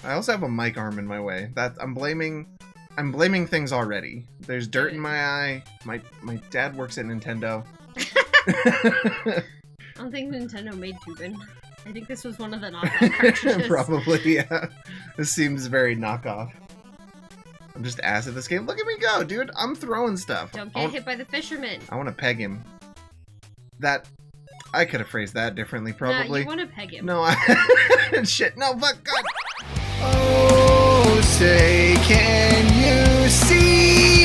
I also have a mic arm in my way. I'm blaming things already. There's dirt in my eye. My dad works at Nintendo. I don't think Nintendo made Tubin. I think this was one of the knockoff cartridges. Probably, yeah. This seems very knockoff. I'm just ass at this game. Look at me go, dude. I'm throwing stuff. Don't get hit by the fisherman. I want to peg him. I could have phrased that differently, probably. No, you want to peg him. No, shit. No, fuck, God. Oh, say, can you see?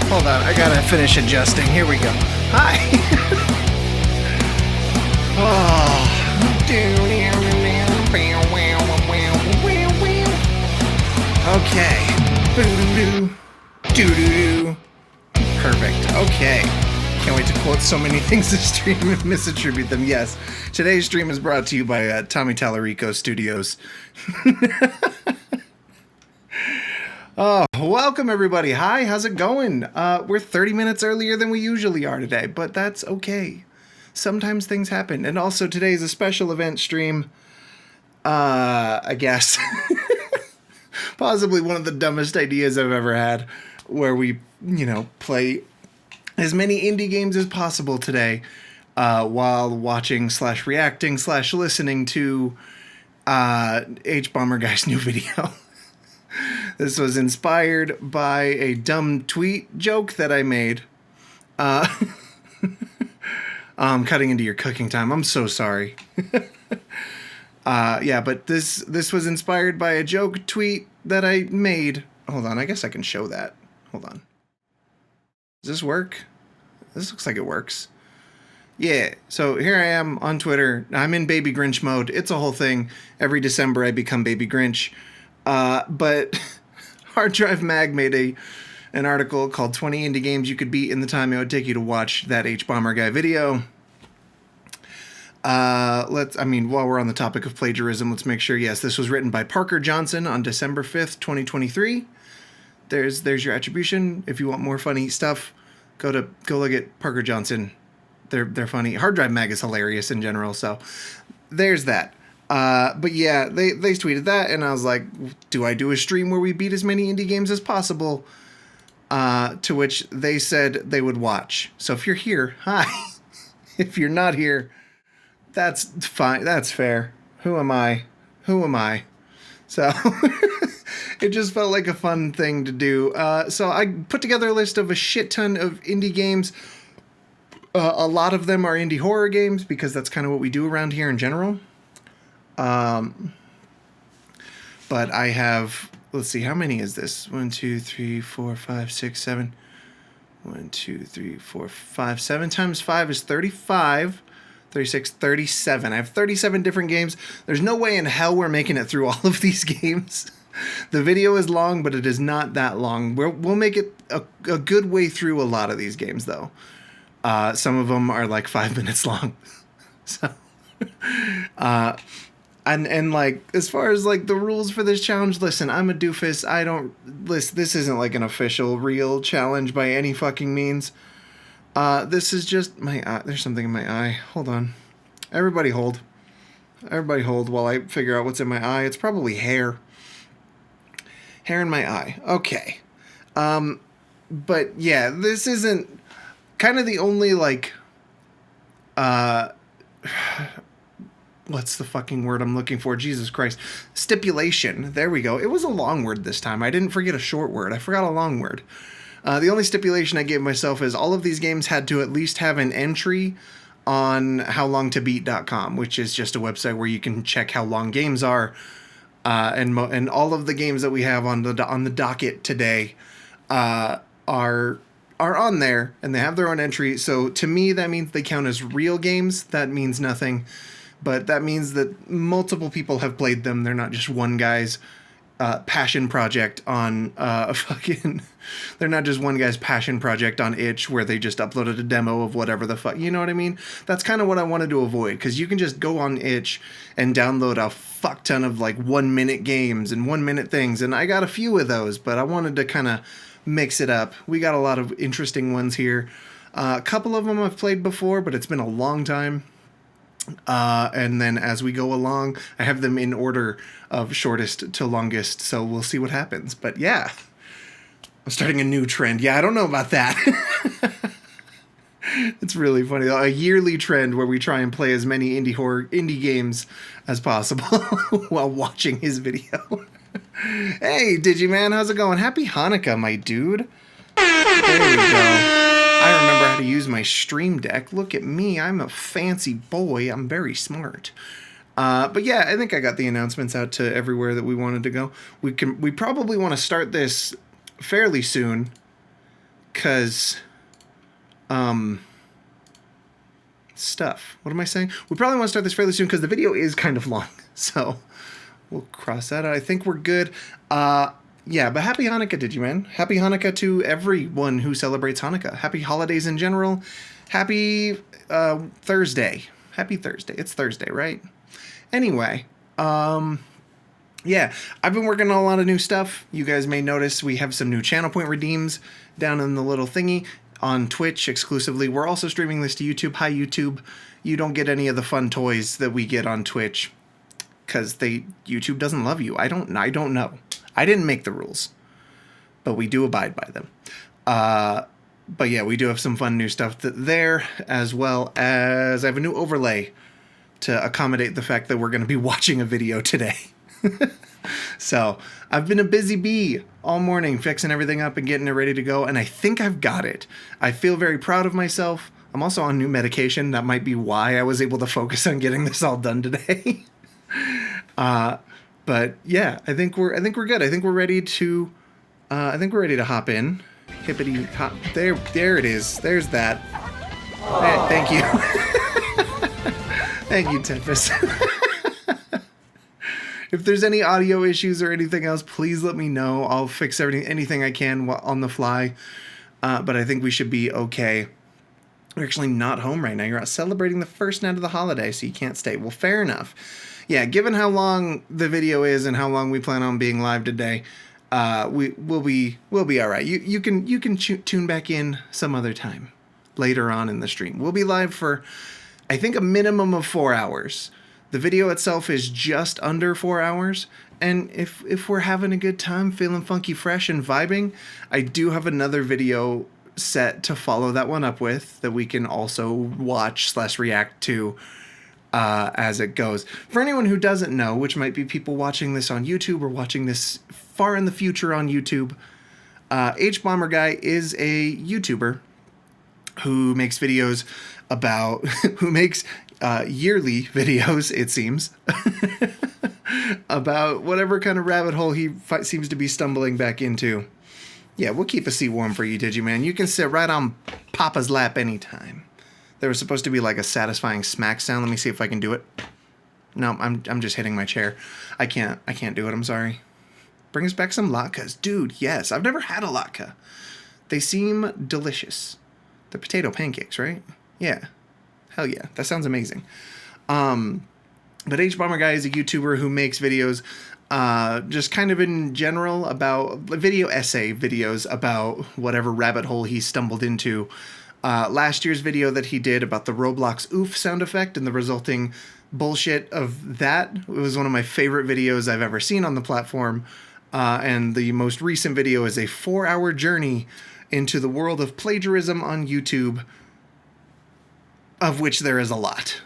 Hold on, I gotta finish adjusting. Here we go. Hi. Oh. Okay. Doo-doo-doo. Perfect. Okay. Can't wait to quote so many things this stream and misattribute them. Yes. Today's stream is brought to you by Tommy Tallarico Studios. Oh, welcome everybody. Hi, how's it going? We're 30 minutes earlier than we usually are today, but that's okay. Sometimes things happen. And also today is a special event stream. I guess. Possibly one of the dumbest ideas I've ever had, where we, play as many indie games as possible today, while watching / reacting / listening to Hbomberguy's new video. This was inspired by a dumb tweet joke that I made. I'm cutting into your cooking time. I'm so sorry. Yeah, but this was inspired by a joke tweet that I made. Hold on, I guess I can show that. Hold on. Does this work? This looks like it works. Yeah, so here I am on Twitter. I'm in Baby Grinch mode. It's a whole thing. Every December I become Baby Grinch. But Hard Drive Mag made an article called 20 Indie Games You Could Beat in the Time It Would Take You to Watch That Hbomberguy video. While we're on the topic of plagiarism, let's make sure, yes, this was written by Parker Johnson on December 5th, 2023. There's your attribution. If you want more funny stuff, go look at Parker Johnson. They're funny. Hard Drive Mag is hilarious in general, so there's that. But yeah, they tweeted that, and I was like, do I do a stream where we beat as many indie games as possible? To which they said they would watch. So if you're here, hi. If you're not here, that's fine. That's fair. Who am I? So it just felt like a fun thing to do. So I put together a list of a shit ton of indie games. A lot of them are indie horror games because that's kind of what we do around here in general. But I have, let's see, how many is this? 1, 2, 3, 4, 5, 6, 7. 1, 2, 3, 4, 5. 7 times 5 is 35. 36, 37. I have 37 different games. There's no way in hell we're making it through all of these games. The video is long, but it is not that long. We'll make it a good way through a lot of these games, though. Some of them are like 5 minutes long. So, and like, as far as like the rules for this challenge, listen, I'm a doofus. This isn't like an official real challenge by any fucking means. This is just my eye. There's something in my eye. Hold on. Everybody hold while I figure out what's in my eye. It's probably hair. Hair in my eye. Okay. But yeah, this isn't kind of the only like, what's the fucking word I'm looking for? Jesus Christ. Stipulation. There we go. It was a long word this time. I didn't forget a short word. I forgot a long word. The only stipulation I gave myself is all of these games had to at least have an entry on howlongtobeat.com, which is just a website where you can check how long games are. And all of the games that we have on the docket today are on there, and they have their own entry. So to me, that means they count as real games. That means nothing, but that means that multiple people have played them. They're not just one guy's passion project on they're not just one guy's passion project on itch where they just uploaded a demo of whatever the fuck, you know what I mean? That's kind of what I wanted to avoid, because you can just go on itch and download a fuck ton of like 1 minute games and 1 minute things, and I got a few of those, but I wanted to kind of mix it up. We got a lot of interesting ones here. A couple of them I've played before, but it's been a long time. And then as we go along, I have them in order of shortest to longest, so we'll see what happens. But yeah, I'm starting a new trend. Yeah, I don't know about that. It's really funny. A yearly trend where we try and play as many indie games as possible while watching his video. Hey, Digiman, how's it going? Happy Hanukkah, my dude. There we go. I remember how to use my Stream Deck. Look at me. I'm a fancy boy. I'm very smart. But yeah, I think I got the announcements out to everywhere that we wanted to go. We probably want to start this fairly soon, because stuff. What am I saying? We probably want to start this fairly soon because the video is kind of long. So we'll cross that out. I think we're good. Yeah, but happy Hanukkah, Digiman. Happy Hanukkah to everyone who celebrates Hanukkah. Happy holidays in general. Happy Thursday. Happy Thursday. It's Thursday, right? Anyway, yeah, I've been working on a lot of new stuff. You guys may notice we have some new channel point redeems down in the little thingy on Twitch exclusively. We're also streaming this to YouTube. Hi, YouTube. You don't get any of the fun toys that we get on Twitch because YouTube doesn't love you. I don't know. I didn't make the rules, but we do abide by them. But yeah, we do have some fun new stuff there, as well as I have a new overlay to accommodate the fact that we're going to be watching a video today. So I've been a busy bee all morning fixing everything up and getting it ready to go, and I think I've got it. I feel very proud of myself. I'm also on new medication. That might be why I was able to focus on getting this all done today. But yeah, I think we're good. I think we're ready to hop in. Hippity hop. There it is. There's that. Hey, thank you. Thank you, Tempest. If there's any audio issues or anything else, please let me know. I'll fix anything I can on the fly. But I think we should be okay. You're actually not home right now. You're out celebrating the first night of the holiday, so you can't stay. Well, fair enough. Yeah, given how long the video is and how long we plan on being live today, we'll be all right. You can tune back in some other time later on in the stream. We'll be live for, I think, a minimum of 4 hours. The video itself is just under 4 hours, and if we're having a good time, feeling funky, fresh, and vibing, I do have another video set to follow that one up with that we can also watch/react to as it goes. For anyone who doesn't know, which might be people watching this on YouTube or watching this far in the future on YouTube, Hbomberguy is a YouTuber who makes videos about who makes yearly videos, it seems, about whatever kind of rabbit hole he seems to be stumbling back into. Yeah, we'll keep a seat warm for you, Digiman. You can sit right on Papa's lap anytime. There was supposed to be like a satisfying smack sound. Let me see if I can do it. No, I'm just hitting my chair. I can't do it. I'm sorry. Bring us back some latkes. Dude, yes. I've never had a latke. They seem delicious. They're potato pancakes, right? Yeah. Hell yeah. That sounds amazing. But Hbomberguy is a YouTuber who makes videos just kind of in general about video essay videos about whatever rabbit hole he stumbled into. Last year's video that he did about the Roblox oof sound effect and the resulting bullshit of that, it was one of my favorite videos I've ever seen on the platform. And the most recent video is a 4-hour journey into the world of plagiarism on YouTube, of which there is a lot.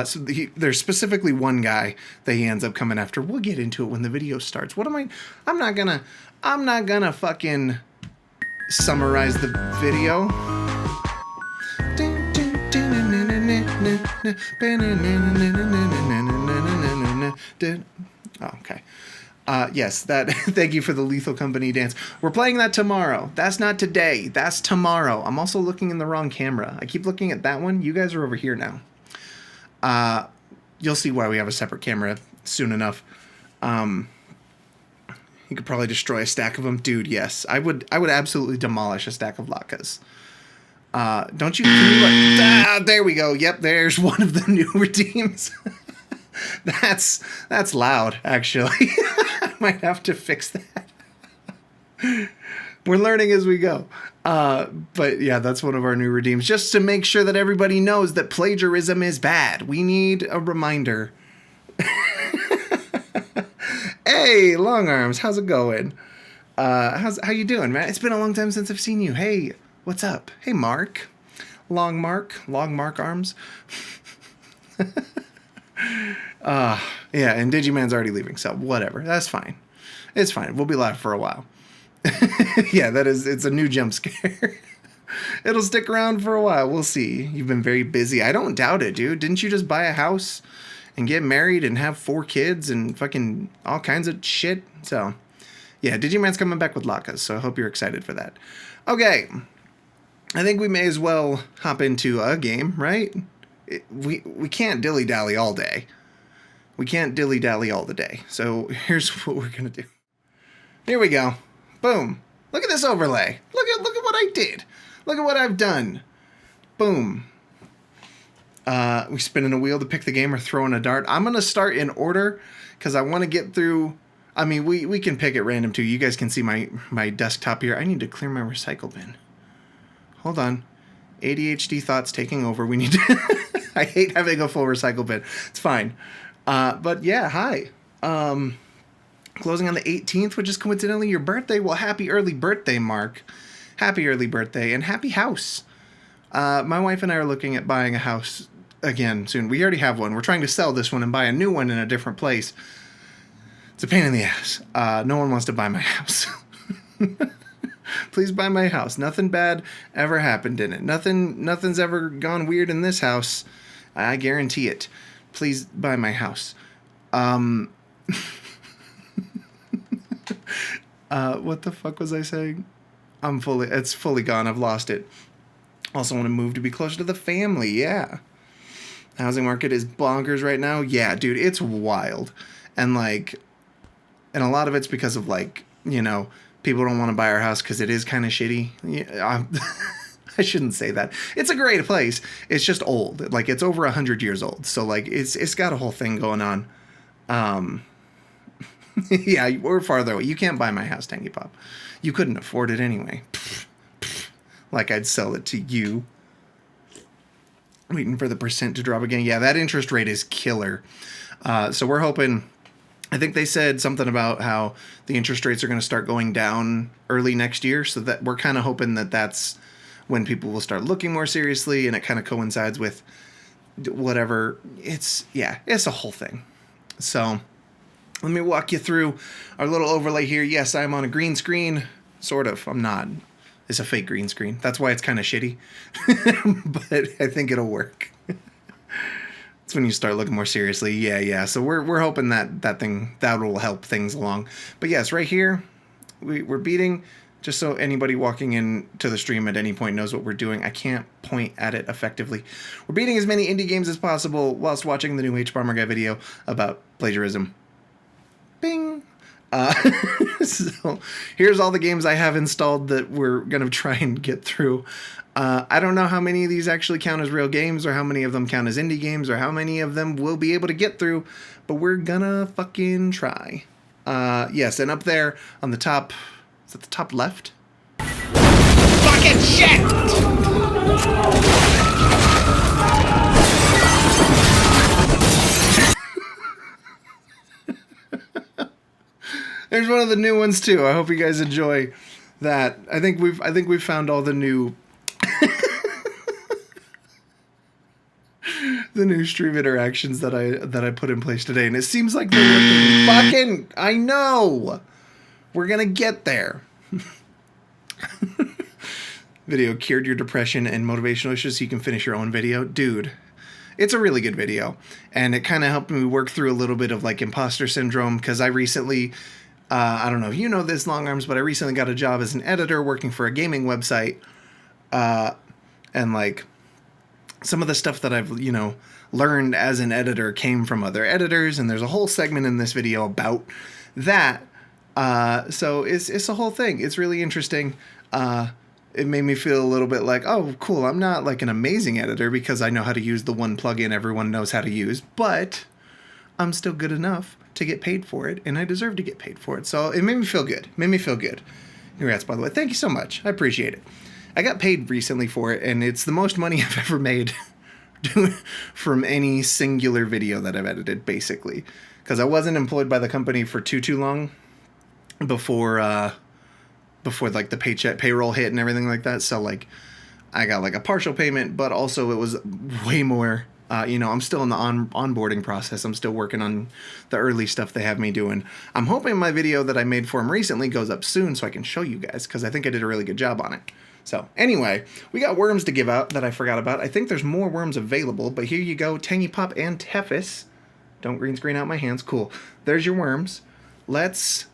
So there's specifically one guy that he ends up coming after. We'll get into it when the video starts. I'm not gonna fucking summarize the video. Oh, okay. Yes, that. Thank you for the Lethal Company dance. We're playing that tomorrow. That's not today. That's tomorrow. I'm also looking in the wrong camera. I keep looking at that one. You guys are over here now. You'll see why we have a separate camera soon enough. You could probably destroy a stack of them, dude. Yes, I would absolutely demolish a stack of latkes. Don't you? There we go. Yep, there's one of the new redeems. That's loud, actually. I might have to fix that. We're learning as we go. But yeah, that's one of our new redeems. Just to make sure that everybody knows that plagiarism is bad. We need a reminder. Hey, Long Arms, how's it going? How you doing, man? It's been a long time since I've seen you. Hey, what's up? Hey, Mark. Long Mark Arms. Yeah, and Digiman's already leaving, so whatever. That's fine. It's fine. We'll be live for a while. Yeah, it's a new jump scare. It'll stick around for a while. We'll see. You've been very busy. I don't doubt it, dude. Didn't you just buy a house and get married and have 4 kids and fucking all kinds of shit? So, yeah, Digiman's coming back with latkes, so I hope you're excited for that. Okay. I think we may as well hop into a game, right? We can't dilly-dally all day. We can't dilly-dally all the day. So here's what we're going to do. Here we go. Boom. Look at this overlay. Look at what I did. Look at what I've done. Boom. We spinning a wheel to pick the game or throwing a dart. I'm going to start in order because I want to get through. I mean, we can pick at random too. You guys can see my desktop here. I need to clear my recycle bin. Hold on. ADHD thoughts taking over. We need to... I hate having a full recycle bin. It's fine. But yeah, hi. Closing on the 18th, which is coincidentally your birthday. Well, happy early birthday, Mark. Happy early birthday and happy house. My wife and I are looking at buying a house again soon. We already have one. We're trying to sell this one and buy a new one in a different place. It's a pain in the ass. No one wants to buy my house. Please buy my house. Nothing bad ever happened in it. Nothing's ever gone weird in this house. I guarantee it. Please buy my house. What the fuck was I saying? It's fully gone. I've lost it. Also want to move to be closer to the family. Yeah. The housing market is bonkers right now. Yeah, dude, it's wild. And a lot of it's because of people don't want to buy our house because it is kind of shitty. Yeah, I shouldn't say that. It's a great place. It's just old. It's over 100 years old. So it's got a whole thing going on. Yeah, we're farther away. You can't buy my house, Tangy Pop. You couldn't afford it anyway. I'd sell it to you. Waiting for the percent to drop again. Yeah, that interest rate is killer. So we're hoping... I think they said something about how the interest rates are going to start going down early next year. So that we're kind of hoping that that's when people will start looking more seriously. And it kind of coincides with whatever. It's a whole thing. So let me walk you through our little overlay here. Yes, I'm on a green screen. Sort of. I'm not. It's a fake green screen. That's why it's kind of shitty. But I think it'll work. It's when you start looking more seriously. Yeah. So we're hoping that will help things along. But yes, right here, we're beating, just so anybody walking in to the stream at any point knows what we're doing. I can't point at it effectively. We're beating as many indie games as possible whilst watching the new Hbomberguy video about plagiarism. Bing! So here's all the games I have installed that we're going to try and get through. I don't know how many of these actually count as real games or how many of them count as indie games or how many of them we'll be able to get through, but we're gonna fucking try. Yes, and up there on the top, is it the top left? Fucking shit! There's one of the new ones too. I hope you guys enjoy that. I think we've found all the new the new stream interactions that I put in place today, and it seems like they're working. Fucking, I know. We're gonna get there. Video cured your depression and motivational issues so you can finish your own video, dude. It's a really good video, and it kind of helped me work through a little bit of imposter syndrome because I recently. I don't know if you know this, Long Arms, but I recently got a job as an editor working for a gaming website. And some of the stuff that I've, learned as an editor came from other editors. And there's a whole segment in this video about that. So it's a whole thing. It's really interesting. It made me feel a little bit like, oh, cool. I'm not an amazing editor because I know how to use the one plugin everyone knows how to use, but I'm still good enough to get paid for it, and I deserve to get paid for it. So it made me feel good. Congrats, by the way. Thank you so much. I appreciate it. I got paid recently for it, and it's the most money I've ever made from any singular video that I've edited, basically. Because I wasn't employed by the company for too long before like the payroll hit and everything like that. So like I got like a partial payment, but also it was way more. I'm still in the onboarding process. I'm still working on the early stuff they have me doing. I'm hoping my video that I made for him recently goes up soon so I can show you guys, because I think I did a really good job on it. So anyway, we got worms to give out that I forgot about. I think there's more worms available, but here you go. Tangy Pop and Tefus. Don't green screen out my hands. Cool. There's your worms. Let's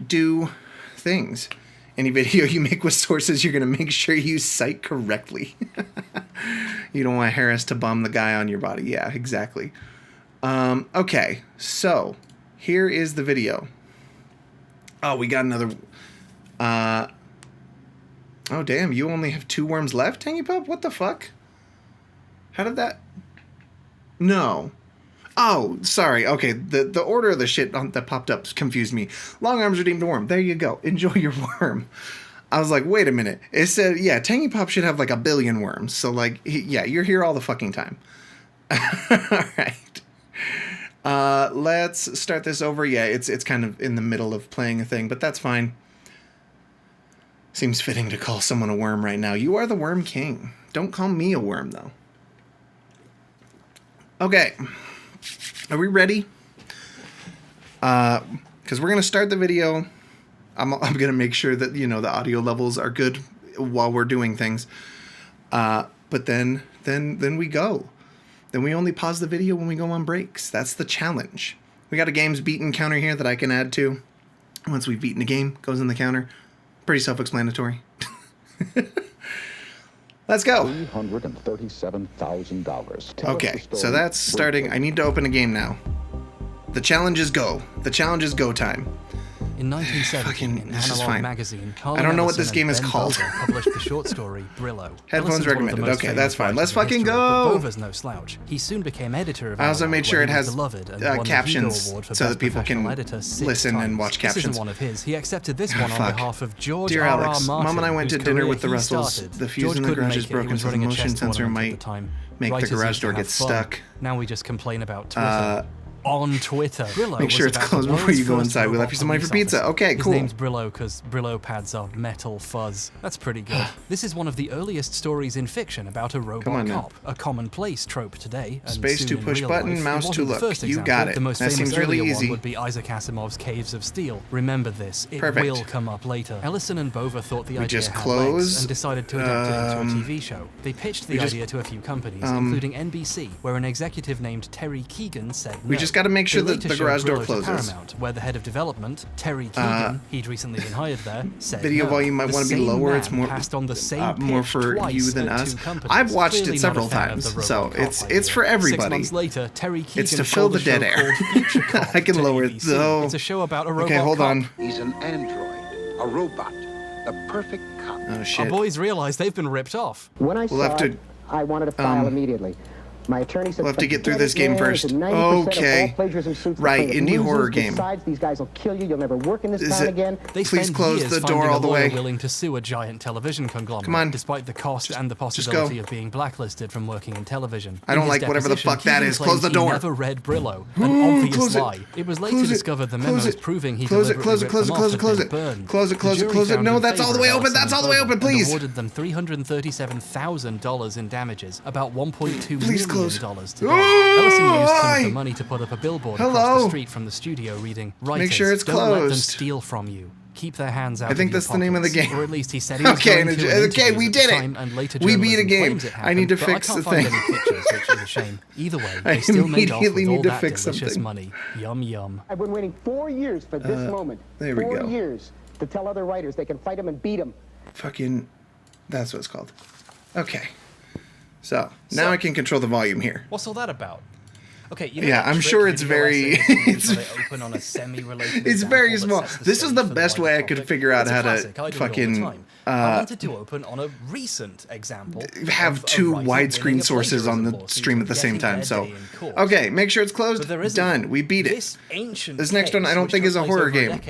do things. Any video you make with sources, you're going to make sure you cite correctly. You don't want Harris to bum the guy on your body. Yeah, exactly. Okay, so here is the video. Oh, we got another... oh, damn, you only have 2 worms left, Tangy Pup? What the fuck? How did that... No. Oh, sorry. Okay, the order of the shit that popped up confused me. Long arms redeemed a worm. There you go. Enjoy your worm. I was like, wait a minute. It said, yeah, Tangy Pop should have like 1 billion worms. So like, yeah, you're here all the fucking time. All right. Let's start this over. Yeah, it's kind of in the middle of playing a thing, but that's fine. Seems fitting to call someone a worm right now. You are the Worm King. Don't call me a worm, though. Okay. Are we ready? Because we're going to start the video. I'm going to make sure that, the audio levels are good while we're doing things. But then we go. Then we only pause the video when we go on breaks. That's the challenge. We got a games beaten counter here that I can add to. Once we've beaten a game, goes in the counter. Pretty self-explanatory. Let's go. $337,000. Okay, so that's starting. I need to open a game now. The challenge is go. The challenge is go time. In 1970, in Analog magazine, I don't know what this game is called. Published the short story Brillo. Headphones recommended. Okay, that's fine. Let's fucking go. Bova's no slouch. He soon became editor of I also made sure it has captions so that people can listen and watch captions. This isn't one of his. He accepted this one on behalf of George Dear R. Alex, R. Martin, Mom and I went to dinner with the Russells. The fuse in the garage is broken, so the motion sensor might make the garage door get stuck. Now we just complain about Twitter. On Twitter. Brillo Make sure it's closed before you go inside. We left you some money for pizza. Okay, cool. His name's Brillo because Brillo pads are metal fuzz. That's pretty good. This is one of the earliest stories in fiction about a robot cop. A commonplace trope today. And Space to push button, mouse to look. You got it. The most that seems really easy. One would be Isaac Asimov's Caves of Steel. Remember this. It will come up later. Ellison and Bova thought the idea had legs and decided to adapt it into a TV show. They pitched the idea to a few companies, including NBC, where an executive named Terry Keegan said no. We just got to make sure that the garage door closes. Paramount, where the head of development, Terry Keegan, he'd recently been hired there, said video volume might want to be lower. It's more passed on the same more for you than us. I've watched it several times, so it's for everybody. 6 months later, Terry Keegan it's to fill the dead air. I can lower it though. It's a show about a robot. Okay, hold on. He's an android, a robot, the perfect cop. Oh shit! Our boys realize they've been ripped off. When I saw it, I wanted to file immediately. My attorney said, we'll have to get through this game first. Okay. Right, indie horror game. Besides, these guys will kill you. You'll never work in this town again. Please close the door all the way. Willing to sue a giant television conglomerate. Come on. Despite the cost and the possibility of being blacklisted from working in television. I don't like whatever the fuck that is. Close the door. He never read Brillo. An obvious lie. It was later discovered the memos proving he deliberately ripped them off had been burned. Close it. No, that's all the way open. That's all the way open, please. Awarded them $337,000 in damages, about $1.2 million to Ellison used some of the money to put up a billboard across the street from the studio reading, "Writers, make sure it's don't let them closed. Steal from you. Keep their hands out." I think that's the name of the game. Or at least he said he was going to. Okay, we did it. We beat a game. I need to fix the thing. I can't find any pictures, which is a shame. Either way, they still made off with all that delicious money. Yum yum. I've been waiting 4 years for this moment. There we go. 4 years to tell other writers they can fight him and beat him. Fucking, that's what it's called. Okay. So now I can control the volume here. What's all that about? Okay, I'm sure it's very it's very small. This is the best way I could figure out how to fucking I wanted to open on a recent example. Have two widescreen sources on the stream at the same time, so. Okay, make sure it's closed. Done. We beat it. This next one I don't think is a horror game.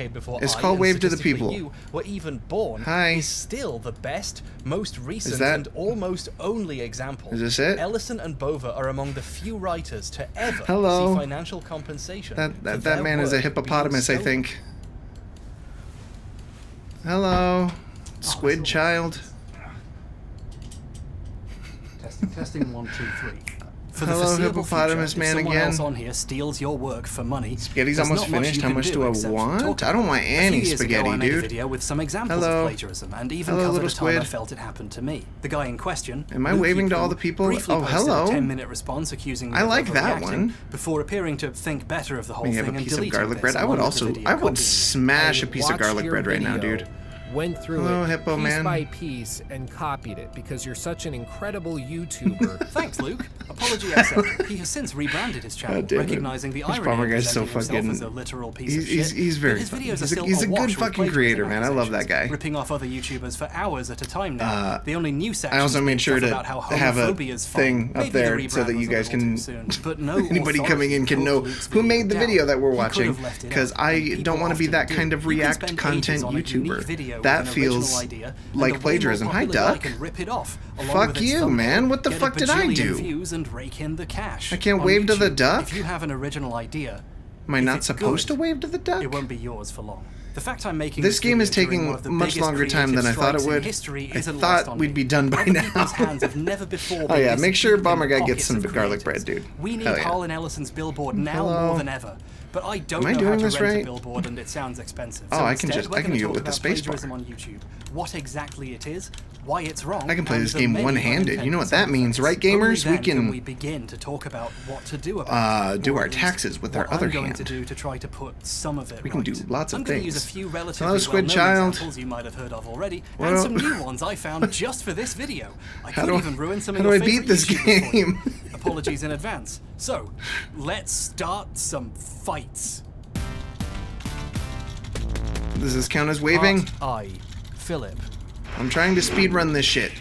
It's called Wave to the People. Were even born. Hi. Is still the best, most recent, and almost only example. Is this it? Ellison and Bova are among the few writers to ever see financial compensation. That man is a hippopotamus, I think. Hello, squid child. Testing 1, 2, 3. For the Hello, hippopotamus man again. again. Else on here steals your work for money. Spaghetti's almost finished. How much do I want? I don't want any spaghetti, I made a dude. video with some examples of plagiarism, and even covered a time I felt it happened to me. The guy in question. Am I waving to all the people? Oh, hello. A 10-minute response accusing me I of like that one. Before appearing to think better of the whole You thing have a and piece of deleting garlic bread. this I would smash a piece of garlic bread right now, dude. Went through Hello, it Hippo piece man. by piece and copied it because you're such an incredible YouTuber. Thanks, Luke. Apology accepted. He has since rebranded his channel, recognizing the irony of presenting himself as a literal piece of shit. He's very his funny. videos are still He's a good awash with fucking creator, man. I love that guy. Ripping off other YouTubers for hours at a time now. The only new section I also made sure to about how have a homophobia is thing fun. up there so that you guys can, but no anybody coming in can know who made the video that we're watching, because I don't want to be that kind of react content YouTuber. That feels like plagiarism. Hi, Duck. Fuck you, man. What the fuck did I do? I can't wave to the duck? If you have an original idea, am I not supposed to wave to the duck? It won't be yours for long. The fact I'm making this game is taking much longer time than I thought it would. I thought we'd be done by now. Oh yeah, make sure Hbomberguy gets some garlic bread, dude. We need Harlan Ellison's billboard now more than ever. But I don't know how to rent a billboard, and it sounds expensive. Oh, so I can use it with the spacebar. On YouTube. What exactly it is, why it's wrong. I can play this game one-handed. You know what that means, right, gamers? We can begin to talk about what to do about do our taxes with our other hand. To do to try to put some of it we can do lots of I'm things. Use a few relatively hello, squid child. Examples you might have heard of already, and some new ones I found just for this video. I could even ruin some of your favorite beat this game? Apologies in advance. So, let's start some fights. Does this count as waving? Philip. I'm trying to speedrun this shit.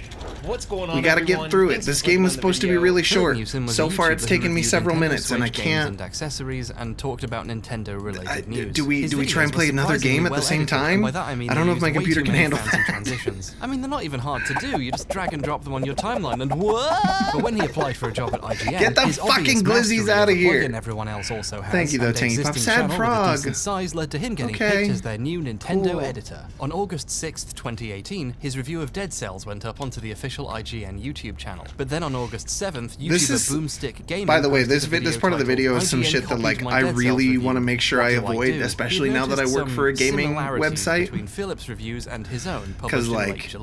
What's going on? We gotta get through it. This game was supposed to be really short. So far, it's taken me several minutes, and I can't. And accessories and talked about Nintendo-related news. Do we try and play another game at the same time? By that I mean I don't know if my computer can handle that. Transitions. I mean, they're not even hard to do. You just drag and drop them on your timeline, and what? But when he applied for a job at IGN, get the fucking glizzies out of here. Everyone else also has. Thank you, though, Tangy Pop. Sad Frog. Size led to him getting picked as their new Nintendo editor. On August 6th, 2018, his review of Dead Cells went up onto the official IGN YouTube channel. But then on August 7th, YouTuber Boomstick Gaming. By the way, this part of the video is some shit that like I really want to make sure I avoid, especially now that I work for a gaming website. Between Philip's reviews and his own, because like,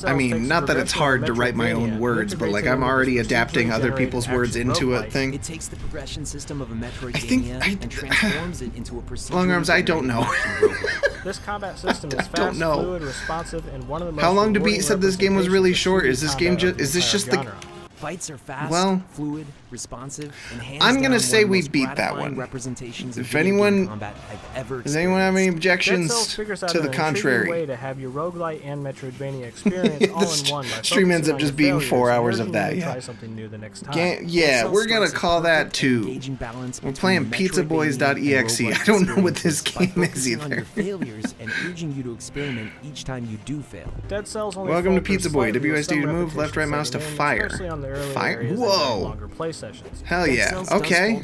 I mean, not that it's hard to write my own words, but like I'm already adapting other people's words into a thing. It takes the progression system of a Metroidvania and transforms it into a procedural. Long arms, I don't know. This combat system is fast, fluid, responsive, and one of the most. How long to beat said this game was really short? Is this game just? Is this just the? Fights are fast, fluid, responsive, and hands I'm gonna down say one we of the most beat that gratifying one. representations of If anyone, combat I've ever does anyone have any objections to the contrary? Way to have your roguelite and Metroidvania experience all in one. By stream ends up just being 4 hours of that. Try something new the next time. Yeah, we're gonna call that too. We're playing PizzaBoys.exe. I don't know what this game is either. failures and urging you to experiment each time you do fail. Dead Cells only welcome to PizzaBoy. WSD to move, left right mouse to fire. Fire? Whoa! Hell yeah. Okay.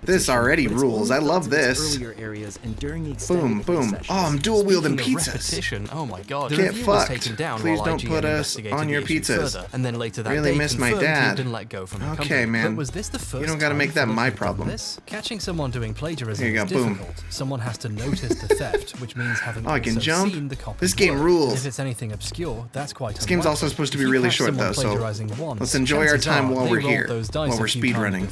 This already rules. I love this. Boom, boom. Oh, I'm dual wielding pizzas. Oh my god. Get fucked. Please don't put us on your pizzas. And then later that really miss my dad. Okay, man. Was this the first you don't gotta make that my problem. Catching someone doing plagiarism is difficult. Someone has to notice the theft, which means having I can jump. Seen the copy. This game rules. If it's anything obscure, that's quite. This game's also supposed to be really short though, so let's enjoy our time while we're here, while we're speedrunning.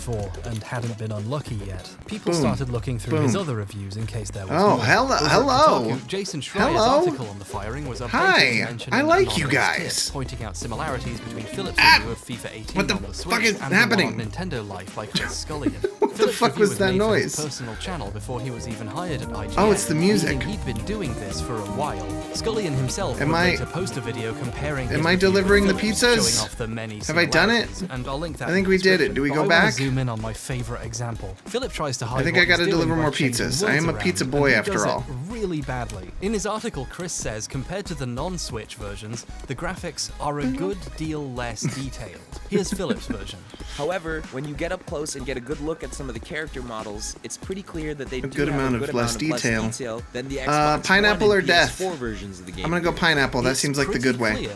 And hadn't been unlucky yet. People started looking through his other reviews in case there was. Oh, hello. Jason Schreier's article on the firing was hi, I like you guys. Pointing out similarities between Philip's review of FIFA 18 what the on the Switch fuck is and happening? Nintendo Life by Chris Scullion. What the fuck was that noise? Personal channel before he was even hired at IGN. Oh, it's the music. He'd been doing this for a while. Scullion himself would later post a video comparing. Am I delivering the pizzas? Showing off the many Have I done it? And I'll link that. I think we did it. Do we go back? Zoom in on my favorite example. Philip tries to hide. I think I gotta deliver more pizzas. I am a pizza boy after all. Really badly. In his article, Chris says compared to the non-Switch versions, the graphics are a good deal less detailed. Here's Philip's version. However, when you get up close and get a good look at some of the character models, it's pretty clear that they do good have amount a good of amount less of detail. less detail than the Xbox pineapple One or and death? PS4 versions of the game. I'm gonna go pineapple. That seems like the good way.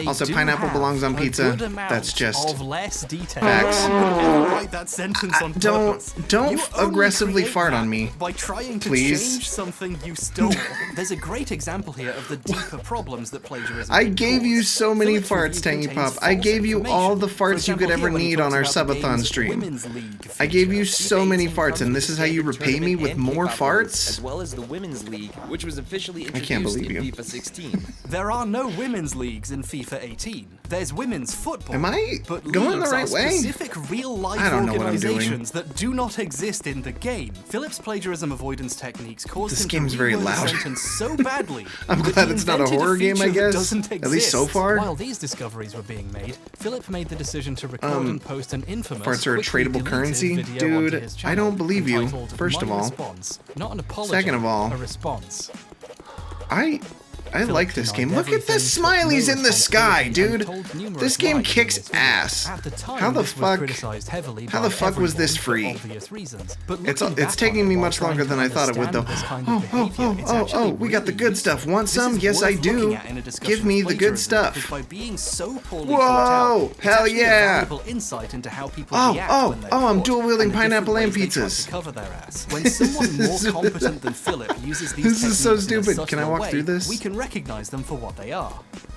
Also, pineapple belongs on pizza. That's just of less detail. facts. Write that sentence on purpose. Don't aggressively fart on me. By trying to please. Change something you stole. There's a great example here of the deeper problems that plagiarism. I gave you so many farts, Tangy Pop. I gave you all the farts you could ever need on our subathon stream. I gave you so many farts, and this is how you repay me with more farts? As well as the Women's League, which was officially I can't introduced believe in you. FIFA 16. There are no women's leagues in FIFA 18. There's women's football. Am I but going the right way? Specific real-life I don't know what I'm doing. organizations that do not exist in the game. Philip's plagiarism avoidance techniques caused This him game's to very reword loud. the sentence so badly. I'm that glad he it's not a invented horror game, I feature that guess. doesn't At least so exist. far. While these discoveries were being made, Philip made the decision to record and post an infamous farts are a quickly tradable deleted currency? video onto Dude, his I channel don't believe you, entitled first of My all. Response. Not an apology, Second of all, a response. I like this game. Look at the smileys in the sky, dude. This game kicks ass. How the fuck was this free? It's taking me much longer than I thought it would, though. Oh, we got the good stuff. Want some? Yes, I do. Give me the good stuff. Whoa, hell yeah. Oh, I'm dual-wielding pineapple and pizzas. When someone more competent than Philip uses these This is so techniques in a stupid. Can I subtle walk way, through this? We can recognize them for what they are.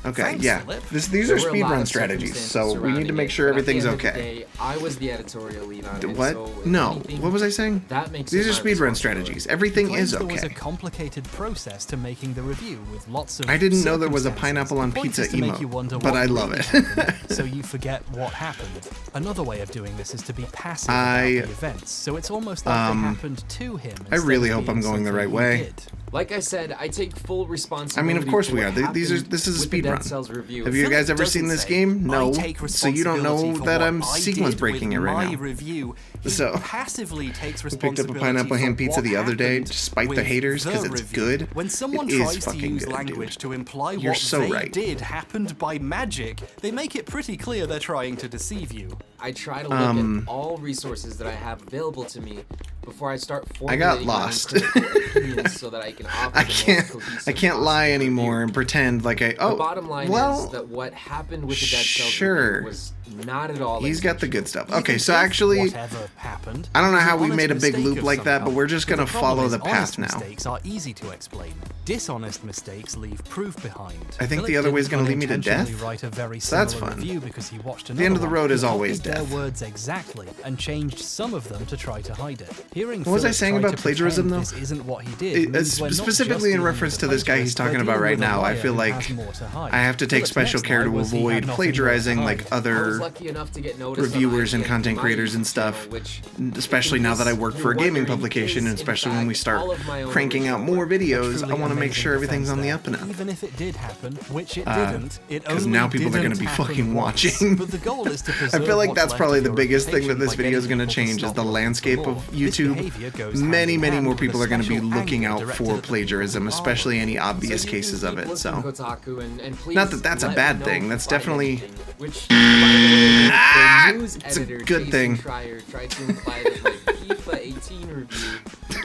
Okay, Thanks, yeah. Philip. These are speedrun strategies, so we need to make sure everything's okay. I was the editorial lead on it. What? So No. What was I saying? That makes These are it my speedrun strategies. Everything is There was a okay. complicated process to making the review with lots of I didn't know there was a circumstances. pineapple on The point pizza is to make you emote, wonder but what I love really it. happened, so you forget what happened. Another way of doing this is to be passive about the events, so it's almost like they happened to him. I really instead of hope I'm being going the right something he way. did. Like I said, I take full responsibility. I mean, of course for we what are. This happened is a with the Dead speedrun. Cells review. Have you Philip guys ever doesn't seen this say, game? No. I take So you don't know responsibility for that what I'm I sequence did breaking with it right my now. Review. He So, passively takes we picked up a responsibility pineapple ham for pizza what the other day, happened despite the with haters, because the it's review. good. When someone It is tries to fucking use good, language dude. to imply You're what so they right. did happened by magic, they make it pretty clear they're trying to deceive you. I try to look at all resources that I have available to me before I start I got formulating my own lost. critical opinions so that I can offer I the most can't cohesive lie possible anymore review. and pretend like I. The Oh, bottom line well, is that what happened with the Dead Cells sure. review was not at all. He's got the good stuff. Even Okay, so if actually, whatever happened, I don't know was how an we honest made a big mistake loop of like some that, but kind. we're just gonna The problem follow is the path honest now. Mistakes are easy to explain. Dishonest mistakes leave proof behind. I think Philip the other way is didn't gonna lead me to unintentionally death. Write a very So that's similar fun. review because he watched The end of the another road one. is He always copied their death. words exactly and changed some of them to try to hide it. Hearing What was I Philip saying try about to plagiarism, pretend though? This isn't what he did. means we're not Specifically just in dealing reference with to a this guy he's plagiarist, talking we're about dealing right with a now. I liar feel who like has more to hide. I have to take Philip's special next care lie to was he had avoid nothing more to plagiarizing hide. like I was other lucky enough to get noticed reviewers on and IGN content my creators and YouTube stuff, channel, which, especially now that I work for a gaming publication, and especially when we start cranking out more videos, I want to make sure everything's on the up and up. Even if it did happen, which it didn't, it Because only now people are going to didn't be happen fucking once. watching. But the goal is to I preserve feel like what's that's left probably of the your biggest thing that reputation this by video is getting going to people change is stop the looking landscape for of more. This YouTube. behavior goes Many, hand in many hand more with a people are going to be special looking anger out directed for at the plagiarism, people especially any So obvious you cases can of keep it. listening, So, Kotaku, and please not that that's a let bad me know thing. if That's you find definitely anything, which, by the way, the news it's a editor, good Jason thing. Schreier, tried to imply that my FIFA 18 review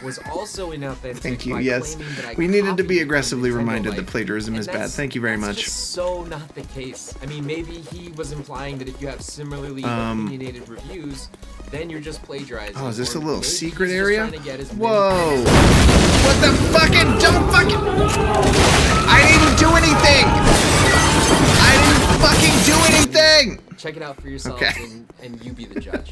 was also inauthentic. Thank you. by Yes, claiming that I we needed to copied be it from aggressively Nintendo reminded Life. that plagiarism And is bad. that's- Thank you very that's much. just so not the case. I mean, maybe he was implying that if you have similarly opinionated reviews, then you're just plagiarizing. Oh, is this or a little maybe secret he's just area? trying to get as many Whoa! What the fucking? Don't fucking! I didn't do anything! I didn't fucking do anything! Check it out for yourselves Okay. and you be the judge.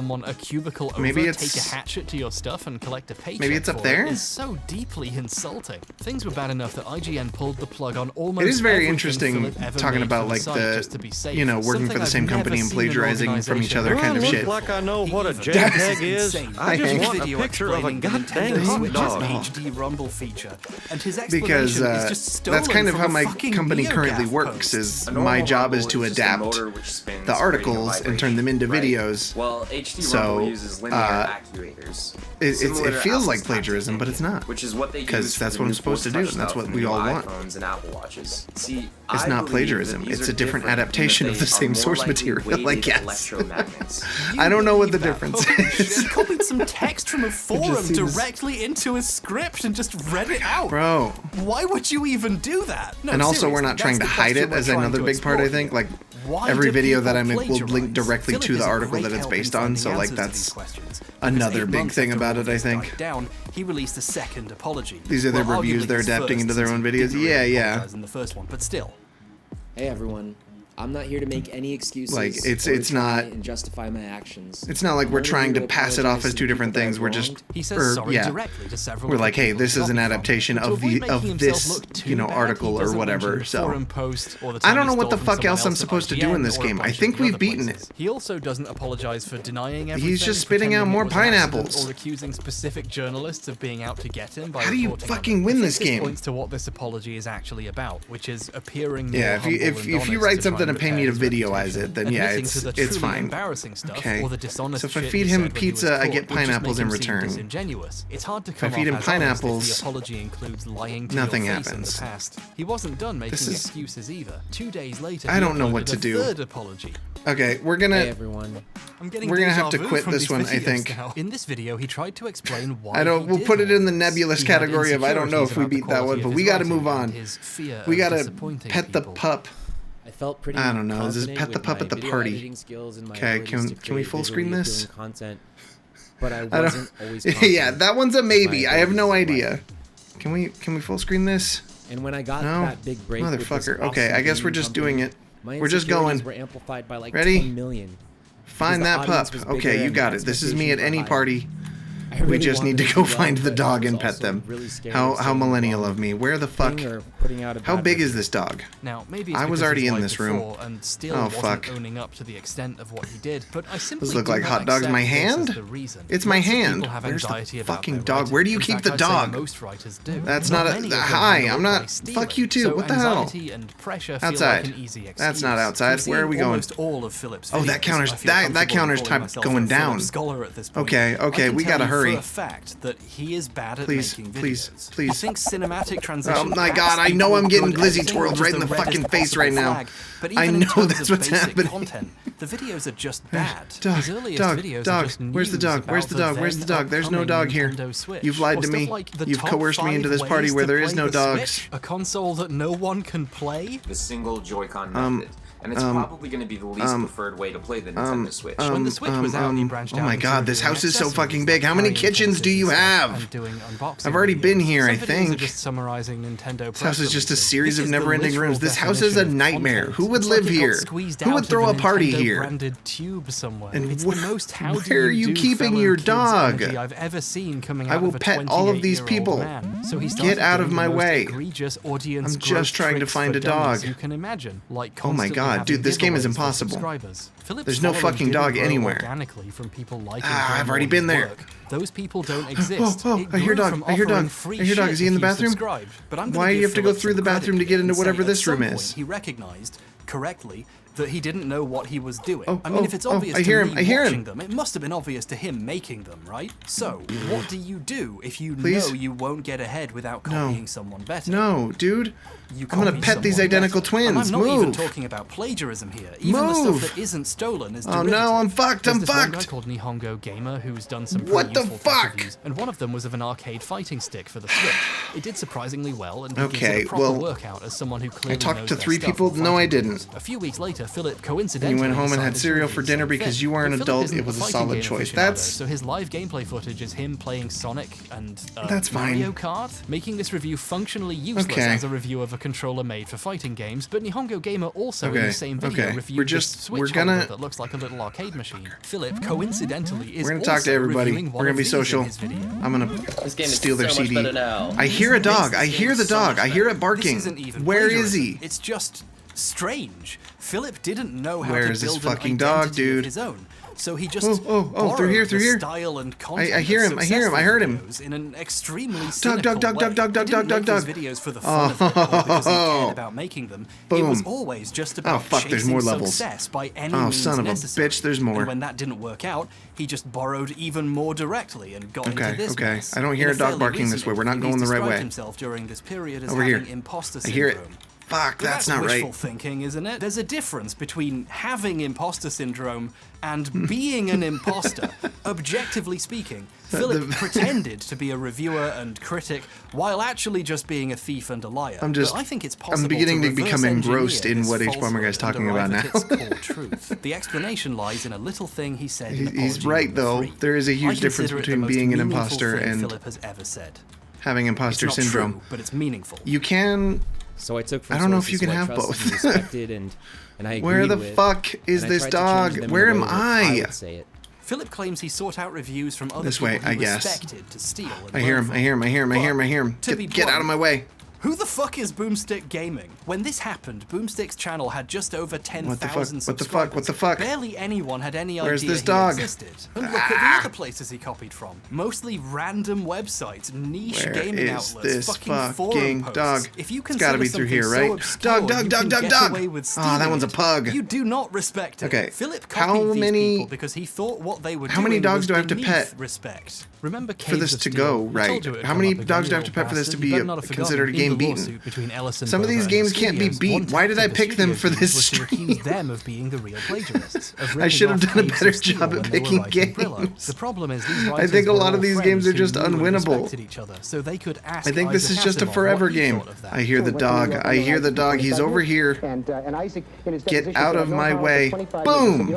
someone a cubicle over, Maybe take a hatchet to your stuff, and collect a paycheck maybe it's up there? is so deeply insulting. Things were bad enough that IGN pulled the plug on almost It is very everything interesting Philip ever talking made about for like site just to be safe. working for the Something same I've company never and seen an plagiarizing from each other kind of shit. Like I know what a JPEG is. I just want a picture of a goddamn hot dog. HD Rumble feature, and his because is just stolen that's kind of from how a my fucking company NeoGAF currently post. works. Is my job is to adapt the articles and turn them into videos. Well, HD So, Rumble uses linear actuators. It feels like plagiarism, but it's not. Which is what they because that's what I'm supposed to do, and that's what we all want. iPhones and Apple Watches. See, it's not plagiarism. It's a different adaptation of the same source material, I guess. I don't know what the difference is. He copied some text from a forum directly into a script and just read it out. Bro. Why would you even do that? No, and also, seriously, we're not trying to hide it as another big part, I think. Like, every video that I make will link directly to the article that it's based on, so like that's another big thing about it, I think. He released a second apology. These are the reviews they're adapting into their own videos. Yeah. In the first one, but still. Hey everyone, I'm not here to make any excuses. Like it's not and justify my actions. It's not like we're trying to pass it off as two different things. We're just directly to several we're like, hey, this is an adaptation of this article or whatever. So I don't know what the fuck else I'm supposed to do in this game. I think we've beaten it. He also doesn't apologize for denying everything. He's just spitting out more pineapples or accusing specific journalists of being out to get him by How do you fucking win this game? This points to what this apology is actually about, which is appearing more if you write something and pay me to videoize it, then yeah, it's fine. Okay. So if I feed him pizza, I get pineapples in return. It's hard to if I feed him pineapples, nothing happens. He wasn't done making excuses either. 2 days later, I don't know what to do. Third apology. Okay, we're gonna have to quit this one, I think. In this video, he tried to explain why. We'll put it in the nebulous category of I don't know if we beat that one, but we got to move on. We got to pet the pup. I don't know. This is Pet the Pup at the Party. Okay, can we full screen this? But I wasn't always yeah, that one's a maybe. I have no idea. Can we full screen this? And when I got that big break, motherfucker. Okay, I guess we're just doing it. We're just going. Ready? Find that pup. Okay, you got it. This is me at any party. We just need to go find the dog and pet them. How millennial of me. Where the fuck? How big is this dog? Now, maybe I was already in this room. And still fuck. Owning up to the extent of what he did, but I simply Those look like hot dogs. My hand? It's my hand. Where's the fucking dog? Where do you keep the dog? That's not a... Hi, I'm not... Fuck you too. What the hell? Outside. That's not outside. Where are we going? Oh, that counter's going down. Okay, we gotta hurry. For a fact that he is bad at making videos. Please. I think cinematic transition. Oh my god, I know I'm getting glizzy twirled right in the fucking face right now. I know that's what's happening. Content, the videos are just bad. Dog. Where's the dog? Where's the dog? Where's the dog? There's no dog here. You've lied to me. You've coerced me into this party where there is no dogs. A console that no one can play? The single Joy-Con method. And it's probably going to be the least preferred way to play the Nintendo Switch. When the Switch was out, he branched out. Oh my god, this house is so fucking big. How many kitchens do you have? I've already been here, I think. This house is just a series of never-ending rooms. This house is a nightmare. Who would live here? Who would throw a party here? And where are you keeping your dog? I will pet all of these people. Get out of my way. I'm just trying to find a dog. Oh my god. Dude, this game is impossible. There's no fucking dog anywhere. I've already been there. Those people don't exist. I hear dog. I hear dog. Is he in the bathroom? Why do you have to go through the bathroom to get into whatever this room is? He recognized correctly that he didn't know what he was doing. I mean, if it's obvious I hear to him. me watching them, it must have been obvious to him making them, right? So, what do you do if you know you won't get ahead without copying someone better? No, dude. I'm gonna pet these identical twins. And I'm not even talking about plagiarism here. Even the stuff that isn't stolen is derivative. Oh no, I'm fucked. There's one guy called Nihongo Gamer who's done some pretty useful reviews, and one of them was of an arcade fighting stick for the Switch. It did surprisingly well, and he gives it a proper workout as someone who clearly knows I talked to 3 their people. stuff. No, I didn't. A few weeks later, Philip coincidentally you went home and had cereal for dinner because you were an adult. It was a solid choice. So his live gameplay footage is him playing Sonic and that's Mario Kart, making this review functionally useless as a review of a controller made for fighting games. But Nihongo Gamer also in the same video reviewed this Switch holder that looks like a little arcade machine. Philip coincidentally is we're gonna talk to everybody. We're gonna be social. I'm gonna steal their CD. I hear a dog. I hear the dog. I hear it barking. Where is he? It's just Strange. Philip didn't know how Where to is this build fucking an dog, identity dude? of his own. So he just Oh, through here, borrowed the style and content I hear him, I hear him, I heard him. videos in an extremely Dog. cynical way. He didn't make these videos for the fun of it, or because he cared about making them. It was always just about there's more levels. success by any means son of a necessary. bitch, there's more. And when that didn't work out, he just borrowed even more directly and got into this mess. I don't hear In a dog fairly barking this recent way. We're not interview, going the he's right described way. himself during this period as Over here. having imposter I syndrome. hear it. Fuck, But that's not wishful right. thinking, isn't it? There's a difference between having imposter syndrome and being an imposter. Objectively speaking, Philip pretended to be a reviewer and critic while actually just being a thief and a liar. I'm I think it's possible beginning to reverse become engrossed engineer in this what falsehood Hbomberguy is talking and about arrive now. at its core truth. The explanation lies in a little thing he said. in He's Apology right, Number though. 3. There is a I huge difference consider it the between most being an meaningful imposter thing and Philip has ever said. having imposter It's not syndrome. true, but it's meaningful. You can... So I took from I don't know if you sources can who I have trusted both. and respected and I agreed Where the with, fuck is and I this tried to dog? change them in Where a am way that I I? would say it. Philip claims he sought out reviews from other This people way, he I guess. respected to steal and I hear learn him, from. I hear him, I hear him, I hear him, I hear him. To be Get out of my way. Who the fuck is Boomstick Gaming? When this happened, Boomstick's channel had just over 10,000 subscribers. What the fuck? Barely anyone had any Where's idea this he dog? existed. And look at the other places he copied from. Mostly random websites, niche Where gaming is outlets, this fucking forum fucking posts. dog? If you It's gotta be through here, right? Dog. Oh, that one's a pug. You do not respect it. Okay, Philip how copied these many- people because he thought what they were How many doing dogs was do I have to beneath pet respect. Remember for this to go right? How many dogs do I have to pet for this to be considered a game beaten? Some of these games can't be beat. Why did I pick them for this stream? them of being the real plagiarists. I should have done a better job at picking games. The problem is these I think a lot of these games are just unwinnable. each other, so they could ask I think this is just a forever game. I hear the dog. I hear the dog. He's over here. Get out of my way. Boom!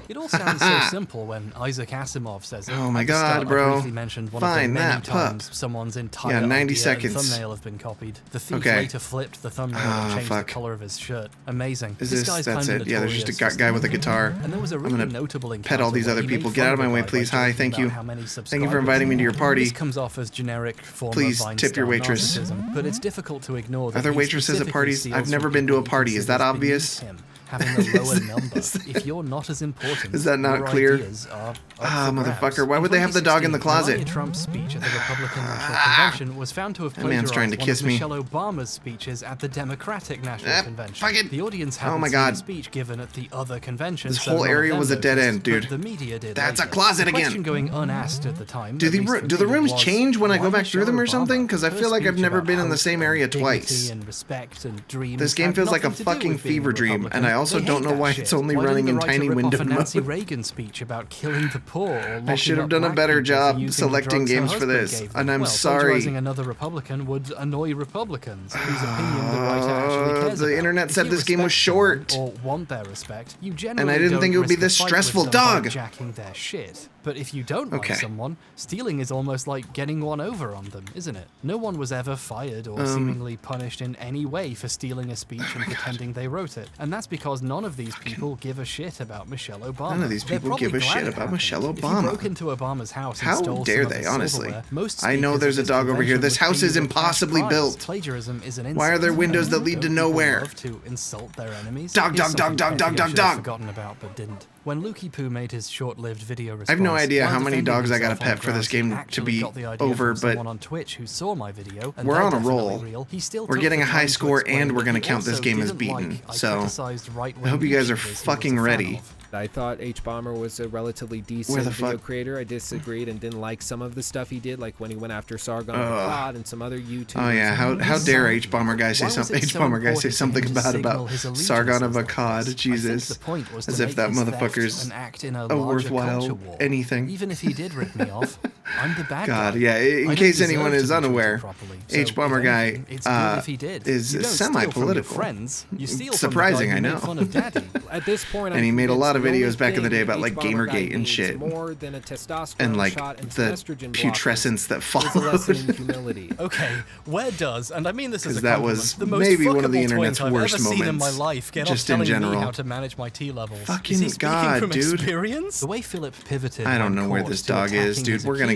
It all sounds so simple when Isaac Asimov says it. Oh my At the start, God, I bro. briefly mentioned one of Find the many that pup. times someone's entire Yeah, 90 idea seconds. and thumbnail have been copied. The thief Okay. later flipped the thumbnail and changed fuck. the color of his shirt. Amazing. Is This this? guy's That's kind it. of Yeah, there's just a notorious for guy with a stealing. guitar. And there was a I'm really gonna notable pet all these encounter other where he people. made Get out of fun my way, the guy please. by Hi, joking thank about you. how many Thank you for subscribers inviting me to your he had. party. This comes off as generic form Please of tip your Vine-style waitress. narcissism, but it's difficult to ignore that Are there he waitresses at specifically parties? steals I've never from been to a people he party. Is that considers obvious? beneath him, having a lower number. If you're not as important, Is that not your clear? ideas are up Ah, for grabs. motherfucker. Why In would they have the dog in the 2016, closet? Melania Trump's speech at the Republican National Convention was found to have That man's plagiarized trying to one kiss of me. Michelle Obama's speeches at the Democratic National Convention. fuck it. The audience Oh hadn't my seen God. the speech given at the other convention. This so whole none of area them was a dead noticed, end, dude. but the media did That's later. a closet The question again. going unasked at the time. Do at least for the me, rooms was, change when I go why back through Michelle them or Obama? something? Because I Her feel like I've speech never about been in the hope same and area dignity twice. and respect and dreams This game had feels like a nothing to do fucking with being fever dream, Republican. and I also They don't hate know that why shit. it's only Why didn't running the in right to tiny rip off window a Nancy mode. Reagan speech about killing the poor or I locking should have up done a black better people for job using the selecting drugs her games for husband this, gave and them. I'm Well, sorry. plagiarizing another Republican would annoy Republicans whose opinion the right actually cares The about. internet If said you this game was respect someone short. or want their respect, you generally And I didn't don't think it would be risk a this fight with stressful, them by dog. jacking their shit. But if you don't Okay. like someone, stealing is almost like getting one over on them, isn't it? No one was ever fired or seemingly punished in any way for stealing a speech and pretending they wrote it. And that's because none of these people give a shit about Michelle Obama. None of these They're people give probably a glad shit it about happened. Michelle If you Obama. broke into Obama's house and How stole dare some of they, his honestly? silverware, most I know speakers there's at a this dog over here. convention This would house pay is you a cash impossibly prize. built. Plagiarism is an Why are there insult. windows that lead Don't to people nowhere? love to insult their enemies? Dog, Here's dog, something dog, Ed dog, Video dog, should have dog. forgotten about but didn't. When Lukey Poo made his short-lived video response, I have no idea while how many defending dogs I gotta himself on pet for this grounds he game to actually be got the idea over, from but someone on Twitch who saw my video, and we're they're on a definitely roll. real, he still We're took getting the a high time to score, explain and we're that gonna he count this also game as didn't beaten. like I So criticized right-wing I hope you guys are YouTubers he was a fucking fan ready. of. I thought Hbomber was a relatively decent the video fuck? creator. I disagreed and didn't like some of the stuff he did, like when he went after Sargon of Akkad and some other YouTubers. Oh yeah, how dare Hbomberguy say Why was something? it so Hbomberguy say important something for him to bad signal about his allegiances Sargon of like Akkad. this? Jesus, I think the point was to as if make that his theft motherfucker's an act in a a larger worthwhile culture war. anything. Even if he did rip me off, I'm the bad God, guy. yeah. I In don't case deserve anyone to is be treated unaware, properly. So, if Hbomberguy anything, it's good if he did. is You don't steal from your semi-political. friends. You steal Surprising, from the guy I who know. made fun of Daddy. At this point, And he made a lot of the only videos back in the thing day about, like, Hbomberguy Gamergate and needs shit. more than a testosterone And like shot and some the estrogen putrescence that blockers is a lesson in followed. humility. Okay, where does, and I mean this as a Because that compliment, was the most maybe one of the fuckable internet's twink I've worst ever seen in my moments, life get just off in telling general. me how to manage my tea levels. Fucking Is he speaking God, from dude. experience? The way Philip pivoted I don't when know where caught this to dog is, attacking dude. his We're gonna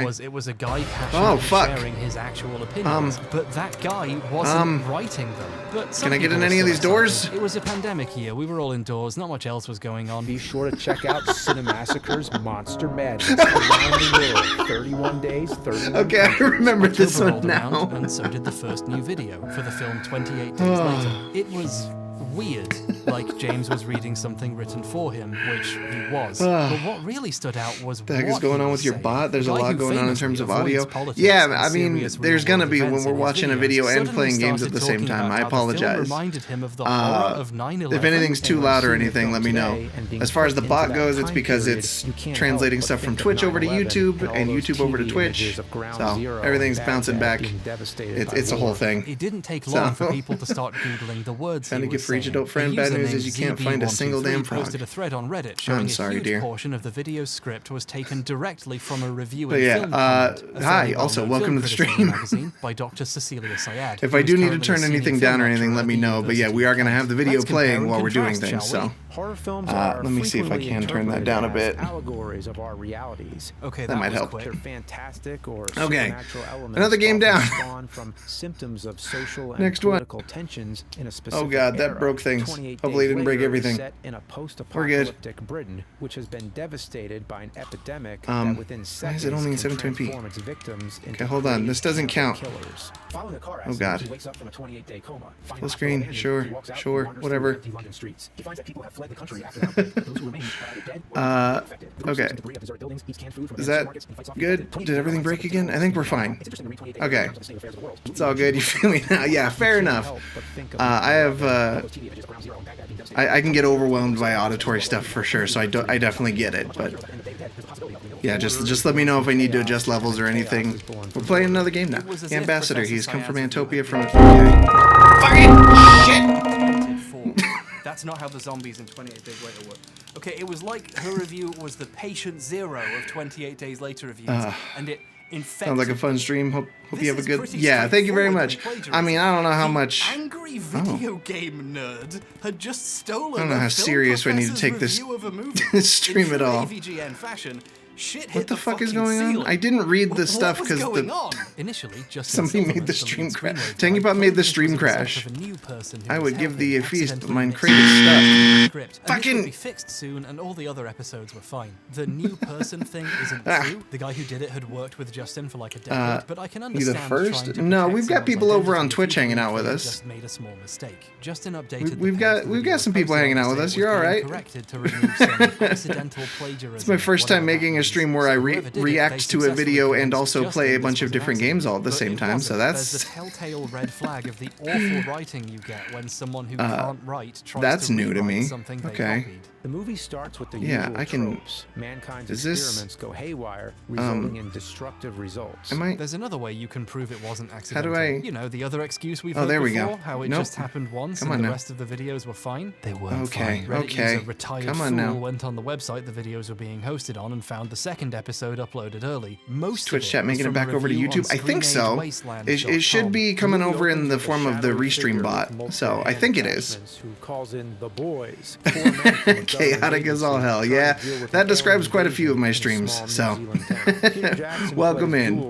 it was a guy passionately sharing his actual opinions, but that guy wasn't writing them. But can I get in any of these doors? It was a pandemic year. We were all indoors. Not much else was going on. Be sure to check out Cinemassacre's Monster Madness around the world. 31 days, 31 Okay, I remember this one now. And so did the first new video for the film 28 days later. It was weird, like James was reading something written for him, which he was. But what really stood out was what the heck is going on with your bot? There's a lot going on in terms of audio. Yeah, I mean, there's gonna be when we're watching a video and playing games at the same time. I apologize. If anything's too loud or anything, let me know. As far as the bot goes, it's because it's translating stuff from Twitch over to YouTube and YouTube over to Twitch. So everything's bouncing back. It's a whole thing. It didn't take long for people to start Googling the words he was for each adult friend. Bad news is you can't find a single damn frog. Posted a thread on Reddit showing I'm sorry, a huge dear. portion of the video script was taken directly from a review But and yeah, film comment, a hi, fairly also well-known welcome film to the criticism stream. magazine by Dr. Cecilia Syed. If who I is do need to currently turn a senior anything film down or lecturer anything, let at me the know. But yeah, we are going to have the video Let's compare playing and while we're doing contrast, things. shall we? So Horror films are let me see if I frequently can turn that down a interpreted bit. as allegories of our realities. Okay, That might was help. quick. They're fantastic or Okay. supernatural elements. Another game often down. Spawn from symptoms of social and Next one. political tensions in a specific Oh god, that era. broke things. 28 Hopefully it Days didn't break Later is everything. Set in a We're good. post-apocalyptic Britain, which has been devastated by an epidemic Um, that within why seconds is it only in can 720p? transform its victims into Okay, hold on. This doesn't count. killers. Following a car Oh god. he wakes up from a 28-day coma. Full screen. Sure. Sure. Whatever. He finds that people have fled the country after that. Those who remain are either dead or infected. Okay. Is that good? Did everything break again? I think we're fine. Okay. It's all good. You feel me now? Yeah, fair enough. I have, I can get overwhelmed by auditory stuff for sure, so I definitely get it, but yeah, just let me know if I need to adjust levels or anything. We're playing another game now. The Ambassador, he's come from Antopia from... Fucking shit! That's not how the zombies in 28 Days Later work. Okay, it was like her review was the patient zero of 28 Days Later reviews, and it infected... Sounds like a fun stream. Hope you have a good... pretty Yeah, thank you very much. straightforward I mean, I don't know how much... Angry video game nerd had just stolen I don't know how serious I need to take this stream at all. AVGN fashion. Shit What the fuck is going on? I didn't read the stuff because Initially, just somebody made the stream crash. Tangybot made the stream crash. I would give thee a feast, but mine crated stuff. Fucking be fixed soon, and all the other episodes were fine. The new person thing isn't true. The guy who did it had worked with Justin for like a decade, but I can you understand. the first? trying to No, protect we've got someone's people over on identity Twitch if you hanging out with think they us. Just made a small mistake. Justin updated. We've got some people hanging out with us. You're all right. Corrected to remove some accidental plagiarism. It's my first time making a stream where I react to a video and also play a bunch of different games all at the same time, so There's that's... the telltale red flag of the awful writing you get when someone who can't write tries that's to new to rewrite me. something they Okay. copied. The movie starts with the Yeah, usual I can... tropes. Mankind's Is this... experiments go haywire, resulting in destructive results. Am I... There's another way you can prove it wasn't How accidental. do I... You know, the other excuse we've Oh, heard there we before, go. how it Nope. just happened once Come and on the now. rest of the videos were fine. They weren't Okay, fine. Reddit okay. user Retired Come on Fool now. went on the website the videos were being hosted on and found the second episode uploaded early. Most Twitch of it chat was making it from a back over to review on YouTube? I think so. It should be coming over in the form of the restream bot, so I think it is. Who calls in the boys. Chaotic as all hell. Yeah, that describes quite a few of my streams, so welcome in.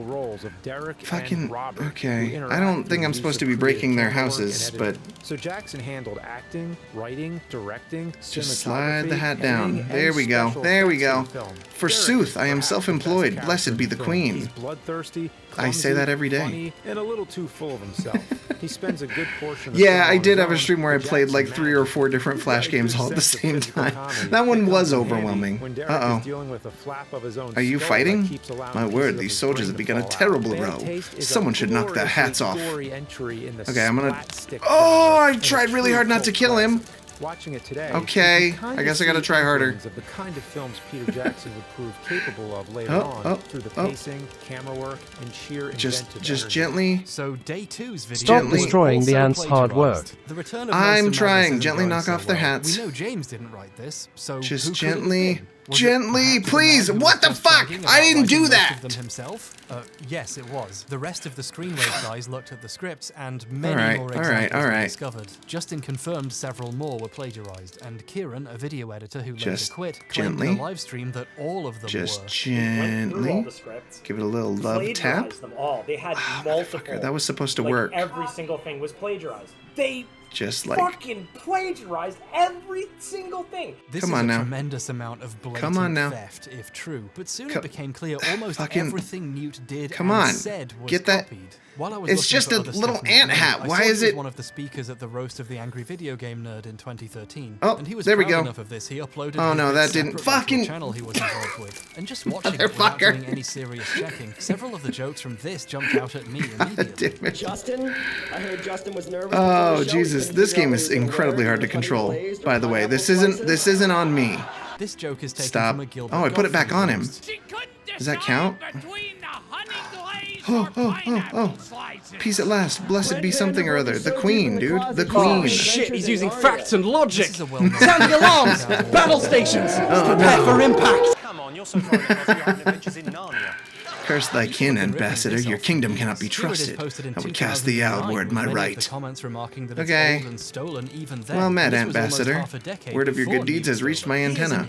Fucking okay. I don't think I'm supposed to be breaking their houses, but so Jackson handled acting, writing, directing, just slide the hat down. There we go. There we go. Forsooth, I am self-employed. Blessed be the queen. He's bloodthirsty, I say that every day. funny, and a little too full of himself. He spends a good portion of Yeah, the I film did on have a his stream where I own, played but like Jackson 3 or 4 different Flash games all at the same time. That one was overwhelming. Uh-oh. Are you fighting? My word, these soldiers have begun a terrible row. Someone should knock their hats off. Okay, I'm gonna... Oh, I tried really hard not to kill him. Watching it today, Okay, I guess I gotta try harder. Of the kind of films Peter Jackson would prove capable of later on through the pacing, camera work, and sheer inventive just energy. gently. So day 2's video Stop was destroying the also ants' hard work. plagiarized. The return of I'm Nelson trying. Madison Gently going knock so off their well. hats. We know James didn't write this, so Just who could it have gently. been? Was it Gently, perhaps the please. man who What was the just fuck? bragging I about didn't do writing most that. of them himself? Yes, it was. The rest of the Screenwave guys looked at the scripts, and many Alright, more alright, examples were alright. discovered. Justin confirmed several more were plagiarized, and Kieran, a video editor who later Just quit, claimed in gently. a live stream that all of them Just were. gently. Give it a little love tap. Plagiarized them all. They had multiple. That was supposed to like, work. Every single thing was plagiarized. They Just like... fucking plagiarized every single thing. This Come is on a now. tremendous amount of blatant Come on now. theft, if true. But soon it Co- became clear almost fucking- everything Newt did Come and on. said was Get that- copied. While I was It's looking just for a other little stuff ant Newt hat. made, I Why saw is he was it- one of the speakers at the roast of the Angry Video Game Nerd in 2013. Oh, and he was there we proud go. enough of this. He uploaded Oh, his no, big that didn't- separate virtual fucking- channel he was involved with. And just watching it without Motherfucker. doing any serious checking, several of the jokes from this jumped out at me immediately. Justin, I heard Justin was nervous. Oh Jesus, this game is incredibly hard to control. By the way, this isn't on me. This joke is taken Stop. from a Gilbert Oh, I put it back Gottfried on him. roast. Does that count? Oh. Peace at last. Blessed be something or other. The queen, dude. The queen. Oh, shit, he's using facts and logic. Sound the alarms! Battle stations! Prepare for impact! Come on, you're so far because you're having adventures in Narnia. Curse thy kin, Antbassador. Your kingdom cannot be trusted. I would cast thee out were it my right. Okay. Well met, Antbassador. Word of your good deeds has reached my antenna.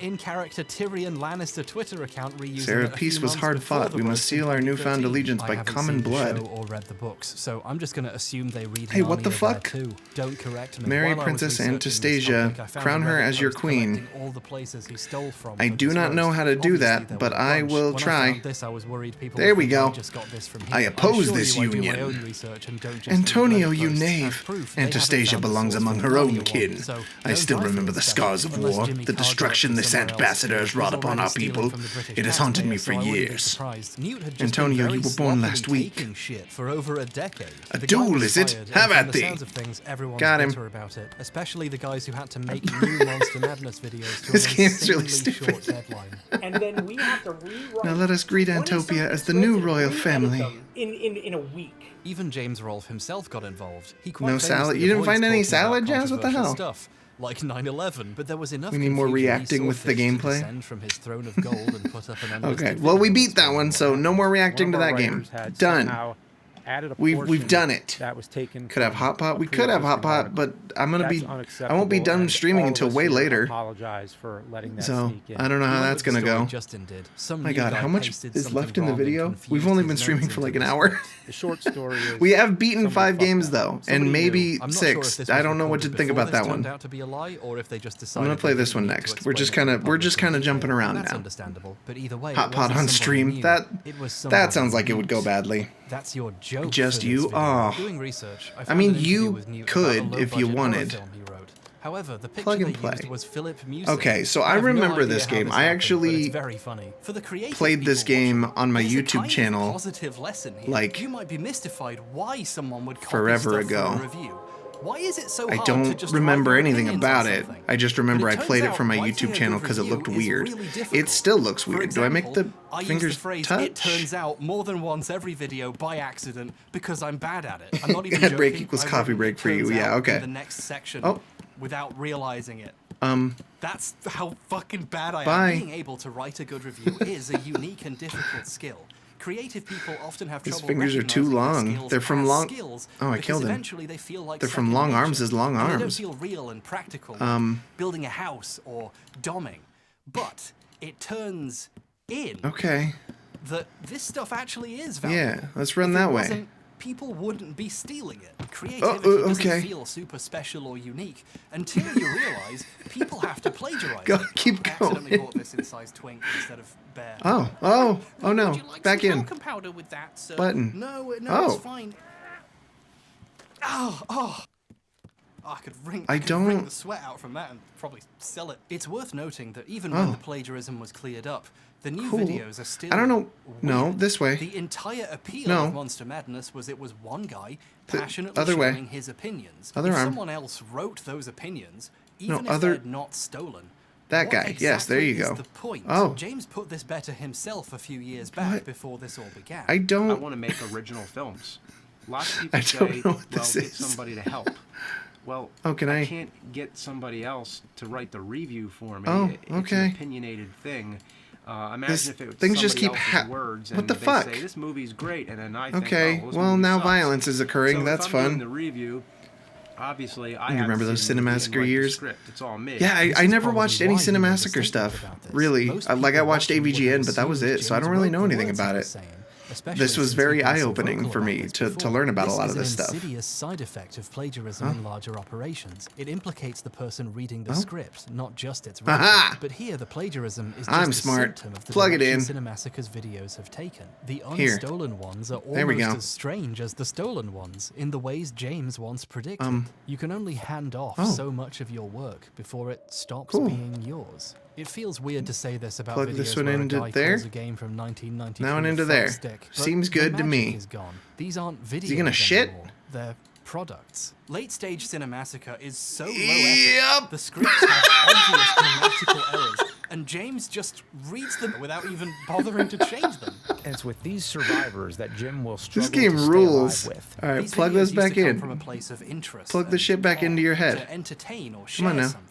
Sarah, peace was hard fought. We must seal our newfound allegiance by common blood. Hey, what the fuck? Marry Princess Anastasia. Crown her as your queen. I do not know how to do that, but I will try. There we go. I oppose this union. Antonio, you knave. Anastasia belongs among her own kin. I still remember the scars of war, the destruction this Antbassador has wrought upon our people. It has haunted me for years. Antonio, you were born last week. A duel, is it? Have at thee. Got him. Especially the guys who had to make new Monster Madness videos to this game is really stupid. And then we have to rewrite. Now let us greet Antopia as the new royal family. In a week. Even James Rolfe himself got involved. He no salad. You didn't find any salad, Jazz? What the hell? Stuff, like 9/11, but there was enough. We need more reacting with the gameplay. From his throne of gold and put up an okay. Well, we beat that one, so no more reacting to that game. Done. We've done it. That was taken. Could have hot pot. We could have hot pot, but I won't be done streaming until way later. Apologize for letting that so sneak in. I don't know how that's gonna go. My God, how much is left in the video? We've only been streaming for like an hour. The short story is we have beaten 5 games though, and maybe 6. I don't know what to think about that one. I'm gonna play this one next. We're just kind of jumping around now. Hot pot on stream. That sounds like it would go badly. That's your joke. Just you? Oh. I mean, you could if you wanted. However, the picture plug and they play. used was Philip Music. Okay, so I remember this game. I actually played this game on my YouTube channel like you might be mystified why someone would copy forever ago. Why is it so hard I don't to just remember anything about it. I just remember I played it from my YouTube channel because it looked weird. It still looks weird. Do I make the fingers touch? It turns out more than once every video by accident because I'm bad at it. I'm not even joking. Break equals coffee break for you. Yeah, okay. The next section without realizing it. That's how fucking bad I am. Being able to write a good review is a unique and difficult skill. Creative people often have trouble. His fingers are too long. They're from long. Oh, I killed him. They feel like they're from long arms as long arms. They don't feel real and practical. Building a house or doming, but it turns in. Okay. That this stuff actually is valuable. Yeah, let's run that way. People wouldn't be stealing it. Creativity doesn't feel super special or unique until you realize people have to plagiarize it. Keep going. I accidentally bought this in size twink instead of bear. Oh no. Would you like back some in. talcum powder with that, sir? Button. No, it's fine. I could wring the sweat out from that and probably sell it. It's worth noting that even when the plagiarism was cleared up, the new videos are still. I don't know. Weird. No, this way. The entire appeal of Monster Madness was it was one guy passionately sharing his opinions. Other if arm. someone else wrote those opinions, even no, if they're not stolen. That guy. Exactly yes, there you go. The point? James put this better himself a few years back before this all began. I want to make original films. Lots of people say, well, get somebody to help. Well, I can't get somebody else to write the review for me. It's an opinionated thing. Imagine if it was things just keep words what and the they fuck? say this movie's great, and then I think, well now sucks. violence is occurring. So that's if I'm fun. doing the review, obviously, I you remember those Cinemassacre years? It's all me. Yeah, I never watched any Cinemassacre stuff. Really, like I watched AVGN, but that was it. So I don't really know anything about it. This was very eye-opening for me to learn about a lot of this stuff. This is an insidious side effect of plagiarism in larger operations. It implicates the person reading the script, not just its writer. But here, the plagiarism is just a symptom of the direction Cinemassacre's videos have taken. The unstolen ones are almost as strange as the stolen ones, in the ways James once predicted. You can only hand off so much of your work before it stops being yours. It feels weird to say this about videos where a guy kills a game from 1993. Now and into there. Seems good to me. These aren't videos. Is he gonna shit? Anymore. They're products. Late stage Cinemassacre is so low effort. The scripts have obvious grammatical errors and James just reads them without even bothering to change them. And it's with these survivors that Jim will struggle This game to stay rules. alive with. All right, These plug videos this used back to come in. from a place of interest Plug the and shit back into your head. to entertain or Come on share now. something.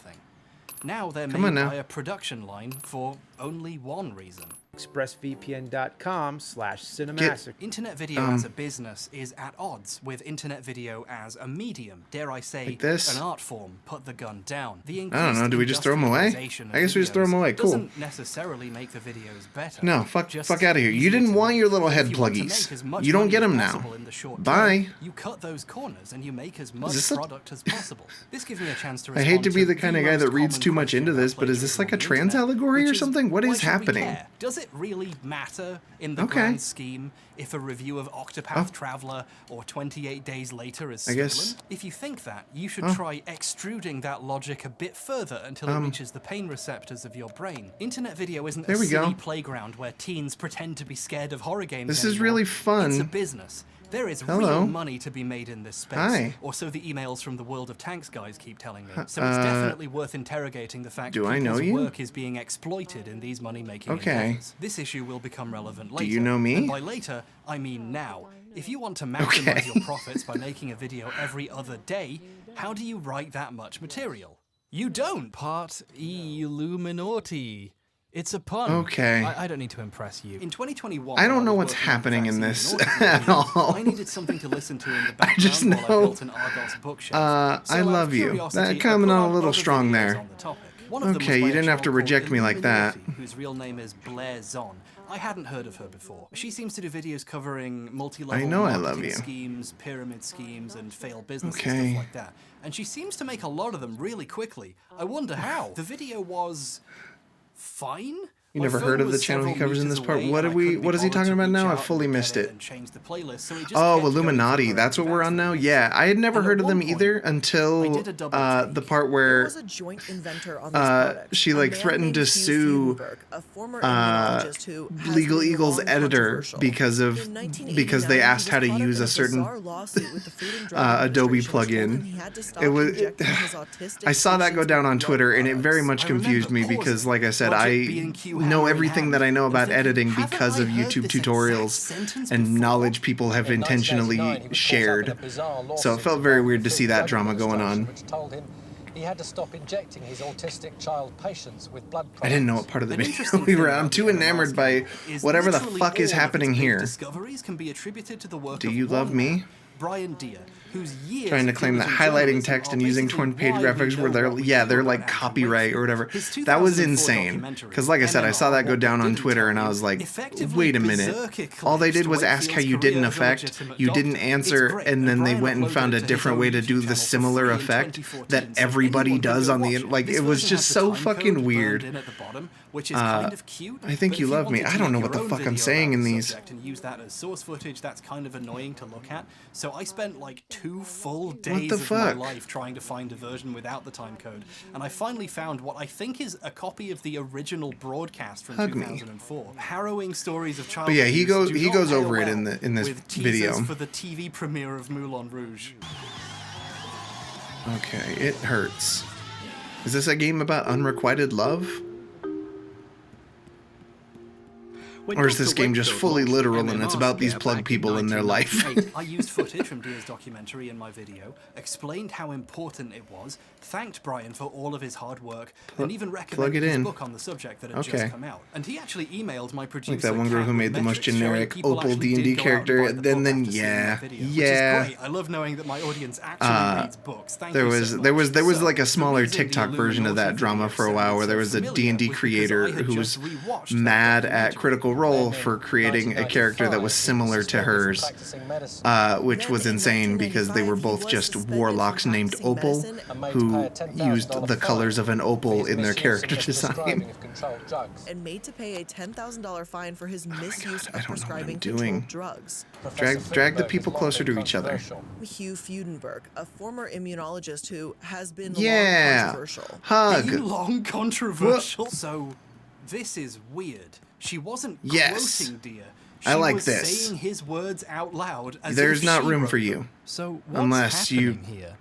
Now they're Come on made now. by a production line for only one reason. ExpressVPN.com/cinemassacre. Internet video as a business is at odds with internet video as a medium. Dare I say, Like this? an art form. Put the gun down. The I don't know. Do we just throw them away? industrialization I guess of we just throw them videos away. Cool. Doesn't necessarily make the videos better. No, fuck Just out of here. You easier didn't to want make. your little head If you want to make as pluggies. much You don't money get as them now. possible in the short Bye. term, you cut those corners and you make as much this a- product as possible. This gives me a chance to I hate to respond be the kind of guy most that reads common too much into question this, but is this like a on the trans internet, allegory or which is, something? What why is should we happening? care? Does it really matter in the Okay. grand scheme if a review of Octopath Traveler or 28 Days Later is I stolen? guess- If you think that, you should try extruding that logic a bit further until it reaches the pain receptors of your brain. Internet video isn't There a we silly go. playground where teens pretend to be scared of horror games This is anymore. really fun. It's a business. There is Hello. real money to be made in this space. Hi. Or so the emails from the World of Tanks guys keep telling me. So it's definitely worth interrogating the fact do that I know people's you? work is being exploited in these money-making Okay. endeavors. This issue will become relevant later. you know me? And by later, I mean now. If you want to maximize your profits by making a video every other day, how do you write that much material? You don't. Part Illuminati. It's a pun. Okay. I don't need to impress you. In 2021, I don't know was what's working on happening in vaccine this autism at videos. all. I needed something to listen to in the background just while I know- built an Argos bookshelf. So I out of love you. curiosity, That I coming put on on a little other strong videos there. on the topic. One of them was Okay, you by a didn't have to troll reject called me like that. Illuminati, whose real name is Blair Zon. I hadn't heard of her before. She seems to do videos covering multi-level I know I love marketing you. schemes, pyramid schemes, and failed businesses, Okay. stuff like that. And she seems to make a lot of them really quickly. I wonder how. The video was fine. You My never phone heard of the was channel he several covers in meters this part? away, What and are I we? couldn't be What is he bothered talking to about reach now? I out fully and missed get it. and change the playlist, so it just Oh, kept going Illuminati. deeper That's and what we're on faster. now? Yeah, I had never And heard at of them one point, either I until did a double the part where was a joint inventor on this product, she a like man threatened named to Hugh sue Fudenberg, a former immunologist who has Legal been Eagle's long editor controversial. because In of 1989, because they he asked how to was caught up use in a certain bizarre lawsuit with the Food and Drug Adobe Administration, told him plugin. he had to stop It was. injecting his autistic I saw that go patients down with on blood Twitter, and it products. very much confused me because, like I said, I know everything that I know about editing because of YouTube tutorials and knowledge people have intentionally shared. So it felt very weird to see that drama going on. Which told him he had to stop injecting his autistic child patients with blood I didn't know what part of the video we were at. I'm too enamored by whatever the fuck is happening here. Discoveries can be attributed to the work Do of you love one me? man, Brian Deere, whose years Trying to of claim that diligent highlighting journalism text are and using basically torn page why we graphics know where they're what we yeah do they're about like Andrew copyright Wakefield. or whatever. His That was 2004 insane. documentary, Because like I said, I saw that go down on didn't Twitter tell and I you, was like, effectively wait a minute. berserk All they did was eclipsed ask how you didn't Wakefield's career as a affect, legitimate you doctor. didn't It's answer, great, and then they Brian went and uploaded found it a to his different own way to YouTube do the channel for similar free in effect 2014, that so everybody anyone can does go on the watch it. like. This It was version just has the so time fucking code weird. burned in at the bottom, which is kind of cute, I think but you if love me. wanted I to don't know make what the your own fuck I'm video saying about in the these. subject and use that as source footage, that's kind of annoying to look at. So I spent like 2 full days the of fuck? my life trying to find a version without the time code, and I finally found what I think is a copy of the original broadcast from Hug me. 2004. Harrowing stories of child But yeah, he abuse goes do he not goes pay over it well in this with teasers video. for the TV premiere of Moulin Rouge. Okay, it hurts. Is this a game about unrequited love? Or is this game just fully literal and it's about these plug people in their life? I used footage from Deer's documentary in my video, explained how important it was, thanked Brian for all of his hard work, and even recommended his book on the subject that had just come out. And he actually emailed my producer, Like that one girl who made the most generic Opal D&D character, and then yeah. Which is great. I love knowing that my audience actually reads books. Thank There you was so there much. was like a So, smaller the reason the TikTok version of that Illuminati drama video for a while sounded where there so was a familiar D&D was because creator I had who was just rewatched mad at Critical Role for creating a character that was similar to hers, which was insane because they were both just warlocks named Opal who used the colors of an opal in their character design. And made to pay a $10,000 fine for his misuse of prescribing doing. controlled drugs. Drag the people closer to each other. Hugh Fudenberg, a former immunologist who has been Yeah. long controversial. Hug. Being long controversial. So this is weird. She wasn't Yes. quoting Deer. I like was this. saying his words out loud. As There's if not she room wrote for them. you. So what's Unless you happening here?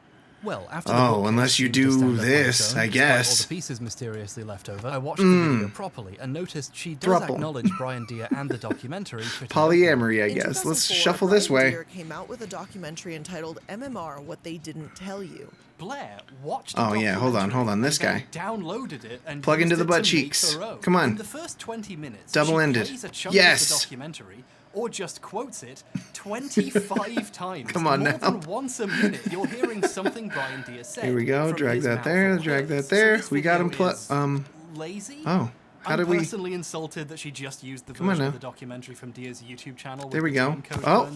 Well, after the unless you do this, I guess. All the pieces mysteriously left over, I watched the video properly and noticed she does acknowledge Brian Deere and the documentary. Polyamory, I guess. Let's shuffle this way. Deere came out with a documentary entitled MMR: What They Didn't Tell You. Blair watched. Oh yeah, hold on, this guy. Downloaded it and plug into the butt cheeks. Come on. In the first 20 minutes, double-ended. Yes. The documentary, or just quotes it 25 times. Come on More now. than once a minute, you're hearing something Brian Deere said. Here we go. Drag that there. Drag that there. We got him. Lazy. Oh. How did we? I'm personally insulted that she just used the version of the documentary from Deere's YouTube channel. There we go. Oh.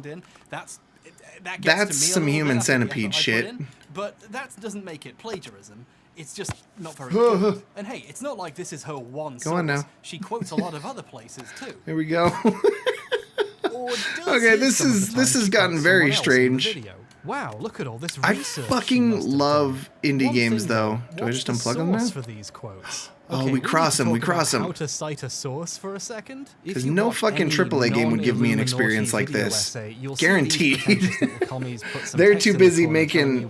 That's some human centipede shit. But that doesn't make it plagiarism. It's just not very good. And hey, it's not like this is her one source. Go on now. She quotes a lot of other places too. Here we go. Okay, this has gotten very strange. Wow, look at all this research. I fucking love indie games though. Do I just unplug them now? For these quotes? Oh, we cross them. How to cite a source for a second? Because no fucking AAA game would give me an experience like this. Guaranteed. They're too busy making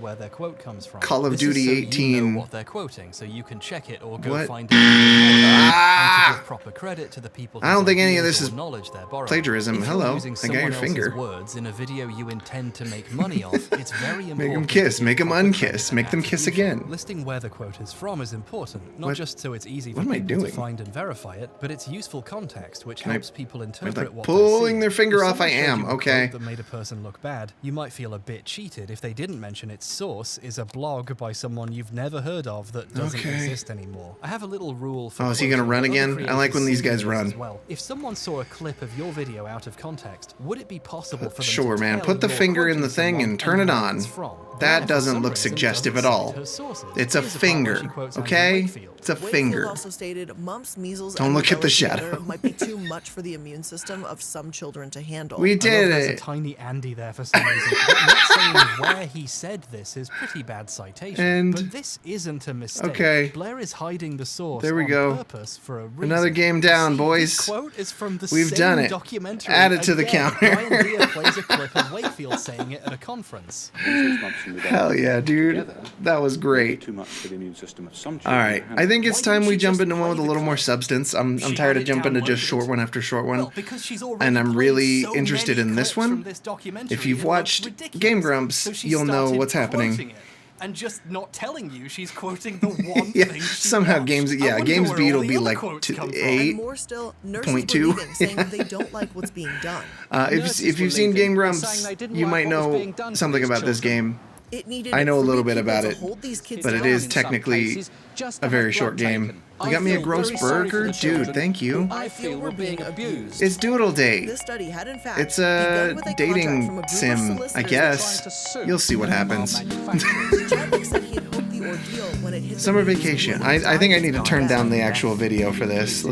Call of Duty 18. What they're quoting, so you can check it or go find it. And to give proper credit to the people. I don't think any of this is plagiarism. Hello, I got your finger. Words in a video you intend to make money off. It's very important. Make them kiss. Make them unkiss. Make them kiss again. Listing where the quote is from is important, not just so it's easy for people to find and verify it, but it's useful context which helps people interpret what pulling their finger off. I am okay. That made a person look bad. You might feel a bit cheated if they didn't mention its source is a blog by someone you've never heard of that doesn't exist anymore. I have a little rule for. Oh, is he gonna run again? I like when these guys run. Well, if someone saw a clip of your video out of context, would it be possible for them sure, man. Put the finger in the thing and turn it on. That doesn't look suggestive at all. It's a finger, okay? It's a finger. Also stated mumps, measles, don't look at the shadow. Might be too much for the immune system of some children to handle. We did it. There's a tiny Andy there for some reason. Not saying where he said this is pretty bad citation, but this isn't a mistake. Okay. Blair is hiding the source. There we go. Purpose for a reason. Another game down, boys. This quote is from the We've done it. Documentary. Add it to the counter. Brian Deere plays a clip of Wakefield saying it at a conference. Hell yeah, dude. That was great. Alright, I think it's time we jump into one with a little more substance. I'm tired of jumping to just short one after short one. And I'm really interested in this one. If you've watched Game Grumps, you'll know what's happening. And just not telling you she's quoting the one thing somehow Games Beat will be like 8.2. Saying they don't like what's being done. If you've seen Game Grumps, you might know something about this game. I know a little bit about it, but it is technically a very short game. You got me a gross burger? Dude, thank you. I feel we're being abused. It's Doodle Date. This study had in fact it's a dating sim, I guess. You'll see what happens. Summer vacation. I think I need to turn down the actual video for this.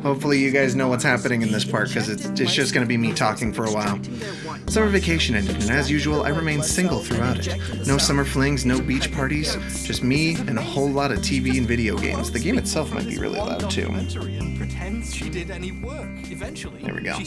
Hopefully you guys know what's happening in this part, because it's just going to be me talking for a while. Summer vacation ended, and as usual, I remained single throughout it. No summer flings, no beach parties, just me and a whole lot of TV and video games. The game itself might be really loud too. There we go.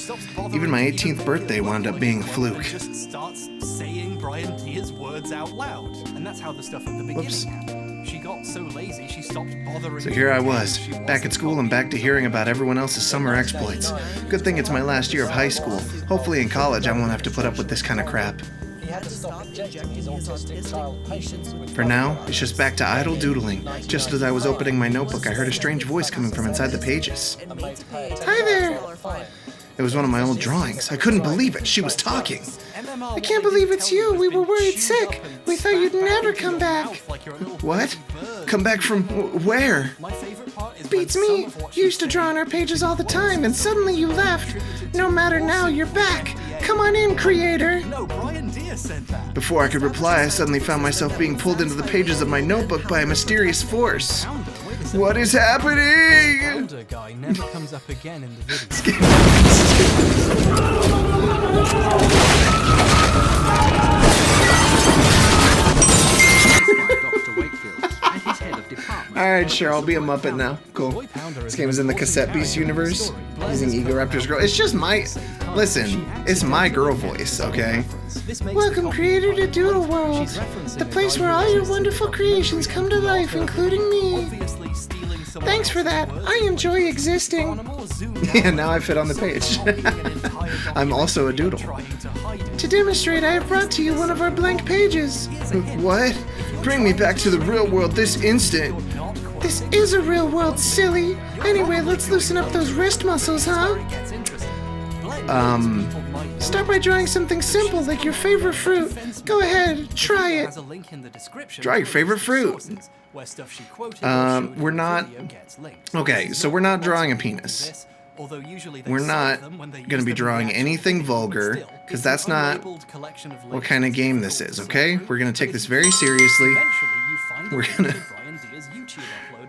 Even my 18th birthday wound up being a fluke. Just starts saying Brian Deere's words out loud, and that's how the stuff at the beginning happened. She got so lazy she stopped bothering. So here I was, back at school and back to hearing about everyone else's summer exploits. Good thing it's my last year of high school. Hopefully in college I won't have to put up with this kind of crap. For now, it's just back to idle doodling. Just as I was opening my notebook, I heard a strange voice coming from inside the pages. Hi there! It was one of my old drawings. I couldn't believe it. She was talking. I can't believe it's you. We were worried sick. We thought you'd never come back. What? Come back from where? Beats me. You used to draw on our pages all the time, and suddenly you left. No matter now, you're back. Come on in, creator. Before I could reply, I suddenly found myself being pulled into the pages of my notebook by a mysterious force. What is happening? Hbomberguy never comes up again in the video. Alright, sure, I'll be a Muppet now. Cool. This game is in the Cassette Beast universe, using Ego Raptor's girl. It's just my... Listen, it's my girl voice, okay? Welcome, creator, to Doodle World, the place where all your wonderful creations come to life, including me. Thanks for that. I enjoy existing. Yeah, now I fit on the page. I'm also a doodle. To demonstrate, I have brought to you one of our blank pages. What? Bring me back to the real world this instant. This is a real world, silly. Anyway, let's loosen up those wrist muscles, huh? Start by drawing something simple like your favorite fruit. Go ahead, try it. Draw your favorite fruit. We're not... Okay, so we're not drawing a penis. We're not going to be drawing anything vulgar, because that's not what kind of game this is, okay? We're going to take this very seriously. We're going to...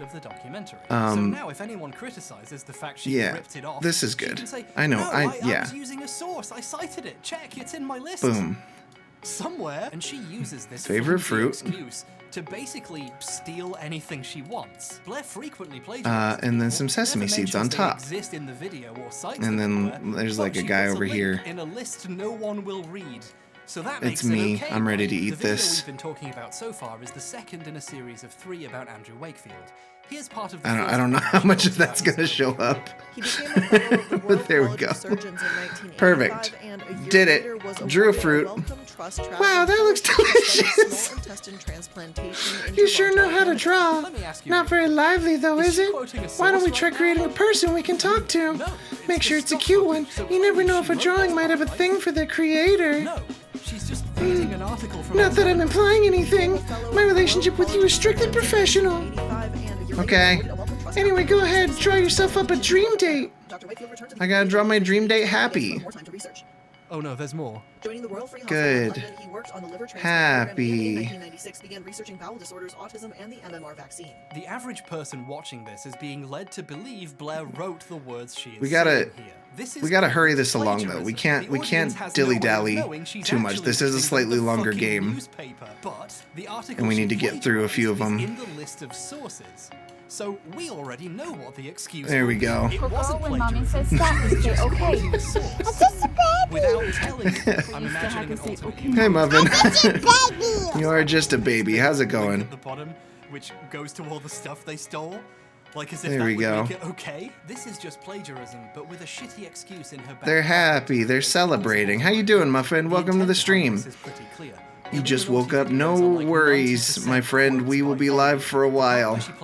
So now if anyone criticizes the fact she ripped it off, this is good. Say, I know. No, I was using a source. I cited it. Check, it's in my list. Boom. Somewhere, and she uses this favorite fruit excuse to basically steal anything she wants. Blair frequently plagiarizes and then some sesame seeds on top. Exist in the video or sites and then there's like a guy over here. In a list no one will read. So that it's me. Okay. I'm ready to eat the video this. We've been talking about so far is the second in a series of 3 about Andrew Wakefield. Here's part of the I don't know how much of that's gonna show up. But there we go. Perfect. Did it. Drew a fruit. Wow, that looks delicious. You sure know how to draw. Not very lively though, is it? Why don't we try creating a person we can talk to? Make sure it's a cute one. You never know if a drawing might have a thing for the creator. She's just reading an article from Not that I'm implying anything. My relationship with you is strictly professional. Okay. Anyway, go ahead, draw yourself up a dream date. I gotta draw my dream date happy. Oh no, there's more. Good. Happy. The average person watching this is being led to believe Blair wrote the words she is We gotta hurry this plagiarism. along though. We can't dilly-dally too much. This is a slightly longer game. And we need to get through a few of them. In the list of sources. So we already know what the excuse There we go. It wasn't when mommy says plagiarism. stop, we say okay. I'm just a baby. Without telling you, I'm imagining an alternate. Hey Muffin. You are just a baby. How's it going? At the bottom, which goes to all the stuff they stole. Like as if there that we would go. Make it okay. This is just plagiarism, but with a shitty excuse in her back. They're happy. They're celebrating. How you doing, Muffin? Welcome to the stream. You just woke up. No worries, my friend. We will be live for a while. How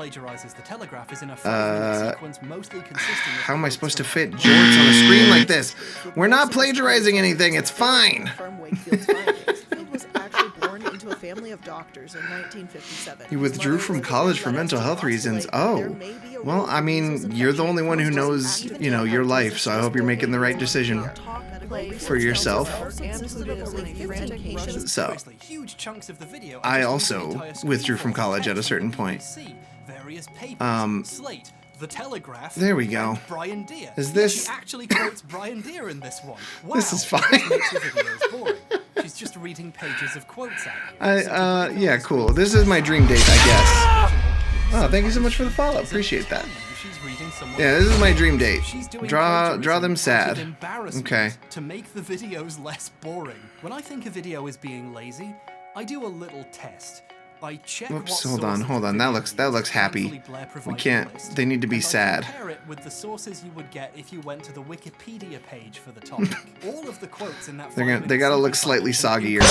am I supposed to fit jorts on a screen like this? We're not plagiarizing anything. It's fine. was actually born into a family of doctors in 1957. He withdrew from college for mental health reasons. Oh, well, I mean, you're the only one who knows, you know, your life, so I hope you're making the right decision for yourself. So, I also withdrew from college at a certain point. The Telegraph. There we go. Brian Deere. Is this? She actually quotes Brian Deere in this one. Wow, this is fine. Makes the videos boring. She's just reading pages of quotes at you. Yeah, cool. This is my dream date, I guess. Oh, thank you so much for the follow. Appreciate that. Yeah, this is my dream date. Draw them sad. Okay. To make the videos less boring. When I think a video is being lazy, I do a little test. I check Whoops, hold on. That looks happy. We can't, they need to be sad. Compare it with the sources you would get if you went to the Wikipedia page for the topic. All of the quotes in that they gotta look slightly soggier.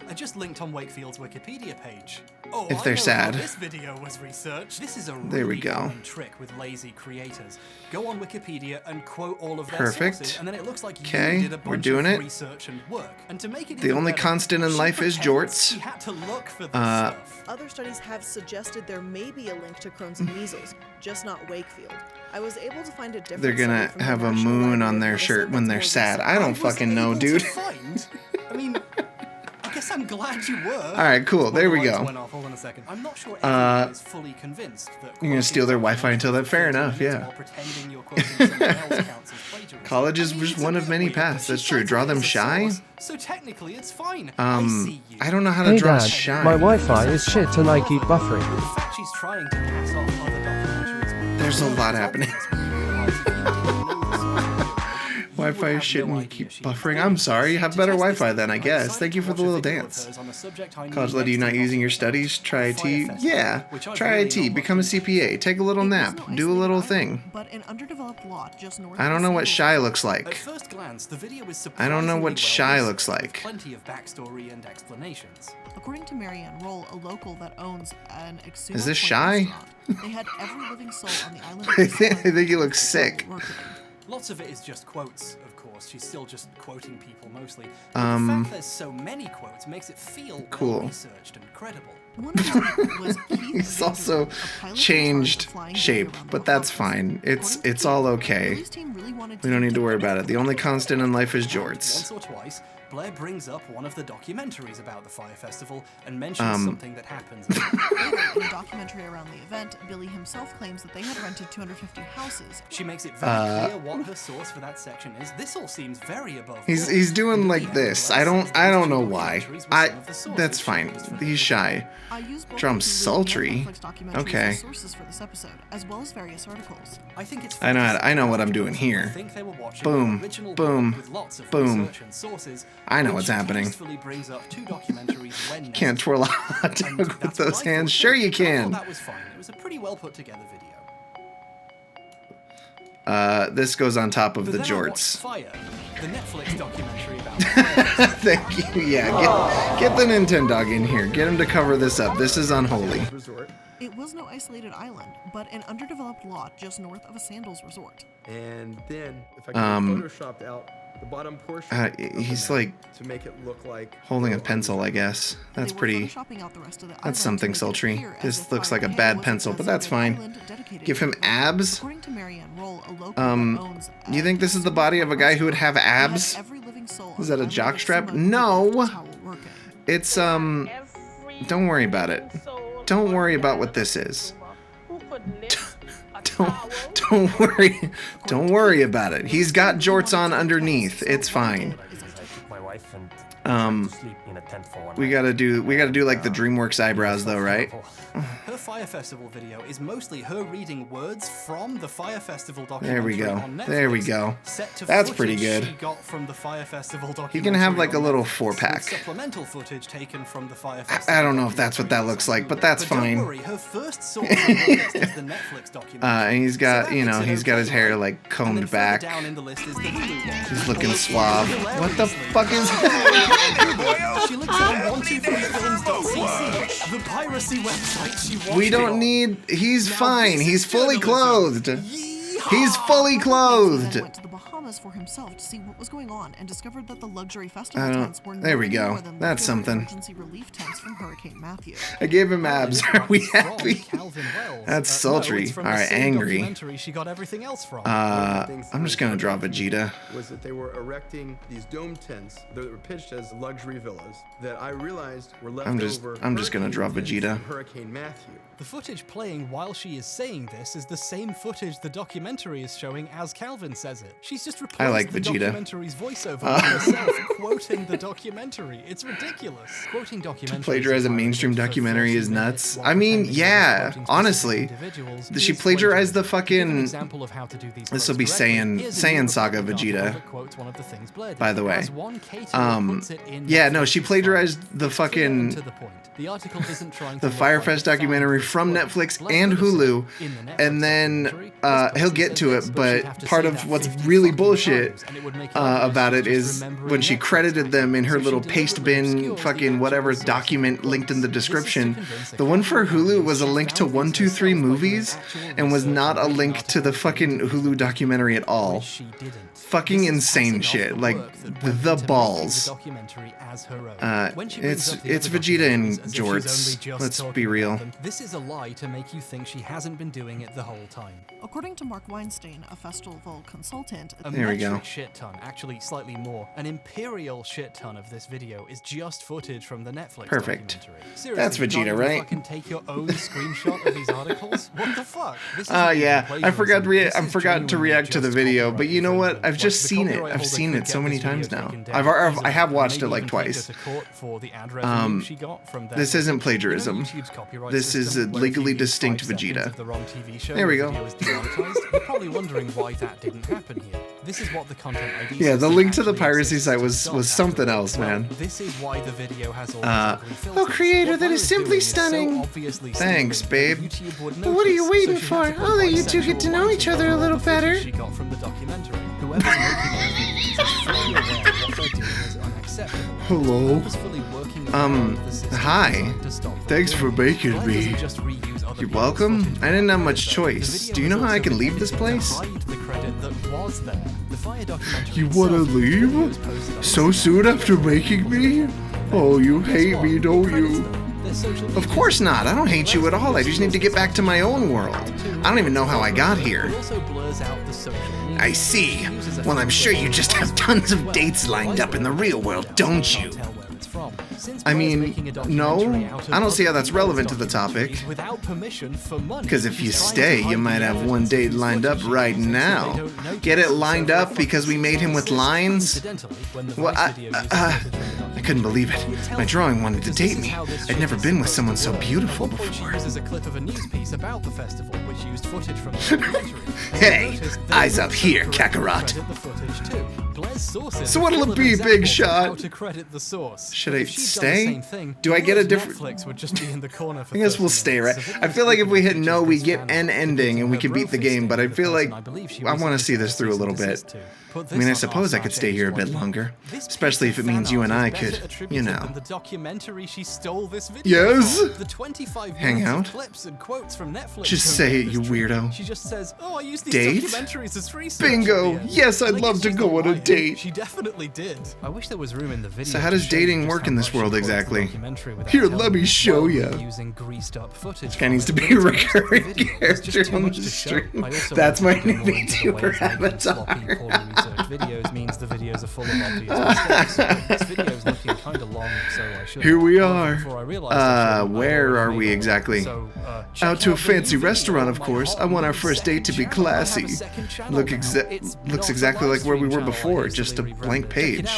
I just linked on Wakefield's Wikipedia page. Oh, if they're sad. This video was researched. This is a there we really go. common trick with lazy creators. Go on Wikipedia and quote all of their perfect. sources, and then it looks like you did a bunch we're doing of it. research and work. And to make it the only constant in life is jorts. She had to look for this stuff. Other studies have suggested there may be a link to Crohn's and measles, just not Wakefield. I was able to find a different. They're gonna have a moon on their shirt when they're sad. I don't fucking know, dude. I mean, I guess I'm glad you were. All right, cool. There we go. Went off. Hold on a second. I'm not sure everyone is fully convinced that you're gonna steal their Wi-Fi until that. Fair enough. Yeah. College is just one of many paths. That's true. Draw them shy. So technically, it's fine. I don't know how to draw shy. My Wi-Fi is shit and I keep buffering. The fact she's trying to pass off other documentaries. There's a lot happening. Why Wi-Fi is shit and you keep buffering. I'm sorry. Have better Wi-Fi then, I guess. Thank you for the little dance. College led you not using your studies? Try IT? Yeah. Try IT. Become a CPA. Take a little nap. Do a little thing. But an underdeveloped lot just north I don't know what shy looks like. At first glance, the video is I don't know what shy well looks like. Plenty of backstory and explanations. According to Marianne Roll, a local that owns an Is this shy? they had every living soul on the island. I think he looks sick. Lots of it is just quotes, of course. She's still just quoting people mostly. But the fact there's so many quotes makes it feel cool. well-researched and credible. He's also changed shape, but that's fine. It's all okay. We don't need to worry about it. The only constant in life is jorts. Once or twice, Blair brings up one of the documentaries about the Fire Festival and mentions something that happens. In a documentary around the event, Billy himself claims that they had rented 250 houses. She makes it very clear what her source for that section is. This all seems very above. He's doing like this. I don't know why. That's fine. He's shy. Drum sultry. Okay. Sources for this episode, as well as various articles. I know what I'm doing here. Boom. Boom. Boom. I know what's happening. Can't twirl a hot dog with those hands. Sure you can. That was fine. It was a pretty well put together video. This goes on top of the jorts. Fire, the Netflix documentary about Thank you. Yeah, get the Nintendog in here. Get him to cover this up. This is unholy. It was no isolated island, but an underdeveloped lot just north of a sandals resort. And then, if I can photoshopped out the bottom portion, he's like to make it look like holding a pencil, I guess. That's pretty. That's something sultry. This looks like a bad pencil, but that's fine. Give him abs. You think this is the body of a guy who would have abs? Is that a jockstrap? No. It's Don't worry about it. Don't worry about what this is. Don't worry. Don't worry about it. He's got jorts on underneath. It's fine. We gotta do like the DreamWorks eyebrows though, right? Her Fire Festival video is mostly her reading words from the Fire Festival documentary. There we go. On Netflix, there we go. That's pretty good. She got from the Fire Festival He can have like a little 4-pack. Supplemental footage taken from the Fire Festival. I don't know if that's what that looks like, but that's fine. Don't worry, her first source on the list is the Netflix documentary. And he's got, he's got his hair like combed back. Down in the list is the Hulu one. He's looking suave. What the fuck is She looks on 123films.cc, the piracy website she watched. We don't need. He's fine. He's fully clothed. He's fully clothed. Went to the Bahamas for himself to see what was going on and discovered that the luxury festival tents were there we go. That's something. Emergency relief tents from Hurricane Matthew. I gave him abs. Are we happy? That's sultry. All right, angry. She got everything else from. I'm just gonna draw Vegeta. Was that they were erecting these dome tents that were pitched as luxury villas that I realized were left over. I'm just gonna draw Vegeta. Hurricane Matthew. The footage playing while she is saying this is the same footage the documentary is showing as Calvin says it. She's just replaced the documentary's voiceover with herself quoting the documentary. It's ridiculous. Quoting documentaries. To plagiarize a mainstream documentary is nuts. I mean, yeah, honestly. She plagiarized the fucking. This will be Saiyan Saga Vegeta. By the way. Yeah, no, she plagiarized the fucking. The article isn't trying the Firefest documentary from Netflix and Hulu, and then he'll get to it, but part of what's really bullshit about it is when she credited them in her little paste bin fucking whatever document linked in the description, the one for Hulu was a link to 123 Movies and was not a link to the fucking Hulu documentary at all. Fucking insane shit, like the balls. It's Vegeta and jorts. Let's be real. This is a lie to make you think she hasn't been doing it the whole time. According to Mark Weinstein, a festival consultant, there we go. Shit ton, actually slightly more. An imperial shit ton of this video is just footage from the Netflix documentary. Seriously, that's Vegeta, right? Fucking take your own screenshot of these articles. What the fuck? Yeah, I forgot to react to the video, but you know what? I've just seen it. I've seen it so many times now. I have watched it like twice. This isn't plagiarism. This is a legally distinct Vegeta. There we go. You're probably wondering why that didn't happen here. This is what the content ID yeah, the link to the piracy site was something else, man. This is why the video has all ugly filters. Oh, creator, that is simply stunning. Thanks, babe. But what are you waiting for? I'll let you two get to know each other a little better. She got from the documentary. Whoever's making these videos is fully aware what they're doing is unacceptable. Hello. Hi. Thanks for making me. You're welcome. I didn't have much choice. Do you know how I can leave this place? You wanna leave? So soon after making me? Oh, you hate me, don't you? Of course not. I don't hate you at all. I just need to get back to my own world. I don't even know how I got here. I see. Well, I'm sure you just have tons of dates lined up in the real world, don't you? I mean, no, I don't see how that's relevant to the topic. Because if you stay, you might have one date lined up right now. Get it lined up because we made him with lines? Well, I couldn't believe it. My drawing wanted to date me. I'd never been with someone so beautiful before. This is a clip of a news piece about the festival, which used footage from the documentary. Hey, eyes up here, Kakarot. So what'll it be, big shot? Should I stay? Do I get a different... I guess we'll stay, right? I feel like if we hit no, we get an ending and we can beat the game, but I feel like I want to see this through a little bit. I mean, I suppose I could stay here a bit longer, especially if it means you and I could, you know. Yes? Hang out? Just say it, you weirdo. Date? Bingo! Yes, I'd love to go on a date. She definitely did. I wish there was room in the video. So how does dating work in this world exactly? Here, let me show you. This guy needs to be a recurring character on the stream. That's my new VTuber avatar. Videos means the videos are full of obvious mistakes. This video is looking kind of long, so I should. Here we are. Where are we exactly? Out to a fancy restaurant, of course. I want our first date to be classy. Looks exactly like where we were before, just a blank page.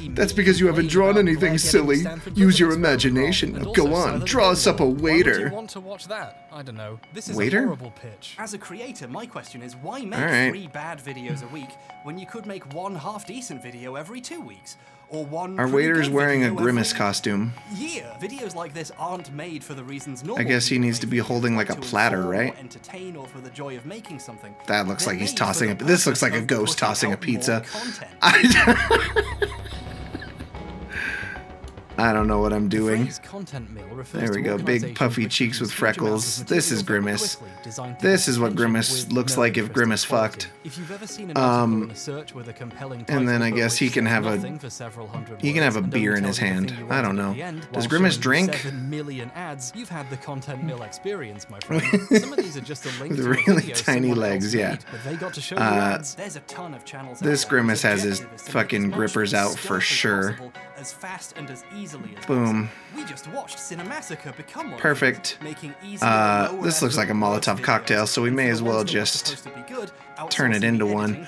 That's because you haven't drawn anything, silly. Use your imagination. Now go on, draw us up a waiter. Want to watch that? I don't know. This is waiter? A horrible pitch. As a creator, my question is why make 3 bad videos a week when you could make 1 half-decent video every 2 weeks? Or 1 our waiter's wearing a Grimace costume. Yeah, videos like this aren't made for the reasons normal. I guess he needs to be holding like a platter, right? Entertain or for the joy of making something. That looks like he's tossing a... This looks like a ghost tossing a pizza. I don't know what I'm doing. There we go, big puffy cheeks with freckles. This is Grimace. This is what Grimace looks like if Grimace fucked. And then I guess he can have a beer in his hand. I don't know. Does Grimace drink? 7 million ads. You've had the content mill experience, my friend. Some of these are just a link with to really tiny legs, yeah. They got to show you ads. There's a ton of channels. This Grimace has his fucking grippers out for sure. As fast and as easily as boom. We just watched Cinemassacre become one. Perfect. This looks like a Molotov cocktail, so we may as well just turn it into one.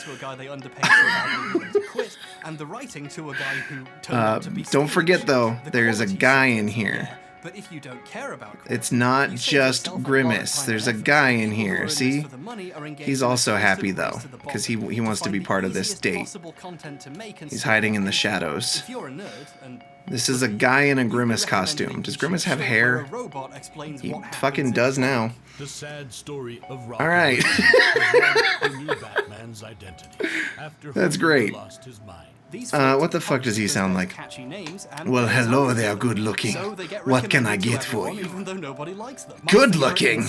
Don't forget though, there's a guy in here. But if you don't care about it's not just Grimace. There's a guy in here, see? He's also happy though, because he wants to be part of this date. He's hiding in the shadows. This is a guy in a Grimace costume. Does Grimace have hair? He fucking does now. Alright. That's great. What the fuck does he sound like? Well, hello there, good looking. What can I get for you? Good looking?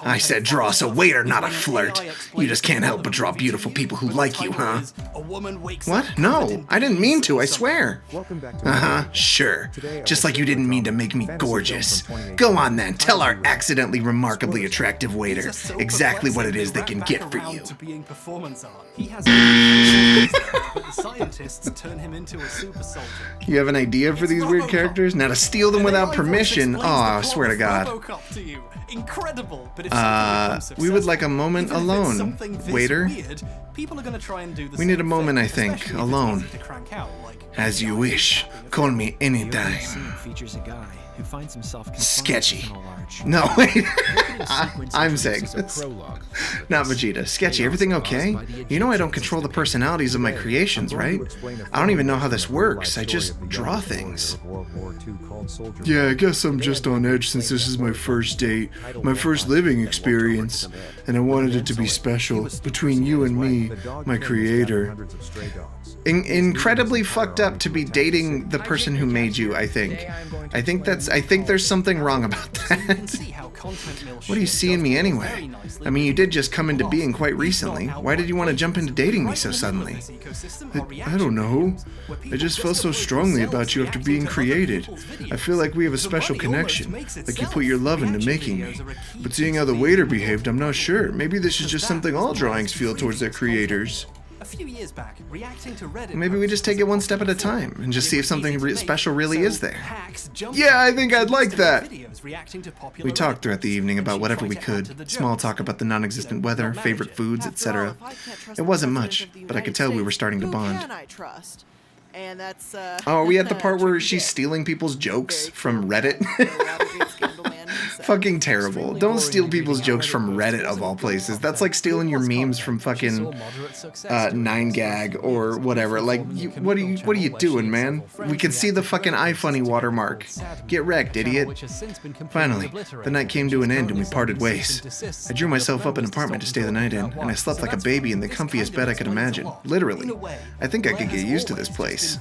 I said draw us a waiter, not a flirt. You just can't help but draw beautiful people who like you, huh? What? No, I didn't mean to, I swear. Uh-huh, sure. Just like you didn't mean to make me gorgeous. Go on then, tell our accidentally remarkably attractive waiter exactly what it is they can get for you. terrorists turn him into a super soldier. You have an idea for these weird characters? Now to steal them without permission? Oh, I swear to God. To you. Incredible, but if we would like a moment alone. Waiter. Weird, people are gonna try and do the we need a moment, I think, alone. As you wish. Call me anytime. Features a guy who finds himself sketchy. No, wait. I'm saying this. Not Vegeta. Sketchy. Everything okay? You know I don't control the personalities of my creations, right? I don't even know how this works. I just draw things. Yeah, I guess I'm just on edge since this is my first date, my first living experience, and I wanted it to be special between you and me, my creator. Incredibly fucked up to be dating the person who made you, I think. I think there's something wrong about that. What do you see in me anyway? I mean, you did just come into being quite recently. Why did you want to jump into dating me so suddenly? I don't know. I just felt so strongly about you after being created. I feel like we have a special connection, like you put your love into making me. But seeing how the waiter behaved, I'm not sure. Maybe this is just something all drawings feel towards their creators. A few years back, reacting to Reddit. Maybe we just take it one step at a time and just see if something special really is there. Yeah, I think I'd like that. We talked throughout the evening about whatever we could. Small talk about the non-existent weather, favorite foods, etc. It wasn't much, but I could tell we were starting to bond. And that's, oh, are we at the part where she's stealing people's jokes from Reddit? Fucking terrible. Don't steal people's jokes from Reddit of all places. That's like stealing your memes from fucking 9gag or whatever. Like, what are you doing, man? We can see the fucking iFunny watermark. Get wrecked, idiot. Finally, the night came to an end and we parted ways. I drew myself up an apartment to stay the night in, and I slept like a baby in the comfiest bed I could imagine. Literally. I think I could get used to this place.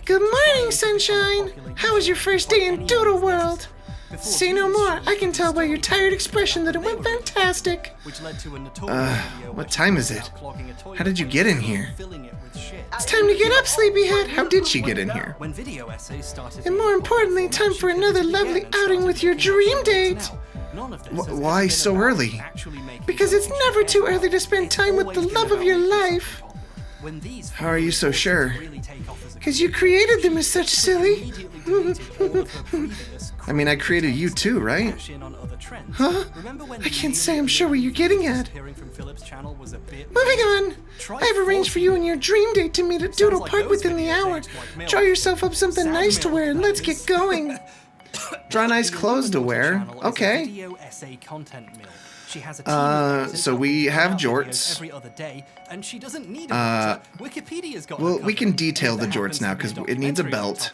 Good morning, sunshine. How was your first day in Doodle World? Say no more. I can tell by your tired expression that it went fantastic. What time is it? How did you get in here? It's time to get up, sleepyhead. How did she get in here? And more importantly, time for another lovely outing with your dream date. Why so early? Because it's never too early to spend time with the love of your life. How are you so sure? Because you created them as such, silly. I mean, I created you too, right? Huh? I can't say I'm sure what you're getting at. Moving on. I've arranged for you and your dream date to meet at Doodle Park within the hour. Draw yourself up something nice to wear and let's get going. Draw nice clothes to wear. Okay. So we have jorts. Well, we can detail the jorts now because it needs a belt.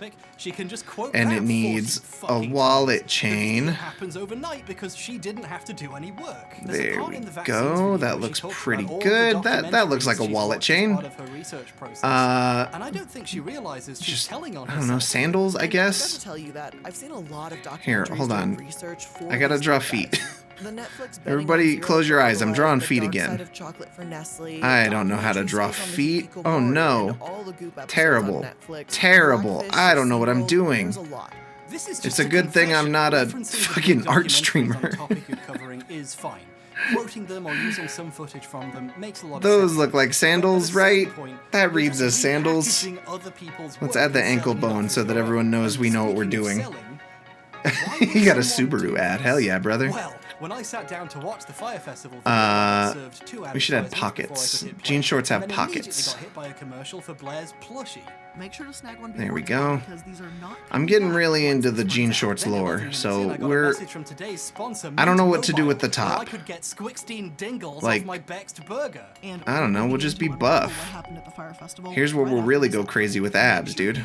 And it needs a wallet chain. There we go. That looks pretty good. That looks like a wallet chain. Just, I don't know, sandals, I guess? Here, hold on. I gotta draw feet. Everybody close your eyes. I'm drawing feet again. I don't know how to draw feet. Oh no. Terrible. Terrible. I don't know what I'm doing. It's a good thing I'm not a fucking art streamer. Those look like sandals, right? That reads as sandals. Let's add the ankle bone so that everyone knows we know what we're doing. You got a Subaru ad. Hell yeah, brother. When I sat down to watch the Fire Festival, we should add pockets. Jean shorts have pockets. There we go. I'm getting really into the jean shorts lore, so I don't know what to do with the top. Like, I don't know, we'll just be buff. Here's where we'll really go crazy with abs, dude.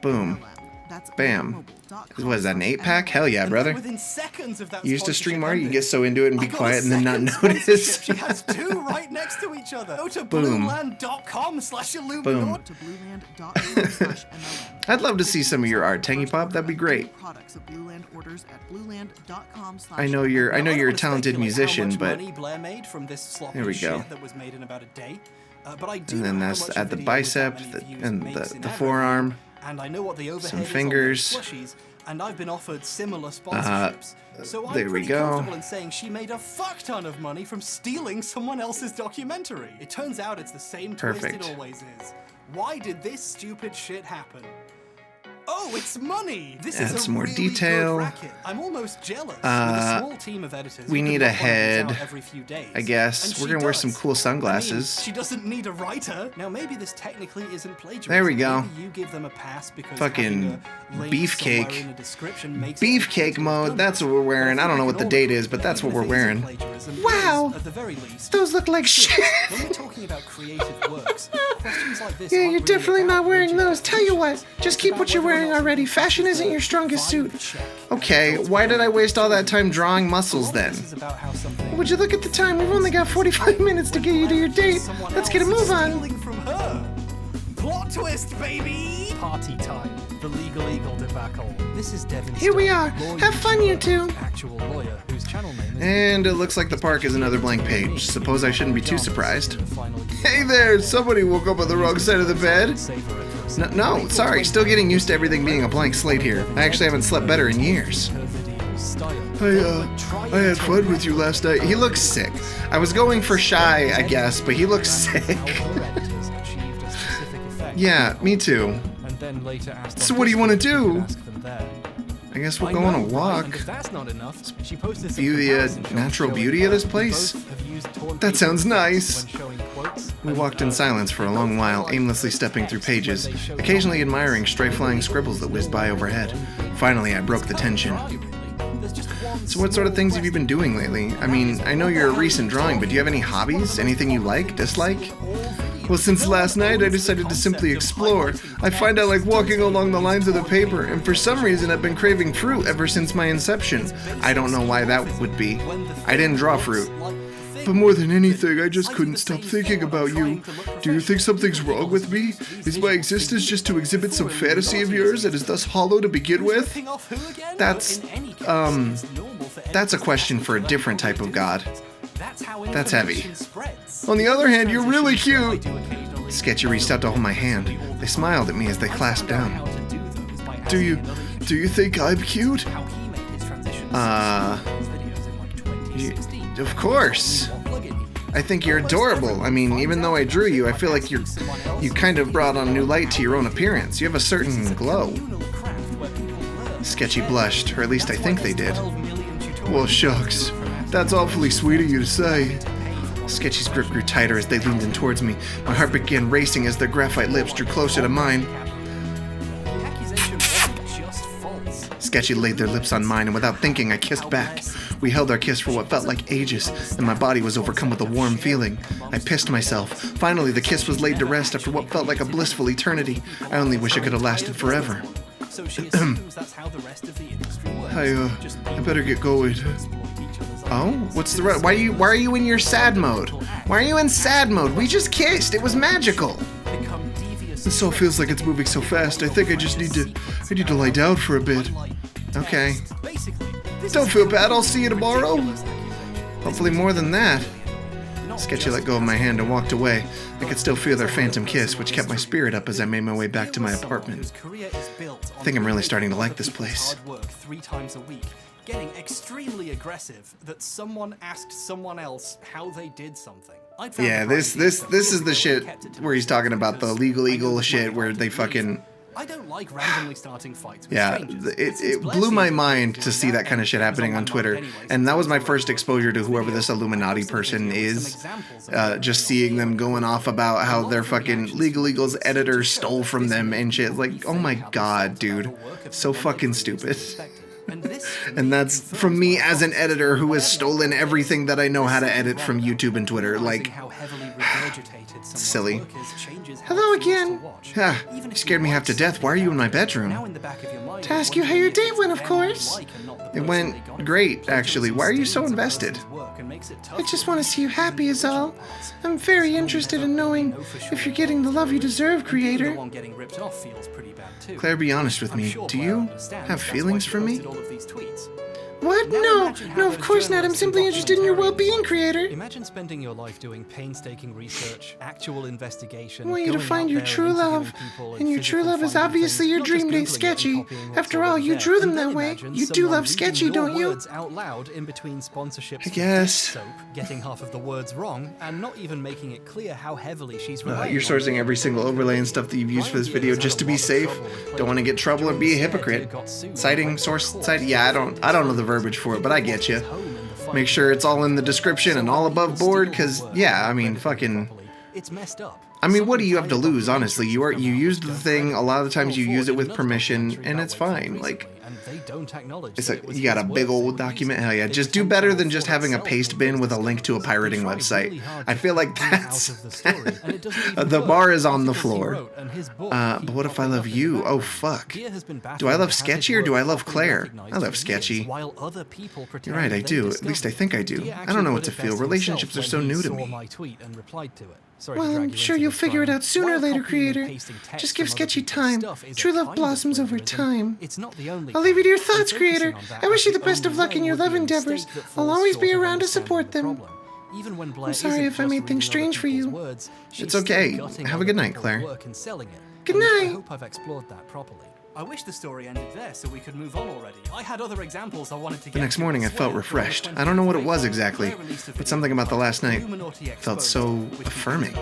Boom. Bam. What is that, an 8-pack? Hell yeah, brother. You used to stream art, you get so into it and be quiet and then not notice. She has two right next to each other. Go to Boom. Boom. I'd love to see some of your art, Tangy Pop. That'd be great. I know you're a talented musician, but there we go. And then that's at the bicep and the forearm. And I know what the some fingers. and I've been offered similar sponsorships. So I'm pretty comfortable in saying she made a fuck ton of money from stealing someone else's documentary. It turns out it's the same twist it always is. Why did this stupid shit happen? Oh, it's money! This is a more really detail. Good racket. I'm almost jealous. With a small team of editors, we need a head. Every few days. I guess we're gonna wear some cool sunglasses. I mean, she doesn't need a writer. Now maybe this technically isn't plagiarism. There we go. Maybe you give them a pass because fucking beefcake. Beefcake mode. That's what we're wearing. I don't know what the date is, but that's what we're wearing. Wow. At the very least, those look like shit. When we're talking about creative works, questions like this yeah, you're definitely not wearing those. Tell you what, just keep what you're wearing already. Fashion isn't your strongest suit. Okay, why did I waste all that time drawing muscles then? Would you look at the time? We've only got 45 minutes to get you to your date. Let's get a move on. Plot twist, baby! Party time. The Legal Eagle debacle. This is Devin. Here we are. Have fun, you two. Actual lawyer whose channel name is. And it looks like the park is another blank page. Suppose I shouldn't be too surprised. Hey there! Somebody woke up on the wrong side of the bed. No, sorry. Still getting used to everything being a blank slate here. I actually haven't slept better in years. I had fun with you last night. He looks sick. I was going for shy, I guess, but he looks sick. Yeah, me too. So what do you want to do? I guess we'll go on a walk. View the natural beauty of this place? That sounds nice. We walked in silence for a long while, aimlessly stepping through pages, occasionally admiring stray flying scribbles that whizzed by overhead. Finally, I broke the tension. So what sort of things have you been doing lately? I mean, I know you're a recent drawing, but do you have any hobbies? Anything you like, dislike? Well, since last night, I decided to simply explore. I find I like walking along the lines of the paper, and for some reason I've been craving fruit ever since my inception. I don't know why that would be. I didn't draw fruit. But more than anything, I just couldn't stop thinking about you. Do you think something's wrong with me? Is my existence just to exhibit some fantasy of yours that is thus hollow to begin with? That's a question for a different type of god. That's heavy. On the other hand, you're really cute. Sketchy reached out to hold my hand. They smiled at me as they clasped down. Do you think I'm cute? Of course. I think you're adorable. I mean, even though I drew you, I feel like you kind of brought on new light to your own appearance. You have a certain glow. Sketchy blushed, or at least I think they did. Well, shucks. That's awfully sweet of you to say. Sketchy's grip grew tighter as they leaned in towards me. My heart began racing as their graphite lips drew closer to mine. Sketchy laid their lips on mine, and without thinking, I kissed back. We held our kiss for what felt like ages, and my body was overcome with a warm feeling. I pissed myself. Finally, the kiss was laid to rest after what felt like a blissful eternity. I only wish it could have lasted forever. I better get going. Oh? What's the why are you in your sad mode? Why are you in sad mode? We just kissed. It was magical. This all feels like it's moving so fast. I think I just need to lie down for a bit. Okay. Don't feel bad. I'll see you tomorrow. Hopefully more than that. Sketchy let go of my hand and walked away. I could still feel their phantom kiss, which kept my spirit up as I made my way back to my apartment. I think I'm really starting to like this place. Getting extremely aggressive that someone asked someone else how they did something. Yeah, this is the shit where he's talking about the Legal Eagle shit where they fucking... I don't like randomly starting fights with yeah, strangers. it blew my mind to see that kind of shit happening on Twitter, and that was my first exposure to whoever this Illuminati person is. Just seeing them going off about how their fucking Legal Eagle's editor stole from them and shit. Like, oh my god, dude, so fucking stupid. And that's from me as an editor who has stolen everything that I know how to edit from YouTube and Twitter. Like, silly. Hello again. You scared me half to death. Why are you in my bedroom? To ask you how your date went, of course. It went great, actually. Why are you so invested? I just want to see you happy is all. I'm very interested in knowing if you're getting the love you deserve, creator. Claire, be honest with me. Do you have feelings for me? What? No, of course not. I'm simply interested in your well-being, creator. Imagine spending your life doing painstaking research, actual investigation. I want you to find your true love, and your true love is obviously your dream date Sketchy. After all, you drew them that way. You do love Sketchy, don't you? Out loud in between sponsorships. I guess. Soap, getting half of the words wrong, and not even making it clear how heavily she's relying. You're sourcing every single overlay and stuff that you've used for this video just to be safe. Don't want to get trouble or be a hypocrite. Citing, source, cite. Yeah, I don't know the verbiage for it, but I get you. Make sure it's all in the description and all above board, because yeah, I mean, fucking. It's messed up. I mean, what do you have to lose, honestly? You used the thing. A lot of the times you use it with permission, and it's fine. Like, it's like you got a big old document. Hell yeah! Just do better than just having a paste bin with a link to a pirating website. I feel like that's the bar is on the floor. But what if I love you? Oh fuck! Do I love Sketchy or do I love Claire? I love Sketchy. You're right, I do. At least I think I do. I don't know what to feel. Relationships are so new to me. Well, I'm sure you'll figure it out sooner or later, creator. Just give Sketchy time. True love blossoms over time. I'll leave you to your thoughts, creator. I wish you the best of luck in your love endeavors. I'll always be around to support them. I'm sorry if I made things strange for you. It's okay. Have a good night, Claire. Good night. I hope I've explored that properly. I wish the story ended there so we could move on already. I had other examples I wanted to get. The next morning I felt refreshed. I don't know what it was exactly, but something about the last night felt so affirming.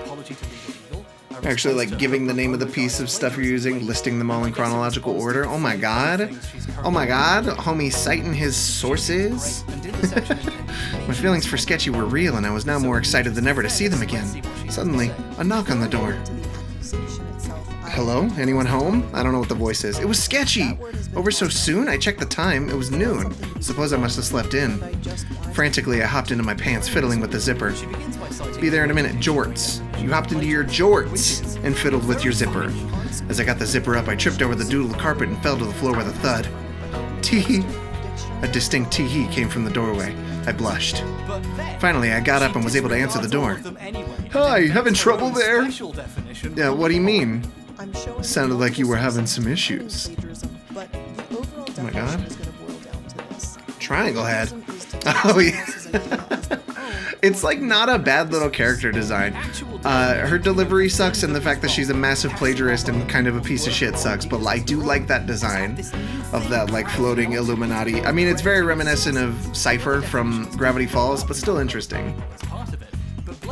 Actually, like giving the name of the piece of stuff you're using, listing them all in chronological order. Oh my god. Oh my god. Homie citing his sources. My feelings for Sketchy were real, and I was now more excited than ever to see them again. Suddenly, a knock on the door. Hello? Anyone home? I don't know what the voice is. It was Sketchy! Over so soon? I checked the time. It was noon. Suppose I must have slept in. Frantically, I hopped into my pants, fiddling with the zipper. Be there in a minute, jorts. You hopped into your jorts and fiddled with your zipper. As I got the zipper up, I tripped over the doodle carpet and fell to the floor with a thud. Tee-hee. A distinct tee-hee came from the doorway. I blushed. Finally, I got up and was able to answer the door. Hi, having trouble there? Yeah, what do you mean? Sounded like you were having some issues. Oh my god. Triangle head. Oh yeah. It's like not a bad little character design. Her delivery sucks, and the fact that she's a massive plagiarist and kind of a piece of shit sucks, but I do like that design of that like floating Illuminati. I mean, it's very reminiscent of Cypher from Gravity Falls, but still interesting.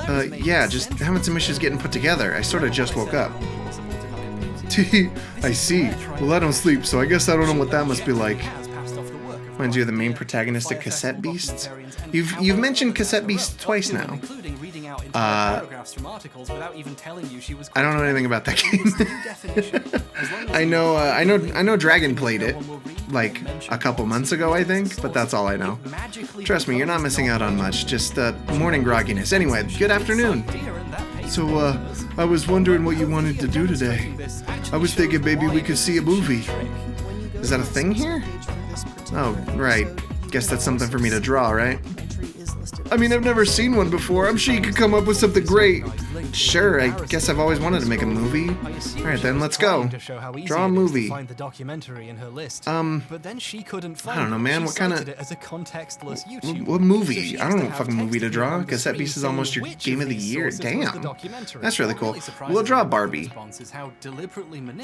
Yeah, just having some issues getting put together. I sort of just woke up. I see. Well, I don't sleep, so I guess I don't know what that must be like. Reminds you of the main protagonistic Cassette Beasts? You've mentioned Cassette Beasts twice now. I don't know anything about that game. I know Dragon played it like a couple months ago, I think, but that's all I know. Trust me, you're not missing out on much, just morning grogginess. Anyway, good afternoon. So, I was wondering what you wanted to do today. I was thinking maybe we could see a movie. Is that a thing here? Oh, right. Guess that's something for me to draw, right? I mean, I've never seen one before. I'm sure you could come up with something great. Sure, I guess I've always wanted to make a movie. Alright then, let's go. Draw a movie. But then she couldn't find I don't know, man. What kind of... What movie? I don't know what fucking movie to draw. Cassette Beast is almost your game of the year. Damn. That's really cool. We'll draw Barbie.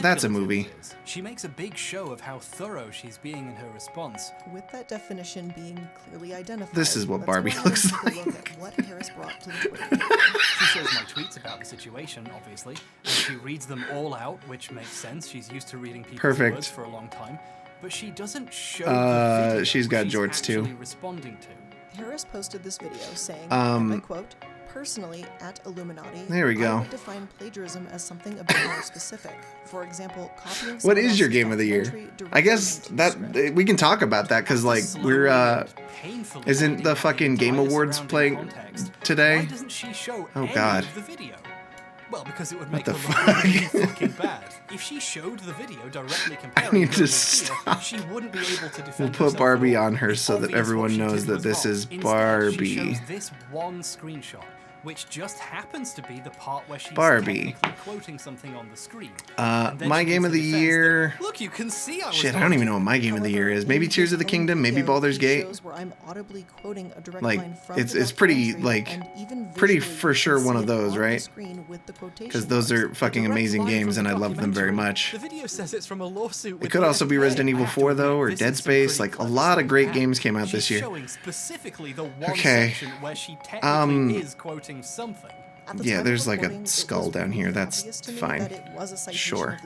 That's a movie. She makes a big show of how thorough she's being in her response. With that definition being clearly identified. This is what Barbie looks like. What Harris brought to the Twitter. She shows my tweets about the situation, obviously, and she reads them all out, which makes sense. She's used to reading people's words for a long time, but she doesn't show the video she's got jorts too. Responding to. Harris posted this video saying, I quote, personally, at Illuminati, there we go. I would define plagiarism as something a bit more specific. For example, copying. What is your game of the year? I guess that we can talk about that because like we're isn't the fucking Game Awards playing today? Why doesn't she show oh god. The video? Well, because it would make her look really fucking bad. If she showed the video directly comparing I need her to with stop. She wouldn't be able to defend We'll put herself Barbie at all. on her so that everyone knows that this is Barbie. Instead, she shows this one screenshot, which just happens to be the part where she's Barbie. technically quoting something on the screen. My game of the year. Look, you can see I was Shit, I don't even know what my game of the year is. Maybe Tears of the Kingdom, maybe Baldur's Gate. Like, it's pretty, like, pretty for sure one of those, right? Because those are fucking amazing games and I love them very much. The video says it's from a lawsuit. It could also be Resident Evil 4 though, or Dead Space. Like, a lot of great games came out this year. Okay. Is quoting something. Yeah, there's like a skull down here. That's fine. Sure.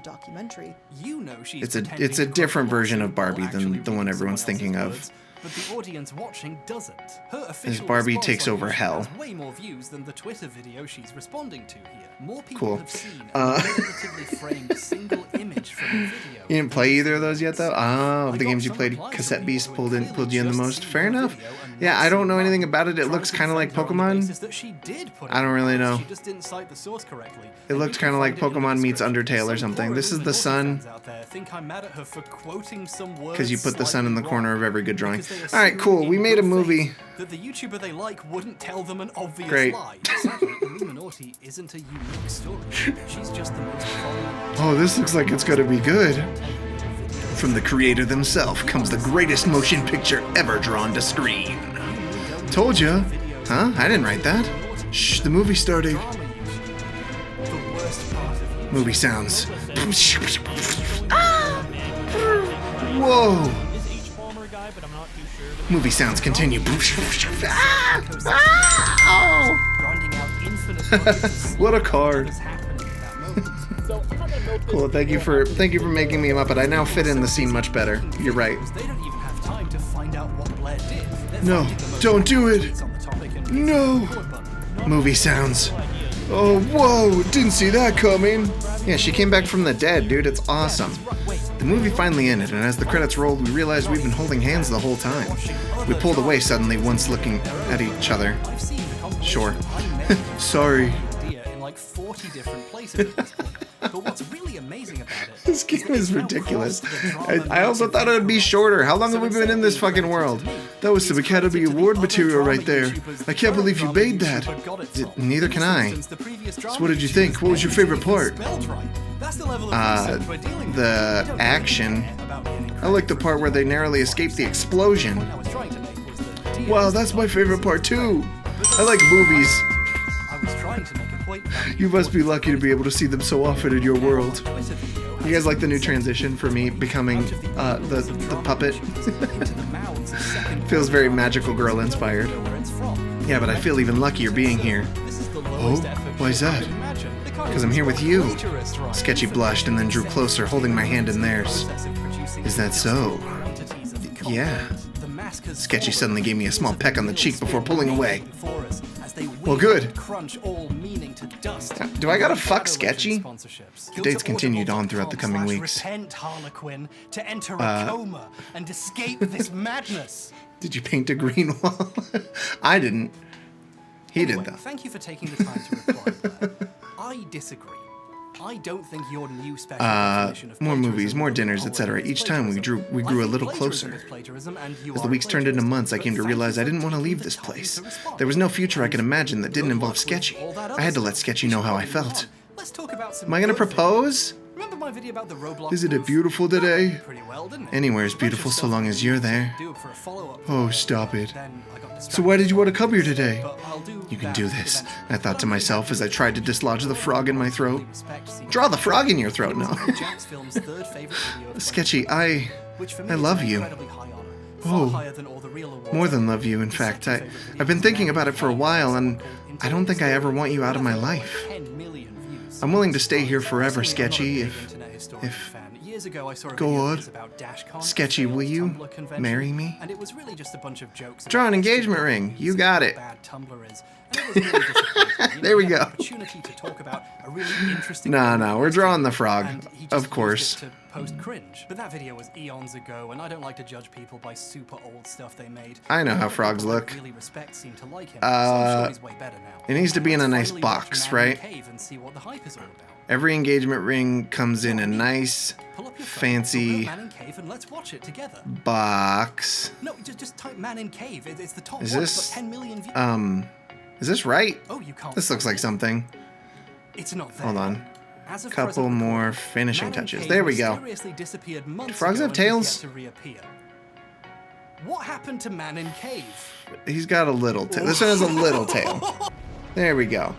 You know it's a different version of Barbie than the one everyone's thinking of. But the audience watching doesn't. Her As Barbie takes over hell. Has way more views than the Twitter video she's responding to here. More people have seen a relatively framed single image from the video. You didn't play either of those yet, though? Oh, the games you played, Cassette Beast pulled you in the most. Fair enough. Yeah, I don't know anything about it. It looks kind of like Pokemon. I don't really know. It looked kind of like Pokemon meets Undertale or something. This is the sun. Because you put the sun in the corner of every good drawing. Alright, cool. We made a movie. That the YouTuber they like wouldn't tell them an obvious Great. lie. Sadly, Illuminati isn't a unique story. She's just the most prominent. Oh, this looks like it's gonna be good. From the creator themselves comes the greatest motion picture ever drawn to screen. Told ya. Huh? I didn't write that. Shh, the movie started. Movie sounds. Whoa. Movie sounds continue. What a card. Cool. Thank you for making me a Muppet. I now fit in the scene much better. You're right. No, don't do it. No. Movie sounds. Oh, whoa, didn't see that coming. Yeah, she came back from the dead, dude. It's awesome. The movie finally ended, and as the credits rolled, we realized we've been holding hands the whole time. We pulled away suddenly, once looking at each other. Sure. Sorry. In like 40 different places at this point. But what's really amazing about it, this game is ridiculous. I also thought it would be shorter. How long have we been in this fucking world? That was some Academy Award material right there. I can't believe you made that. Neither can I. So what did you think? What was your favorite part? The action. I like the part where they narrowly escaped the explosion. Wow, that's my favorite part too. I like movies. You must be lucky to be able to see them so often in your world. You guys like the new transition for me becoming the puppet? Feels very Magical Girl inspired. Yeah, but I feel even luckier being here. Oh, why is that? Because I'm here with you. Sketchy blushed and then drew closer, holding my hand in theirs. Is that so? Yeah. Sketchy suddenly gave me a small peck on the cheek before pulling away. Well, good. Do I gotta fuck Sketchy? The dates continued on throughout the coming weeks. To enter a coma and escape this madness. Did you paint a green wall? I didn't. He did though. Thank you for taking the time to reply there. I disagree. I don't think your new special definition of more movies, more dinners, etc. Each time we grew a little closer. As the weeks turned into months, I came to realize I didn't want to leave this place. There was no future I could imagine that didn't involve Sketchy. I had to let Sketchy know how I felt. Am I gonna propose? Remember my video about the Roblox? Isn't it beautiful today? Pretty well, didn't it? Anywhere is beautiful so long as you're there. Oh, stop it. So why did you want to come here today? You can do this, I thought to myself as I tried to dislodge the frog in my throat. Draw the frog in your throat, no. Sketchy, I love you. Oh, more than love you, in fact. I've been thinking about it for a while, and I don't think I ever want you out of my life. I'm willing to stay here forever, Sketchy, if... Go on. Sketchy, will you marry me? Draw an engagement ring. You got it. There we go. No, we're drawing the frog. Of course. post cringe, but that video was eons ago, and I don't like to judge people by super old stuff they made. I know how frogs look. Really respect seem to like him, so I'm sure he's way better now. It needs to be in a nice box, right? Cave and see what the hype is all about. Every engagement ring comes in a nice, fancy Cave and let's watch it together. box. No, just type Man in Cave. It's the top Is one. this, It's got 10 million views. is this right? Oh, you can't. This looks like something. It's not there. Hold on. As of Couple present more recording, finishing Man in touches. Cave There we go. mysteriously disappeared months Do frogs ago have and has tails? yet to reappear. What happened to Man in Cave? He's got a little tail. This one has a little tail. There we go.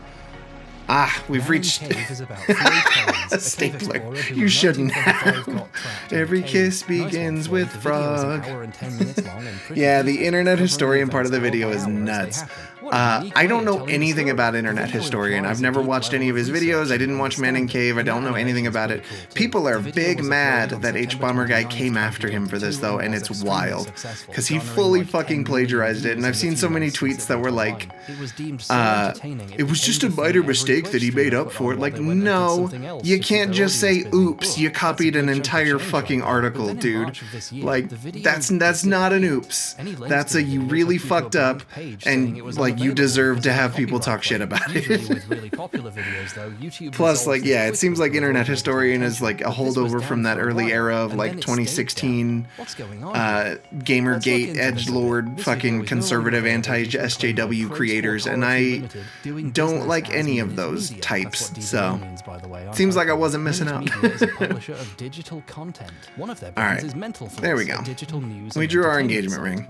Ah, we've reached a stapler. You shouldn't have. Every kiss begins with frog. Yeah, the internet historian part of the video is nuts. I don't know anything about Internet Historian. I've never watched any of his videos. I didn't watch Man in Cave. I don't know anything about it. People are big mad that Hbomberguy came after him for this, though, and it's wild. Because he fully fucking plagiarized it, and I've seen so many tweets that were like, it was just a minor mistake that he made up for it. Like, no, you can't just say, oops, you copied an entire fucking article, dude. Like, that's not an oops. That's a you really fucked up, and, like, you deserve to have people talk shit about it. Plus, like, yeah, it seems like Internet Historian is like a holdover from that early era of like 2016 Gamergate edgelord fucking conservative anti-SJW creators, and I don't like any of those types, so seems like I wasn't missing out. Alright, there we go. We drew our engagement ring.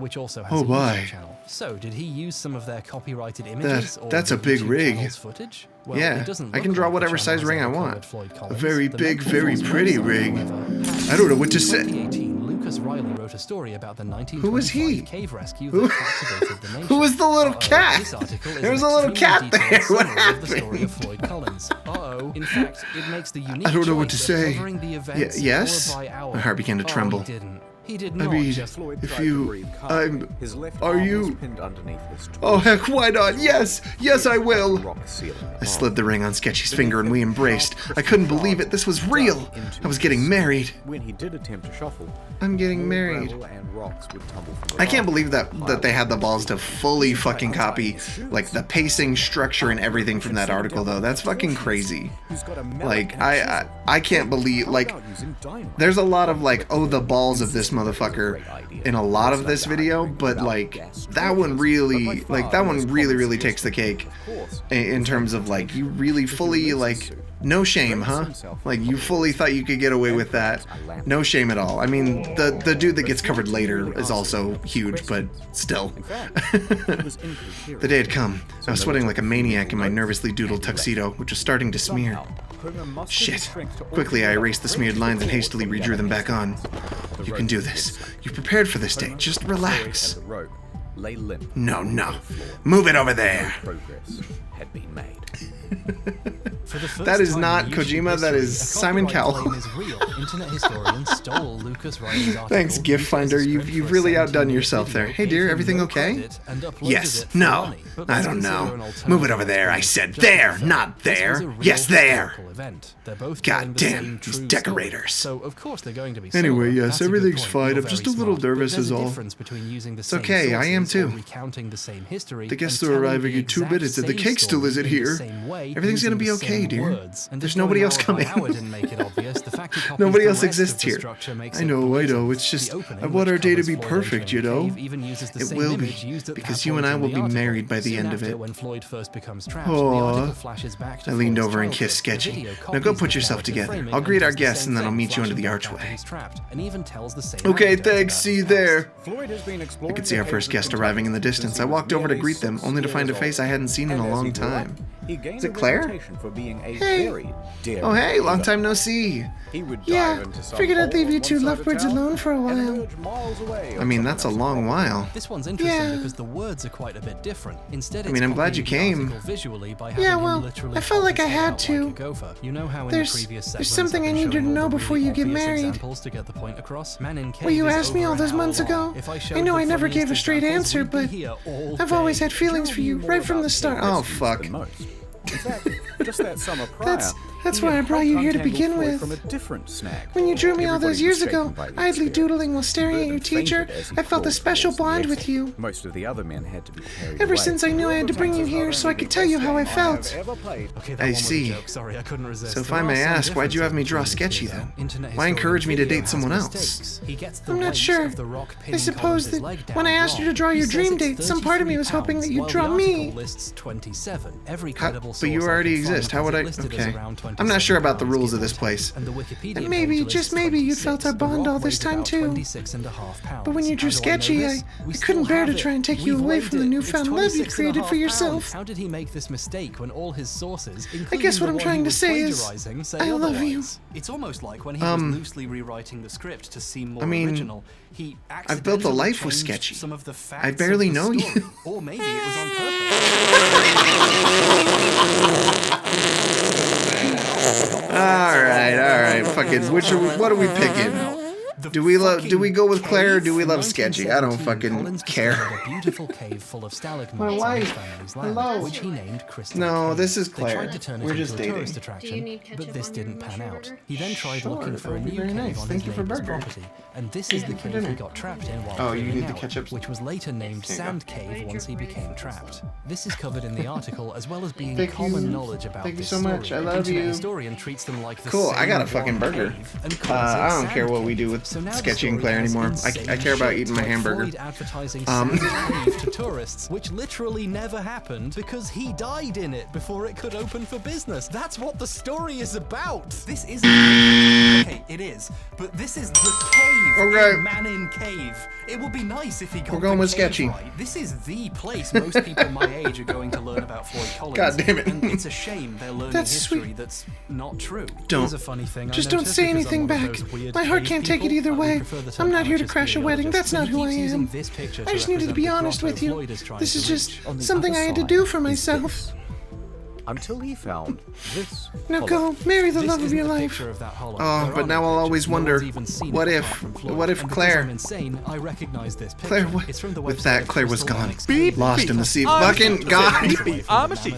Oh boy. So, did he use some of their copyrighted images? That's a big rig. Footage? Well, yeah, I can draw whatever size ring I want. A very big, very pretty rig. I don't know what to say. Riley wrote a story about the 1925 Who was he? Cave rescue that captivated the nation. Who was the little cat? There was a little cat there. What happened? The story of Floyd Collins. In fact, it makes the unique I don't know what to choice say. of covering the events Yes? hour by hour. My heart began to tremble. He didn't. He did I not mean, just if you, are you? Oh heck, why not? Yes, yes I will. I slid the ring on Sketchy's finger and we embraced. I couldn't believe it. This was real. I was getting married. When he did attempt to shuffle, I'm getting married. I can't believe that they had the balls to fully fucking copy like the pacing, structure, and everything from that article though. That's fucking crazy. Like I can't believe, like, there's a lot of like, oh, the balls of this motherfucker in a lot of this video, but like that one really takes the cake in terms of like, you really fully, like, no shame, huh? Like, you fully thought you could get away with that. No shame at all. I mean, the dude that gets covered later is also huge, but still. The day had come. I was sweating like a maniac in my nervously doodled tuxedo, which was starting to smear. Shit. Quickly, I erased the smeared lines and hastily redrew them back on. You can do this. You've prepared for this day. Just relax. No. Move it over there. That is not Kojima, that is Simon Cowell. Thanks, Gift Finder. You've really outdone yourself there. Hey dear, everything okay? Yes. No. I don't know. Move it over there. I said there, not there. Yes, there. God damn, these decorators. Anyway, yes, everything's fine. I'm just a little nervous is all. It's okay, I am too. The guests are arriving in 2 minutes and the cake still isn't here. Everything's gonna be okay, dear. There's nobody else coming. Nobody else exists here. I know. It's just, I want our day to be perfect, you know? It will be, because you and I will be married by the end of it. Aww. I leaned over and kissed Sketchy. Now go put yourself together. I'll greet our guests and then I'll meet you under the archway. Okay, thanks. See you there. I could see our first guest arriving in the distance. I walked over to greet them, only to find a face I hadn't seen in a long time. Is it Claire? Hey. Oh hey, long time no see. Yeah, figured I'd leave you two lovebirds alone for a while. I mean, that's a long while. This one's interesting because the words are quite a bit different. Instead, I mean, I'm glad you came. Yeah, well, I felt like I had to. There's something I needed to know before you get married. Well, you asked me all those months ago. I know I never gave a straight answer, but I've always had feelings for you right from the start. Oh, fuck. In fact, just that summer prior, That's why I brought you here to begin with. From a different snag. When you drew me all those years ago, idly doodling while staring at your teacher, I felt a special bond with you. Most of the other men had to be carried Ever since I knew I had to bring you here so I could tell you how I felt. Okay, I see. Sorry, I couldn't resist. So if I may ask, why'd you have me draw Sketchy then? Why encourage me to date someone else? I'm not sure. I suppose that when I asked you to draw your dream date, some part of me was hoping that you'd draw me. But you already exist. How would I? Okay. I'm not sure about the rules of this place. And maybe, just maybe, you felt our bond all this time too. But when you drew Sketchy, I couldn't bear to try and take you away from the newfound love you created for yourself. How did he make this mistake when all his sources, I guess what I'm trying to say is, I love you. It's almost like when he was loosely rewriting the script to seem more original, he I've built a life with Sketchy. Some of the facts I barely know you. Or maybe it was on purpose. All right. Fucking, what are we picking? Do we go with Claire or do we love Sketchy? I don't fucking care. A beautiful cave full of stalagmites My wife. in his family's land, which he named Crystal No, Cave. this is They Claire. tried to turn it We're into just a dating. tourist attraction, but this didn't pan out. He then tried looking for a that would be new very cave nice. on Thank his you for neighbor's burger. property, and this is the cave he got trapped in while Oh, you cleaning need the out, ketchup? which was later named There you go. Sand Cave once he became trapped. This is covered in the article as well as being Thank common you. knowledge about Thank you this so much. story. I love Internet you. historian treats them like the Cool, I got a same fucking one burger. cave and calls it I don't Sand care what we Cave. do with So now the Sketchy and story Claire has anymore. insane I care about shit eating my to hamburger. avoid advertising Sand Cave to tourists, which literally never happened because he died in it before it could open for business. That's what the story is about. This isn't. Okay, it is, but this is the cave. Okay. Manin Cave. It would be nice if he got We're going the with cave Sketchy. right. This is the place most people my age are going to learn about Floyd Collins. God damn it. And it's a shame they're learning That's history sweet. that's not true. Don't. Here's a funny thing I Just don't noticed say because anything I'm one of back. those weird My heart cave can't take it people. either I would way. prefer the term I'm not here to amateur crash a wedding. speleologist. That's not He who I keeps using am. this picture I just needed to be represent the honest with grotto you. Floyd is trying This to is just reach. On the something I other had to side do for is myself. this. until he found this. Now hollow. go, marry the This love of isn't your a life. picture of that hollow. Oh, There but are now no I'll always pictures. No wonder, one's even seen it what apart if- from Floyd. what if And because Claire- I'm insane, I recognize this picture. Claire, It's from the with website that, of Claire was Crystal gone. Onyx Beep, Cave. lost in the sea. I'm Fucking a God. sheep. I'm a sheep.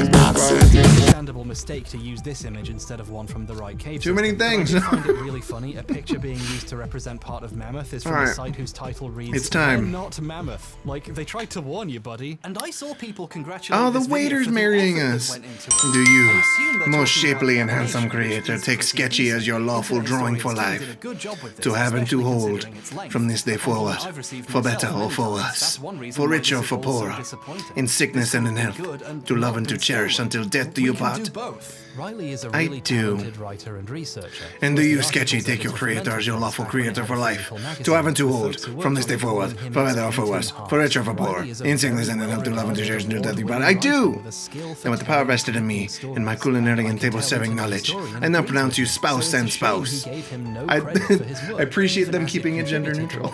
Understandable mistake to use this image instead of one from the right cave. Too many system. things. But I did find it really funny. A picture being used to represent part of Mammoth is from a Alright. site whose title reads It's time. "They're not Mammoth." Like they tried to warn you, buddy. And I saw people congratulate. Oh, the this video waiter's for the marrying effort that us. went into it. Do you, I assume they're most talking about shapely and animation, handsome which creator, is take for Sketchy TV. as your lawful Internet drawing for historians did a life, good job with this, to have and to especially hold, considering its length. from this day And one forward, I've received for better myself or for many times. worse, That's one reason for why richer this or is for all so poorer, disappointing. in sickness and in This health, could be good and to love not and to be cherish stolen. until death do We you can part. do both. Riley is a I really do. talented writer and researcher. And do He you, was the Sketchy, article take your editor for creator as your Mental lawful Health back when creator he for had a life, physical to magazine have and to with hold, folks who worked from this on day it, forward, calling him for better or his for worse, editor-in-chief. for richer or for poorer, Riley is a in sickness very and in health, to love and to cherish until death do you part. well-regarded I do! writer with a skill for And with the power telling vested in me, in my culinary and table-serving knowledge, I now pronounce you spouse and spouse. I appreciate them keeping it gender neutral.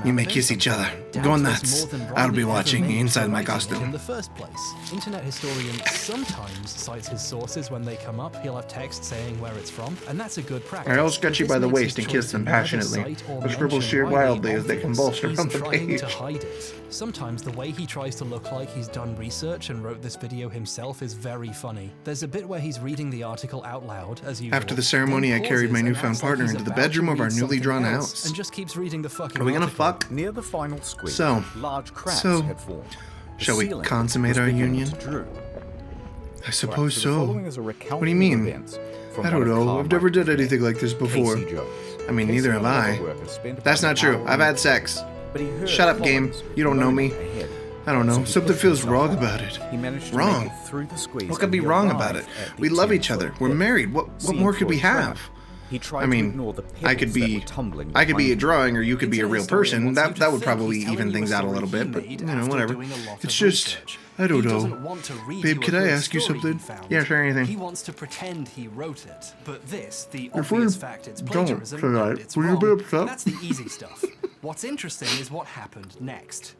You may kiss each other. Go nuts. I'll be watching inside my in costume. the first place. Internet historian sometimes cites his sources when they come up. He'll have text saying where it's from, and that's a good practice. I hold Sketchy by the waist and kiss them passionately. The scribbles sheer wildly as they convulse around the page. To hide it. Sometimes the way he tries to look like he's done research and wrote this video himself is very funny. There's a bit where he's reading the article out loud, as usual. After the ceremony, I then carried my pauses and newfound acts like partner he's into the about to bedroom of our read newly something drawn else house. and just keeps reading the fucking Are we gonna article. fuck? Near the final squeeze, So, large cracks so, had formed. The shall we ceiling consummate was our beginning union? to droop. I suppose The so. following is a What do you recounting of mean? events from I don't one of know. I've never done anything like this before. Casey Jones. I mean, Casey neither have and I. another worker spent That's about not an true. hour I've on had the sex. but he heard Shut up, game. Collins You don't know me. moaning ahead. I don't know. So he Something put feels himself wrong up. about it. He managed to Wrong. make it through the squeeze. What could and be he wrong arrived about it? at the We love 10-foot each other. We're pit. married. What Seeing more could we Floyd's have? trap, he tried I mean, to ignore the I could pebbles that be, were tumbling I could be a behind him. drawing, or you could be a real person. That would probably even things out a little bit, but you know, whatever. It's just, I don't know. Babe, could I ask you something? Yeah, sure, He anything. wants to pretend he wrote it, but this, the If we obvious fact, it's don't plagiarism, tonight, and it's will you be wrong. upset? That's the easy stuff. What's interesting is what happened next.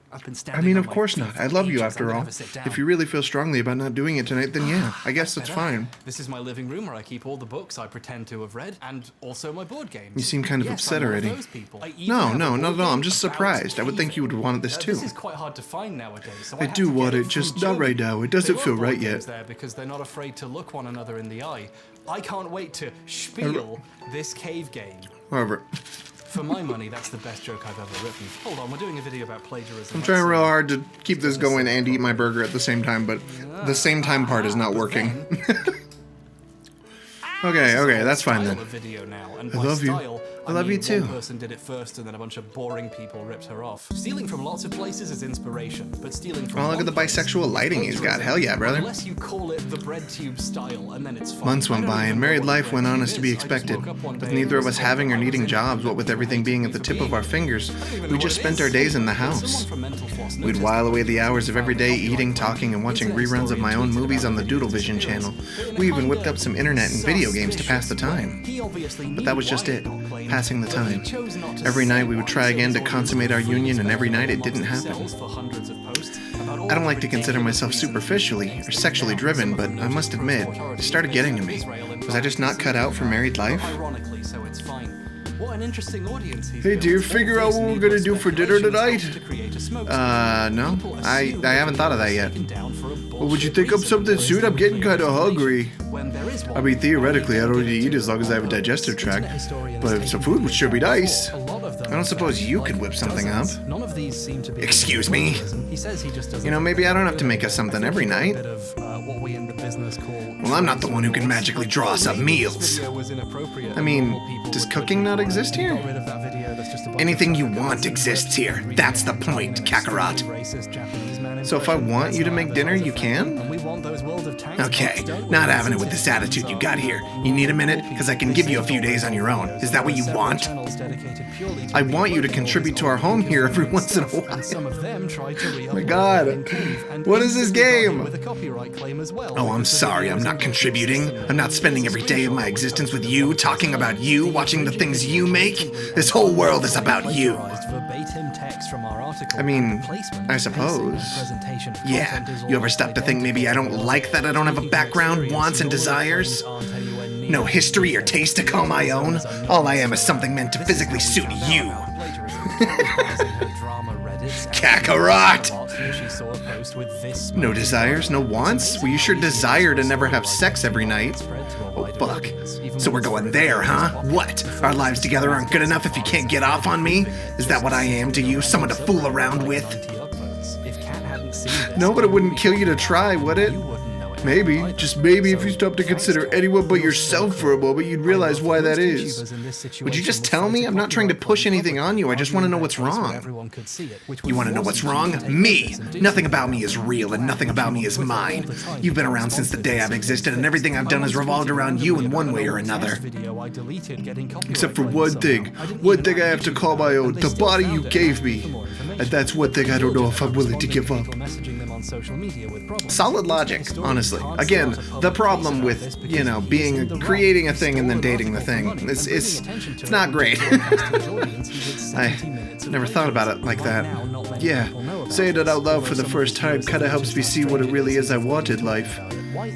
I've been I standing mean, on of my course feet not. for I love you ages. after I'm gonna all. have a sit down. If you really feel strongly about not doing it tonight, then yeah, I guess that's fine. This is my living room where I keep all the books I pretend to have read, and also my board games. You seem kind of Yes, upset I'm one of already. those people. I even No, have a no, board not at all. I'm game just about surprised. I would think you would have wanted this too. This is quite hard to find nowadays. So I had do to get want it, from just not Joe. right now. It They doesn't love feel board right games yet. there because they're not afraid to look one another in the eye. I can't wait to spiel this cave game. However, For my money, that's the best joke I've ever written. Hold on, we're doing a video about plagiarism. I'm trying real hard to keep this going and eat my burger at the same time, but the same time part is not working. Okay, that's fine then. I love you. I love you too. One person did it first, and then a bunch of boring people ripped her off. Stealing from lots of places is inspiration, but stealing from Oh, look at the bisexual lighting he's got. Hell yeah, brother. Unless you call it the bread tube style, and then it's fine. Months went by, and married life went on as to be expected. With neither of us having or needing jobs, what with everything being at the tip of our fingers, we just spent our days in the house. We'd while away the hours of every day eating, talking, and watching reruns of my own movies on the Doodle Vision channel. We even whipped up some internet and video games to pass the time. But that was just it, passing the time. Every night we would try again to consummate our union, and every night it didn't happen. I don't like to consider myself superficially or sexually driven, but I must admit, it started getting to me. Was I just not cut out for married life? Ironically, so it's fine. What an interesting audience he Hey dear, figure out what we're gonna do for dinner tonight? No. I haven't thought of that yet. Well, would you think up something soon? I'm getting kinda hungry. I mean, theoretically, I don't need to eat as long as I have a digestive tract, but some food would sure be nice. I don't suppose you could whip something up. None of these seem to be. Excuse me? He says he just doesn't. You know, maybe I don't have to make us something every night. What we in the business call. Well, I'm not the one who can magically draw us up meals. I mean, does cooking not exist here? Anything you want exists here. That's the point, Kakarot. So if I want you to make dinner, you can? Okay, not having it with this attitude you got here. You need a minute? Because I can give you a few days on your own. Is that what you want? I want you to contribute to our home here every once in a while. Oh my god. What is this game? Oh, I'm sorry, I'm not contributing. I'm not spending every day of my existence with you, talking about you, watching the things you make. This whole world is about you. I mean, I suppose. Yeah, you ever stop to think maybe I don't like that I don't have a background, wants, and desires? No history or taste to call my own? All I am is something meant to physically suit you. Kakarot! No desires, no wants? Well, you sure desire to never have sex every night. Oh, fuck. So we're going there, huh? What? Our lives together aren't good enough if you can't get off on me? Is that what I am to you? Someone to fool around with? No, but it wouldn't kill you to try, would it? Maybe, just maybe, if you stop to consider anyone but yourself for a moment, you'd realize why that is. Would you just tell me? I'm not trying to push anything on you, I just want to know what's wrong. You want to know what's wrong? Me! Nothing about me is real, and nothing about me is mine. You've been around since the day I've existed, and everything I've done has revolved around you in one way or another. Except for one thing I have to call my own, the body you gave me. And that's one thing I don't know if I'm willing to give up. Solid logic, honestly. Again, the problem with, you know, creating a thing and then dating the thing, it's not great. I never thought about it like that. Yeah, saying it out loud for the first time kind of helps me see what it really is I want in life.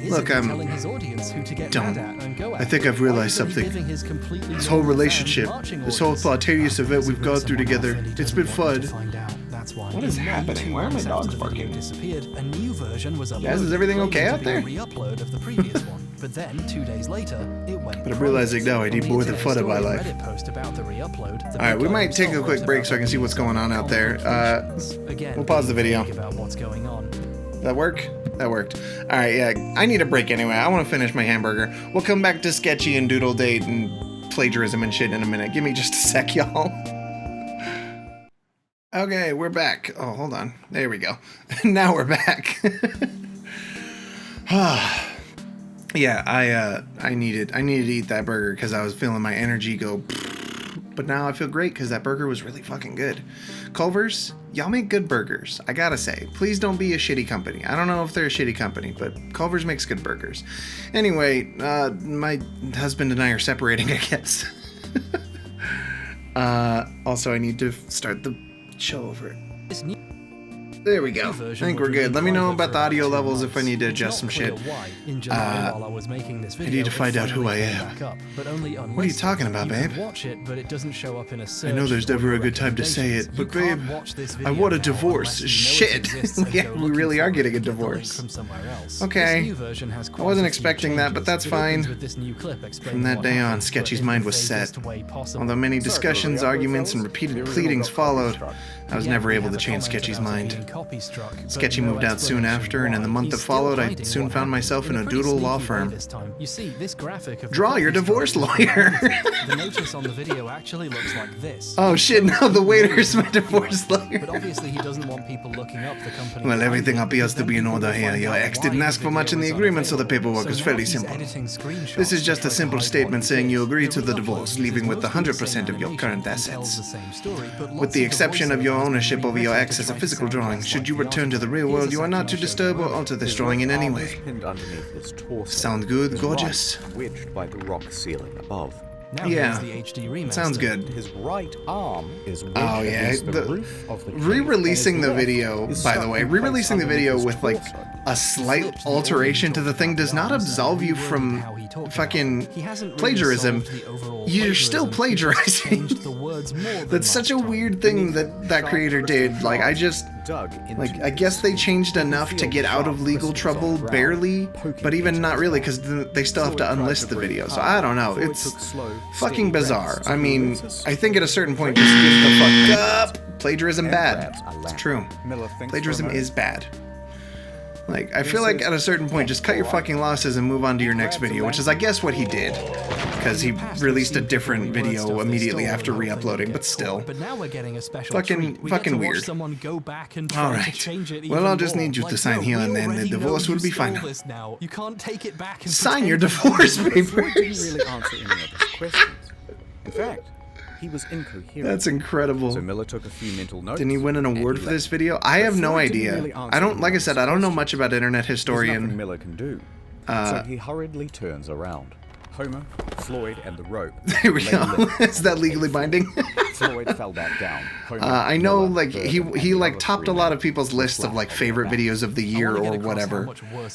Look, I think I've realized something. This whole relationship, this whole spontaneous event we've gone through together, it's been fun. What is happening? Why are my dogs barking? Guys, is everything okay out there? But then 2 days later, it went. But I'm realizing now I need more than fun in my life. Alright, we might take a quick break so I can see what's going on out there. We'll pause the video. That work? That worked. Alright, yeah, I need a break anyway. I want to finish my hamburger. We'll come back to Sketchy and Doodle Date and plagiarism and shit in a minute. Give me just a sec, y'all. Okay, we're back. Oh, hold on. There we go. Now we're back. Yeah, I needed to eat that burger because I was feeling my energy go. But now I feel great because that burger was really fucking good. Culver's, y'all make good burgers. I gotta say, please don't be a shitty company. I don't know if they're a shitty company, but Culver's makes good burgers. Anyway, my husband and I are separating, I guess. Also, I need to start the show over. There we go. I think we're good. Let me know about the audio levels if I need to adjust some shit. I need to find out who I am. What are you talking about, babe? I know there's never a good time to say it, but babe, I want a divorce. Shit. Yeah, we really are getting a divorce. Okay. I wasn't expecting that, but that's fine. From that day on, Sketchy's mind was set. Although many discussions, arguments, and repeated pleadings followed, I was never able to change Sketchy's mind. Sketchy moved out soon after, and in the month that followed, I soon found myself in a Doodle law firm. Draw your divorce lawyer. The notice on the video actually looks like this. Oh shit, no, the waiter's my divorce lawyer. But obviously he doesn't want people looking up the company. Well, everything appears to be in order here. Your ex didn't ask for much in the agreement, so the paperwork is fairly simple. This is just a simple statement saying you agree to the divorce, leaving with 100% of your current assets. With the exception of your ownership over your ex as a physical drawing, should you return to the real world, you are not to disturb or alter this drawing in any way. Sound good, gorgeous? Wedged by the rock ceiling above. Yeah, sounds good. His right arm is re-releasing the video, by the way, re-releasing the video with like a slight alteration to the thing does not absolve you from fucking plagiarism. You're still plagiarizing. That's such a weird thing that creator did. Like, I guess they changed enough to get out of legal trouble, barely, but even not really, because they still have to unlist the video. So I don't know. It's fucking bizarre. I mean, I think at a certain point, just give the fuck up. Plagiarism bad. It's true. Plagiarism is bad. Like, I feel like at a certain point, just cut your fucking losses and move on to your next video, which is, I guess, what he did. Because he released a different video immediately after re-uploading, but still. Fucking weird. Alright. Well, I'll just need you to sign here and then the divorce will be final. Sign your divorce papers! In fact, he was incoherent. That's incredible. So Miller took a few mental notes. Didn't he win an award for this video? I have no idea. Like I said, I don't know much about Internet Historian. There's nothing Miller can do. So he hurriedly turns around. Homer, Floyd, and the rope. There we go. Is that legally binding? Floyd fell back down. I know, like, he like topped a lot of people's lists of like favorite videos of the year or whatever.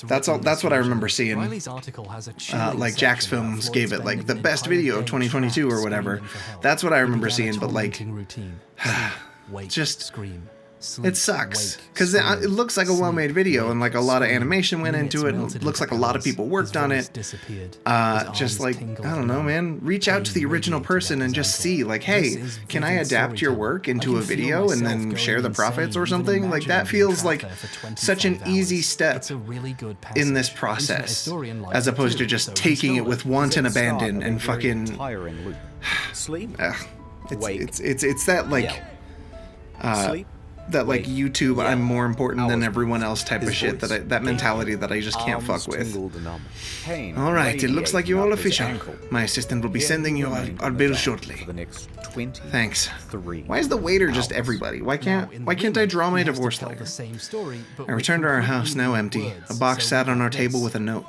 That's what I remember seeing. Like Jack's Films gave it like the best video of 2022 or whatever. That's what I remember seeing. But like, just. It sucks, because it looks like a well-made video, and like a lot of animation went into it, and it looks like a lot of people worked on it. Just like, I don't know, man, reach out to the original person and just see, like, hey, can I adapt your work into a video and then share the profits or something? Like, that feels like such an easy step in this process, as opposed to just taking it with wanton abandon and fucking... It's that, like... that like YouTube, I'm more important than everyone else type of shit, that mentality that I just can't fuck with. Alright, it looks like you're all official. My assistant will be sending you our bill shortly. Thanks. Why is the waiter just everybody? Why can't I draw my divorce lawyer? I returned to our house, now empty. A box sat on our table with a note.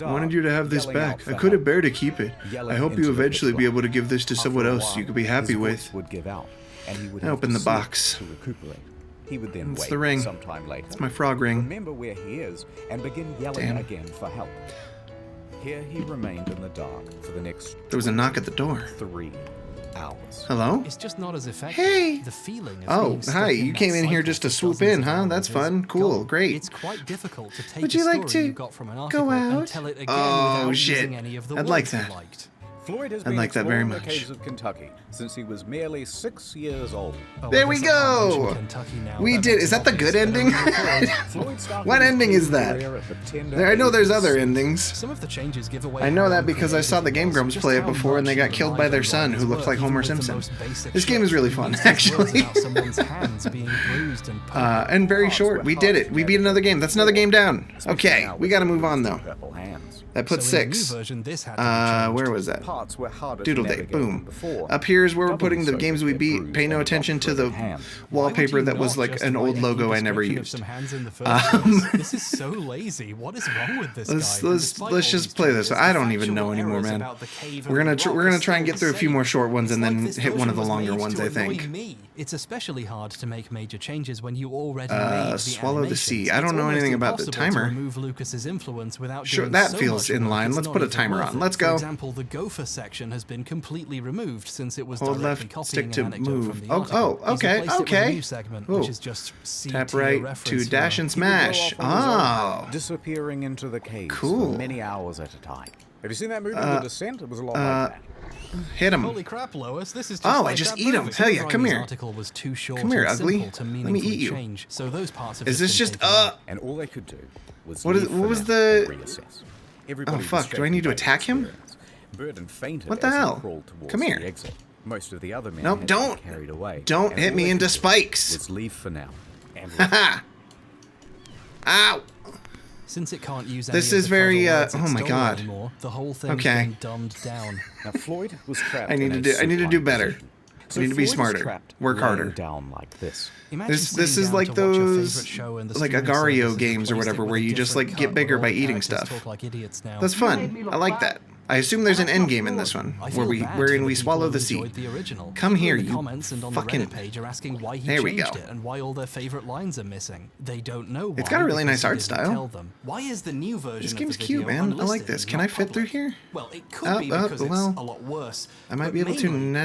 I wanted you to have this back. I couldn't bear to keep it. I hope you eventually be able to give this to someone else you could be happy with. I opened the box. It's the ring. It's my frog ring. Remember where he is and begin yelling again for help. Here he remained in the dark for the next. There was a knock at the door. 3 hours. Hello? It's just not as effective. Hey. The feeling of oh, hi. You came in here just to swoop in, huh? That's fun. Cool. Great. It's quite difficult to take Would you like to go out? And tell it again oh shit! I'd like that. Floyd has I been like that very exploring the much. caves of Kentucky since he was merely 6 years old. There we go! We did. Is that the good ending? What ending is that? I know there's other endings. Some of the changes give away. I know that because I saw the Game Grumps play it before and they got killed by their son who looked like Homer Simpson. This game is really fun, actually. And very short. We did it. We beat another game. That's another game down. Okay, we gotta move on though. That put So in the 6. new version, this had to be changed. Where was that? Parts were harder Doodle to Date. navigate Boom. than before. Up here is where we're Doubly putting the so games if we they're beat. bruised Pay no and attention to the hand. wallpaper that was like an old logo I never used. This is so lazy. What is wrong with this guy? Let's just play this. I don't even know anymore, man. We're gonna try and get through a few more short ones and then hit one of the longer ones, I think. It's especially hard to make major changes when you already made the Swallow the animations. sea. I don't know anything about the It's timer. almost impossible to remove Lucas's influence without Sure, doing that so feels much in work, line. it's Let's not put a even timer worth on. it. Let's For go. example, the gopher section has been completely removed since it was Hold directly left copying stick to an anecdote move. from the article. Oh, He's okay, replaced it with a okay. new segment, Ooh. which is just Tap C-tier right reference to dash humor. and smash. Oh, Disappearing into the caves cool. for many hours at a time. Have you seen that movie, The Descent? It was a lot like that. Hit him. Holy crap, Lois! This is just Oh, like I just that eat him. movie. Hell yeah, come Riley's here. article was too short Come here, and ugly. simple to Let me meaningfully eat you. change, so those parts have Is just this been just taken out. And all they could do was What leave for was now the? and reassess. Oh Everybody was fuck! Do I need to shaken by attack the him? experience. Burden fainted What the as he hell? crawled towards Come here. the exit. Most of the other men Nope, had don't. been carried away. Don't and hit all me they into could do spikes. was leave for now. And Haha. Ow. Since it can't use This any is of the very, clever words oh it my stole God. anymore, the whole thing's Okay. been dumbed down. Now Floyd was trapped. I need to do better. I need to be smarter. Work harder. Down like this. This is like those like Agario games or whatever where you just like get bigger by eating stuff. That's fun. I like that. I assume there's an end game in this one wherein we swallow the sea. Come here, you comments and on the fucking. Reddit page are asking why he There we changed go. it and why all their favorite lines are missing. They don't know why. It's got a really because nice he art didn't style. Tell them. Why is the new version This of game's the cute, video man. I like unlisted this. and Can not I fit through public? here? Well, it could be because it's a lot worse. I might but be able to. mainly, by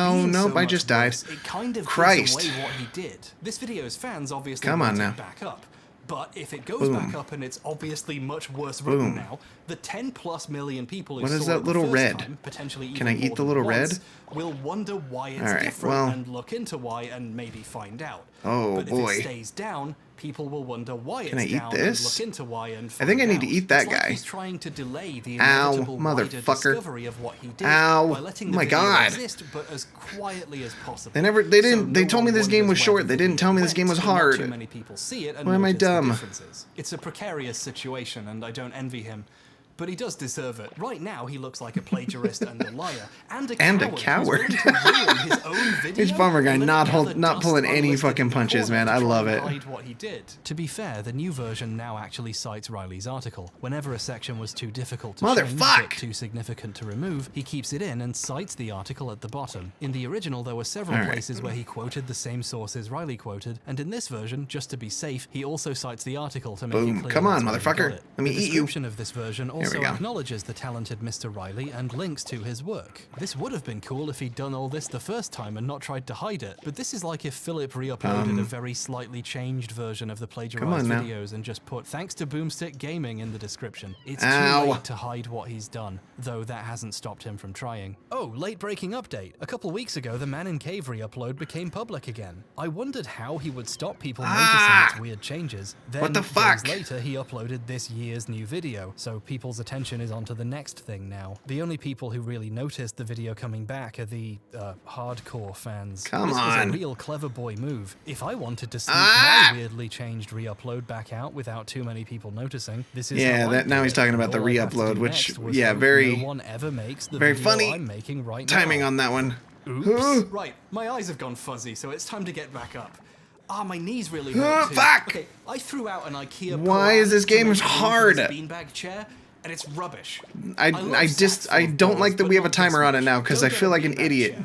No, being nope. so I much just died. worse, it kind of Christ. gives away what he did. This video's fans obviously Come on want now. it back up. But if it goes Boom. back up and it's obviously much worse written Boom. now, the 10+ million people who What saw is it that the little first red? time, potentially Can I even eat more the than little once, red? will wonder why it's All right, different well. and look into why and maybe find out. Oh, but boy. if it stays down, people will wonder why Can it's I eat down this? and look into why and I think I find need to out. eat that It's like guy. he's trying to delay the Ow, inevitable wider motherfucker. discovery of what he did Ow. by letting the My video God. exist, but as quietly as possible. They told me this game was short. They didn't tell me this game was hard. Too many people see it and Why am I notice the dumb? differences. It's a precarious situation, and I don't envy him. But he does deserve it. Right now, he looks like a plagiarist and a liar. And a coward. who's willing to ruin his own video Hbomberguy and not gather not pulling dust any unlisted fucking in the punches, corner man. to I try love and it. hide what he did. To be fair, the new version now actually cites Riley's article. Whenever a section was too difficult to change, Motherfuck! but too significant to remove, he keeps it in and cites the article at the bottom. In the original, there were several All right. places where he quoted the same sources Riley quoted, and in this version, just to be safe, he also cites the article to make Boom. it clear Come on, that's where he motherfucker. got it. Let me The eat you. description of this version also we go. acknowledges the talented Mr. Riley and links to his work. This would have been cool if he'd done all this the first time and not tried to hide it, but this is like if Philip re-uploaded a very slightly changed version of the plagiarized now. videos and just put "Thanks to Boomstick Gaming" in the description. It's Ow. too late to hide what he's done, though that hasn't stopped him from trying. Oh, late breaking update. A couple weeks ago, the Man in Cave re-upload became public again. I wondered how he would stop people noticing its weird changes. Then, What the fuck? days later, he uploaded this year's new video, so people's attention is onto the next thing now. The only people who really noticed the video coming back are the hardcore fans. Come this on. was a real clever boy move. If I wanted to sneak my weirdly changed re-upload back out without too many people noticing, this is Yeah, how I that now do he's it. talking about the All I'd have to re-upload, do which next was yeah, hope very no one ever makes the very video funny I'm making right timing now. on that one. Oops. Right, my eyes have gone fuzzy, so it's time to get back up. Ah, my knees really hurt too. Fuck! Okay, I threw out an IKEA. Why is this game hard? Beanbag chair, and it's rubbish. I don't like that we have a timer on it now because I feel like an idiot.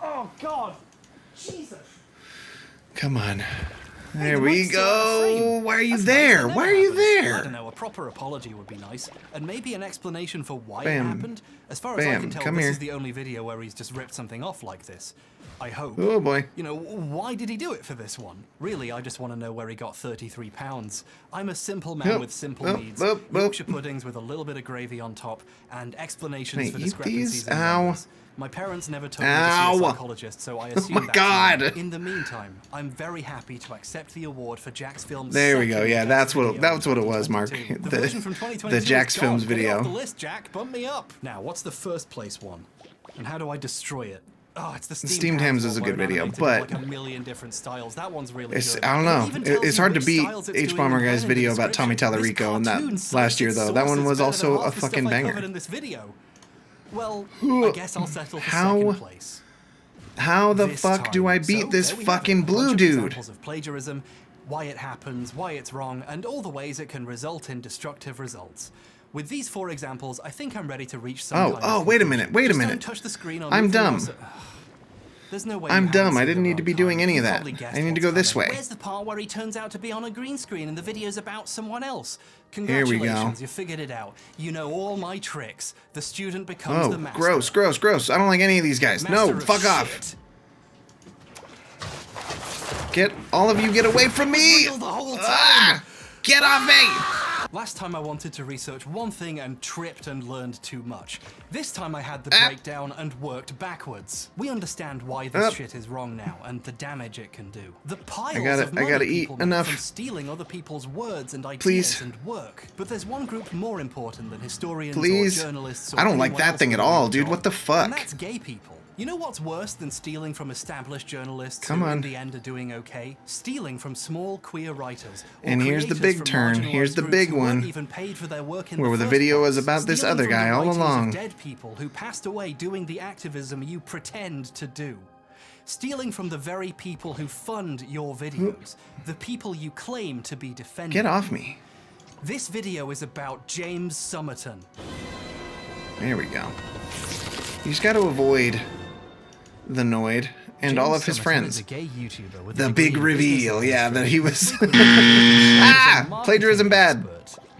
Oh God, Jesus! Come on. There we go. Why are you there? Why are you I there? don't know, a proper apology would be nice. And maybe an explanation for why Bam. it happened. As far as I Bam. can tell, Come this here. is the only video where he's just ripped something off like this. I hope. Oh boy. You know, why did he do it for this one? Really, I just want to know where he got £33. I'm a simple man with simple needs. Yorkshire puddings with a little bit of gravy on top, and explanations Can I for eat discrepancies these? in Ow. numbers. My parents never told me to see a psychologist, so I assume my that's God. it. In the meantime, I'm very happy to accept the award for Jack's Films. There we go. Yeah, that's what it was, Mark. The version from 2022 The is Jack's gone. Films Get it off video. the list, Jack. Bump me up. Now, what's the first place one? And how do I destroy it? Oh, it's the Steamed Hams is a good video, but like a million different styles. That one's really it's, good. I don't know. It's hard to beat Hbomberguy's video about Tommy Tallarico and that last year though. That one was also a fucking banger. In this video. Well, I guess I'll settle for second place. How the fuck do I beat this fucking blue dude? Examples of plagiarism, why it happens, why it's wrong, and all the ways it can result in destructive results. With these 4 examples, I think I'm ready to reach some kind of wait a minute. don't touch the screen on I'm dumb. There's no way I'm dumb. I didn't need to be doing any of that. I need to go this way. Where's the part where he turns out to be on a green screen and the video's about someone else? Here we go. Congratulations, you figured it out. You know all my tricks. The student becomes the master. Gross, gross, gross. I don't like any of these guys. No, fuck off. All of you get away from me! Get off me! Last time I wanted to research one thing and tripped and learned too much. This time I had the breakdown and worked backwards. We understand why this shit is wrong now and the damage it can do. The piles of money people make from stealing other people's words and ideas and work. But there's one group more important than historians or journalists or I don't like that thing at all, dude. What the fuck? And that's gay people. You know what's worse than stealing from established journalists who in the end are doing okay? Stealing from small queer writers. And here's the big turn. Here's the big one. Even paid for their work in where the video was about this other guy all along. Dead people who passed away doing the activism you pretend to do. Stealing from the very people who fund your videos. The people you claim to be defending. Get off me. This video is about James Somerton. There we go. You just got to avoid the Noid and all of his friends. The big reveal, yeah, that he was plagiarism bad.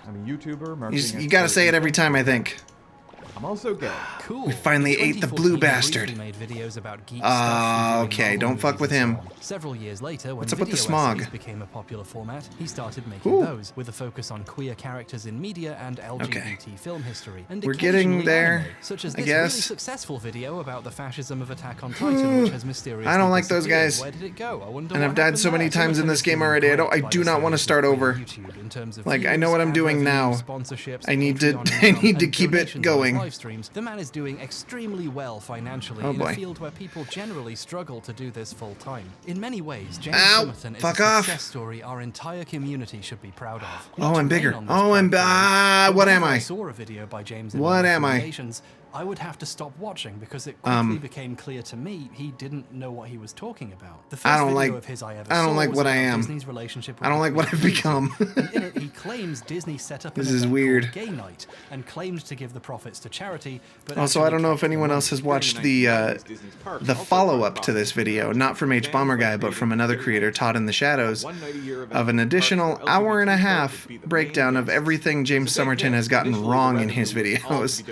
I'm a YouTuber. You gotta say it every time, I think. I'm also gay. Cool. We finally ate the blue bastard. Okay, don't fuck with him. Several years later, when what's up with the video smog? essays became a popular format, he started making those with a focus on queer characters in media and LGBT film history. And we're getting there, anime, such as this I guess. Really successful video about the fascism of Attack on Titan, which has mysteriously I don't like those guys. Where did it go? I wonder and I've died so many times in this game already. I do not want to start over. Like, I know what I'm doing now. I need to keep it going. The man is doing extremely well financially in a field where people generally struggle to do this full time. In many ways, James Somerton is a success story our entire community should be proud of. Oh, I'm bigger. Oh, I'm what am I? I saw a video by James. What am I? I would have to stop watching because it quickly became clear to me he didn't know what he was talking about. The first video of his I ever saw was about Disney's relationship with I don't like what I've become. In it, he claims Disney set up an this is weird. Gay Night and claimed to give the profits to charity. But also, I don't know if anyone else has watched the follow-up to this video, not from Hbomberguy, but from another creator, Todd in the Shadows, of an additional hour-and-a-half breakdown of everything James Somerton has gotten wrong in his videos.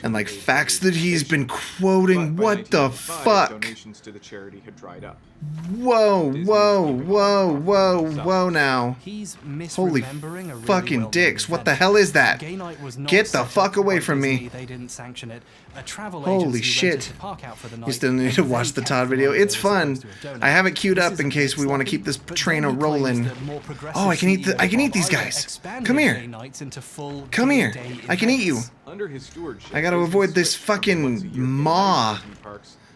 And like facts that he's been quoting. What the fuck? Donations to the charity had dried up. Whoa, whoa, whoa, whoa, whoa now. Holy fucking dicks. What the hell is that? Get the fuck away from me. They didn't sanction it. Holy shit. You still need to watch the Todd video. It's fun. I have it queued up in case we want to keep this train a rolling. Oh, I can eat these guys. Come here. Come here. I can eat you. Under his stewardship, I gotta avoid this fucking maw.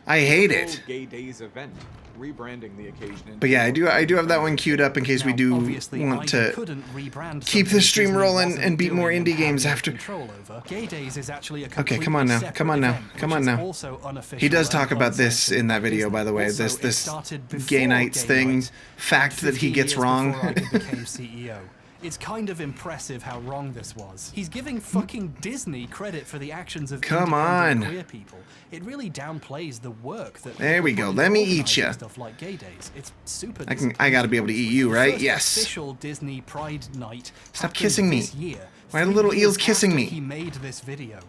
I hate it. Gay Days event, rebranding the occasion. But yeah, I do have that one queued up in case we do want to keep the stream rolling and beat more indie games after. Okay, come on now, come on now, come on now. He does talk about this in that video, by the way. This gay nights thing, fact that he gets wrong. It's kind of impressive how wrong this was. He's giving fucking Disney credit for the actions of queer people. It really downplays the work that. There we go. Let me eat you. Stuff like Gay Days. It's super. I gotta be able to eat you, right? Yes. Official Disney Pride Night. Stop kissing me. Why are the little eels kissing me? He made this video.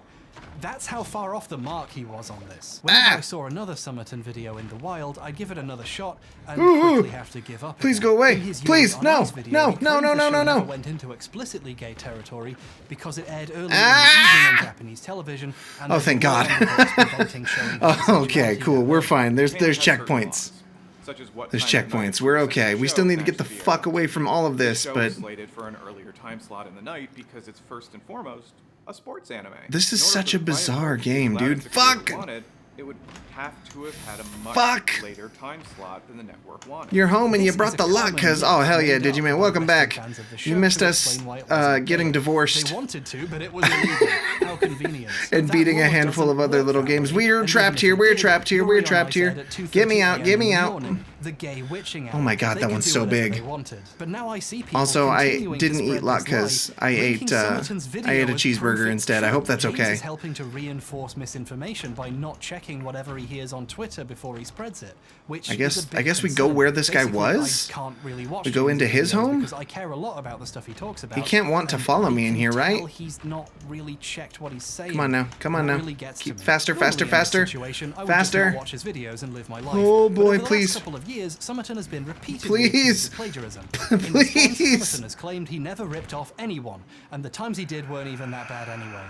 That's how far off the mark he was on this. Whenever I saw another Somerton video in the wild, I'd give it another shot and quickly have to give up. Please go away. Please, no, no, no, no, no, no, no. Went into explicitly gay territory because it aired early in the evening on Japanese television. And oh, thank God. Oh, okay, cool. We're fine. There's checkpoints. There's checkpoints. We're okay. We still need to get the fuck away from all of this, but. Slated for an earlier time slot in the night because it's first and foremost a sports anime. This is such a bizarre game, dude. Fuck! it would have to have had a much later time slot than the network wanted. You're home and you brought the luck, cause oh hell yeah, did you, man? Welcome back. You missed us getting divorced. They wanted to, but it was illegal. How convenient. And beating a handful of other little games. We're trapped here. We're trapped here. We're trapped here. Get me out. Get me out. The gay witching oh my god, that one's so big. But now I see people also, I didn't eat luck because I ate a cheeseburger instead. I hope that's okay. James is helping to reinforce misinformation by not checking whatever he hears on Twitter before he spreads it. Which I guess we go where this guy was. We go into his home. Because I care a lot about the stuff he talks about. He can't want to follow me in here, right? He's not really checked what he's saying. Come on now. Come on now. Keep faster, faster, faster. Faster. Watch his videos and live my life. Oh boy, please. Years, Summerton has been repeatedly accused of plagiarism. Please. Summerton has claimed he never ripped off anyone, and the times he did weren't even that bad anyway.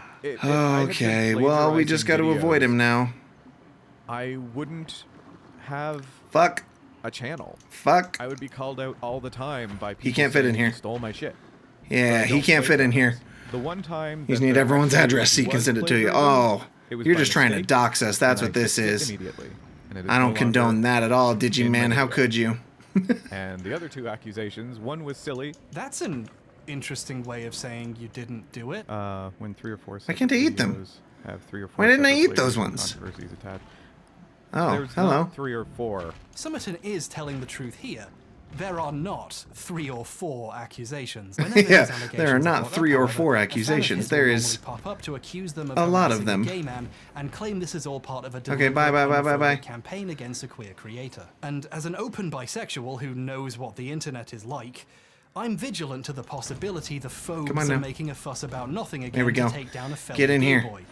Okay, well, we just got to avoid him now. I wouldn't have a channel. I would be called out all the time by people he can't fit in here. Stole my shit. Yeah, he can't fit in here. The one time you just need everyone's address so he can send it to you. Oh, you're just trying to dox us. That's what this is. I don't condone that at all, did you, man? How could you? And the other two accusations, one was silly. That's an interesting way of saying you didn't do it. When 3 or 4 why can't I eat them? Have 3 or 4 why didn't I eat those ones? Oh, there's hello. Not 3 or 4. Summerton is telling the truth here. There are not 3 or 4 accusations. Yeah, there are not 3 or 4 accusations. There is pop up to accuse them of a lot of them. Gay man and claim this is all part of a bye. campaign against a queer creator. And as an open bisexual who knows what the internet is like, I'm vigilant to the possibility the phobes are making a fuss about nothing again to take down a fellow gay boy.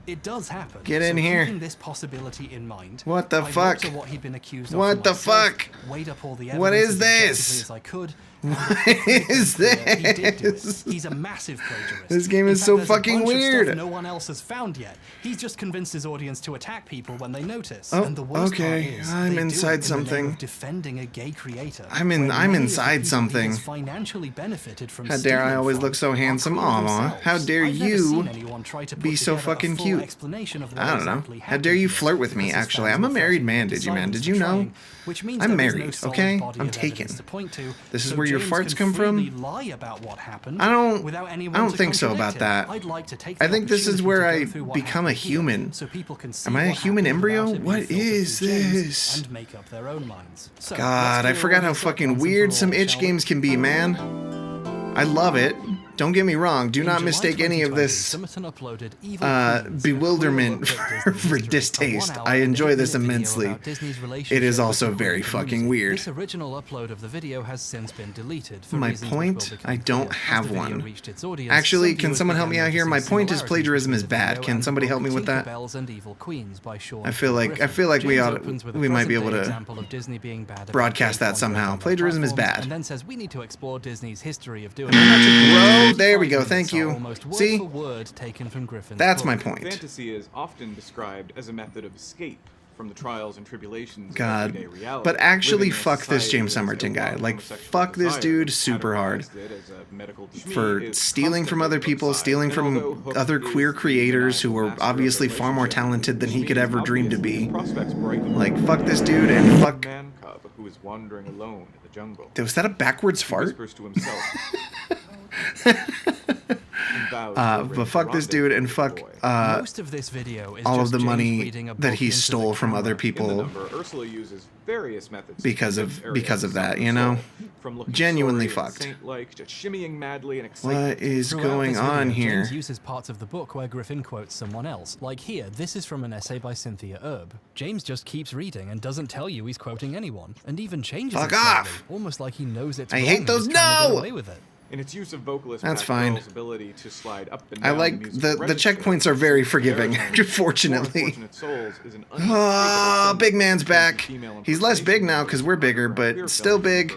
It does happen. Get in here. Keeping this possibility in mind, what the fuck? What he'd been accused of what the fuck? Weighed up all the what is this? As I could. What is this? He's a massive plagiarist. This game is so fucking weird. No one else has found yet. He's just convinced his audience to attack people when they notice. Oh, and the worst okay. part is I'm inside something. Defending a gay creator. I'm inside something. Financially benefited from how dare I always look so handsome? Aw, how dare you be so fucking cute? I don't know. How dare you flirt with me? Actually, I'm a married man. Did you, man? Did you know? I'm married. Okay, I'm taken. This is where your farts come from? I don't think so about that. I think this is where I become a human. Am I a human embryo? What is this? God, I forgot how fucking weird some itch games can be, man. I love it. Don't get me wrong. Do not mistake any of this bewilderment for distaste. I enjoy this immensely. It is also very fucking weird. This original upload of the video has since been deleted. My point? I don't have one. Actually, can someone help me out here? My point is plagiarism is bad. Can somebody help me with that? I feel like we might be able to broadcast that somehow. Plagiarism is bad. And then says we need to explore Disney's history of doing there we go. Thank you. See? That's my point. Fantasy is often described as a method of escape from the trials and tribulations of God, everyday reality. but actually fuck this James Summerton guy. Like, fuck this dude super hard for stealing from other people, stealing from other queer creators who are obviously far more talented than he could ever dream to be. Like, fuck this dude and fuck... Man cub who is wandering alone in the jungle. Was that a backwards fart? Whispers to himself. But fuck this dude and fuck most of this video is all of the money that he stole from other people various methods because of that, you know? Genuinely fucked. What is going on here? James uses parts of the book where Griffin quotes someone else. Like here, this is from an essay by Cynthia Erb. James just keeps reading and doesn't tell you he's quoting anyone, and even changes it slightly, almost like he knows it's wrong. I hate those. No! In its use of vocalist that's fine. Ability to slide up and I like the checkpoints are very forgiving, fortunately. Big man's back. He's less big now because we're bigger, but still big.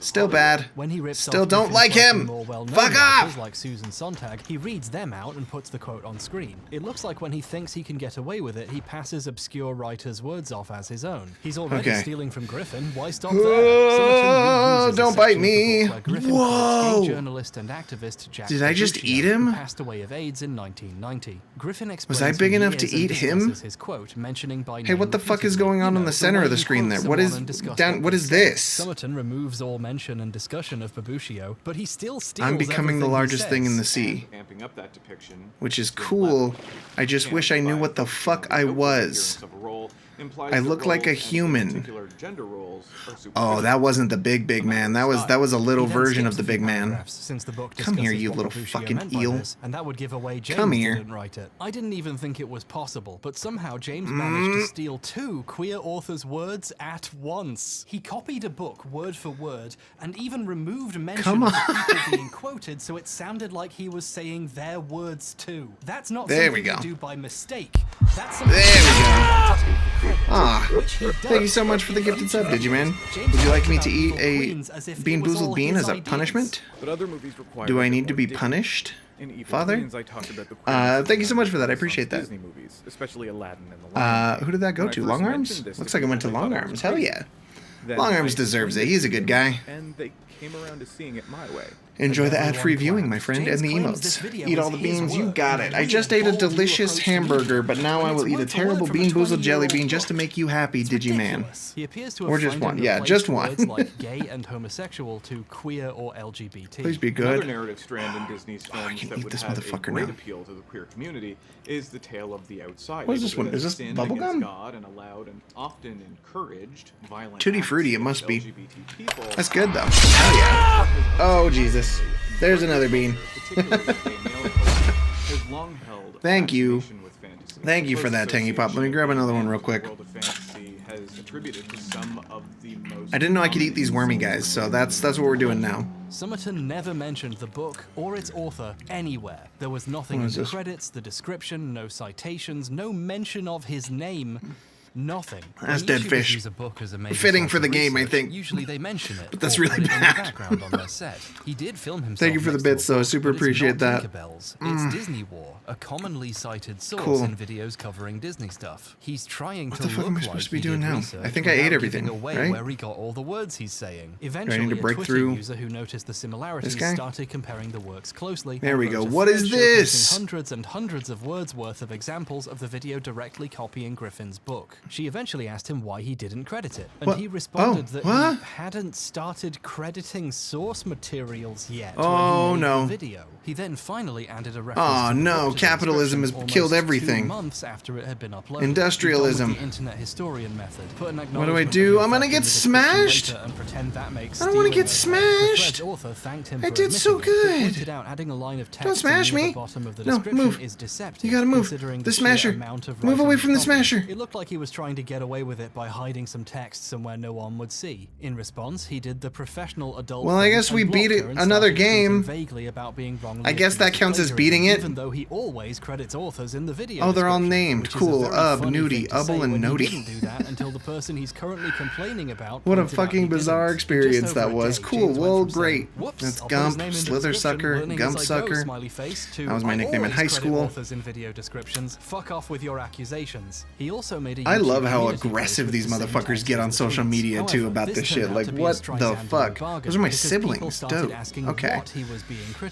Still bad. When he rips Still off don't like him. Fuck off. Like Susan Sontag, he reads them out and puts the quote on screen. It looks like when he thinks he can get away with it, he passes obscure writers' words off as his own. He's already stealing from Griffin. Why stop there? Oh, don't bite me. Whoa. Journalist and activist Jack Did I just eat him? Passed away of AIDS in 1990. Griffin was I big enough to eat him? His quote, mentioning by hey, what the fuck is going on in the center of the screen there? What is down? What is this? Somerton removes all mention and discussion of Babushio, but he still steals. I'm becoming the largest thing in the sea, which is cool. I just wish I knew what the fuck I was. I look like a human. Oh, that wasn't the big man. That was a little version of the big man. Come here, you little fucking eel. And that would give away James Come here. didn't write it. I didn't even think it was possible, but somehow James managed to steal 2 queer authors' words at once. He copied a book word for word and even removed mention of people being quoted so it sounded like he was saying their words too. That's not something you do by mistake. That's something thank you so much for the gifted sub, Digiman. Would you like me to eat a Bean Boozled bean as a punishment? Do I need to be punished, Father? Thank you so much for that. I appreciate that. Who did that go to? Long Arms? Looks like it went to Long Arms. Hell yeah. Long Arms deserves it. He's a good guy. And they came around to seeing it my way. Enjoy the ad-free viewing, my friend, and the emotes. Eat all the beans, you got it. I just ate a delicious hamburger, but now I will eat a terrible Bean Boozled jelly bean just to make you happy, Digiman. He appears to have or just one. Yeah, just one. like gay and homosexual to queer or LGBT. Please be good. Another narrative strand in Disney's films that would have a great appeal to the queer community is the tale of the outside. What is this one? Is this bubblegum? God and allowed and often encouraged violent Tutti Frutti, it must be. That's good though. Hell yeah. Oh Jesus. There's another bean. Thank you. Thank you for that, Tangy Pop. Let me grab another one real quick. I didn't know I could eat these wormy guys, so that's what we're doing now. Somerton never mentioned the book or its author anywhere. There was nothing in the credits, the description, no citations, no mention of his name. Nothing. That's dead fish. Fitting for the game, I think. Usually they mention it. But that's really bad. Background on their set. He did film himself. Thank you for the bits, though. I super appreciate that. It's Disney War, a commonly cited source in videos covering Disney stuff. He's trying to look like what the fuck am I supposed to be doing now? I think I ate everything, right? Where he got all the words he's saying. Eventually, I need to break a through user who noticed the similarities started comparing the works closely. There we go. What is this? Hundreds and hundreds of words worth of examples of the video directly copying Griffin's book. She eventually asked him why he didn't credit it, and he responded that he hadn't started crediting source materials yet. Oh no! The video. He then finally added a reference. Oh no! Capitalism has killed everything. 2 months after it had been uploaded. Industrialism. The internet historian method. What do I do? I'm gonna get smashed. And pretend that makes I don't want to get smashed. The author thanked him I did so good. Pointed out adding a line of text don't smash me. The bottom of the no, move. Is deceptive, you gotta move. The smasher. Move away from the smasher. It looked like he was trying to get away with it by hiding some text somewhere no one would see. In response, he did the professional adult. Well, I guess we beat it. Another game. Vaguely about being wrongly I guess that counts as beating it. Even though he always credits authors in the video. Oh, they're all named. Cool. Nudie, Ubble, and Nodie. He didn't do that until the person he's currently complaining about. What a fucking bizarre experience that was. Cool. Well, great. That's Gump, Slithersucker, Gumpsucker. That was my nickname in high school. Authors in video descriptions. Fuck off with your accusations. He also made a I love how aggressive these motherfuckers get on social media too about this shit. Like, what the fuck? Those are my siblings. Dope. Okay.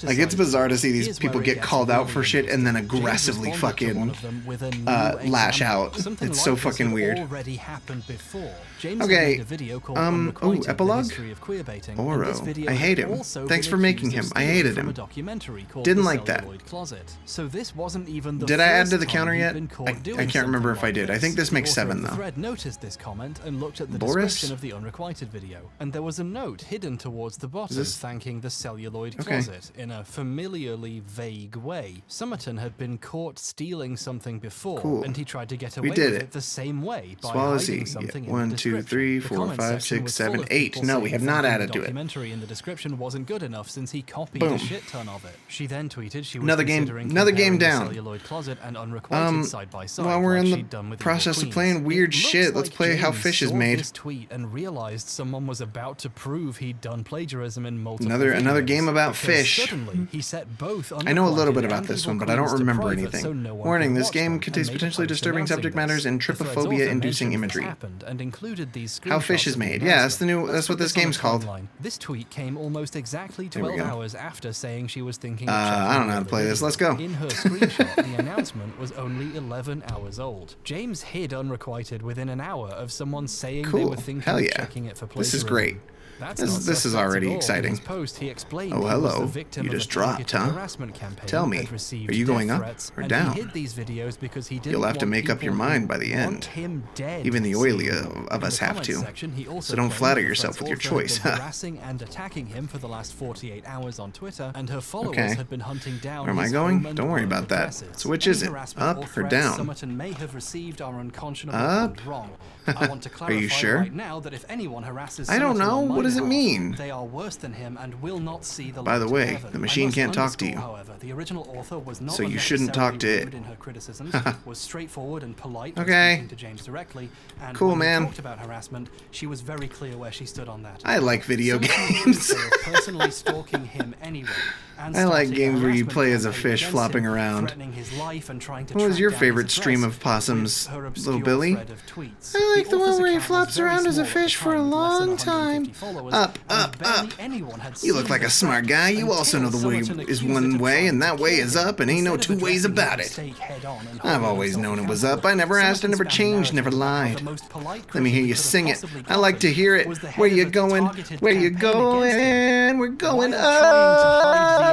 Like, it's bizarre to see these people get called out for shit and then aggressively fucking lash out. It's so fucking weird. Okay. Oh, epilogue? Oro. I hate him. Thanks for making him. I hated him. Didn't like that. Did I add to the counter yet? I can't remember if I did. I think this makes 7 though. Fred noticed this comment and looked at the description of the unrequited video, and there was a note hidden towards the bottom thanking the celluloid closet in a familiarly vague way. Somerton had been caught stealing something before, and he tried to get away with it the same way by hiding something in the 1, 2, 3, 4, 5, 6, 7, 8. No, we have not added to it. The documentary in the description wasn't good enough since he copied a shit ton of it. She then tweeted she was another game down. Celluloid closet and unrequited side by side. While we're in the process of playing playing weird shit. Let's play How Fish is Made. This tweet and realized someone was about to prove he'd done plagiarism in multiple Another game about fish. Suddenly, he set both I know a little bit about this one, but I don't remember anything. Warning, this game contains potentially disturbing subject matters and trypophobia-inducing imagery. How Fish is Made. Yeah, that's what this game's called. This tweet came almost exactly 12 hours after saying she was thinking of I don't know how to play this. Let's go. In her screenshot, the announcement was only 11 hours old. James hid unrequited within an hour of someone saying they were thinking of checking it for plagiarism. This is great. This is already exciting. Oh, hello. You just dropped, huh? Tell me, are you going up or down? You'll have to make up your mind by the end. Even the oily of us have to. So don't flatter yourself with your choice. Harassing and attacking him for the last 48 hours on Twitter, and her followers had been hunting down. Where am I going? Don't worry about that. So which is it? Up or down? Somerton may have received are unconscionable up? Wrong. I want to clarify Are you sure? right now that if anyone harasses I don't know. What does it mean? They are worse than him and will not see the By the way, the machine can't talk to you. However, the original author was not so you shouldn't talk to it. In her criticisms, was straightforward and polite okay. To James directly, and cool, when man. Talked about harassment, she was very clear where she stood on that. I like video games. Personally stalking him anyway. I like games where you play as a fish flopping around. What was your favorite stream of Possum's, Little Billy? I like the one where he flops around as a fish for a long time. Up, up, up. You look like a smart guy. You also know the way is one way, and that way is up, and ain't no two ways about it. I've always known it was up. I never asked, I never changed, never lied. Let me hear you sing it. I like to hear it. Where you going? Where you going? We're going up.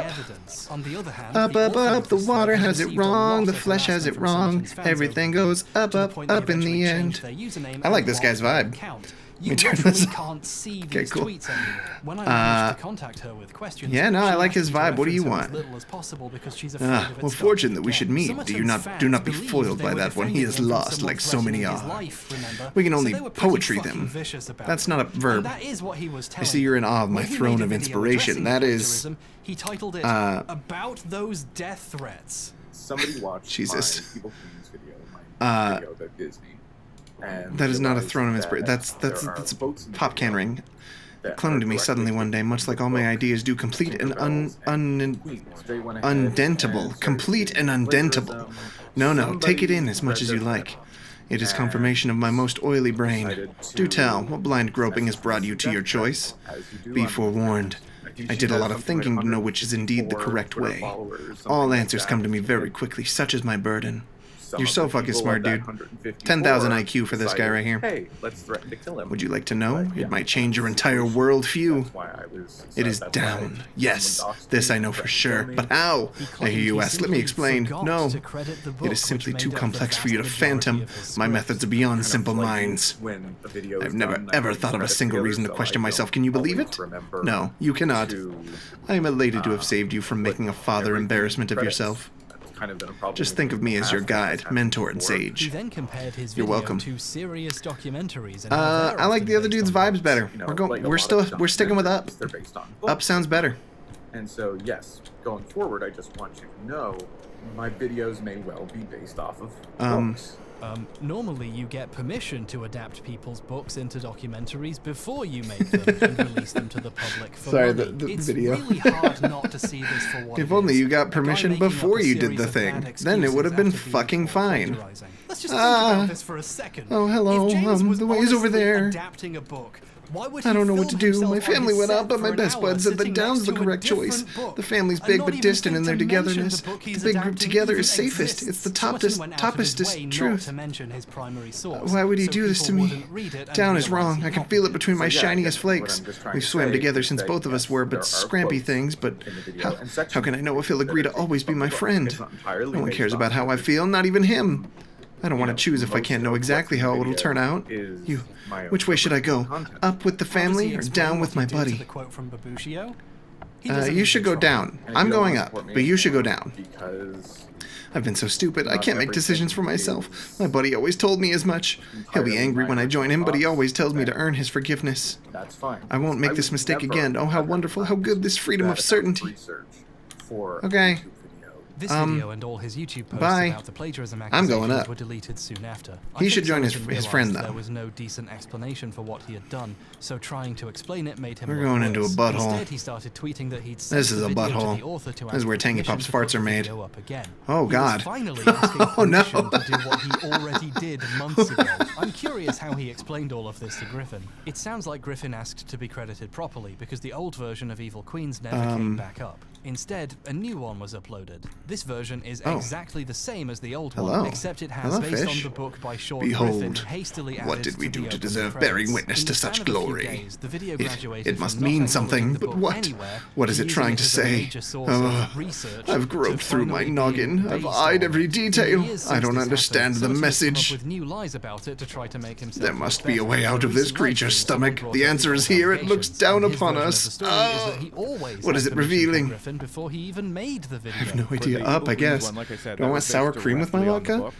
On the other hand, up, up, up, the water has it wrong, the flesh has it wrong, everything goes up, up, up in the end. I like this guy's vibe. You literally can't see these tweets anymore. When I managed to contact her with questions, yeah, no, I like his vibe. What do you want? Well, fortune that we should meet. Do not be foiled by that one. He is lost, like so many are. We can only poetry them. That's not a verb. I see you're in awe of my throne of inspiration. That is. He titled it "About Those Death Threats." Somebody watched Jesus. my People Kings video that Disney. And that is not a throne of inspiration. That's a pop can ring. It clung to me suddenly one day, much like all my ideas do, complete and undentable. Complete and undentable. No, take it in as much as you like. It is confirmation of my most oily brain. Do tell, what blind groping has brought you to your choice? Be forewarned. I did a lot of thinking to know which is indeed the correct way. All answers come to me very quickly, such is my burden. You're so fucking smart, dude. 10,000 IQ for this guy right here. Hey, let's threaten to kill him. Would you like to know? It might change your entire worldview. It is down. Yes, this I know for sure. But how? I hear you ask. Let me explain. No, it is simply too complex for you to fathom. My methods are beyond simple minds. I've never ever thought of a single reason to question myself. Can you believe it? No, you cannot. I am elated to have saved you from making a further embarrassment of yourself. Kind of been a problem. Just think of me as your guide, mentor, and sage. He then compared his You're welcome. To serious documentaries and I like the other dude's vibes better. We're sticking with Up. Up sounds better. And so yes, going forward, I just want you to know my videos may well be based off of books. Normally you get permission to adapt people's books into documentaries before you make them and release them to the public for Sorry, money. the It's video. really hard not to see this for what If it only is. you got permission before you did the thing. Then it would have been fucking fine. Let's just think about this for a second. Oh, hello. The way's over there. Adapting a book. I don't know what to do. My family went up, but my best bud said that down's the correct choice. The family's big but distant in their togetherness. The big group together is safest. It's the toppest truth. Why would he do this to me? Down is wrong. I can feel it between my shiniest flakes. We've swam together since both of us were but scrampy things, but how can I know if he'll agree to always be my friend? No one cares about how I feel, not even him. I don't want to choose if I can't know exactly how it'll turn out. Which way should I go? Up with the family or down with my buddy? You should go down. I'm going up, but you should go down. I've been so stupid. I can't make decisions for myself. My buddy always told me as much. He'll be angry when I join him, but he always tells me to earn his forgiveness. I won't make this mistake again. Oh, how wonderful, how good this freedom of certainty. Okay. This video and all his YouTube posts bye. about the plagiarism I'm going accusations up. were deleted soon after. He should join his friend, though. There was no decent explanation for what he had done, so trying to explain it made him We're going into a butthole. Instead, he started tweeting that he'd This is a butthole. This is where Tangy Pop's farts are made. Oh, God. Finally asking permission to do what he already did months ago. I'm curious how he explained all of this to Griffin. It sounds like Griffin asked to be credited properly because the old version of Evil Queens never came back up. Instead, a new one was uploaded. This version is exactly the same as the old one, except it has, based on the book by Sean Griffin, hastily added what did we to do the to opening deserve credits. bearing witness In to the such span of a few glory? days, the video graduated It must from mean not something, uploading the but book what? anywhere What is to it using trying to as a say? major source of research I've to groped through my finally noggin. being I've based eyed on. every In the detail. years I since don't this understand happened, the Summerton has come message. up with new lies about it to try to make himself There must look be a better. way out of this creature's stomach. The answer is here. It looks down upon us. What is it revealing? Before he even made the video. I have no idea. Up, I guess. Do I want sour cream with my vodka?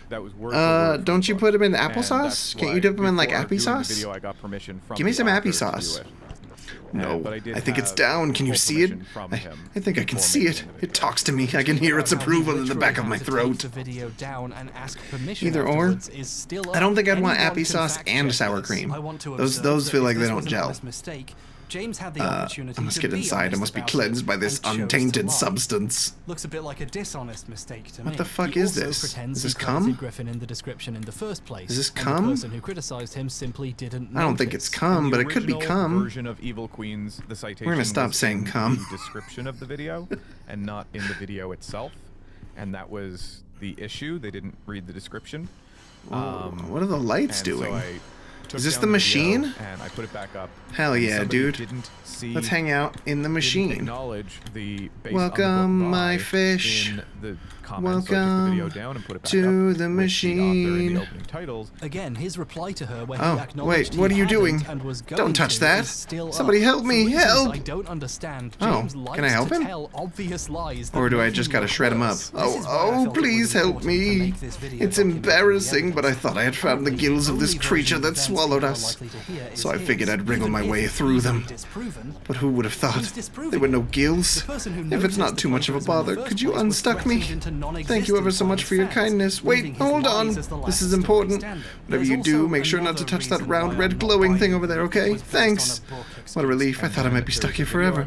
Don't you put them in applesauce? Can't you dip them in like applesauce? Give me some applesauce. No, I think it's down. Can you see it? I think I can see it. It talks to me. I can hear its approval in the back of my throat. Either or. I don't think I'd want applesauce and sour cream. Those feel like they don't gel. James had the opportunity I must get inside. I must be cleansed by this untainted substance. Looks a bit like a dishonest mistake to me. What the fuck is this? Is this cum? Griffin in the description in the first place. Is this cum? The person who criticized him simply didn't I don't think it's cum, but it could be cum. Version of Evil Queens, the citation We're gonna stop was saying in cum. the description of the video and not in the video itself, and that was the issue. They didn't read the description. What are the lights doing? So is this the machine? And I put it back up. Hell yeah, dude. Let's hang out in the machine. Acknowledge the welcome, my fish. Welcome to the machine. Again, his reply to her when he wait, acknowledged what are you doing? And was Don't touch that. Somebody help me, help! I don't understand. James can I help him? Tell obvious lies or do I just gotta shred him up? Oh, please help me. It's embarrassing, but I thought I had found the gills of this creature that swallowed us. So I figured I'd wriggle my way through them. But who would have thought? There were no gills. If it's not too much of a bother, could you unstuck me? Thank you ever so much for your kindness. Wait, hold on. This is important. Whatever you do, make sure not to touch that round red glowing thing over there, okay? Thanks. What a relief. I thought I might be stuck here forever.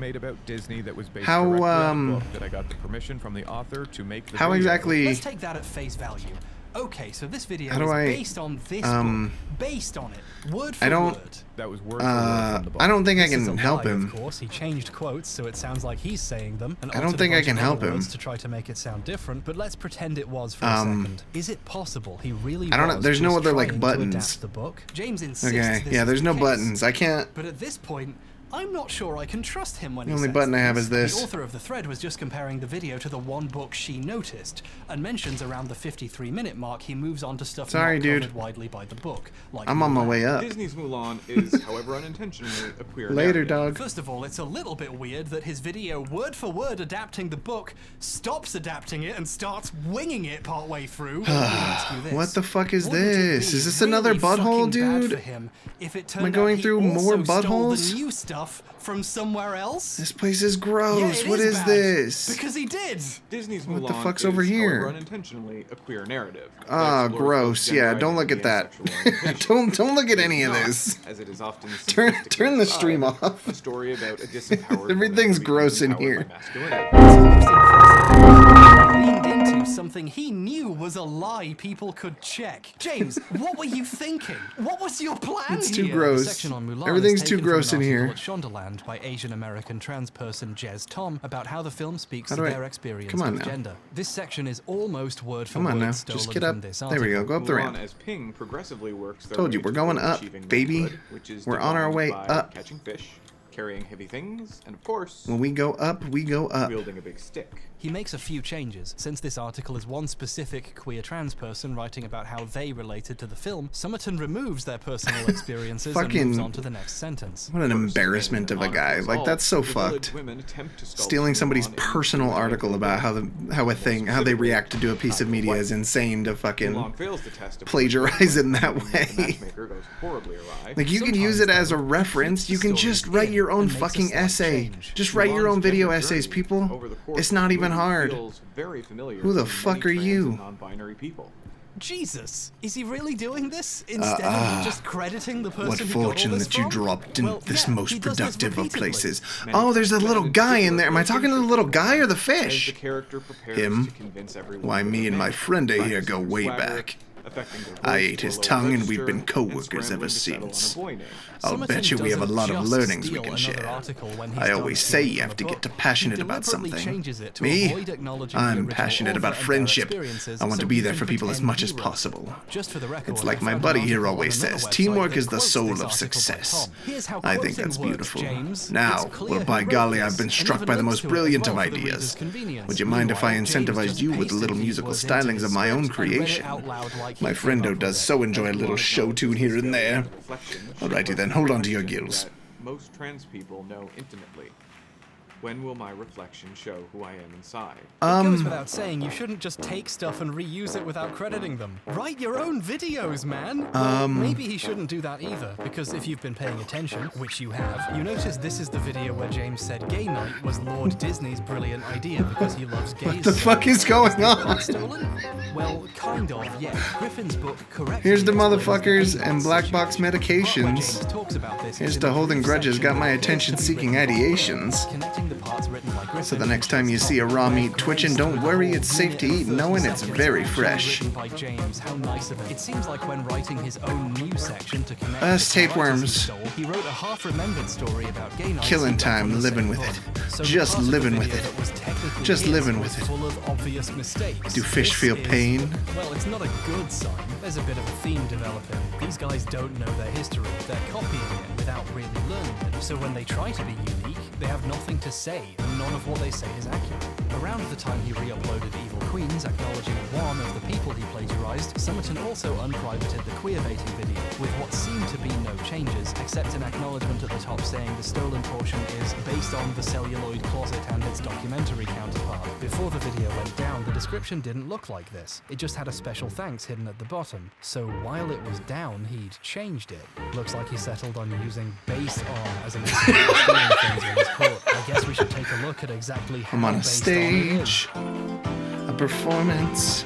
How exactly... Let's take that at face value. Okay, so this video is based on this book. Based on it. Word for word. That was word for word from the book. I don't think I can help him. Of course, he changed quotes so it sounds like he's saying them. And I don't think I can help him. To try to make it sound different, but let's pretend it was for a second. Is it possible he really I don't know. There's no other like buttons. The book? James insists okay, yeah, there's no buttons. I can't. But at this point, I'm not sure I can trust him when the only button I have is this. The author of the thread was just comparing the video to the one book she noticed, and mentions around the 53-minute mark he moves on to stuff not covered widely by the book. Like I'm on my way up. Disney's Mulan is, however unintentionally, a queer Later, narrative. dog. First of all, it's a little bit weird that his video, word for word adapting the book, stops adapting it and starts winging it partway through. What the fuck is this? Is this another butthole, dude? Am I going through more buttholes? New stuff from somewhere else? This place is gross. What is this? Because he did. Disney's what the Mulan fuck's is, over here? however unintentionally, a queer narrative. Ah, gross. Yeah, don't look at that. don't look at any of this. As it is often turn the stream off. A story about a disempowered Everything's gross in here. Leaned into something he knew was a lie people could check. James, what were you thinking? What was your plan? It's too gross. Everything's too gross in here. Shondaland by Asian American trans person Jez Tom about how the film speaks to their experience with gender. This section is almost word for word now. stolen Just get up. from this There we go. Go up the ramp. As Ping progressively works their Told you, we're going up, baby. We're on our way up. Catching fish, carrying heavy things, and of course, when we go up, we go up. Wielding a big stick. He makes a few changes. Since this article is one specific queer trans person writing about how they related to the film, Summerton removes their personal experiences and moves on to the next sentence. What an embarrassment of a guy. Like, that's so fucked. Stealing somebody's personal article about how they react to do a piece of media is insane to fucking plagiarize it in that way. Like, you can use it as a reference. You can just write your own fucking essay. Just write your own video essays, people. It's not even hard. Who the fuck are you? Non-binary people. Jesus, is he really doing this instead of just crediting the person what who got all fortune this that you from? dropped in Well, this yeah, most he does this productive of repeatedly. places. Oh, there's a little guy in there. Am I talking to the little guy or the fish? Him? Why, me and my friend here go way back. I ate his tongue and we've been co-workers ever since. I'll bet you we have a lot of learnings we can share. I always say you have to get passionate about something. Me? I'm passionate about friendship. I want to be there for people as much as possible. It's like my buddy here always says, teamwork is the soul of success. I think that's beautiful. Now, well, by golly, I've been struck by the most brilliant of ideas. Would you mind if I incentivized you with the little musical stylings of my own creation? My friendo does so enjoy a little show tune here and there. Alrighty then, hold on to your gills. Most trans people know intimately. When will my reflection show who I am inside? It goes without saying, you shouldn't just take stuff and reuse it without crediting them. Write your own videos, man! Well, maybe he shouldn't do that either, because if you've been paying attention, which you have, you notice this is the video where James said gay night was Lord Disney's brilliant idea because he loves gays. What the fuck is going on? Well, kind of, yeah. Griffin's book correctly. Here's the motherfuckers and black box medications. Here's the holding grudges got my attention seeking ideations. So the next time you see a raw meat twitching, don't worry, it's safe to eat, knowing it's very fresh. It seems like when writing his own news section to connect Us tapeworms. he wrote a half-remembered story about gay nights. Killing time, living with it. Just living with it. Just living with it. Full of obvious mistakes. Do fish feel pain? Well, it's not a good sign. There's a bit of a theme developing. These guys don't know their history. They're copying it without really learning it. So when they try to be unique, they have nothing to say, and none of what they say is accurate. Around the time he re-uploaded Evil Queens, acknowledging one of the people he plagiarized, Summerton also unprivated the queerbaiting video, with what seemed to be no changes, except an acknowledgement at the top saying the stolen portion is based on the celluloid closet and its documentary counterpart. Before the video went down, the description didn't look like this. It just had a special thanks hidden at the bottom. So while it was down, he'd changed it. Looks like he settled on using based on as an excuse for stealing things in his court. I guess we should take a look at exactly how I'm on a based stage, a performance.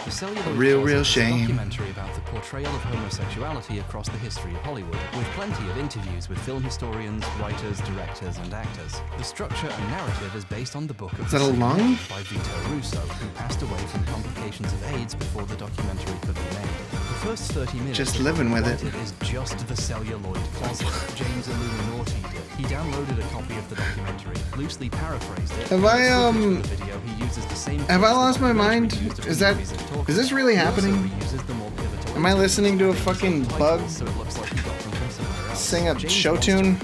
The Celluloid Real Closet is shame. a documentary about the portrayal of homosexuality across the history of Hollywood, with plenty of interviews with film historians, writers, directors, and actors. The structure and narrative is based on the book of Is that a lung? by Vito Russo, who passed away from complications of AIDS before the documentary could be made. The first 30 minutes Just living with it. is just the celluloid closet. James Illuminati did. He downloaded a copy of the documentary, loosely paraphrased it. Have I, In the video, he uses the same Have I lost my mind? Is this really happening? Am I listening to a fucking bug sing a show tune?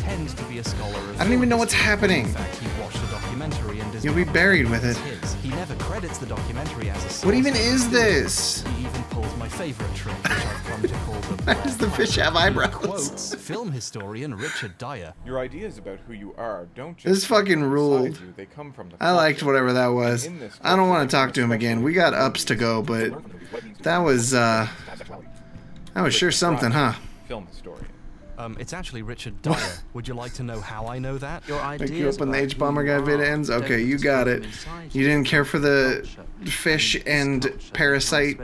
I don't even know what's happening. You'll be buried with it. He never credits the documentary as a source. What even is this? He even pulls my favorite trick, which I've come to call the Why does the fish have eyebrows? Quotes film historian Richard Dyer. Your ideas about who you are don't just This fucking ruled. you, they come from the I liked whatever that was. I don't want to talk to him again. We got ups to go, but that was sure something, huh? Film historian. It's actually Richard Dyer. Would you like to know how I know that? Your ideas pick you up when the Hbomberguy vid ends? Okay, you got it. You didn't care for the fish and parasite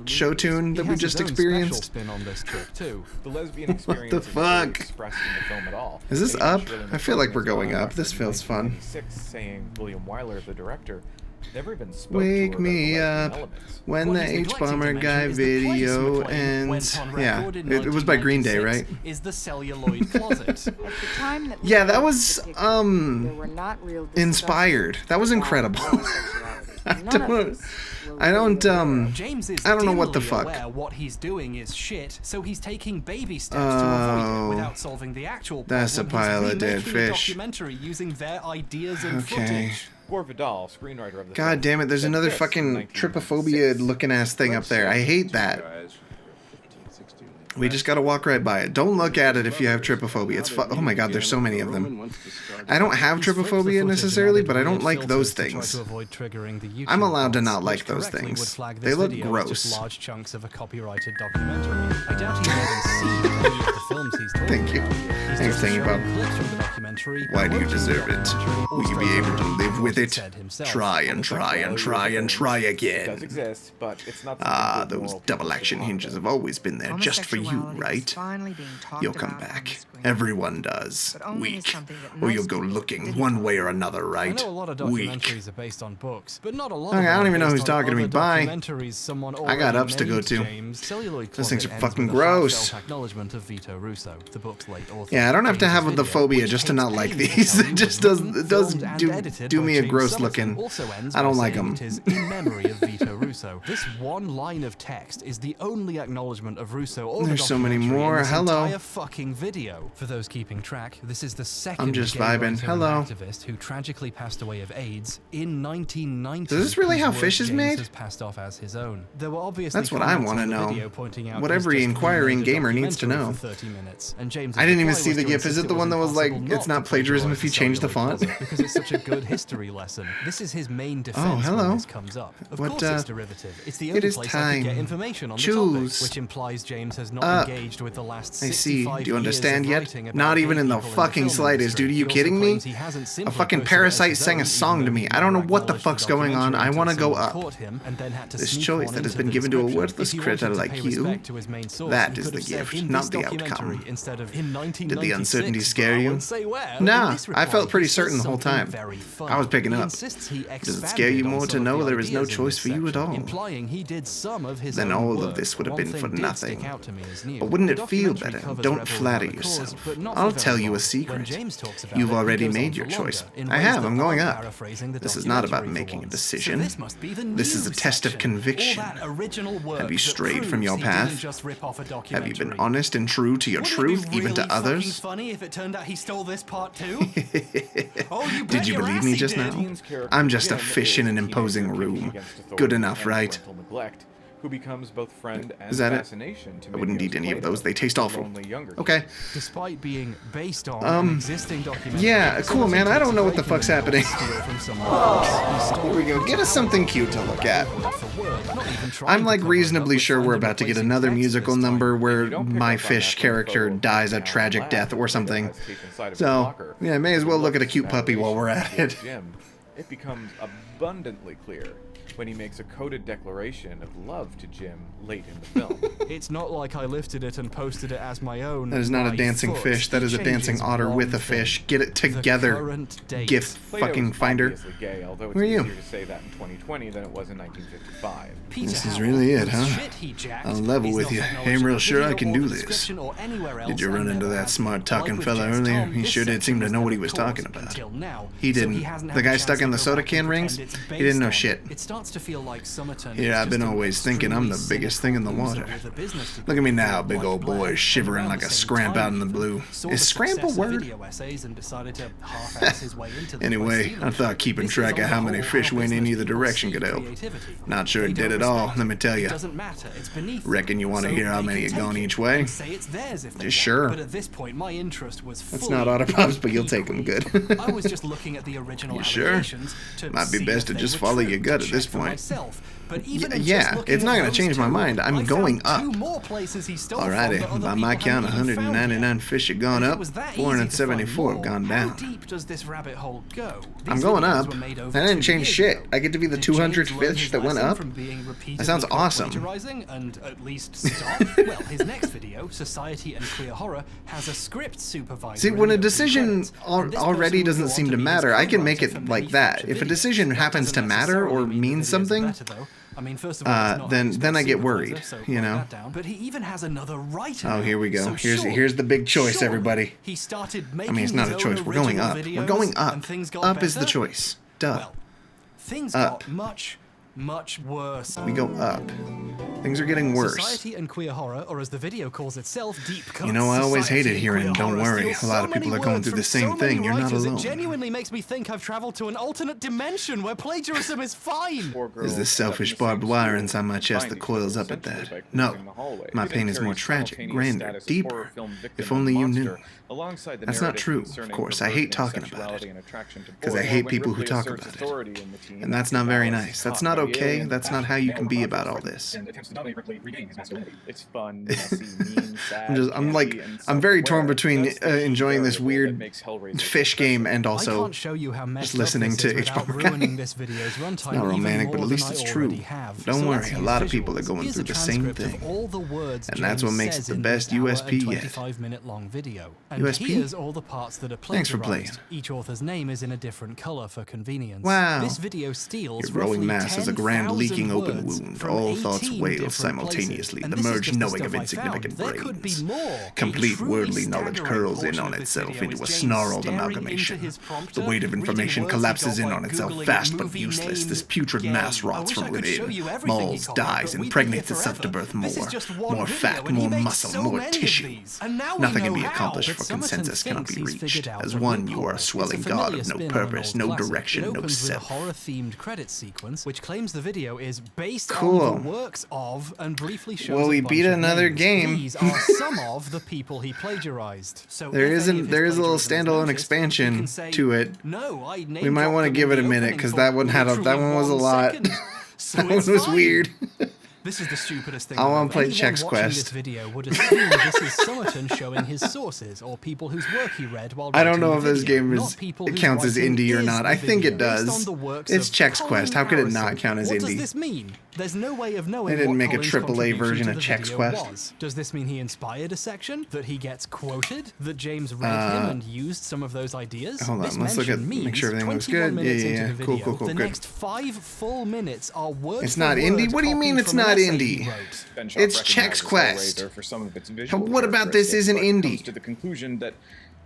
show tune that we just experienced? Spin on this trip too. The lesbian experience What the fuck? expressed in the film at all. Is this up? I feel like we're going up. This feels fun. Saying William Wyler, the director, never even spoke Wake to her me about the up elements. when the Hbomberguy video ends. Yeah, it was by Green Day, right? Is the celluloid closet. Yeah, that was inspired. That was incredible. I don't know what the fuck. What he's doing is shit, so he's taking baby steps to avoid it without solving the actual problem. That's a pile of dead fish. Documentary using their ideas and Okay. footage. Gore Vidal, screenwriter of the God damn it, there's film, another said this fucking in trypophobia looking ass thing up there. I hate that. We just gotta walk right by it. Don't look at it if you have trypophobia. It's oh my god, there's so many of them. I don't have trypophobia necessarily, but I don't like those things. I'm allowed to not like those things. They look gross. Large chunks of a copyrighted documentary. I doubt he even seen any of the films he's talking Thank you. Thanks for thinking about why do you deserve it? Will you be able to live with it? Try and try and try and try again. Ah, those double action hinges have always been there just for you, right? You'll come back. Everyone does. Weak. Or you'll go looking one way or another, right? I know a lot of documentaries are based on books, but not a lot okay, I don't even know who's talking to me. Bye. I got ups to go to. Those things are fucking gross. Yeah, I don't have to have the phobia just to not like these. It just does do me a gross looking. I don't like them. In memory of Vito Russo. This one line of text is the only acknowledgement of Russo or There's so many more. in this Hello. entire fucking video. For those keeping track, this is the second I'm just gay vibing. writer Hello. and activist who tragically passed away of AIDS in 1990. Is this really how whose fish work is James made? has passed off as his own. There were obviously That's what I want to know. What every inquiring gamer needs to know. I didn't even see the GIF. Is it the one that was like, it's not plagiarism if you change the font? Because it's such a good history lesson. This is his main defense when this comes up. Of course it's derivative. It's the only place I could get information on the topic, which implies James has not engaged with the last 65 I see. Do you understand years yet? Not even in the fucking slightest, dude. Are you kidding me? A fucking parasite sang a song to me. I don't know what the fuck's going on. I want to go up. This choice that has been given to a worthless critter like you, that is the gift, not the outcome. Did the uncertainty scare you? Nah, I felt pretty certain the whole time. I was picking up. Does it scare you more to know there is no choice for you at all? Then all of this would have been for nothing. But wouldn't it feel better? Don't flatter yourself. I'll tell you a secret. You've already made your choice. I have. I'm going up. This is not about making a decision. This is a test of conviction. Have you strayed from your path? Have you been honest and true to your truth, even to others? Did you believe me just now? I'm just a fish in an imposing room. Good enough, right? Who becomes both friend and Is that it? fascination to I wouldn't eat any of those. They taste awful. Okay. Despite being based on an existing documentary. Yeah, cool, man. I don't know what the fuck's happening. Here we go. Get us something cute to look at. I'm like reasonably sure we're about to get another musical number where my fish character dies a tragic death or something. So, yeah, may as well look at a cute puppy while we're at it. It becomes abundantly clear when he makes a coded declaration of love to Jim late in the film. It's not like I lifted it and posted it as my own. That is not a dancing fish. That is a dancing otter with a fish. Get it together. GIF fucking finder. Gay, although it's Who are you? easier to say that in 2020 than it was in 1955. This is really it, huh? I'll level with you. Ain't real sure I can do this. Did you run into that smart talking fella earlier? He sure did seem to know what he was talking about. He didn't. The guy stuck in the soda can rings? He didn't know shit. Yeah, I've been always thinking I'm the biggest thing in the water. Look at me now, big old boy, shivering like a scramp out in the blue. Is scramp a word? Anyway, I thought keeping track of how many fish went in either direction could help. Not sure it did at all, let me tell you. Reckon you want to hear how many had gone each way? Sure. That's not Autopops, but you'll take them good. You sure? Might be best to just follow your gut at this point. Yeah, it's not going to change my mind. I'm going up. Alrighty, by my count, 199 fish have gone up, 474 have gone down. I'm going up. That didn't change shit. I get to be the 200th fish that went up? That sounds awesome. See, when a decision already doesn't seem to matter, I can make it like that. If a decision happens to matter or mean something, then I get worried, you know. Oh, here we go. Here's the big choice, everybody. I mean, it's not a choice. We're going up. We're going up. Up is the choice. Duh. Things got much worse. We go up. Things are getting worse. Society and queer horror, or as the video calls itself, deep cuts. You know, I always hated hearing, don't worry, a lot of people are going through the same thing. You're not alone. It genuinely makes me think I've traveled to an alternate dimension where plagiarism is fine. Is this selfish barbed wire inside my chest that coils up at that? No. My pain is more tragic, grander, deeper. If only you knew. That's not true, of course. I hate talking about it. Because I hate people who talk about it. And that's not very nice. That's not okay. That's not how you can be about all this. It's fun, messy, mean, sad, I'm very torn between enjoying this weird fish game and also just listening to Hbomberguy. It's not romantic, but at least it's true. Don't worry, a lot of people are going through the same thing. And that's what makes it the best USP yet. Here's all the parts that are Thanks for playing. Each author's name is in a different color for convenience. Wow. This video steals Your growing mass is a grand leaking open wound. All thoughts wail simultaneously. The merged knowing of insignificant brains. Complete worldly knowledge curls in on itself into a snarled amalgamation. The weight of information collapses in on itself, vast but useless. This putrid mass rots from within. Molds, dies, impregnates itself to birth more. More fat, more muscle, more tissue. Nothing can be accomplished, for consensus cannot be reached. As one, you are a swelling god of no purpose, no direction, no self. Horror-themed credit sequence, which claims the video is based on the works of and briefly shows. Well, we beat another game. These are some of the people he plagiarized. So there is a little standalone expansion to it. We might want to give it a minute because that one was a lot. That one was weird. This is the stupidest thing. I want to play Chex Quest. This video would assume this is Somerton showing his sources or people whose work he read while I don't know if this game counts as indie or not. I think it does. It's Chex Quest. How could it not count as indie? What does this mean? There's no way of knowing. They didn't make a AAA version of Chex Quest. Does this mean he inspired a section? That he gets quoted? That James read him and used some of those ideas? Hold on, let's look at make sure everything looks good. Yeah. Cool. The next 5 full minutes are word It's not indie? What do you mean it's not indie? It's Chex Quest. What about this isn't indie? To the conclusion that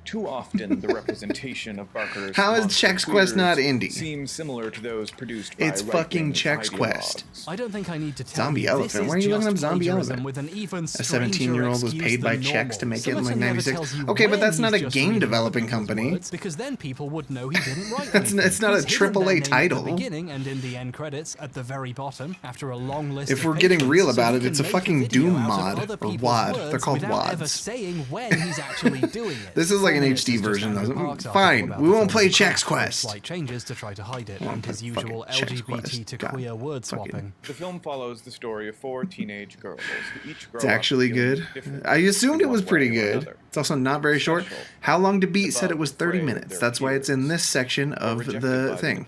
too often the representation of Barker's How is Chex Quest not indie? Seems similar to those produced by It's fucking Chex Quest. I don't think I need to tell Zombie Elephant. Why are you looking up Zombie Elephant? With an even a 17-year-old was paid by Chex to make it in like '96. You Okay, but that's not a game developing company. Because then people would know he didn't write It's not a AAA title. At the beginning and in the end credits at the very bottom after a long list. If we're getting real about it, it's a fucking Doom mod or WAD. They're called WADs. Saying when he's actually doing it. This is like an HD version. Fine, we won't play Chex Quest. Slight changes to try to hide it and his usual LGBT to queer word swapping. The film follows the story of 4 teenage girls who each grow It's actually good. I assumed it was pretty good. It's also not very short. How Long to Beat said it was 30 minutes. That's why it's in this section of the thing.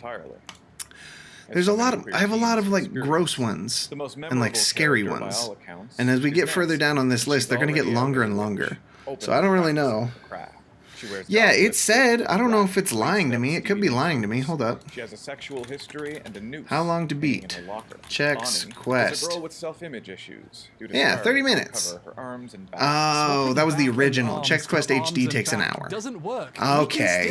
There's a lot of I have a lot of like gross ones and like scary ones. And as we get further down on this list, they're going to get longer and longer. So I don't really know. Yeah, it said. I don't know if it's lying to me. It could be lying to me. Hold up. She has a sexual history and a noose. How Long to Beat? Chex Quest. A girl with self-image issues. Yeah, 30 minutes. Oh, that was the original. Chex Quest HD takes an hour. Doesn't work. Okay.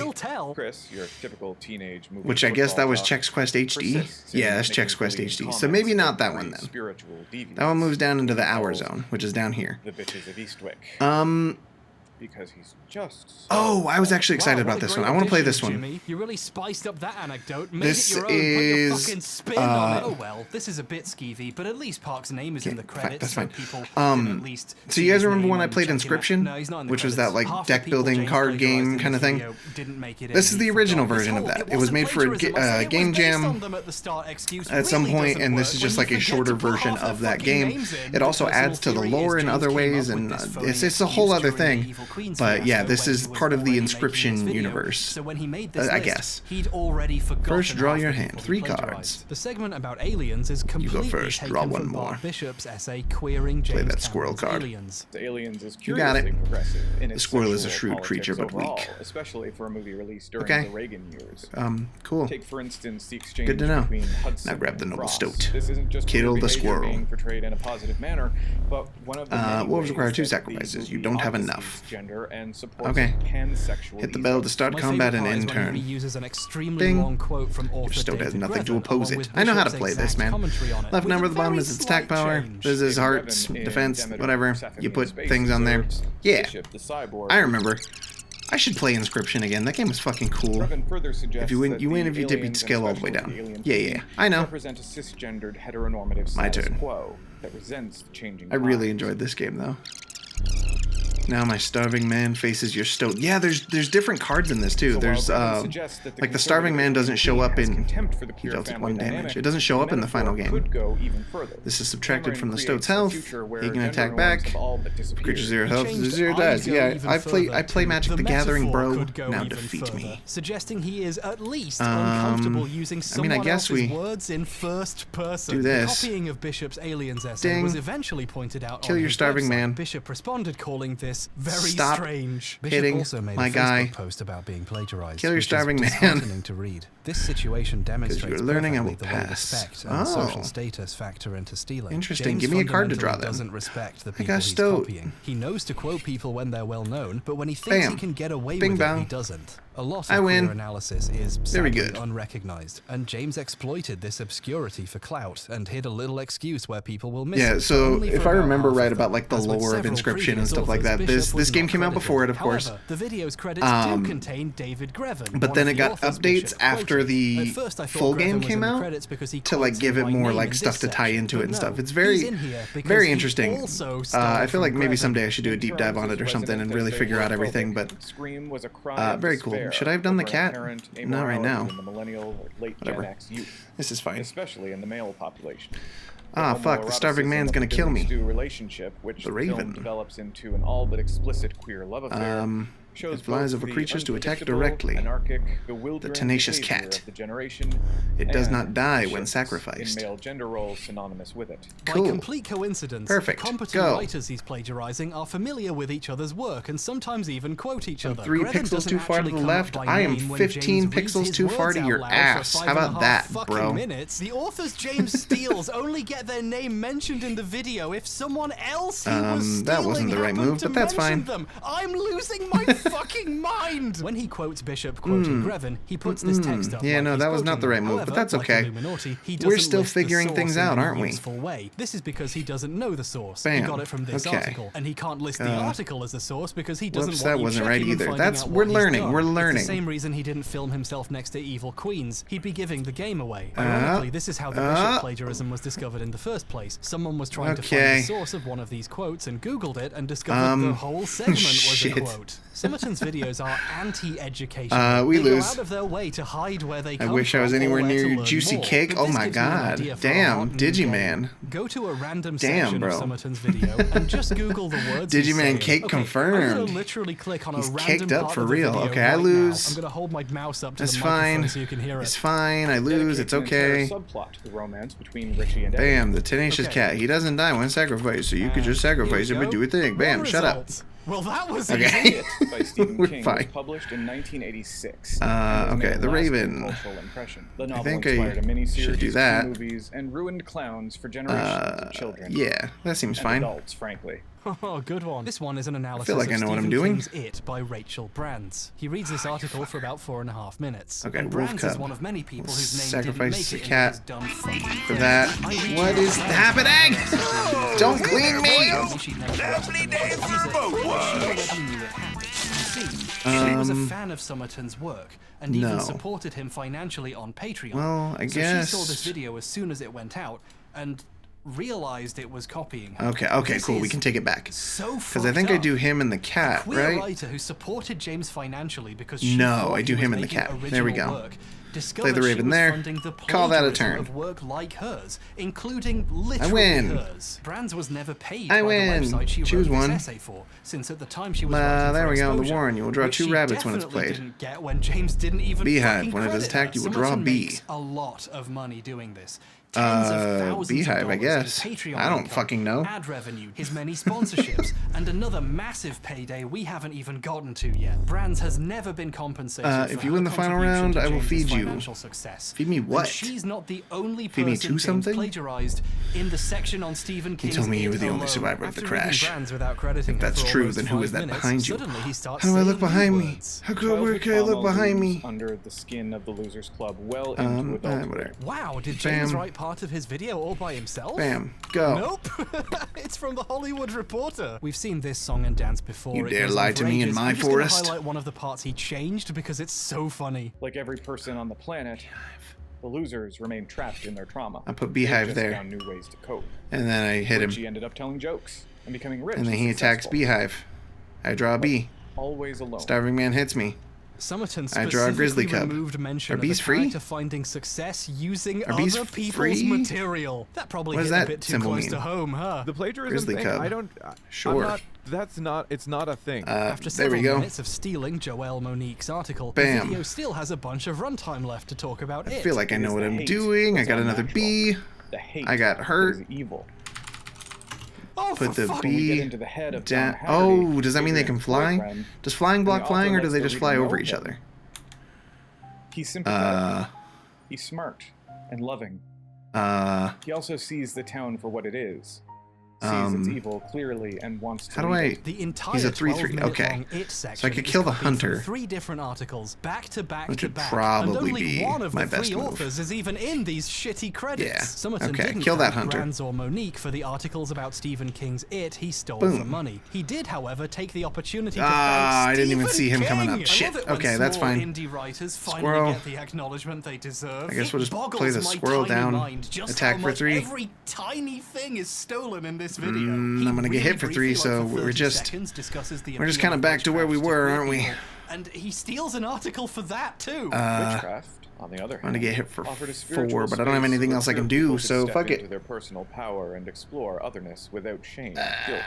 Chris, your typical teenage movie. Which I guess that was Chex Quest HD. Yeah, that's Chex Quest HD. So maybe not that one then. That one moves down into the hour zone, which is down here. The Bitches of Eastwick. Because he's just so Oh, I was actually excited about this one. I want to play this one. Jimmy. You really spiced up that anecdote. Made This it your own. is, Put your fucking spin on it. Oh well, this is a bit skeevy, but at least Park's name is in the credits. That's fine. So people can at least so you guys remember when I played Inscription, which was that like deck building card game kind of thing? This is the original version of that. It was made for a game jam at some point, and this is just like a shorter version of that game. It also adds to the lore in other ways, and it's a whole other thing. But yeah, this is part of the Inscription universe, I guess. He'd already forgotten. First, draw your hand. 3 cards. The segment about aliens is completely You go first. Draw one more. Bob Bishop's essay queering James Play that squirrel card. Aliens. The Aliens is You got it. in The its squirrel is a sexual shrewd creature, but overall, weak. especially for a movie released during Okay. the Reagan years. Cool. Take for instance the exchange Good to know. between Hudson Now grab the and noble Frost. stoat. This isn't just Kill the behavior squirrel. being portrayed in a positive manner, but one of the many What would ways require 2 that sacrifices? these You don't have movie enough. odysseys cisgender and supports Okay. pansexual. Hit the bell to start combat and end turn. Uses an extremely Ding. long quote from author Your stove has David nothing to Grevin, oppose along it. with I know how to Bishop's play this, exact man. commentary on it, Left with number a at the bottom very is its attack slight power. change. This is hearts, defense, whatever. You put things on there. Yeah. I remember. I should play Inscription again. That game was fucking cool. If you win, if you dip, you scale all the way down. Yeah, I know. Represent a cisgendered heteronormative My status turn. quo that resents the changing. I really enjoyed this game though. Now my starving man faces your stove. Yeah, there's different cards in this too. There's like the starving man doesn't show up in. He dealt 1 damage. It doesn't show up in the final game. This is subtracted from the stove's health. He can attack back. Creature 0 health, 0 dies. Yeah, I play Magic the Gathering, bro. Now defeat me. Suggesting he is at least uncomfortable using someone else's words in first person. Do this. The copying of Bishop's Aliens essay was eventually pointed out Kill on your his starving website. man. Bishop responded calling this very Stop strange. hitting Bishop also made my a guy. Facebook post about being plagiarized. Kill your which is starving man. disheartening to read. This situation demonstrates you're learning, I will perfectly the way pass. respect and social status factor into stealing. Interesting. James Give me a card to draw fundamentally then. doesn't respect the I people got he's stowed. copying. He knows to quote people when they're well known, but when he thinks he Bam. can get away Bing with bang. it, he doesn't. A lot I of win. queer analysis is Very sadly good. unrecognized, and James exploited this obscurity for clout and hid a little excuse where people will miss Yeah, it. so Only if for I about remember half right of about them. like the As with lore of several Inscription and previous stuff like authors, that, Bishop was this game not came out credited. before it, of course. However, the video's credits do contain David Grevin. But one then of it the got authors updates Bishop after quoted. the At first I thought full Grevin game was came in the out credits because he to like quotes give him it by more name like in stuff this to tie section, into it but and no, stuff. It's he's very in here because very he interesting. also I stole feel like from maybe Grevin. someday I should do a deep dive on it or something and really figure out everything. But Scream was a cry of very cool. despair Should I have done the over cat? inherent Not right now. immorality in the millennial or late Whatever. Gen X youth, This is fine. especially in the male population. Ah, fuck, the starving man's gonna kill me. Relationship, which The the Raven. film develops into an all but explicit queer love affair. Shows It flies both over the creatures to attack unpredictable, directly. anarchic, bewildering The tenacious behavior cat. of the generation, It does and not die when shifts sacrificed. in male gender roles synonymous with it. By Cool. complete coincidence, Perfect. the competent Go. writers he's plagiarizing are familiar with each other's work and sometimes even quote each other. 3 Grevin pixels doesn't too far to actually the come left. up by I am name when 15 James reads pixels his too far words to out your loud ass. for How about 5.5 that, fucking bro? minutes. The authors James steals only get their name mentioned in the video if someone else he was stealing that wasn't the right happened move, to but that's mention fine. them. I'm losing my fucking mind. When he quotes Bishop quoting Grevin, he puts this text up. Yeah, like no, he's that was not quoting the right them. move, However, but that's like okay. Illuminati, he We're doesn't still list the figuring source things in out, any aren't we? useful way. This is because he doesn't know the source. Bam. He got it from this Okay. article, and he can't list the article as the source because he doesn't Whoops, want that you wasn't right checking and either. finding That's out we're what he's learning. done. We're It's learning. the same reason he didn't film himself next to evil queens. He'd be giving the game away. Ironically, this is how the Bishop plagiarism was discovered in the first place. Someone was trying to find the source of one of these quotes and Googled it and discovered the whole segment was a quote. Simonton's videos are anti-educational. We they lose. go out of their way to hide where they come I wish I was from or anywhere where near to your learn juicy more. cake. But Oh this my gives you an god. idea for a Damn, hot new Digiman. game. Go to a random Damn, section bro. of Simonton's video and just Google the words he's Digiman saying. cake Okay, I'm confirmed. gonna literally click on He's a random caked up part for of the real. video Okay, I right lose. now. I'm gonna hold my mouse up to That's the microphone fine. so you can hear It's it. fine. I lose. It's okay. Subplot to the romance between Richie and Bam, the tenacious cat. He doesn't die when sacrificed, so you could just sacrifice him and do a thing. Bam, shut up. Well, that was Okay. It by Stephen We're King fine. was published in 1986. Okay, The Raven. Cultural impression. The I novel think inspired I a miniseries, should do 2 that. movies, and ruined clowns for generations of children. Yeah, that seems and fine. Adults, frankly. Oh, good one. This one is an analysis like I of know what I'm Stephen doing. King's It by Rachel Brands. He reads this article for about 4.5 minutes. Okay, and wolf Brands cub. is one of many people whose name Sacrifice didn't the make it in cat his dumb fucking for that. What is happening? Don't clean me! She was a fan of Somerton's work and even no. supported him financially on Patreon. Well, I so guess. she saw this video as soon as it went out and realized it was copying her. Okay, This cool. We is can take it back. So Because I think I do him and the cat, queer right? writer who supported James financially because she No, thought I do he was him and the making cat. There we original go. work, Play discovered the she Raven was there. funding the Call that a plagiarism turn. of work like hers, including literally win. hers. Brands was never paid I by win. the website she Choose wrote one. this essay for, since at the time she was writing there for we go. The Exposure, warren. You will draw which 2 she rabbits when it's definitely played. didn't get when James didn't even Beehive. fucking When it is credit attacked, her. you will draw a Simonton bee. makes a lot of money doing this. Tens of thousands Beehive, of I dollars in guess. Patreon I don't income, fucking know. ad revenue, his many sponsorships, and another massive payday we haven't even gotten to yet. Brands has never been compensated for if you her win the final contribution round, to I will James's feed you. financial success. Feed me what? And she's not the only Feed me person to James something? plagiarized. In the section on Stephen King's You told me you were the only survivor of the crash. If that's true, then who is that behind you? How do I look behind me? Where can I look behind me? Under the skin of the Losers Club, well into adulthood. Wow, did James write part of his video all by himself? Bam, go. Nope. It's from the Hollywood Reporter. We've seen this song and dance before. You dare lie to me in my forest? I'm just gonna highlight one of the parts he changed because it's so funny. Like every person on the planet, the losers remain trapped in their trauma. I put Beehive there. Found new ways to cope. And then I hit him. He ended up telling jokes and becoming rich. And then he attacks Beehive. I draw a bee. Always alone. Starving man hits me. Summerton I draw a grizzly cub. Are bees free? Finding success using Are bees other people's free? material. That probably hit a bit too close to home, huh? The plagiarism grizzly thing, cub. I don't... Sure. It's not a thing. After several minutes of stealing Joelle Monique's article, Bam. the video still has a bunch of runtime left to talk about I feel like I know what I'm doing. I got another bee. I got hurt. Evil. Put the bee down. Oh, does that mean they can fly? Does flying block flying, or do they just fly over each other? He's sympathetic. He's smart and loving. He also sees the town for what it is. Sees its evil clearly and wants to. How do I? The entire He's a 3/3. Okay, so I could kill the hunter. 3 different articles, back to back which to would back, probably and only be one of my the best 3 move. authors is even in these shitty credits. Yeah. Summerton Okay, didn't kill that thank hunter. Brands or Monique for the articles about Stephen King's It he stole Boom. for money. He did, however, take the opportunity to thank I didn't even Stephen see him coming King. up. Shit. I love it when Okay, that's small fine. Indie writers finally Squirrel. get the acknowledgement they deserve. I guess we'll just It play the boggles my squirrel tiny down. mind just Attack how for much 3. Every tiny thing is stolen in this video. I'm gonna get hit for 3, so we're just kind of back to where we were, aren't we? And he steals an article for that too. Witchcraft, on the other hand, I'm gonna get hit for offered a 4, but I don't have anything else I can do, so fuck it. Their personal power and explore otherness without shame, guilt,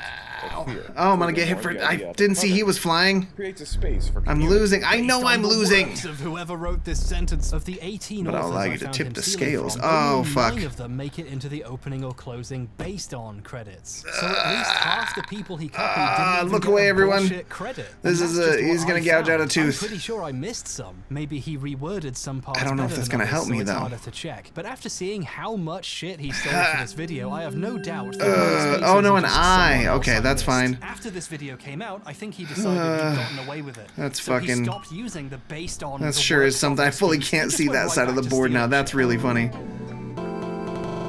or fear. Oh, I'm gonna get hit for. I didn't see he was flying. Creates a space for I'm losing. I know I'm losing. Of whoever wrote this sentence, of the 18 But I'll authors allow I you to found tip him the stealing scales. from, Oh, only fuck. 9 of them make it into the opening or closing based on credits. So at least half the people he copied didn't even look get away, a everyone. bullshit credit. This And is that's just he's what gonna I gouge out a found. tooth. I'm pretty sure I missed some. Maybe he reworded some parts. I don't know if better that's than gonna others, help me, so it's though. harder to check. But after seeing how much shit he stole for this video, I have no doubt that Oh no, an just eye. someone else Okay, I that's missed. fine. After this video came out, I think he decided he'd gotten away with it. That's so fucking. He stopped using the based on. That the sure work is something. I fully excuse. can't He just see went that right side of back the to board now. stealing That's shit. really funny.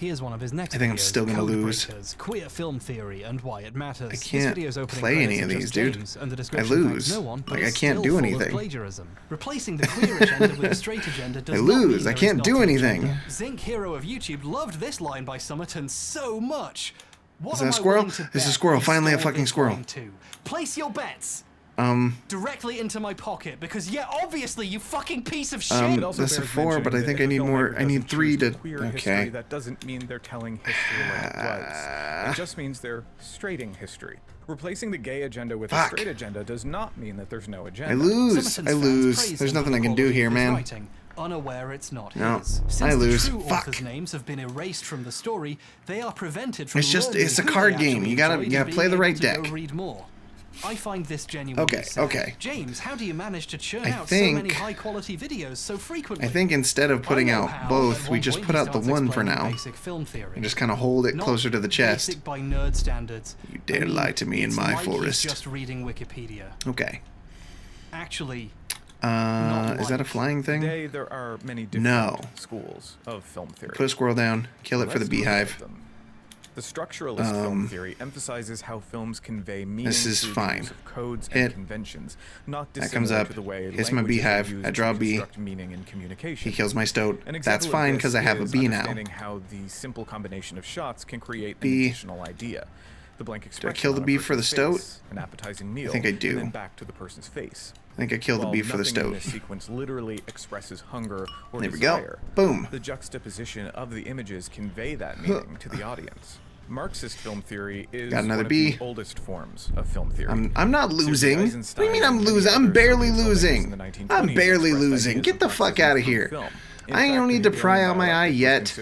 Here's one of his next I think I'm videos, still gonna Code lose. Breakers, Queer Film Theory and Why It Matters. I This can't video's opening play any credits of are these, just dude. James, and the I description thanks lose. no one, but Like, I it's can't still do full of anything. plagiarism. Replacing the queer agenda with a straight agenda does I not lose. mean I there can't is do not an anything. agenda. Zinc Hero of YouTube loved this line by Summerton so much. What Is that am a I squirrel? willing to It's a bet squirrel. he Finally, a stole fucking this squirrel. line too? Place your bets. Directly into my pocket, because yeah, obviously, you fucking piece of shit. That's a 4, but I think I need more. I need 3 to. Okay. That doesn't mean they're telling history like it was. It just means they're straighting history. Replacing the gay agenda with a straight agenda does not mean that there's no agenda. I lose. I lose. There's nothing I can do here, man. Unaware it's not No, his. Since I lose. The true Fuck. authors' names have been erased from the story, they are prevented from. It's just. learning It's a who card they game. actually You gotta enjoyed play and the being right able to go deck. read more. I find this genuinely sad. Okay. James, how do you manage to churn I out so many think- high-quality videos so frequently? I think instead of putting I know out how, both, at we one just point put he out the starts one for explaining now. basic film theory. And just kind of hold it Not closer to the chest. Basic by nerd standards. You dare lie to me in it's my like forest. He's just reading Wikipedia. Okay. Actually, Is that a flying thing? Today there are many different No. schools of film theory. Put a squirrel down. Kill it for the Let's look at beehive. them. The structuralist film theory emphasizes how films convey meaning This is through the fine. use of codes Hit. and conventions, not That comes dissimilar up. to the way Hits my languages are beehive. used I draw a to bee. construct meaning in communication. He kills my stoat. An That's example of fine this because I have a is bee now. understanding how the simple combination of shots can create an Bee. additional idea. The blank expression kill the on a bee for the person's stoat? face, an appetizing meal, think I do. and then back to the person's face. I think I killed the While bee for the nothing in stoat. this sequence literally expresses hunger or There we go. desire. Boom. The juxtaposition of the images convey that meaning to the audience. Marxist film theory is Got another one bee. of the oldest forms of film theory. I'm not Sergei losing. What do you Eisenstein mean I'm and many losing? I'm others barely of these filmmakers in losing. the 1920s I'm barely expressed losing. ideas Get of the fuck Marxism out of through here. film. I don't need to pry out my eye yet.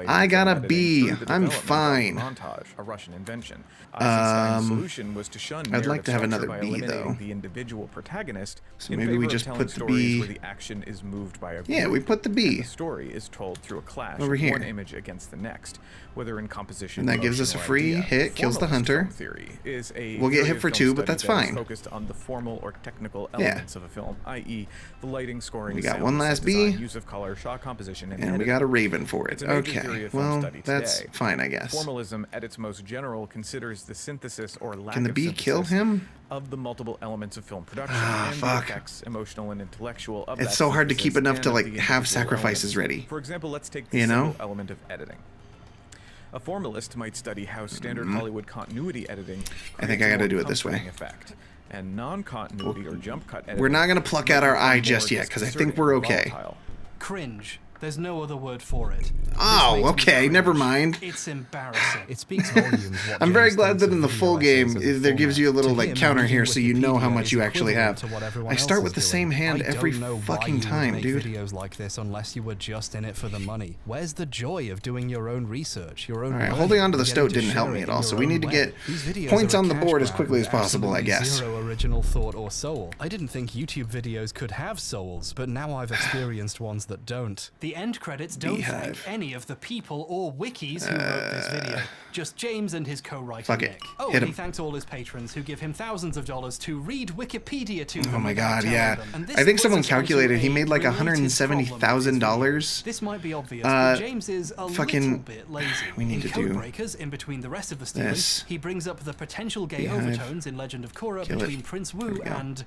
I got a B. I'm fine. Montage, a Russian invention. Eisenstein's solution was to shun I'd like to have another by B though. The individual protagonist. So maybe we just put the B. Where the action is moved by a group. Yeah, we put the B. The story is told through a clash over of here. one image against the next, whether in composition. And that gives us a free hit, kills the hunter. Is a we'll get hit for 2, but that's fine. Focused on the formal or technical elements of a film, i.e., the lighting, scoring. We got one last B. Use of color, shot composition, and we got a Raven for it. Okay, well, that's fine, I guess. Formalism, at its most general, considers the synthesis or lack Can the B kill him? Of the multiple elements of film production and the effects, emotional and intellectual. Of it's so hard to keep enough to like have sacrifices ready. For example, let's take the simple element of editing. A formalist might study how standard Hollywood continuity editing. I think I got to do it this way. Effect. And non-continuity or jump cut editing. We're not going to pluck out our eye just yet because I think we're okay. Cringe. There's no other word for it. Oh, okay, never mind. It's embarrassing. It speaks volumes. I'm very glad that in the full game, there gives you a little like counter here so you know how much you actually have. I start with the same hand every fucking time, dude. Videos like this unless you were just in it for the money. Where's the joy of doing your own research, your own? All right, holding on to the stoat didn't help me at all, so we need to get points on the board as quickly as possible, I guess. Zero original thought or soul. I didn't think YouTube videos could have souls, but now I've experienced ones that don't. The end credits don't thank any of the people or wikis who wrote this video. Just James and his co-writer Nick. Oh, he thanks all his patrons who give him thousands of dollars to read Wikipedia to them. Oh my god, yeah. I think someone calculated he made like $170,000. This might be obvious, but James is a little bit lazy. We need to do Codebreakers, in between the rest of the stories, he brings up the potential gay overtones in Legend of Korra between Prince Wu and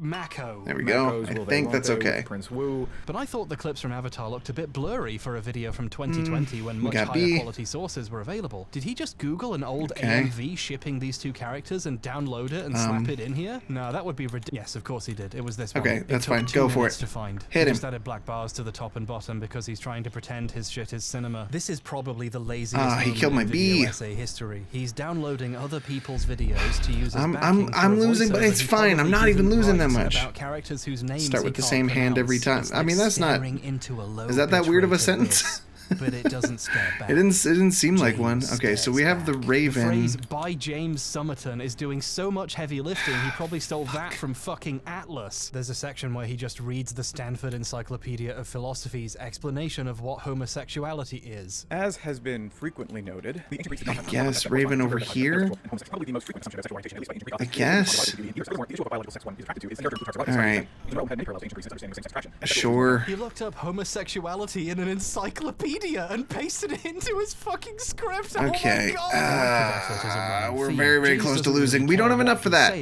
Mako. There we go. I think that's okay. Prince Wu. But I thought the clips from Avatar looked a bit blurry for a video from 2020 when much higher quality sources were available. Did he just Google an old AMV shipping these two characters and download it and slap it in here? No, that would be ridiculous. Yes, of course he did. It was this one. Okay, that's fine. Go for it. To find. Hit him. He just added black bars to the top and bottom because he's trying to pretend his shit is cinema. This is probably the laziest he killed my B. essay history. He's downloading other people's videos to use as I'm losing, but it's fine. I'm not even losing that much. Whose names start with the same hand every time. I mean, that's not. Is that weird of a sentence? But it doesn't scare back. It didn't seem like one. Okay, so we have the Raven. The phrase "by James Somerton" is doing so much heavy lifting. He probably stole that from fucking Atlas. There's a section where he just reads the Stanford Encyclopedia of Philosophy's explanation of what homosexuality is. As has been frequently noted, I guess Raven over here. I guess. All right. Sure. He looked up homosexuality in an encyclopedia and pasted it into his fucking script. Okay. We're very, very close to losing. We don't have enough for that. All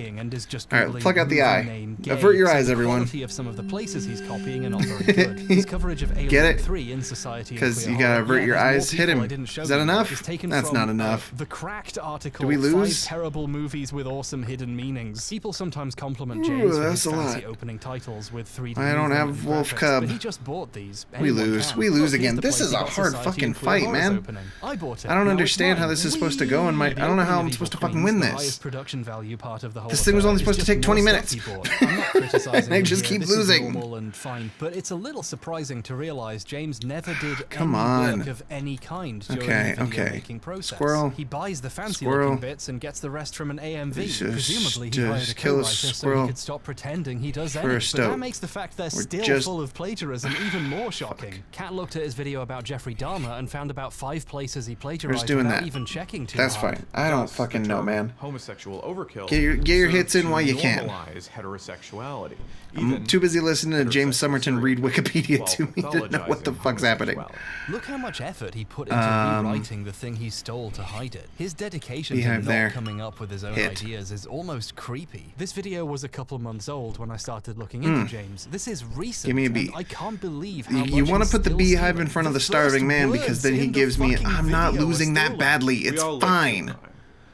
right, plug out the eye. Avert your eyes, everyone. Of some of the places he's copying are not very good. His coverage of Alien 3 in Society because you gotta avert your eyes. Hit him. Is that enough? That's not enough. The Cracked article. Do we lose? 5 terrible movies with awesome hidden meanings. People sometimes compliment James for his fancy opening titles with 3D. I don't have Wolf Cub. But he just bought these. We lose. We lose again. This is a hard fucking fight, man. I bought it. I don't understand how this is supposed to go, and I don't know how I'm supposed to fucking win this. Production value part of the whole this thing was only supposed to take 20 minutes. I'm not criticizing I just keep losing. Normal and fine, but it's a little surprising to realize James never did any work of any kind during the video making process. Squirrel. He buys the fancy looking bits and gets the rest from an AMV. Presumably he hired a co-writer so he could stop pretending he does anything. But that makes the fact they're still full of plagiarism even more shocking. Kat looked at his video about Jeffrey Dahmer and found about 5 places he plagiarized without even checking too hard. That's fine. I don't fucking know, man. Homosexual overkill. Get your hits in while you can. Heterosexuality. I'm too busy listening to James Somerton read Wikipedia to me to know what the fuck's happening. Look how much effort he put into rewriting the thing he stole to hide it. His dedication to not coming up with his own ideas is almost creepy. This video was a couple months old when I started looking into James. This is recent. Give me a B. I can't believe how you want to put the beehive in front of the starving man because then he gives me I'm not losing that badly. It's fine.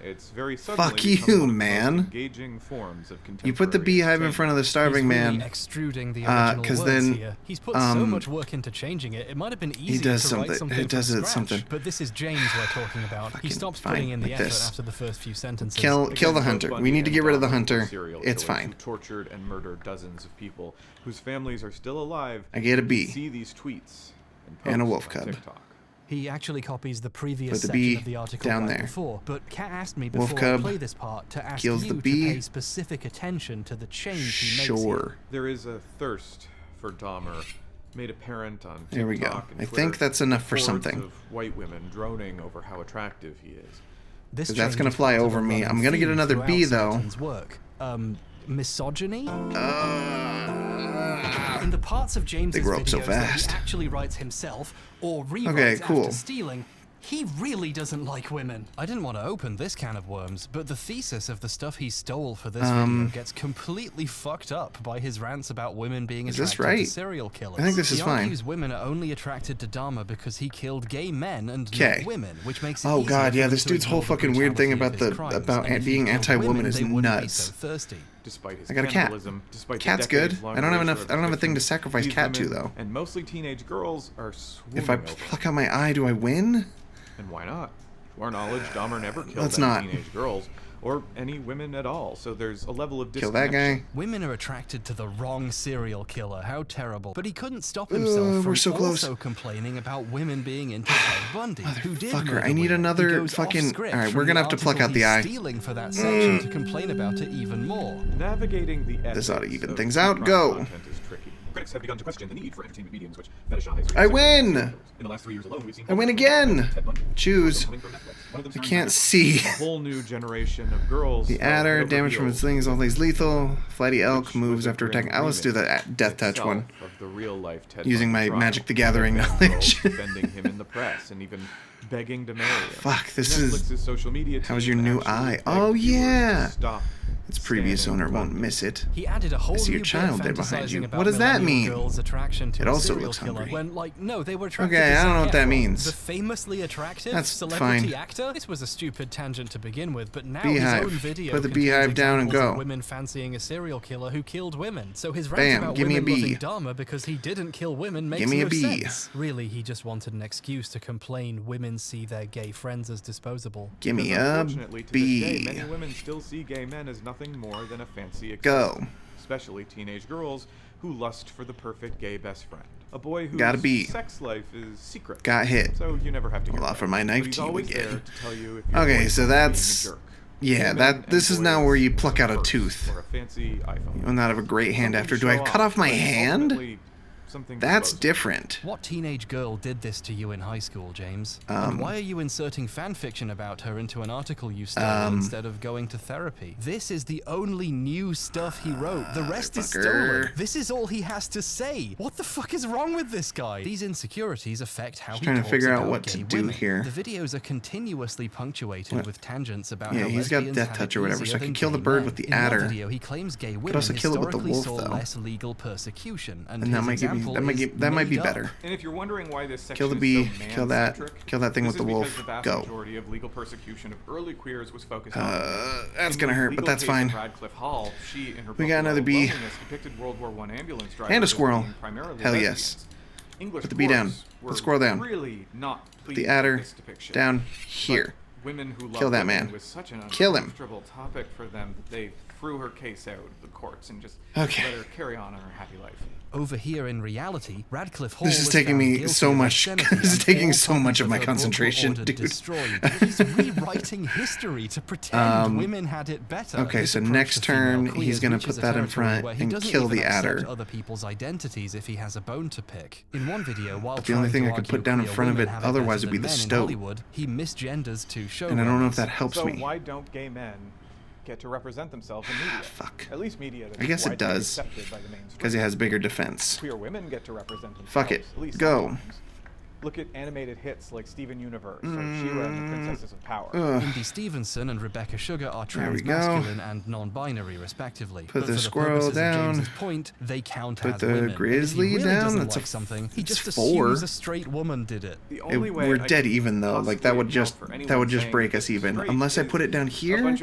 it's very Fuck you, man. Engaging forms of You put the beehive in front of the starving man. Extruding the original words then here. He's put so much work into changing it. It might have been easier to write something from scratch. But this is James we're talking about. He stops putting in the effort after the first few sentences. Kill the hunter. We need to get rid of the hunter. It's fine. Who tortured and murdered dozens of people whose families are still alive. I get a bee. See these tweets and a wolf cub. He actually copies the previous section of the article down there. Before, but Kat asked me before I play this part to ask you to pay specific attention to the change he makes here. There is a thirst for Dahmer made apparent on TikTok. There we go. I think that's enough for something. Of white women droning over how attractive he is. Because that's gonna fly over me. I'm gonna get another bee though. Work. Misogyny? In the parts of James's videos that he actually writes himself or rewrites after stealing, he really doesn't like women. I didn't want to open this can of worms, but the thesis of the stuff he stole for this video gets completely fucked up by his rants about women being attracted to serial killers. I think this is fine. He argues women are only attracted to Dahmer because he killed gay men and not women, which makes it oh god, yeah, this dude's whole fucking weird thing about being anti-woman is nuts. Despite his I got a cat. Cat's good. I don't have a thing to sacrifice cat to though. And mostly teenage girls are swooning If I pluck out my eye, do I win? And why not? To our knowledge, Dahmer never killed any teenage girls or any women at all. So there's a level of disconnection. Kill that guy. Women are attracted to the wrong serial killer. How terrible. But he couldn't stop himself from also complaining about women being into Ted Bundy, who did murder I need another fucking... Alright, we're gonna have to pluck out the eye. Stealing for that section to complain about it even more. Navigating the this ought to even things out. Go. Critics have begun to question the need for entertainment mediums which fetishize. I win! In the last 3 years alone, we've seen I win again! Choose. I can't see. A whole new generation of girls. The adder, damage from its slings, all these lethal. Flighty elk moves after attacking. Let's do the death touch one. Of the real life Ted using my Magic the Gathering knowledge. Defending him in the press and even begging to marry him. Fuck, this is... How's your new eye? Oh yeah! Its previous owner won't miss it. He added a whole I see your child there behind you. What does that mean? It also looks hungry. When, like, no, they were attracted okay, to I don't know what that means. The famously attractive That's celebrity fine. actor. This was a stupid tangent to begin with, but now beehive. his own video Put the beehive down and go. Women fancying a serial killer who killed women. So his rant about women loving Dahmer because he didn't kill women makes no sense. Really, he just wanted an excuse to complain women see their gay friends as disposable. Give me a bee. Many women still see gay men as nothing more than a fancy go. Especially teenage girls who lust for the perfect gay best friend. A boy whose sex life is secret. Got hit. So you never have to I'll offer my knife to you again. Okay, so that's... Yeah, this is now where you pluck out a tooth. Or a fancy iPhone. You will not have a great hand after. Do I cut off my hand? That's different. What teenage girl did this to you in high school, James? And why are you inserting fan fiction about her into an article you stole instead of going to therapy? This is the only new stuff he wrote. The rest is stolen. This is all he has to say. What the fuck is wrong with this guy? These insecurities affect how he trying to talks figure out about what gay to do women. here. The videos are continuously punctuated with tangents about how he's got death touch or whatever, so I can kill the bird with the adder. In one video, he claims gay women also kill it with the wolf, saw though. less legal persecution, and that might give me that might be better. And if you're wondering why this section kill the bee, is so kill that thing with the wolf. The vast go. Majority of legal persecution of early queers was focused that's gonna hurt, but that's fine. Hall, she, in her we got another bee. Depicted World War I ambulance And a squirrel. Hell lesbians. Yes. Put the bee down. Put the squirrel down. Really not Put the adder down here. Women who kill that man. Was such an kill him. Topic for them that they threw her case out of the courts and just let her carry on in her happy life. Over here in reality, Radcliffe Hall this is taking me so much. This is taking so much of my concentration, dude. He's rewriting history to pretend women had it better. Okay, so next turn he's gonna put that in front and kill the adder. Other people's identities if he has a bone to pick. In one video, while the only thing I could put down in front of it otherwise would be the stove. He misgenders two showrunners. And I don't know if that helps so me. Why don't gay men get to represent themselves in media? Fuck. At least media that I guess it does. Because it has bigger defense. Queer women get to represent themselves. Fuck it. At least go. Sometimes. Look at animated hits like Steven Universe or She-Ra and the Princesses of Power. Indy Stevenson and Rebecca Sugar are trans-masculine and non-binary, respectively. Put the squirrel down. Of James's point, they count Put as the women. grizzly if he really down. doesn't That's like something. He just 4. assumes a straight woman did it. We're dead even though. Like that would just break us even. Unless I put it down here and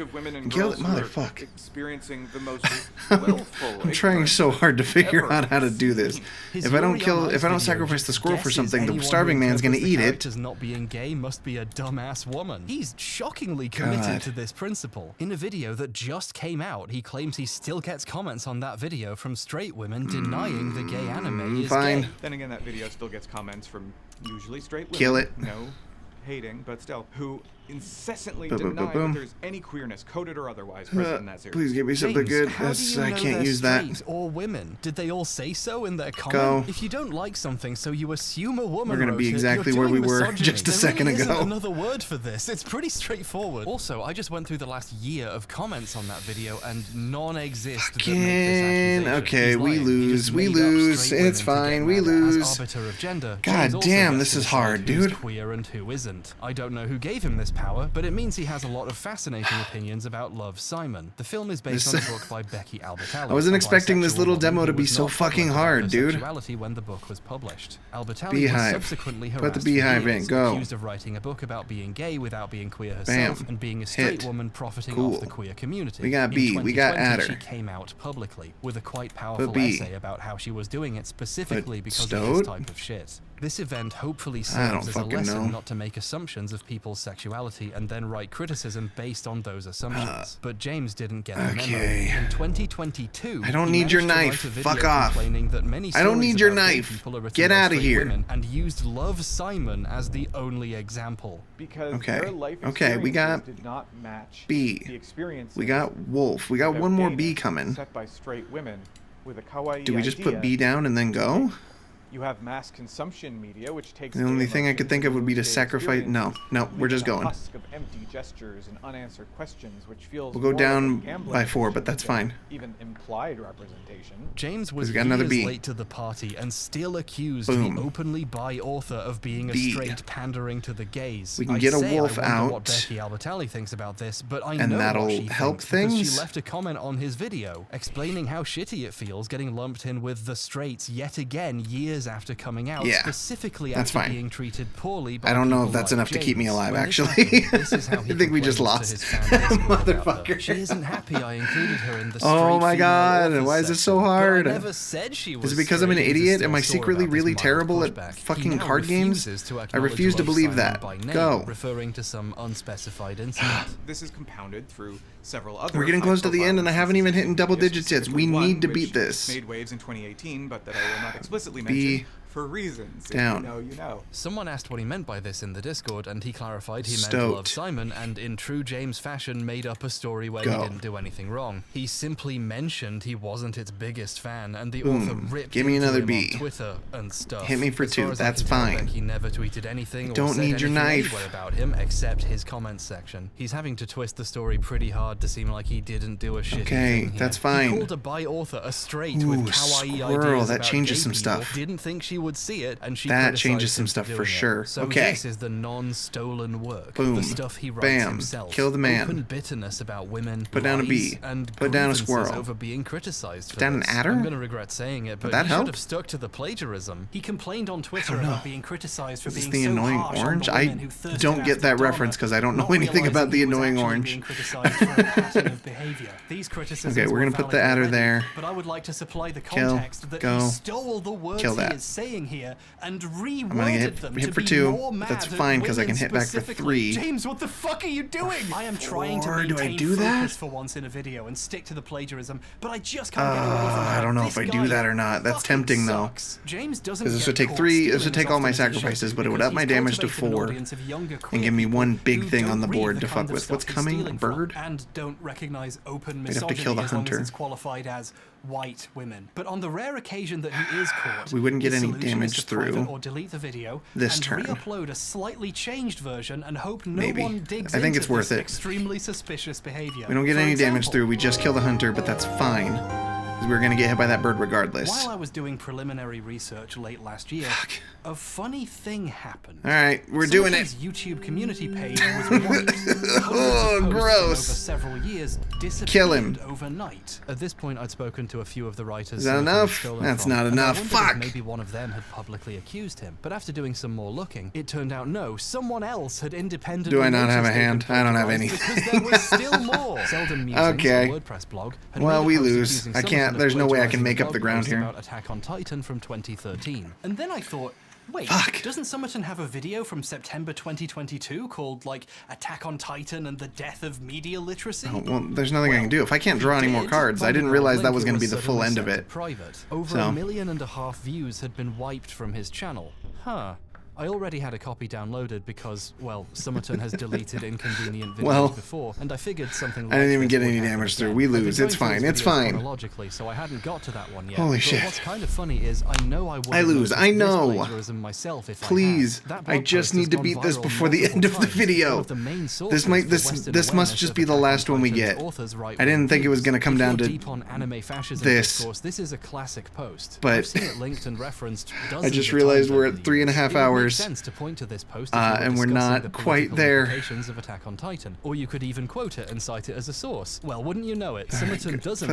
kill it. Motherfuck. Experiencing the most willful. I'm trying so hard to figure out how to do this. If I don't sacrifice the squirrel for something, the starving man's gonna eat it. Not being gay must be a dumbass woman. He's shockingly committed to this principle. In a video that just came out, he claims he still gets comments on that video from straight women denying the gay anime is gay. Then again, that video still gets comments from usually straight women. Kill it. No hating, but still, who incessantly deny that there's any queerness, coded or otherwise, present in that series. Please give me something good. I can't use that. Or women? Did they all say so in their comment? If you don't like something, so you assume a woman. We're gonna be exactly where we were just a second ago. There isn't another word for this. It's pretty straightforward. Also, I just went through the last year of comments on that video, and none exist that make this accusation. Okay, we lose. We lose. It's fine. We lose. Arbiter of gender. God damn, this is hard, dude. Who's queer and who isn't. I don't know who gave him this power, but it means he has a lot of fascinating opinions about Love, Simon. The film is based on a book by Becky Albertalli. I wasn't expecting this little demo to be so fucking hard, dude. When the book was published. Albertalli Beehive. was subsequently harassed Put the beehive in. Go. Accused of writing a book about being gay without being queer herself and being a straight woman profiting off the queer community. We got B. We got Adder. She came out publicly with a quite powerful essay about how she was doing it specifically because of this type of shit. This event hopefully serves as a lesson not to make assumptions of people's sexuality and then write criticism based on those assumptions. But James didn't get the memo. In 2022, I don't need your knife. Fuck off. I don't need your knife. Get out of here. And used Love, Simon as the only example. Because their life we got did not match B. The experience. We got Wolf. We got one more B coming. Set by straight women with a kawaii Do we just put B down and then go? You have mass consumption media, which takes the only thing I could think of would be to sacrifice. No, we're just going. Husk of empty gestures and unanswered questions, which feels we'll go down by 4, but that's fine. Even implied representation. James was years late to the party and still accused the openly bi author of being a straight pandering to the gays. We can get a Wolf out. What Becky Albertalli thinks about this, but I and know that'll what she help thinks things. She left a comment on his video explaining how shitty it feels getting lumped in with the straights yet again years after coming out, specifically after being treated poorly by I don't know if that's like enough James. to keep me alive, When actually. This is how I think we just lost. Motherfucker. She isn't happy I included her in the Oh my god, why is it so hard? I never said she was is it because I'm an idiot? Am I secretly really terrible at fucking card games? I refuse to believe that. Go. Referring to some unspecified incident. This is compounded through several other. We're getting close to the end and I haven't even hit double digits yet. We need to beat this. Made waves in 2018, but that I will not explicitly mention. For reasons. Down. You know. Someone asked what he meant by this in the Discord, and he clarified he meant Love, Simon, and in true James fashion made up a story where he didn't do anything wrong. He simply mentioned he wasn't its biggest fan, and the author ripped Give me another him B. on Twitter and stuff. Hit me for 2. That's fine. He never tweeted anything I don't or said need your knife about him except his comments section. He's having to twist the story pretty hard to seem like he didn't do a shitty thing here. That's fine. He called a bi author a straight with kawaii ideas that about changes gay some people, stuff. Didn't think she would see it, and that changes some stuff for sure. So okay. This is the non-stolen work. Boom. The stuff he writes Bam. himself. Kill the man. Open bitterness about women. Put down a B. And put down a squirrel. Over being criticized for down this. an adder? I'm going to regret saying it, but that he help? should have stuck to the plagiarism. He complained on Twitter about being criticized for being the so annoying harsh orange? on the I women who don't get that reference because I don't know anything about the annoying orange. Being criticized for a pattern of behavior. These criticisms okay, we're gonna put the adder there. But I would like to supply the context that he stole the words he is saying here and reworded them hit for 2. That's fine because I can hit back for 3. James, what the fuck are you doing? I am trying to maintain focus for once in a video and stick to the plagiarism, but I just can't get away from that. I don't know if I do that or not. That's tempting though. James doesn't. Because this would take 3. This would take all my sacrifices, but it would up my damage to 4 and give me one big thing on the board to fuck with. What's coming? A bird? And don't recognize open misogyny. We'd have to kill the hunter. As long as it's qualified as white women. But on the rare occasion that he is caught, we wouldn't get any damage through or delete the video this and turn. Re-upload a slightly changed version and hope no Maybe. one digs I think it's into worth this it. extremely suspicious behavior. We don't get any damage through. We just kill the hunter, but that's fine. Because we were going to get hit by that bird regardless. While I was doing preliminary research late last year, a funny thing happened. All right, we're doing it. YouTube community page was wiped. Oh, gross. Over several years, Kill him. Overnight. At this point, I'd spoken to a few of the writers. Is that enough? That's not enough. Fuck. Maybe one of them had publicly accused him. But after doing some more looking, it turned out no, someone else had independently. Do I not have a hand? I don't have anything. Because there was still more. Seldom Okay. WordPress blog. Well, we lose. I can't. There's no way I can make up the ground here. About Attack on Titan from 2013. And then I thought, wait, doesn't Summerton have a video from September 2022 called, like, Attack on Titan and the Death of Media Literacy? Oh, well, there's nothing I can do. If I can't draw any more cards, I didn't realize that was going to be the full end of it. Private. Over 1.5 million views had been wiped from his channel. Huh. I already had a copy downloaded because, well, Summerton has deleted inconvenient videos before, and I figured something like I didn't even get any damage through. We lose. It's fine. It's fine. Chronologically, so I hadn't got to that one yet. Holy shit. What's kind of funny is I know I would I lose. I know. Myself if Please. I just need to beat this before the end of the video. This must just be the last one we get. I didn't think it was going to come down to this. This is a classic post. But I've seen it linked and referenced I just realized we're at 3.5 hours. Sense to point to this post and we're not quite there. Of Attack on Titan, or you could even quote it and cite it as a source. Well, wouldn't you know it? Summerton doesn't.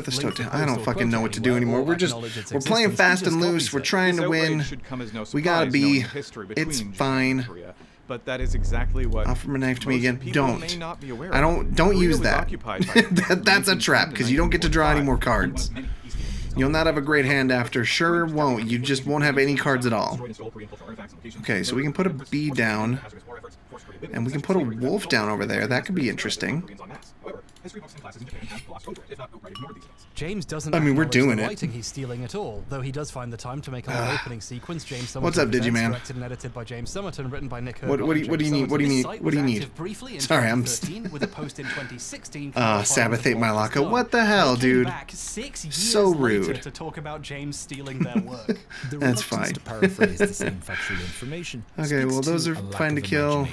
I don't fucking know what to do anymore. We're playing fast and loose. We're trying to win. We gotta be. It's fine. But that is exactly what. Offer a knife to me again. Don't. Don't use that. That's a trap because you don't get to draw any more cards. You'll not have a great hand after. Sure won't. You just won't have any cards at all. Okay, so we can put a bee down. And we can put a wolf down over there. That could be interesting. James doesn't. I mean, we're doing it. He's stealing at all, though he does find the time to make our opening sequence. James Summerton. What's up, Digiman? Directed and edited by James Summerton, written by Nick. What do you need? What do you need? What do you need? Sorry, I'm. With a post in 2016. Sabbath ate my laka. What the hell, dude? So rude. To talk about James stealing their work. That's fine. To paraphrase the same factual information. Okay, well those are fine to kill.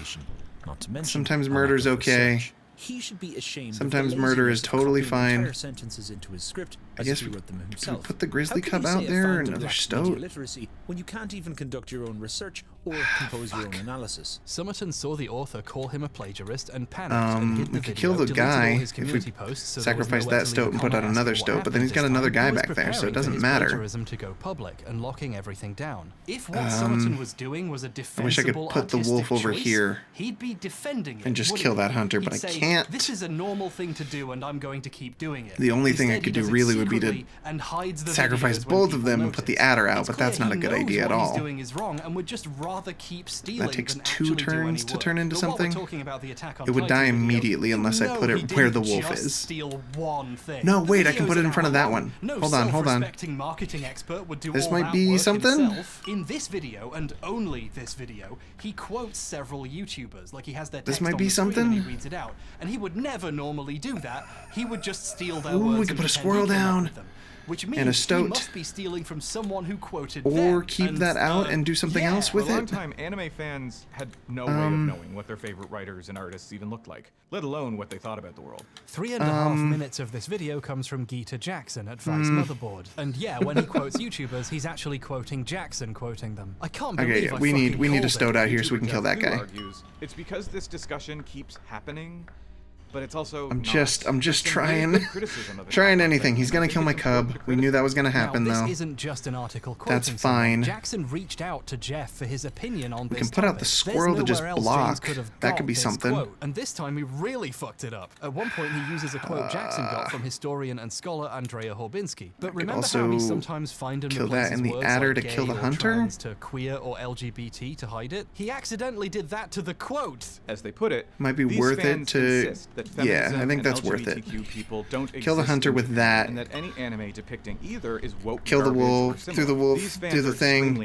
Sometimes murder's okay. He should be ashamed. Sometimes murder is totally fine. Sentences into his script, I guess we wrote them himself. Put the grizzly cub out there or another stoat. Literacy when you can't even conduct your own research or compose your own analysis. Summerton saw the author call him a plagiarist and panicked and hid the we could kill the guy if we sacrifice that stoat and put out another stoat, but then he's got another guy back there, so it doesn't matter. To go public and locking everything down. If what Summerton was doing was a defensible I wish I could put the wolf over here. He'd be defending it and just kill that hunter, but I can't. This is a normal thing to do, and I'm going to keep doing it. The only thing I could do really would be to sacrifice both of them and put the adder out, but that's not a good idea at all. He's doing is wrong, and would just rather keep stealing. That takes 2 turns to turn into something. It would die immediately unless I put it where the wolf is. No, wait, I can put it in front of that one. Hold on. This might be something? In this video, and only this video, he quotes several YouTubers, like he has their text This might be something? and he reads it out, and he would never normally do that. He would just steal their words. We could put a squirrel down. Which means and a stoat. He must be stealing from someone who quoted or keep that out and do something else with it. For a long time, anime fans had no way of knowing what their favorite writers and artists even looked like, let alone what they thought about the world. 3.5 minutes of this video comes from Geeta Jackson at Vice Motherboard. And yeah, when he quotes YouTubers, he's actually quoting Jackson quoting them. I can't believe we need a stoat out here so we can kill that guy. It's because this discussion keeps happening. But it's also I'm just trying anything. He's gonna kill my cub. We knew that was gonna happen, though. This isn't just an article quoting That's fine. Jackson reached out to Jeff for his opinion on this. We can put out the squirrel to just block. That could be something. Quote. And this time he really fucked it up. At one point he uses a quote Jackson got from historian and scholar Andrea Horbinsky. But remember how we sometimes find and kill that in the adder to kill the hunter? To queer or LGBT to hide it? He accidentally did that to the quote. As they put it, might be worth it to. Yeah, I think that's worth it. Kill the hunter with that. And that any anime depicting either is woke. Kill the wolf, do the thing.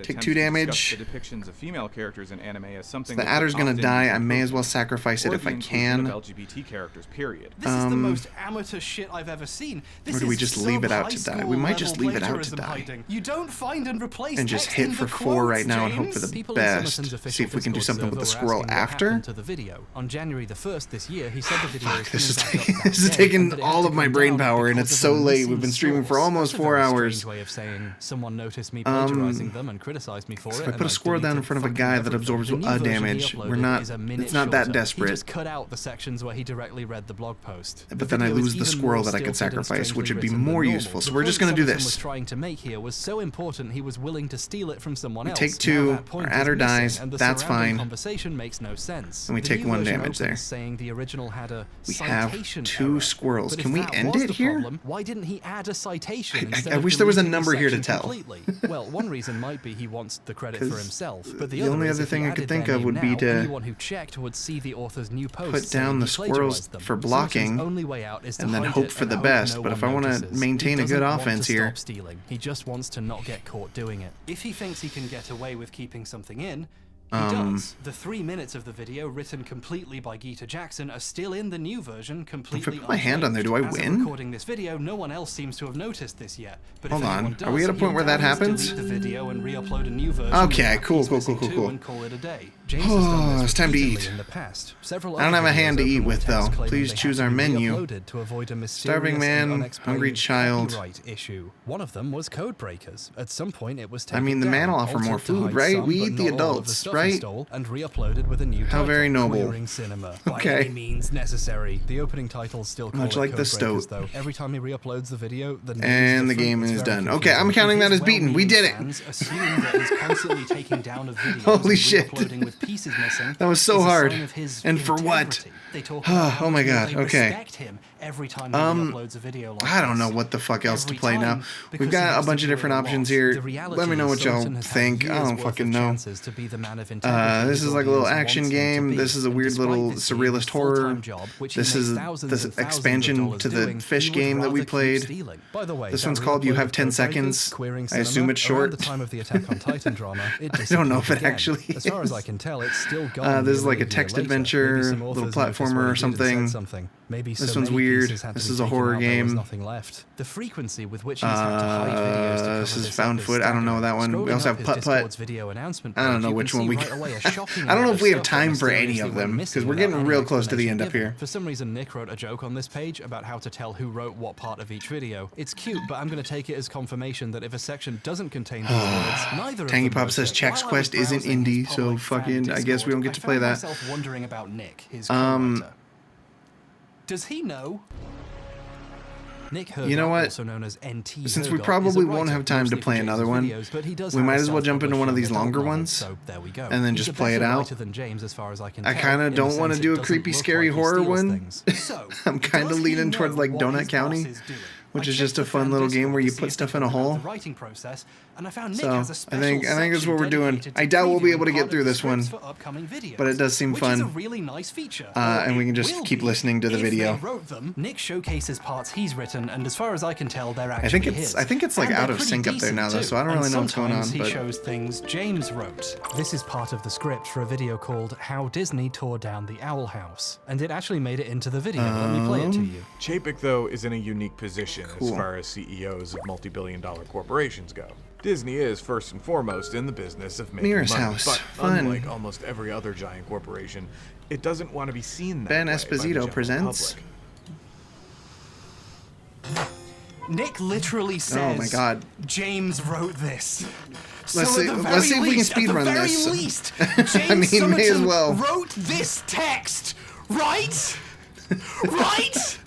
Take 2 damage. The depictions of female characters in anime as something the adder's gonna die. I may as well sacrifice it if I can. LGBT characters, period. This is the most amateur shit I've ever seen. Or do we just leave it out to die? We might just leave it out to die. You don't find and replace and just hit for 4 right now and hope for the best. See if we can do something with the squirrel after. On January the 1st this year, he he said the video was This is taking all of my brain power, and it's so late. We've been streaming for almost 4 hours. Way of saying someone noticed me plagiarizing them and criticized me for so it. If I put a squirrel down in front of a guy that absorbs damage, we're not. It's not that desperate. He just cut out the sections where he directly read the blog post. But then I lose the squirrel that I could sacrifice, which would be more useful. So we're just gonna do this. Was trying to make here was so important he was willing to steal it from someone else. Take 2. Our adder dies. That's fine. Conversation makes no sense. And we take 1 damage there. Saying the original had a we have 2 squirrels. Can we end it here? Why didn't he add a citation? I wish there was a number here to tell. Well, one reason might be he wants the credit for himself. But the only other thing I could think of would be to anyone who checked would see the author's new post. Put down the squirrels for blocking, and then hope for the best. But if I want to maintain a good offense here, he just wants to not get caught doing it. If he thinks he can get away with keeping something in, he does. The 3 minutes of the video, written completely by Geeta Jackson, are still in the new version, completely if I put my hand on there, do I As win? I'm recording this video, no one else seems to have noticed this yet. But hold on, does, are we at a point where that happens? Delete the video and re-upload a new version. Okay, cool. And call it a day. James has done this it's time to eat. in the past. I don't have a hand to eat with though. Please choose our menu. To avoid a Starving man, hungry child. Issue. One of them was code breakers. At some point, it was. I mean, the man will offer more food, right? We eat the adults, right? And re-uploaded with a new How very noble. Cinema. Okay. By any means necessary. The opening titles still call much like the stoat. Though. Every time he re-uploads the video, and the game is done. Okay, I'm counting that as beaten. We did it. Assume that he's constantly taking down of videos holy shit. with pieces missing. That was so hard. And for what? Oh my god. Okay. Every time he uploads a video like I don't know what the fuck else to play now. We've got a bunch of different options here. Let me know what y'all think. I don't fucking know. This is like a little action game. This is a weird little surrealist horror. This is the expansion to the fish game that we played. This one's called You Have 10 Seconds. I assume it's short. I don't know if it actually is. As far as I can tell, it's still going. This is like a text adventure, little platformer or something. Maybe this one's weird. This is a horror game. Nothing left. The frequency with which he's had to hide videos to cover this is Found Foot. I don't know that one. We also have Putt Putt. I don't know which one we. I don't know if we have time for any of them because we're getting real close to the end up here. For some reason, Nick wrote a joke on this page about how to tell who wrote what part of each video. It's cute, but I'm going to take it as confirmation that if a section doesn't contain these words, neither of them. Tangy Pop says Chex Quest isn't indie, so fucking. I guess we don't get to play that. I found myself wondering about Nick, his co-writer. Does he know? Nick Herbert, you know what? Also known as NT Since we probably won't have time to play another one, we might as well jump into one of these longer ones, so there we go. And then just play it out. Than James, as far as I kind of don't want to do a creepy, scary horror one. I'm kind of leaning towards like Donut County, which is just a fun little game where you put stuff in a hole. So I think that's what we're doing. I doubt we'll be able to get through this one, but it does seem fun. And we can just keep listening to the video. Nick showcases parts he's written, and as far as I can tell, they're actually his. I think it's like out of sync up there now, though, so I don't really know what's going on. He shows things James wrote. This is part of the script for a video called "How Disney Tore Down the Owl House," and it actually made it into the video. Let me play it to you. Chapek, though, is in a unique position as far as CEOs of multi-billion-dollar corporations go. Disney is first and foremost in the business of making Mirror's money, House. but Fun. unlike almost every other giant corporation, it doesn't want to be seen that Ben way Esposito by the presents. public. Nick literally says, "Oh my God, James wrote this." Let's see if we can speedrun this. Least, I mean, may as well. Wrote this text, right? Right?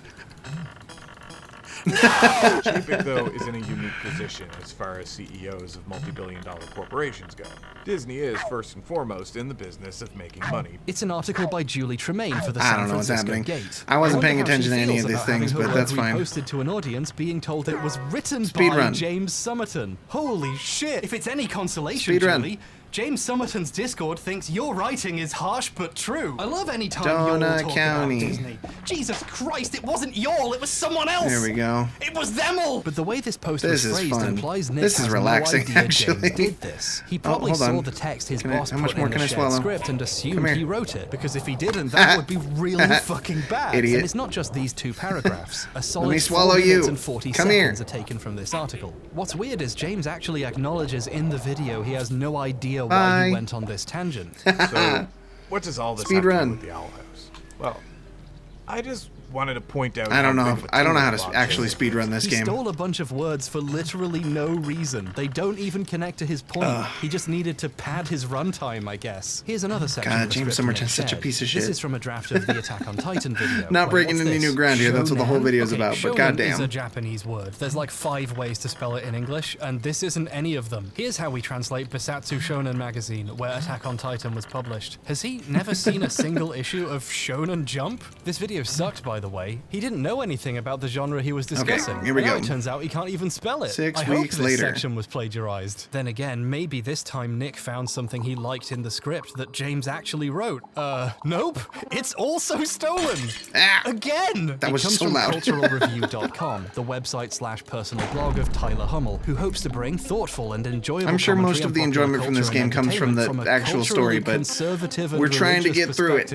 No! Chapek, though, is in a unique position as far as CEOs of multi-billion-dollar corporations go. Disney is first and foremost in the business of making money. It's an article by Julie Tremaine for the San Francisco Gate. I wasn't paying attention to any of these things, but that's fine. Posted to an audience being told it was written by James Summerton. Holy shit! If it's any consolation, Julie, James Summerton's Discord thinks your writing is harsh but true. I love any time y'all talk about Disney. Jesus Christ, it wasn't y'all, it was someone else. There we go. It was them all. But the way this post was phrased implies Nick this is relaxing, no idea actually. James did this. He probably saw the text his boss put in the shared script and assumed he wrote it. Because if he didn't, that would be really fucking bad. Idiot. And it's not just these 2 paragraphs. A solid Let me swallow 4 minutes you. and 40 seconds are taken from this article. What's weird is James actually acknowledges in the video he has no idea why he went on this tangent. So, what does all this have to do with the Owl House? Well, I just wanted to point out. I don't know how to actually speedrun this game. He stole a bunch of words for literally no reason. They don't even connect to his point. He just needed to pad his runtime, I guess. Here's another section. God, James Somerton's such a piece of shit. This is from a draft of the Attack on Titan video. Not breaking any new ground here. That's what the whole video is about. But goddamn. Is a Japanese word. There's like 5 ways to spell it in English, and this isn't any of them. Here's how we translate Bisatsu Shonen magazine, where Attack on Titan was published. Has he never seen a single issue of Shonen Jump? This video sucked, by the way. He didn't know anything about the genre he was discussing. Okay, here we go. Now it turns out he can't even spell it. 6 I weeks hope this later. section was plagiarized. Then again, maybe this time Nick found something he liked in the script that James actually wrote. Nope. It's also stolen. Again. That was so loud. It comes from culturalreview.com, the website/personal blog of Tyler Hummel, who hopes to bring thoughtful and enjoyable. I'm sure most of the enjoyment from this game comes from the actual story, but we're trying to get through it.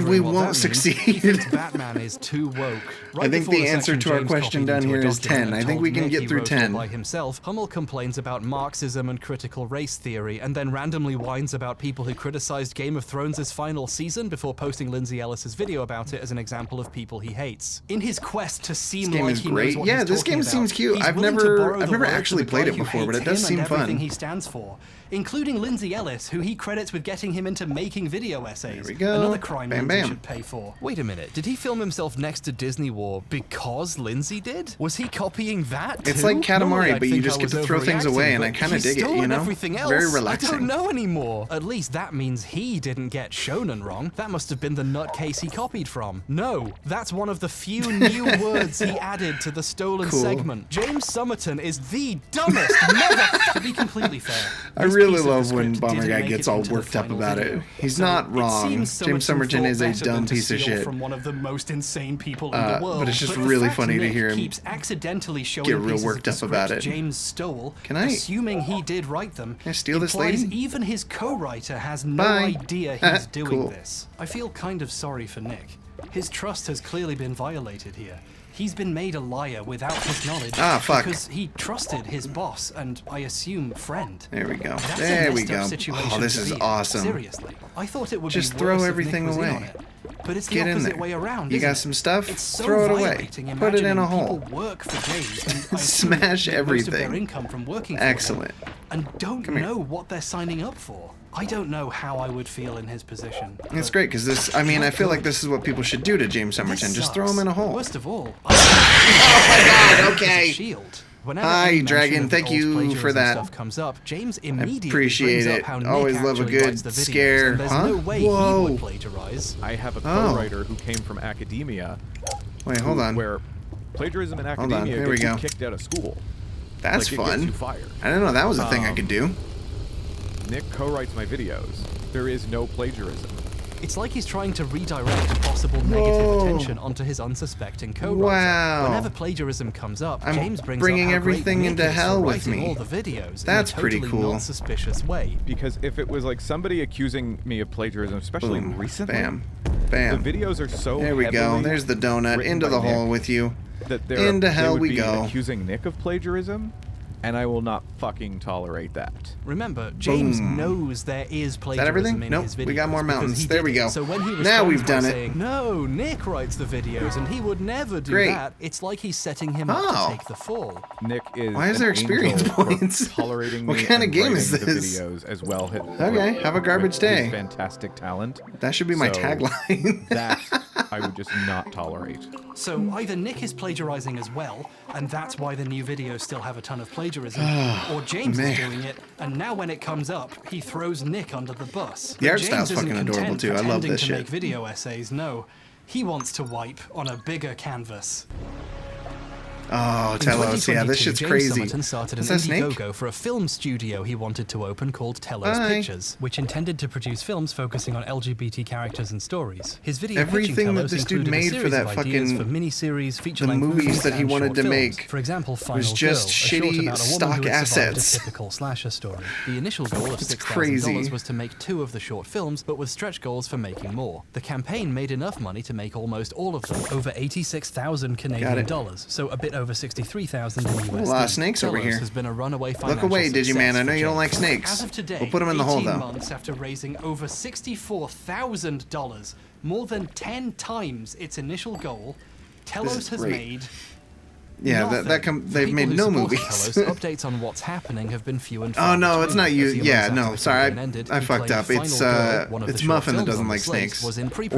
We won't succeed. Batman is too woke. I think the answer to our question down here is 10. I think we can get through 10. By himself, Hummel complains about Marxism and critical race theory, and then randomly whines about people who criticized Game of Thrones' final season before posting Lindsay Ellis's video about it as an example of people he hates. In his quest to seem like he knows what yeah, he's this game talking seems about, cute. he's I've willing to borrow never the words actually of the played guy it who before, but hates it does him seem and fun. everything he stands for, including Lindsay Ellis, who he credits with getting him into making video essays. There we go. Another crime Bam, Lindsay bam. should pay for. Wait a minute, did he film himself next to Disney War because Lindsay did? Was he copying that It's too? like Katamari, Normally I'd but you think just I get to was throw things overreacting, away, and I but kind of he's dig it, you stolen know? everything else. Very relaxing. I don't know anymore. At least that means he didn't get Shonen wrong. That must have been the nutcase he copied from. No, that's one of the few new words he added to the stolen segment. James Somerton is the dumbest mother. To be completely fair, I really love when Hbomberguy gets all worked up about it. He's not wrong. James Somerton is a dumb piece of shit. From one of the most insane people in the world. But it's just really funny to hear him keeps accidentally showing get real worked up about it. James stole, Can I? assuming he did write them. Can I steal this implies lady? Even his co-writer has no idea he's doing this. I feel kind of sorry for Nick. His trust has clearly been violated here. He's been made a liar without his knowledge because he trusted his boss and, I assume, friend. There we go. That's there a we messed up go. situation Oh, this to is be in. awesome. Seriously, I thought it would just be throw worse everything if Nick was in away. on it. But it's Get the in opposite there. way around. You isn't got some stuff? It's so throw it away. violating Put it in a imagining hole. people work for James and I Smash assume most of their everything. income from working for Excellent. him and don't Come here. know what they're signing up for. I don't know how I would feel in his position. It's great because this, I mean, I feel like this is what people should do to James Somerton. Just throw him in a hole. Worst of all, oh my god, okay. Shield. Hi, Dragon. Thank you for that. Stuff comes up, James immediately appreciate brings it. up how Nick Always love a actually good writes the videos, scare. and there's Huh? no way Whoa. he would plagiarize. I have a co-writer who came from academia. Wait, hold on. Where plagiarism in Hold on, academia here we gets you go. kicked out of school. That's like, it fun. gets you fired. I didn't know that was a thing I could do. Nick co-writes my videos. There is no plagiarism. It's like he's trying to redirect possible negative attention onto his unsuspecting co-writer. Wow. Whenever plagiarism comes up, I'm James brings bringing up how everything great Nick into is hell for with writing me. all the videos That's in a pretty totally cool. non-suspicious way. Because if it was like somebody accusing me of plagiarism, especially Boom. recently, Bam. Bam. the videos are so There we go. heavily There's the donut. written Into by the hole Nick with you. that Into hell they would we be go. accusing Nick of plagiarism, and I will not fucking tolerate that. Remember, James Boom. knows there is plagiarism everything? in Nope, his videos. we got more because mountains. he There did we it. go. So when he Now we've responds done by it. saying, no, Nick writes the videos and he would never do Great. that, it's like he's setting him up Oh. to take the fall. Nick is Why is an there experience angel for points? tolerating What me kind of and game is writing the this? videos as well. Okay, have a garbage with his day. Fantastic talent. That should be my So tagline. that I would just not tolerate. So either Nick is plagiarizing as well, and that's why the new videos still have a ton of plagiarism, or James is doing it, and now when it comes up, he throws Nick under the bus. The art James style's isn't fucking adorable content too. I love pretending this to shit. make video essays, no. He wants to wipe on a bigger canvas. Oh, In Telos, yeah, 2022, this shit's James crazy. Somerton started an Is that Snake? Indiegogo for a film studio he wanted to open called Telos Hi. Pictures, which intended to produce films focusing on LGBT characters and stories. His video Everything pitching that Telos this dude included a made for series that of ideas fucking- for miniseries, the feature-length movies that he and wanted short to films. make For example, Final was just Girl, a short shitty about a woman stock who had survived assets. a typical slasher story. The initial goal of It's $6,000 crazy. was to make 2 of the short films, but with stretch goals for making more. The campaign made enough money to make almost all of them, over $86,000 Canadian dollars, so a bit over 63,000 in USD. A lot of snakes over here. Has been a runaway Look away, Digiman. I know you don't like snakes. As of today, we'll put them in the hole, 18 though. months after raising over $64,000, more than 10 times its initial goal, Telos has made... Yeah, they've made no movies. Updates on what's happening have been few and far. Oh no, it's not you. Yeah, no, sorry, I fucked up. It's Muffin that doesn't like snakes or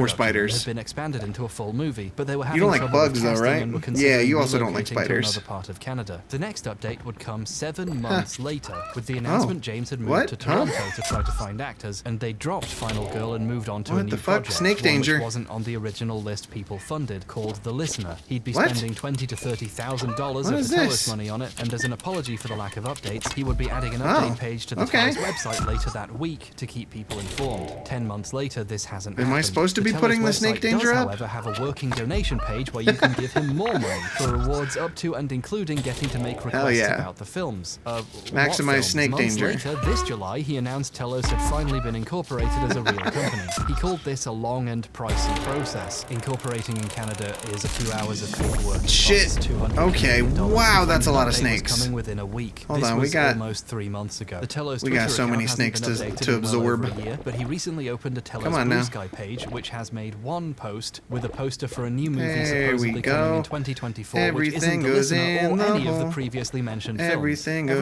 spiders. Has been expanded into a full movie, but they were having you don't like bugs though, right? Yeah, you also don't like spiders. Another part of Canada. The next update would come 7 months later, with the announcement James had moved to Toronto to try to find actors, and they dropped Final Girl and moved on to a new project. Snake Danger. Which wasn't on the original list people funded, called The Listener. He'd be spending $20,000 to $30,000 of the Telos money on it, and as an apology for the lack of updates, he would be adding an update page to the Telos website later that week to keep people informed. 10 months later, this hasn't happened. Am I supposed to be putting the Snake Danger up? However, have a working donation page where you can give him more money for rewards up to and including getting to make requests about the films. Maximize Snake Danger. Months later, this July, he announced Telos had finally been incorporated as a real company. He called this a long and pricey process. Incorporating in Canada is a few hours of paperwork. Shit. Okay. Wow, that's a lot of snakes. Coming within a week. Hold on, we got almost 3 months ago. The Telos we got so many snakes to absorb. Well year, but he recently opened a Telos Blue Sky page, which has made one post with a poster for a new movie supposedly coming in 2024, which isn't The Listener or any of the previously mentioned films. Every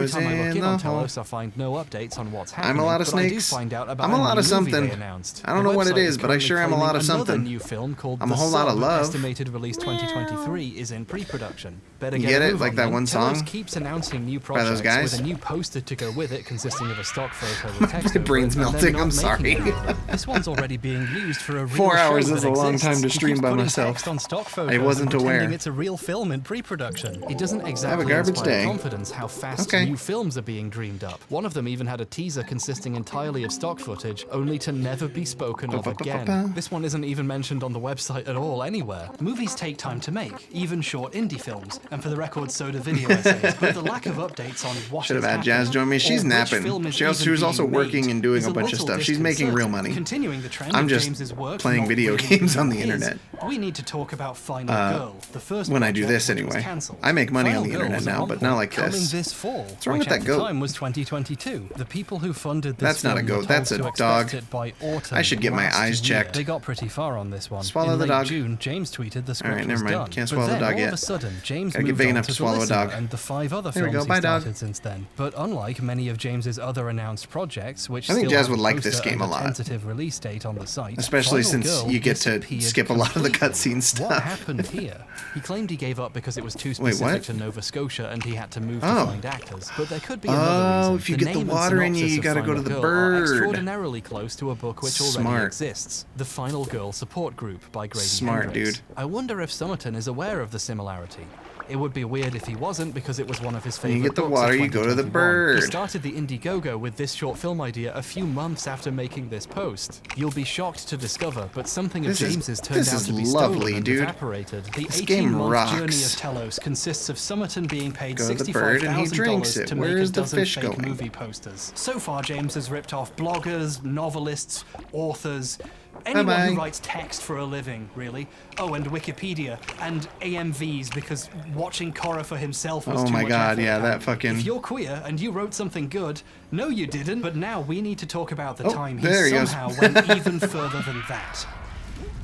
time I look in on Telos, I find no updates on what's happening. I'm a lot of snakes. I do find out about I'm a lot of something. I don't know what it is, but I sure am a lot of something. New film called I'm a whole lot of love. Estimated release 2023 is in pre-production. Better you get it? Like that one song? Telos keeps announcing new projects with a new poster to go with it, consisting of a stock photo with text. My brain's melting. I'm sorry. This one's already being used for a real 4 hours is a long exists. time to stream by myself. On stock photos I wasn't aware. It's a real film in pre-production. It doesn't exactly have a garbage inspire day. confidence how fast new films are being dreamed up. One of them even had a teaser consisting entirely of stock footage, only to never be spoken of again. This one isn't even mentioned on the website at all anywhere. Movies take time to make, even short indie films, and for the record, so do video essays. But the lack of updates on what should have had Jazz join me. She's napping. She was also working and doing a bunch of stuff. She's making real money. Continuing the trend I'm just playing video games on the internet. We need to talk about Final Girl, the first when I do this anyway. I make money on the internet now, but not like this. This fall, what's wrong with that goat? At the time was 2022. The people who funded this That's not a goat. That's a dog. I should get my eyes checked. They got pretty far on this one. Swallow in the dog. June, James tweeted the script All right, never was mind. done. Can't swallow the dog yet. All of a sudden, James Gotta get moved big on enough to to swallow a dog. And the 5 other there we films go. Bye, he dog. started since then. But unlike many of James's other announced projects, which I think still Jazz have would a like this poster game and a lot. Tentative release date on the site, especially Final since Girl you get to skip a lot of the cutscene stuff. What happened here? He claimed he gave up because it was too specific to Nova Scotia and he had to move to find actors. But there could be another reason. If you get the water in you, you gotta go to the bird. Extraordinarily close to a book which already exists. The Final Girl Support Group by Grady Hendrix. Dude. I wonder if Summerton is aware of the similarity. It would be weird if he wasn't, because it was one of his favorite books. You get the books water, you go to the bird. He started the Indiegogo with this short film idea a few months after making this post. You'll be shocked to discover, but something of James's turned out to be stolen and evaporated. The 18-month journey of Telos consists of Summerton being paid $65,000 to make a dozen fake movie posters. So far, James has ripped off bloggers, novelists, authors, anyone who writes text for a living, really. Oh, and Wikipedia, and AMVs, because watching Korra for himself was too much effort. Yeah, that fucking... If you're queer and you wrote something good, no you didn't, but now we need to talk about the time he somehow went even further than that.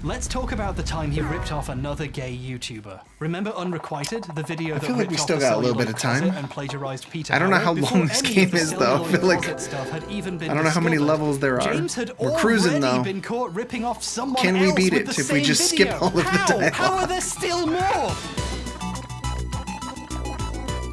Let's talk about the time he ripped off another gay YouTuber. Remember Unrequited, the video that ripped off the celluloid closet and plagiarized Peter I don't know how long this game is though. I feel like I don't know how many levels there are. James had We're cruising though. Been caught ripping off someone Can we else beat with it the if we same just video? skip all of the dialogue? How are there still more?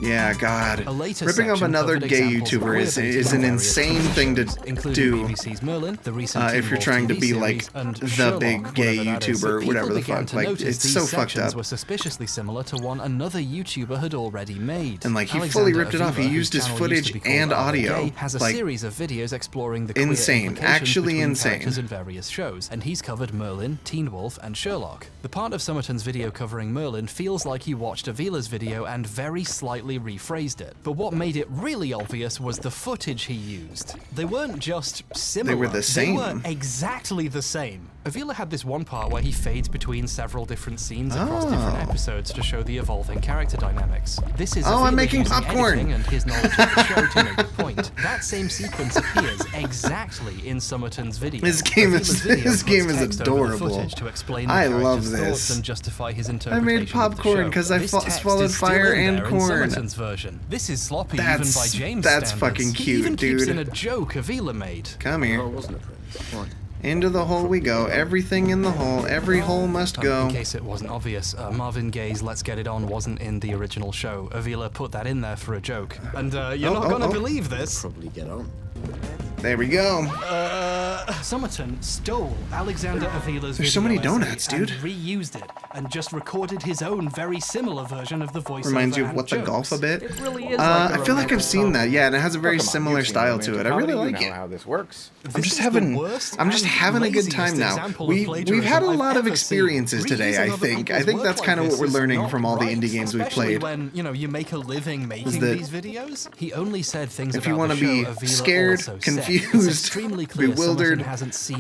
Yeah, God. Ripping off another gay YouTuber is an insane thing to do if you're trying to be like the big gay YouTuber, whatever the fuck. Like, it's so fucked up. Were suspiciously similar to one another YouTuber had already made. And like he fully ripped it off. He used his footage and audio. Has a series of videos exploring the insane, actually insane, in various shows, and he's covered Merlin, Teen Wolf, and Sherlock. The part of Summerton's video covering Merlin feels like he watched Avila's video and very slightly slightly rephrased it. But what made it really obvious was the footage he used. They weren't just similar. They were the same. They were exactly the same. Avila had this one part where he fades between several different scenes across different episodes to show the evolving character dynamics. This is I'm making popcorn and his knowledge of the show to make a point. That same sequence appears exactly in Summerton's video. This game is adorable. To explain the I love this this. And justify his interpretation. I made popcorn because I swallowed fire and corn. Version. This is sloppy even by James That's standards. fucking cute, he even dude. Keeps in a joke Avila made. Come here. Into the hole we go. Everything in the hole. Every hole must go. In case it wasn't obvious, Marvin Gaye's Let's Get It On wasn't in the original show. Avila put that in there for a joke. And you're not gonna believe this. Probably get on. There we go. Summerton stole Alexander Avila's There's so many donuts, dude. And reused it, and just recorded his own very similar version of the voiceover. Reminds you of What the jokes. Golf a bit? It really is I feel like I've seen that, yeah, and it has a very similar style to it. I really like it. How this works. I'm just having a good time now. We've had a lot of experiences today, I think. I think that's kind of what we're learning from all the indie games we've played. When, you make a living making these videos. He only said things if about you want to be scared, confused, bewildered,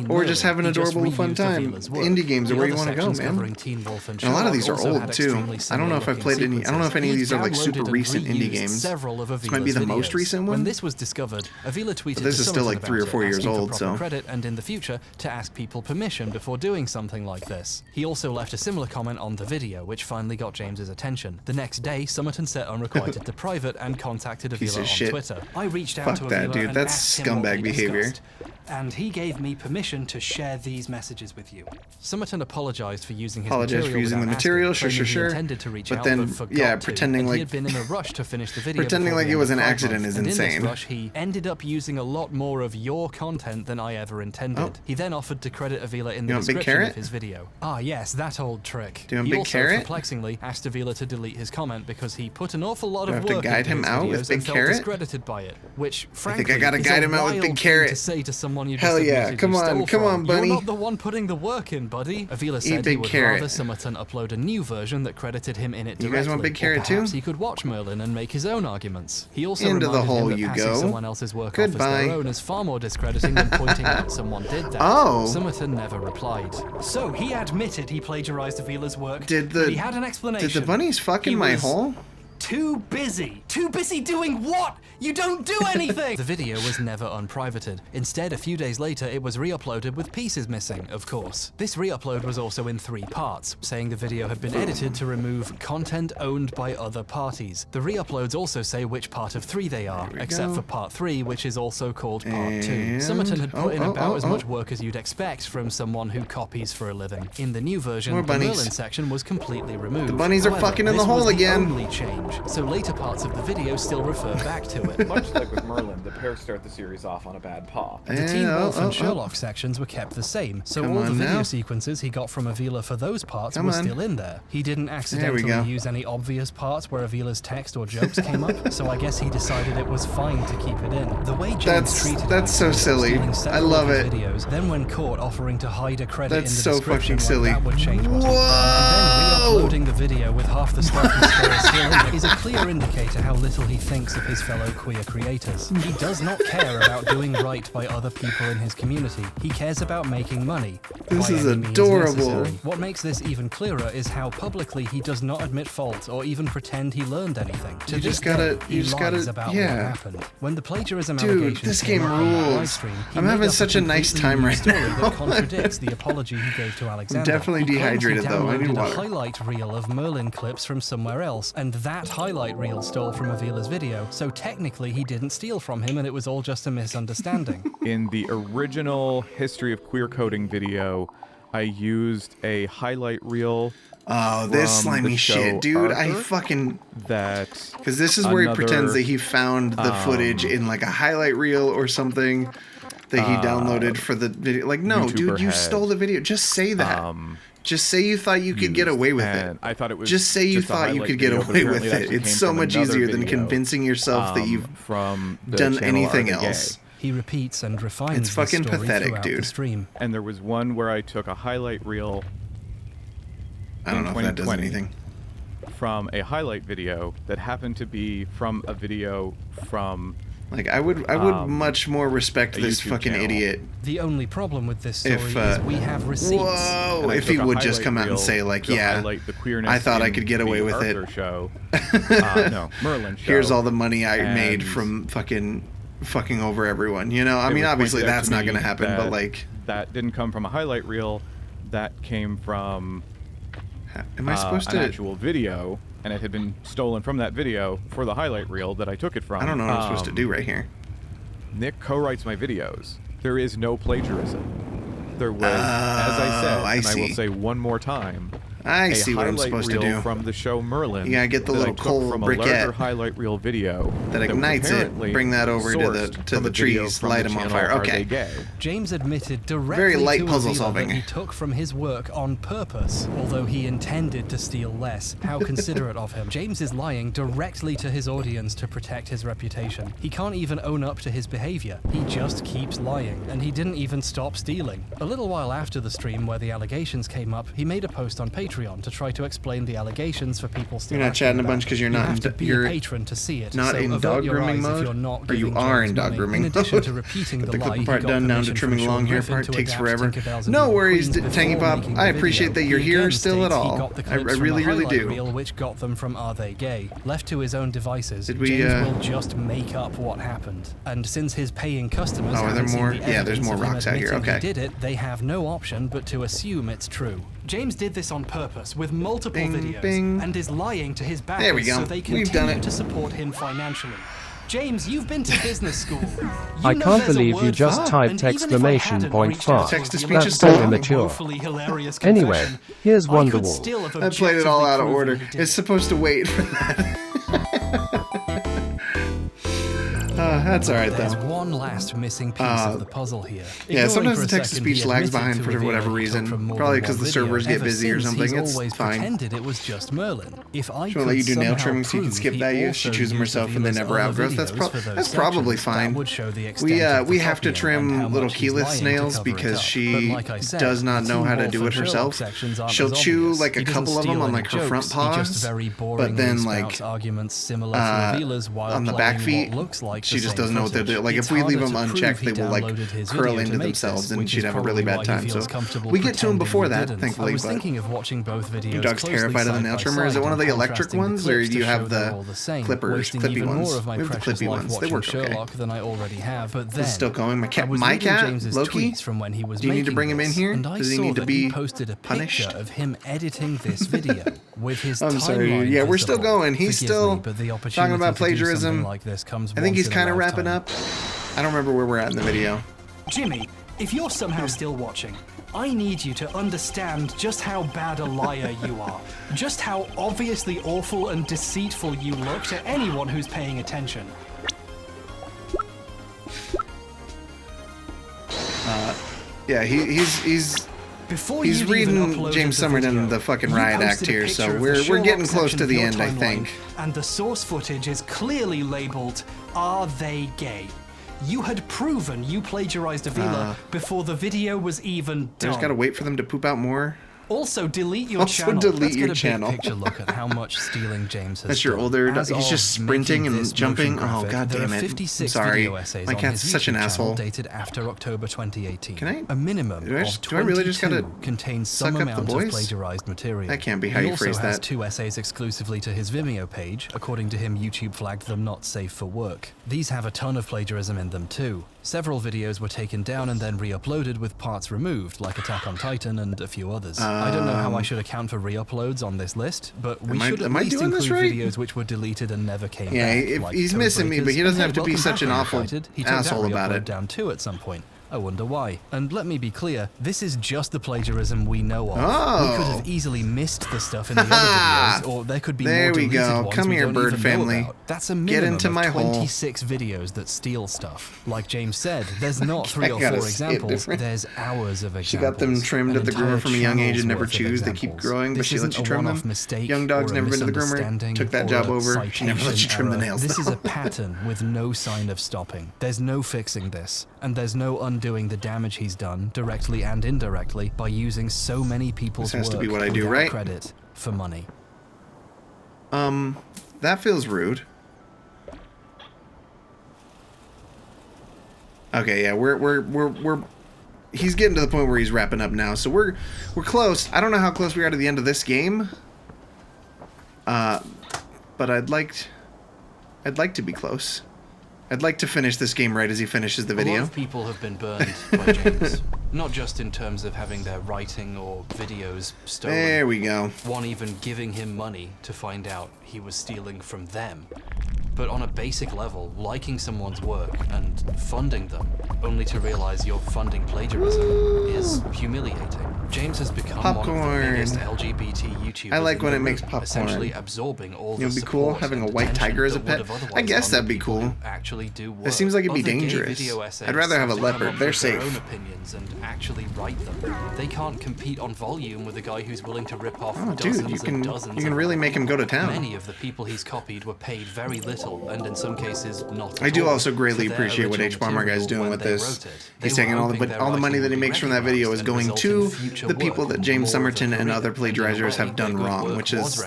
or just have an adorable fun time, indie games are where you want to go, man. And a lot of these are old too. I don't know if I've played any. I don't know if any of these are like super recent indie games. This might be the most recent one. When this was discovered, Avila tweeted but this is still like 3 or 4 years old, so. Credit and in the future to ask people permission before doing something like this. He also left a similar comment on the video, which finally got James's attention. The next day, Summerton set Unrequited to private and contacted Avila on Twitter. I reached out to Avila dude. and That's asked him what scumbag we behavior. discussed, and he gave me permission to share these messages with you. Summerton apologized for using his material, sure. Intended to reach but out, then, but yeah, to, pretending like he had been in a rush to finish the video. Pretending like it was an accident is and insane. In this rush, he ended up using a lot more of your content than I ever intended. He then offered to credit Avila in the description of his video. Ah, yes, that old trick. Do you want he Big also Carrot? Perplexingly asked Avila to delete his comment because he put an awful lot of work to guide him into his out videos with Big and felt Carrot? discredited by it, which frankly I think I gotta is guide a him out with wild Big thing Carrot. to say to someone you Hell just yeah, admitted come you on, stole come from. on, bunny. You're not the one putting the work in, buddy. Avila said Big he would Carrot. rather Summerton upload a new version that credited him in it directly. You guys want Big Carrot too? Perhaps he could watch Merlin and make his own arguments. He also Into the reminded hole him that you passing go. someone else's work Goodbye. off as their own is far more discrediting than pointing out someone did that. Oh. Summerton never replied. So he admitted he plagiarized Avila's work. Did but he had an explanation. Did the bunnies fuck in my hole? Too busy. Too busy doing what? You don't do anything! The video was never unprivated. Instead, a few days later, it was re-uploaded with pieces missing, of course. This re-upload was also in 3 parts, saying the video had been edited to remove content owned by other parties. The re-uploads also say which part of 3 they are, except for part 3, which is also called part 2. Summerton had put in about as much work as you'd expect from someone who copies for a living. In the new version, the Merlin section was completely removed. The bunnies are fucking in the hole again. Only change, so later parts of the video still refer back to it. Much like with Merlin, the pair start the series off on a bad paw. The Teen Wolf and Sherlock sections were kept the same, so all the video sequences he got from Avila for those parts were still in there. He didn't accidentally use any obvious parts where Avila's text or jokes came up, so I guess he decided it was fine to keep it in. The way James treated that's so silly. I love it. Videos, then when caught offering to hide a credit in the so description, fucking silly. that would change what he'd done. And then re-uploading the video with half the stuff he still in it is a clear indicator how little he thinks of his fellow queer creators. He does not care about doing right by other people in his community. He cares about making money. This is adorable. What makes this even clearer is how publicly he does not admit fault or even pretend he learned anything. You just gotta, about what happened. When the plagiarism Dude, this game rules. I'm having such a nice time right now. That contradicts the apology he gave to Alexander. I'm definitely dehydrated though. I need He downloaded water. a highlight reel of Merlin clips from somewhere else, and that highlight reel stole from Avila's video, so technically he didn't steal from him and it was all just a misunderstanding. In the original History of Queer Coding video, I used a highlight reel. Oh, this slimy shit, dude. I fucking... Because this is where he pretends that he found the footage in like a highlight reel or something that he downloaded for the video. Like, no, dude, you stole the video. Just say that. Just say you thought you could get away with it. I thought it was just say you thought you could get away with it. It's so much easier than convincing yourself that you've done anything else. He repeats and refines It's fucking story pathetic, dude. The stream. And there was one where I took a highlight reel. I don't know if that does anything. from a highlight video that happened to be from a video from... Like, I would much more respect this fucking idiot. The only problem with this story is we have receipts. Whoa! If he would just come out and say, like, yeah, I thought I could get away with it. Show. No, Merlin show. Here's all the money I made from fucking over everyone. You know, I mean, obviously that's not going to happen, but like... That didn't come from a highlight reel. That came from Am I supposed to... an actual video, and it had been stolen from that video for the highlight reel that I took it from. I don't know what I'm supposed to do right here. Nick co-writes my videos. There is no plagiarism. There was, as I said, and I will say one more time, I see what I'm supposed to do. From the show Merlin. You gotta get the little coal from briquette a larger highlight reel video that ignites it. Bring that over to the trees, light them on fire. Okay. James admitted directly very light to puzzle Avila solving. that he took from his work on purpose, although he intended to steal less. How considerate of him. James is lying directly to his audience to protect his reputation. He can't even own up to his behavior. He just keeps lying, and he didn't even stop stealing. A little while after the stream where the allegations came up, he made a post on Patreon to try to explain the allegations for people still. You're not chatting a bunch because you're not. You have to be a patron to see it. Not so in avert dog your grooming eyes mode, if you're not or you giving are James in dog money. grooming In addition mode. to repeating With the the lie, cooking he part got done, down to permission trimming from long Sean hair Griffin part to takes adapt forever. Tinkerbell's No Invisible worries, Queens Tangy before Pop. making I the appreciate video. that you're He here again still at states he all. got the I clips from really, the really highlight do. reel, which got them from Are They Gay? Left to his own devices, Did we, James will just make up what happened. And since his paying customers are there haven't seen more? the Yeah, there's evidence more of him rocks out here. admitting Okay. he did it, they have no option but to assume it's true. James did this on purpose with multiple videos and is lying to his backers There we go. so they We've done continue it. to support him financially. James, you've been to business school. I can't believe you just typed exclamation point fart. Text-to-speech is That's so still immature. Anyway, here's Wonderwall. I played it all out of order. It's supposed to wait for that. That's alright though. There's one last missing piece of the puzzle here. Yeah, Ignoring sometimes for the a text-to-speech second, he lags admitted behind to for revealing whatever he took reason. from more Probably than because one the servers video. get busy or Ever something. since, he's It's always fine. pretended it was just Merlin. If I She'll let could you do nail somehow trimming so you can prove skip he that. She also chooses used herself and then Avila's never other outgrowth. videos for those That's probably sections, fine. that would show the extent of the We have to copying and how trim little much he's keyless lying to snails cover it because up. she But like I said, does not the know how to Teen do it Wolf and herself. Sherlock sections aren't She'll as chew obvious. like a He doesn't couple of them steal on any like her front jokes, he just paws, very but then boringly like spouts arguments similar to Avila's while on the playing back feet, what looks like she the just same doesn't know what they're footage. doing. Like It's if we leave harder them to unchecked, they prove he will like downloaded his curl video to into make themselves, this, and which she'd is have a really probably bad why time. he So feels comfortable we get to him pretending before he that, didn't. thankfully. I was But thinking of watching both videos your dog's closely terrified of the side nail by trimmer. Is it side one of the and electric contrasting the ones, or clips do you to have show they're the all the same, clippers, wasting clippy even ones? more of my We have the precious clippy life ones. They watching work okay. Sherlock than I already have. But then It's still going. My I cat, was my reading cat, James's Loki. tweets from when he was Do you need to making bring him in this, here? and I Does he saw need to that be he posted a punished? picture of him editing this video with his I'm sorry. timeline Yeah, we're still visible. going. He's Forgive still me, but the talking opportunity about to do plagiarism. something like this comes I think once he's in a kind of wrapping lifetime. up. I don't remember where we're at in the video. Jimmy, if you're somehow still watching, I need you to understand just how bad a liar you are. Just how obviously awful and deceitful you look to anyone who's paying attention. Yeah, he's reading James Summerton the fucking riot act here, so we're getting close to the end, I think. And the source footage is clearly labeled, "Are they gay?" You had proven you plagiarized Avila before the video was even done. Just gotta wait for them to poop out more. Also, delete your Also channel. delete Let's your get a channel. big picture look at how much stealing James has That's your done. older. As He's of just sprinting making and this jumping. motion Oh graphic, god there damn are it! 56 I'm sorry. video essays My on cat's his such an YouTube channel asshole. dated after October 2018. Can I? A minimum Do I of really just gotta 22 contains suck some up the amount of boys? plagiarized material. That can't be how he you also phrase has that. 2 essays exclusively to his Vimeo page. According to him, YouTube flagged them not safe for work. These have a ton of plagiarism in them too. Several videos were taken down and then re-uploaded with parts removed, like Attack on Titan and a few others. I don't know how I should account for re-uploads on this list, but we should at least include videos which were deleted and never came back. Yeah, like he's missing me, but he doesn't have to be such an awful He took asshole that about re-upload it. down too at some point. I wonder why. And let me be clear, this is just the plagiarism we know of. Oh. We could have easily missed the stuff in the other videos, or there could be more There we deleted go. ones Come we here, don't bird even know family. about. That's a Get minimum into of my hole. 26 videos that steal stuff. Like James said, there's not 3 or 4 gotta see it examples, different. there's hours of examples. She got them trimmed An at the groomer entire from a young age and channel's never worth of choose. They keep examples. growing, but This she lets isn't you a trim one-off them. mistake Young dog's or a never been to the groomer. misunderstanding Took that or job a over. She never lets you trim the citation nails. error. This is though. a pattern with no sign of stopping. There's no fixing this, and there's no undoing the damage he's done, directly and indirectly, by using so many people's This has work to be what I do, without right? credit for money. That feels rude. Okay, yeah, we're he's getting to the point where he's wrapping up now, so we're close. I don't know how close we are to the end of this game. But I'd like to be close. I'd like to finish this game right as he finishes the video. A lot of people have been burned by James, not just in terms of having their writing or videos stolen. There we go. One even giving him money to find out he was stealing from them. But on a basic level, liking someone's work and funding them, only to realize you're funding plagiarism, is humiliating. James has become one of the biggest LGBT YouTubers. I like when it makes popcorn. Essentially absorbing all the It would be cool having a white tiger as a pet. I guess that'd be cool. It seems like it'd be dangerous. I'd rather have a leopard. They're safe. Their own opinions and actually write them. They can't compete on volume with a guy who's willing to rip off dozens and dozens. You can really make him go to town. Many of the people he's copied were paid very little, and in some cases not at all. I do also greatly appreciate what Hbomberguy is doing with this. He's taking all the money that he makes from that video is going to the people that James Somerton and other plagiarizers have done wrong, which is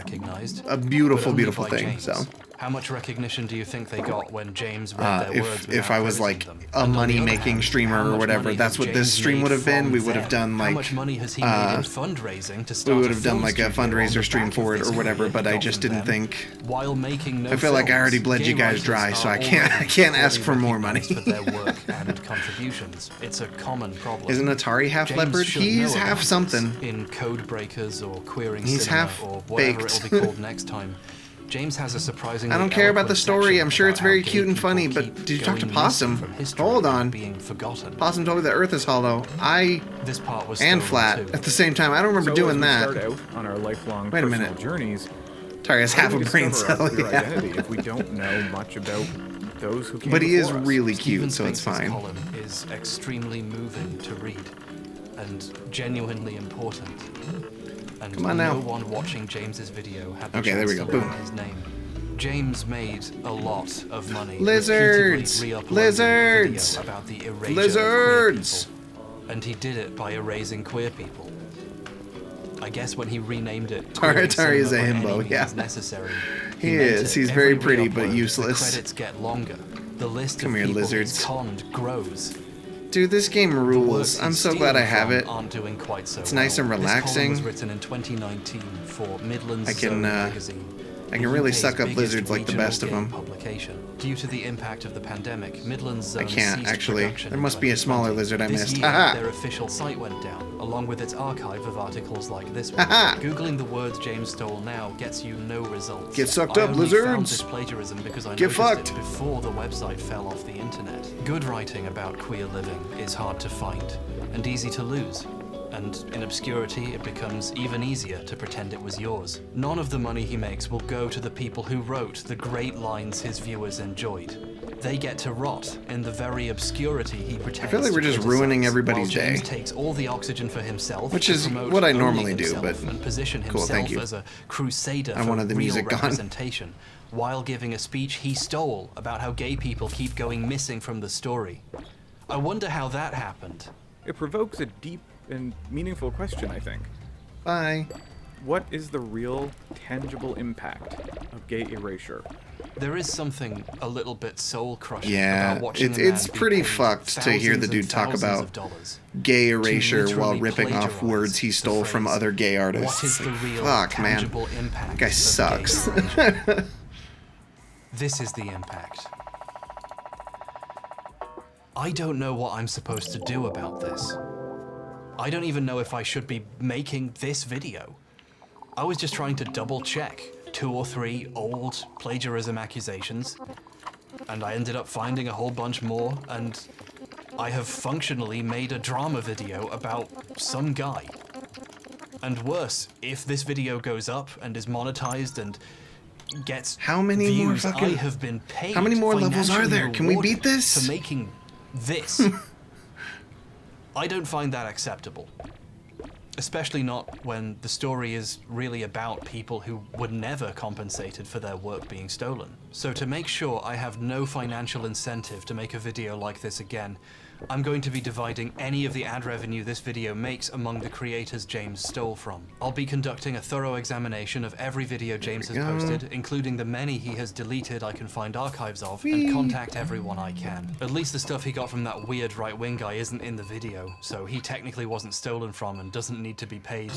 a beautiful, beautiful thing. So. How much recognition do you think they got when James read their words? If I was like a money-making streamer or whatever, that's what this stream would have been. We would have done like how much money has he made in fundraising to start we would have done like a fundraiser stream for it or whatever. But I just didn't think. While making no I feel like I already bled you guys dry, so I can't ask for more money. For their work and contributions. It's a common problem. Isn't Atari half leopard? He's half something. In Code Breakers or Queering He's Cinema half or whatever baked. it'll be called next time. James has a surprisingly I don't care about the story. I'm sure it's very how cute and gay funny, people but keep did you talk to going Possum? missing from history Hold and on. being forgotten. Possum told me the Earth is hollow. This part was and stolen flat too. at the same time. I don't remember doing that. Start out on our lifelong Wait a personal minute. journeys. Atari has half a brain discover our cell. queer Yeah. identity if we don't know much about those who came But he is before us. really Stephen cute, so it's Spinks's fine. column is extremely moving to read and genuinely important. And Come on now. no one watching James's video had the Okay, there chance we go. to learn Boom. his name. James made a lot of money. Lizards! repeatedly re-uploading Lizards! a video about the erasure Lizards! of queer people. And he did it by erasing queer people. I guess when he renamed it Atari is a himbo, yeah. necessary, He meant is. it. He's very Every pretty, but re-upload, useless. The credits get longer. The list Come of here, people lizards. he's conned grows. Dude, this game The rules. works I'm he's so glad I stealing have from it. Aren't doing quite so It's nice and well. This column relaxing. was written in 2019 for Midland's I can, Zone magazine. I can really UK's suck up biggest lizards like the regional best of gay them. Publication. Due to the impact of the pandemic, Midland's Zone I can't, ceased actually. production There in must be a smaller 2020. lizard I This missed. year, Haha. their official site went down, along with its archive of articles like this one. Haha. Googling the words James stole now gets you no results. Get sucked I up, only found lizards. this plagiarism because I Get noticed fucked. it before the website fell off the internet. Good writing about queer living is hard to find and easy to lose. And in obscurity, it becomes even easier to pretend it was yours. None of the money he makes will go to the people who wrote the great lines his viewers enjoyed. They get to rot in the very obscurity he pretends. I feel like we're to just criticize, ruining everybody's while James day. takes all the oxygen for himself, Which to is promote what I only normally do, himself but and position cool, himself thank you. as a crusader I for wanted the real music gone. representation, while giving a speech he stole about how gay people keep going missing from the story. I wonder how that happened. It provokes a deep and meaningful question, I think. Bye. What is the real, tangible impact of gay erasure? There is something a little bit soul-crushing Yeah, about watching a it's man be pretty paid fucked to hear the thousands dude and talk thousands about of dollars gay to erasure while literally ripping off plagiarize words he the stole from phrase, other gay artists. What is the real, Fuck, man. tangible impact That guy of sucks. gay erasure? This is the impact. I don't know what I'm supposed to do about this. I don't even know if I should be making this video. I was just trying to double check 2 or 3 old plagiarism accusations, and I ended up finding a whole bunch more, and I have functionally made a drama video about some guy. And worse, if this video goes up and is monetized and gets How many views, more fucking... I have been paid How many more levels are there? Can we beat this? for making this. I don't find that acceptable. Especially not when the story is really about people who were never compensated for their work being stolen. So to make sure I have no financial incentive to make a video like this again, I'm going to be dividing any of the ad revenue this video makes among the creators James stole from. I'll be conducting a thorough examination of every video James has posted, including the many he has deleted I can find archives of, and contact everyone I can. At least the stuff he got from that weird right-wing guy isn't in the video, so he technically wasn't stolen from and doesn't need to be paid.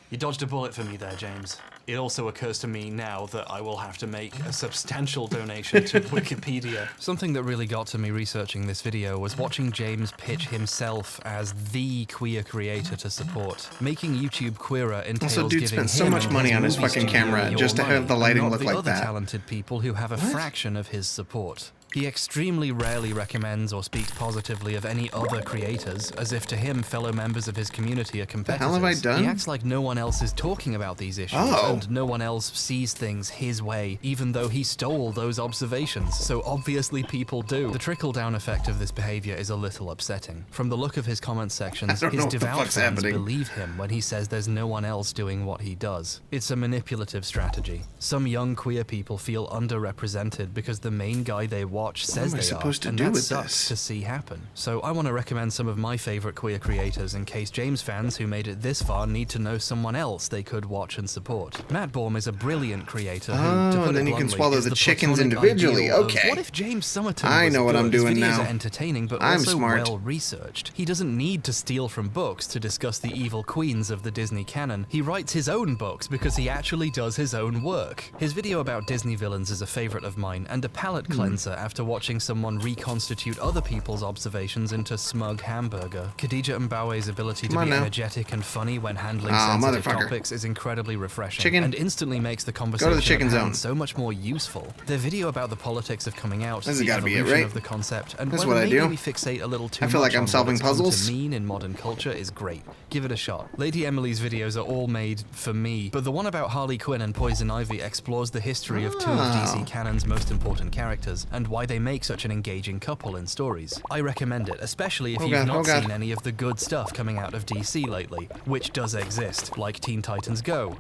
You dodged a bullet for me there, James. It also occurs to me now that I will have to make a substantial donation to Wikipedia. Something that really got to me researching this video was watching James pitch himself as the queer creator to support. Making YouTube queerer entails also, dude spent so much money on his fucking camera just to have the lighting look like that. The other talented people who have a fraction of his support. He extremely rarely recommends or speaks positively of any other creators, as if to him fellow members of his community are competitors. The hell have I done? He acts like no one else is talking about these issues, and no one else sees things his way, even though he stole those observations, so obviously people do. The trickle-down effect of this behavior is a little upsetting. From the look of his comment sections, his devout fans believe him when he says there's no one else doing what he does. It's a manipulative strategy. Some young queer people feel underrepresented because the main guy they watch says they are, and that sucks to see happen. So I want to recommend some of my favorite queer creators in case James fans who made it this far need to know someone else they could watch and support. Matt Baum is a brilliant creator who, to put and then it you can bluntly, swallow is the the chickens platonic individually. ideal of, Okay. what if James Summerton I was know what good? I'm doing His videos now. are entertaining, but I'm also smart. well researched. He doesn't need to steal from books to discuss the evil queens of the Disney canon. He writes his own books because he actually does his own work. His video about Disney villains is a favorite of mine and a palate cleanser after watching someone reconstitute other people's observations into smug hamburger. Khadija Mbawe's ability to be energetic and funny when handling sensitive topics is incredibly refreshing and instantly makes the conversation so much more useful. Their video about the politics of coming out, the evolution of the concept, and whether maybe we fixate a little too much like I'm solving puzzles to mean in modern culture is great. Give it a shot. Lady Emily's videos are all made for me, but the one about Harley Quinn and Poison Ivy explores the history of two of DC canon's most important characters and why they make such an engaging couple in stories. I recommend it, especially if you've not seen any of the good stuff coming out of DC lately, which does exist, like Teen Titans Go,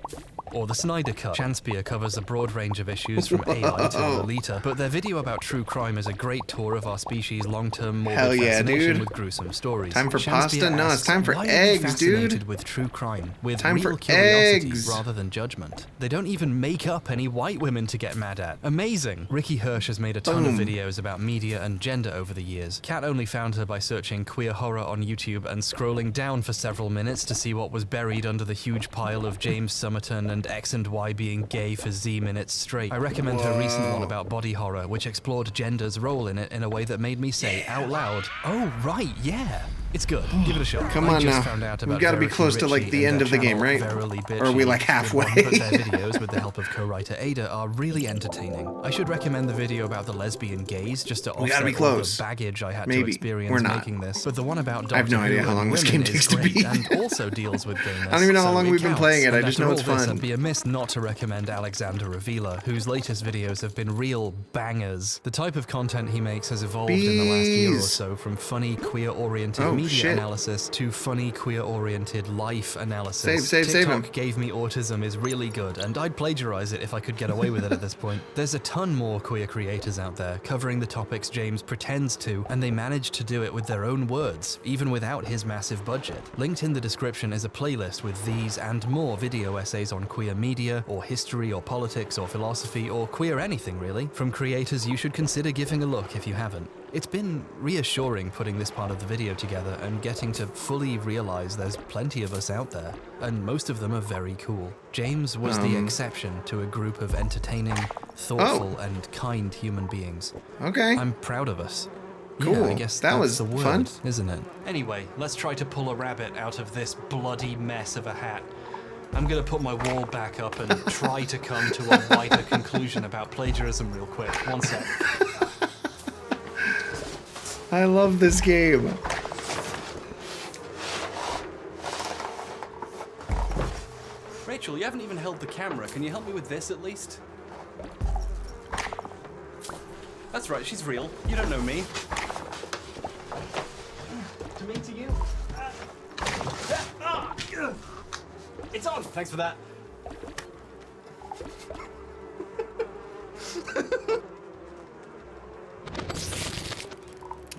or the Snyder Cut. Chanspia covers a broad range of issues from AI to Lolita, but their video about true crime is a great tour of our species' long-term morbid fascination with gruesome stories. Time for Chanspia pasta? No, it's time for why eggs, are you fascinated dude. with true crime, with Time real for curiosity eggs. rather than judgment. They don't even make up any white women to get mad at. Amazing. Ricky Hirsch has made a ton of videos about media and gender over the years. Kat only found her by searching queer horror on YouTube and scrolling down for several minutes to see what was buried under the huge pile of James Summerton and X and Y being gay for Z minutes straight. I recommend her recent one about body horror, which explored gender's role in it in a way that made me say out loud, oh right, yeah. It's good. Give it a shot. Come on now. We've got to be close to like the end of the game, right? Or are we like halfway? But their videos, with the help of co-writer Ada, are really entertaining. I should recommend the video about the lesbian gays just to offset all the baggage I had to experience making this. But the one about Doctor I have no idea how long this game takes to beat. And also deals with gayness. I don't even know how long we've been playing it. I just know it's fun. It'd be amiss not to recommend Alexander Avila, whose latest videos have been real bangers. The type of content he makes has evolved in the last year or so, from funny queer-oriented media analysis to funny queer-oriented life analysis. Save him. TikTok Gave Me Autism is really good, and I'd plagiarize it if I could get away with it at this point. There's a ton more queer creators out there covering the topics James pretends to, and they manage to do it with their own words, even without his massive budget. Linked in the description is a playlist with these and more video essays on queer media, or history, or politics, or philosophy, or queer anything really, from creators you should consider giving a look if you haven't. It's been reassuring putting this part of the video together and getting to fully realize there's plenty of us out there, and most of them are very cool. James was the exception to a group of entertaining, thoughtful, and kind human beings. Okay. I'm proud of us. Cool. Yeah, I guess that that's was the word, fun, isn't it? Anyway, let's try to pull a rabbit out of this bloody mess of a hat. I'm gonna put my wall back up and try to come to a wider conclusion about plagiarism real quick. One sec. I love this game. Rachel, you haven't even held the camera. Can you help me with this at least? That's right, she's real. You don't know me. To me, to you. It's on! Thanks for that.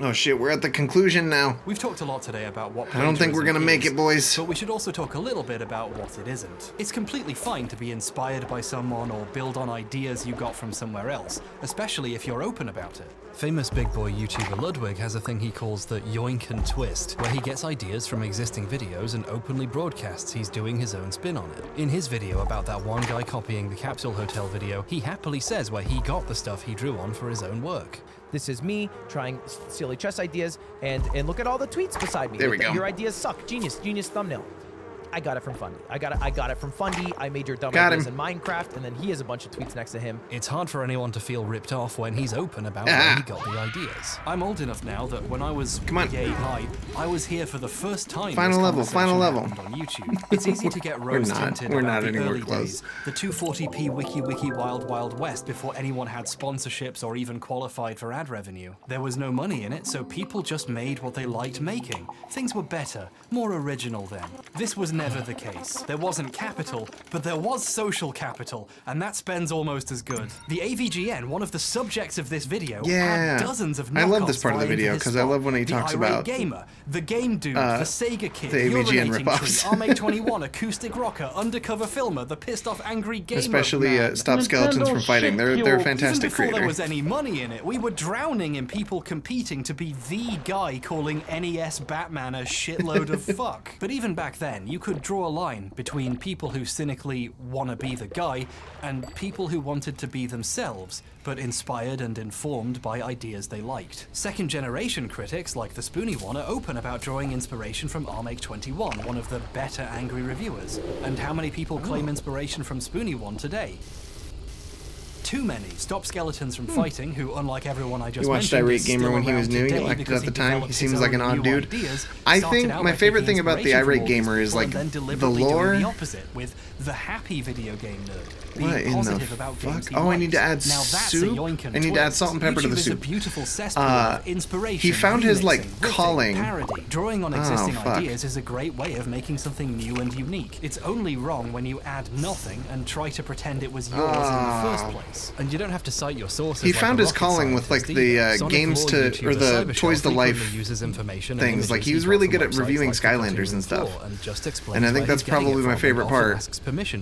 Oh shit, we're at the conclusion now. We've talked a lot today about what I don't think we're gonna make it, boys. But we should also talk a little bit about what it isn't. It's completely fine to be inspired by someone or build on ideas you got from somewhere else, especially if you're open about it. Famous big boy YouTuber Ludwig has a thing he calls the yoink and twist, where he gets ideas from existing videos and openly broadcasts he's doing his own spin on it. In his video about that one guy copying the capsule hotel video, he happily says where he got the stuff he drew on for his own work. This is me trying silly chess ideas, and look at all the tweets beside me. There we go. Your ideas suck. Genius thumbnail. I got it from Fundy. I got it from Fundy. I made your dumb ideas in Minecraft, and then he has a bunch of tweets next to him. It's hard for anyone to feel ripped off when he's open about where he got the ideas. I'm old enough now that when I was yay high, I was here for the first time. Final level. On YouTube. It's easy to get rose-tinted about the early days, the 240p wiki wild wild west before anyone had sponsorships or even qualified for ad revenue. There was no money in it, so people just made what they liked making. Things were better, more original then. This was never the case. There wasn't capital, but there was social capital, and that spends almost as good. The AVGN, one of the subjects of this video, had dozens of knockoffs. I love this part of the video because I love when he talks about Gamer, the Game Dude, the Sega Kid, the AVGN ripoffs. Armake21, Acoustic Rocker, Undercover Filmer, the Pissed Off Angry Gamer, especially Stop Skeletons from Fighting. They're a fantastic Even before creator. there was any money in it, we were drowning in people competing to be the guy calling NES Batman a shitload of fuck. But even back then, you could draw a line between people who cynically want to be the guy and people who wanted to be themselves, but inspired and informed by ideas they liked. Second-generation critics, like the Spoony one, are open about drawing inspiration from Armake21, one of the better angry reviewers. And how many people claim inspiration from Spoony one today? Too many. Stop Skeletons from Fighting, who, unlike everyone I just mentioned, Irate Gamer when he was new. You liked it at the time. He seems like an odd dude. I think my favorite thing about the Irate Gamer is like the lore. The opposite with the happy video game nerd. What in the fuck? Oh, I need to add soup. I need to add salt and pepper to the soup. He found his like calling. Drawing on existing ideas is a great way of making something new and unique. It's only wrong when you add nothing and try to pretend it was yours in the first place. And you don't have to cite your sources. He found his calling with like the games to or the Toys to Life things. Like he was really good at reviewing Skylanders and stuff. And I think that's probably my favorite part.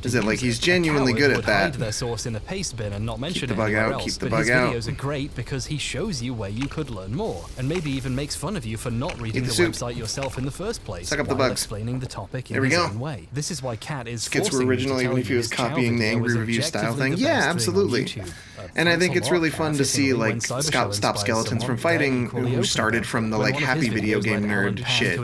Is that like he's genuinely good at that. Their source in a paste bin and not mention keep the bug out. Keep the bug out. His videos are great because he shows you where you could learn more, and maybe even makes fun of you for not reading the website yourself in the first place. Suck up the bugs. Explaining the topic in his own way. This is why Cat is skits were original, even if he was copying the angry review style thing. Yeah, absolutely. And I think it's really fun to see like Stop Skeletons from Fighting, who started from the like happy video game nerd shit,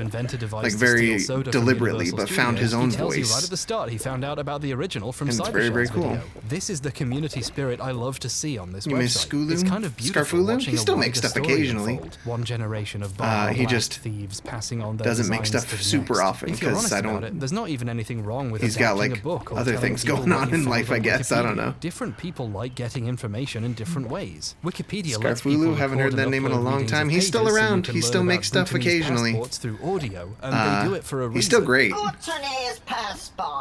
like very deliberately, but found his own voice. Right at the start, he found out about the original from Cybershell's very, very cool. Video. This is the community spirit I love to see on this website. Miss Skulu? It's kind of beautiful. Scarfulu? He still makes stuff occasionally. One generation of he just thieves passing on their doesn't make stuff super often because I don't. There's not even anything wrong with. He's got like other things going on in life, I guess. I don't know. Different people like getting information in different ways. Wikipedia lets people haven't heard that name in a long time. He's still around. He still makes stuff occasionally. Through audio, and they do it for a reason. He's still great.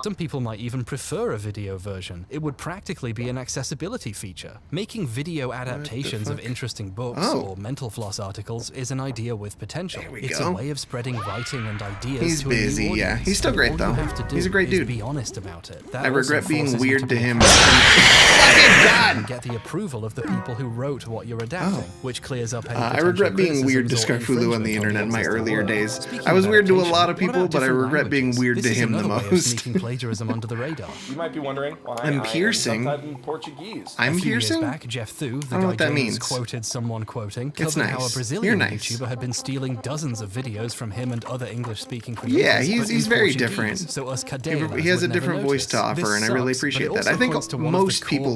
Some people might even prefer a video version. It would practically be an accessibility feature. Making video adaptations of interesting books or mental floss articles is an idea with potential. It's a way of spreading writing and ideas He's to busy, a new audience. He's still great though. He's a great dude. Be honest about it. I regret being weird to him. And get the approval of the people who wrote what you're adapting, which clears up any I regret being weird to Scarfulu on the internet in my earlier days. I was weird to a lot of people, but I regret being weird to him the most. Plagiarism under the radar. You might be wondering why I'm piercing. in Portuguese. I'm piercing? Back, Jeff Thu, the I don't know guy what that James means. quoted someone quoting, It's covered nice. how a Brazilian You're nice. YouTuber had been stealing dozens of videos from him and other English-speaking creators. Yeah, he's very different. So us he has a different voice to offer, and I really appreciate that. I think most people,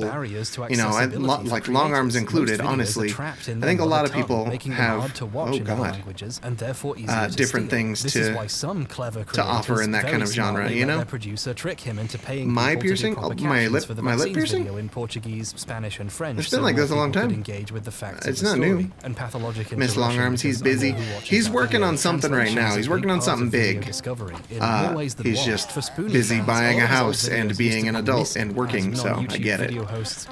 you know, like Long Arms included, honestly, I think a lot of people have, different things to offer in that kind of genre, you know? My piercing? My lip piercing? In Portuguese, Spanish, and French. It's been like this a long time. It's not new. Miss Long Arms, he's busy. He's working on something right now. He's working on something big. He's just busy buying a house and being an adult and working, so I get it.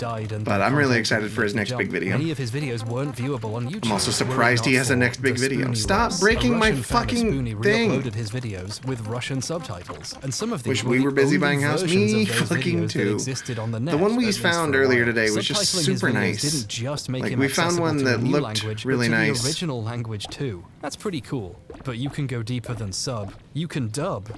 died, and but I'm really excited for his next big video. Many of his videos weren't viewable on YouTube. I'm also surprised he has a next big video. Stop breaking my fucking thing. Re-uploaded his videos with Russian subtitles, and some of these wish we were busy buying house. Me fucking too. The one we found earlier today was just super nice. Didn't just make him we found one that looked really nice. The original language too. That's pretty cool. But you can go deeper than sub. You can dub.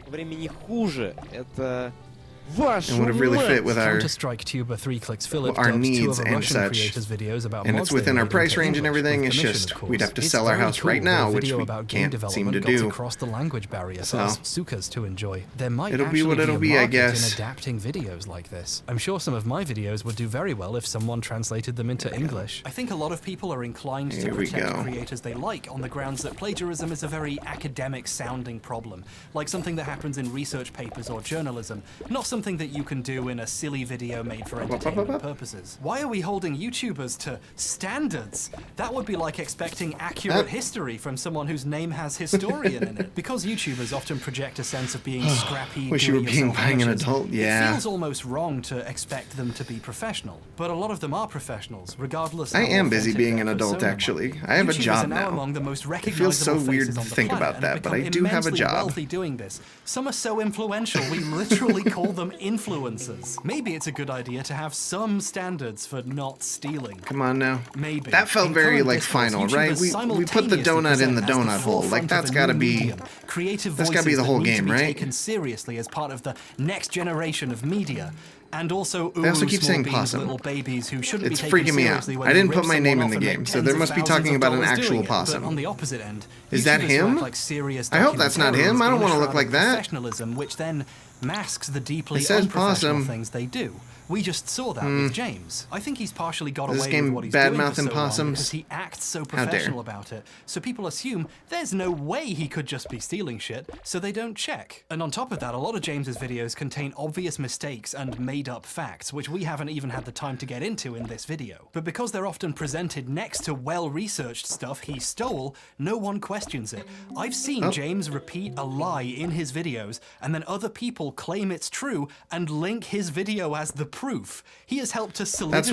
And would have really fit with our Counter-Strike Tuber 3 Clicks Philip our dubs needs two of and such. Videos about and it's within our price range and everything. It's just we'd have to sell our house right now, which we can't seem to do. Across the language barrier for us sukas to enjoy. There might it'll be what it'll be, I guess. In adapting videos like this. I'm sure some of my videos would do very well if someone translated them into English. I think a lot of people are inclined to protect creators they like on the grounds that plagiarism is a very academic-sounding problem, like something that happens in research papers or journalism, not something that you can do in a silly video made for entertainment purposes. Why are we holding YouTubers to standards? That would be like expecting accurate history from someone whose name has historian in it. Because YouTubers often project a sense of being scrappy, wish you were buying an adult. It feels almost wrong to expect them to be professional, but a lot of them are professionals, regardless. I am busy being an adult, actually. I have a job now. It feels so weird to think about that, but I do have a job. Doing this. Some are so influential, we literally call them influencers. Maybe it's a good idea to have some standards for not stealing. Come on now. Maybe. That felt very like final, right? We put the donut in the donut hole. Like that's gotta be the whole game, right? Taken seriously as part of the next generation of media. And also, they also keep saying Possum. Little babies who shouldn't it's be freaking me out. I didn't put my name in the game, so there must be talking about an actual Possum. On the opposite end, is that him? I hope that's not him. I don't want to look like that. Professionalism, which then masks the deeply unprofessional things they do. We just saw that with James. I think he's partially got away with what he's doing for so long because he acts so professional about it. So people assume there's no way he could just be stealing shit, so they don't check. And on top of that, a lot of James's videos contain obvious mistakes and made-up facts, which we haven't even had the time to get into in this video. But because they're often presented next to well-researched stuff he stole, no one questions it. I've seen James repeat a lie in his videos, and then other people claim it's true and link his video as the proof. He has helped to solidify that's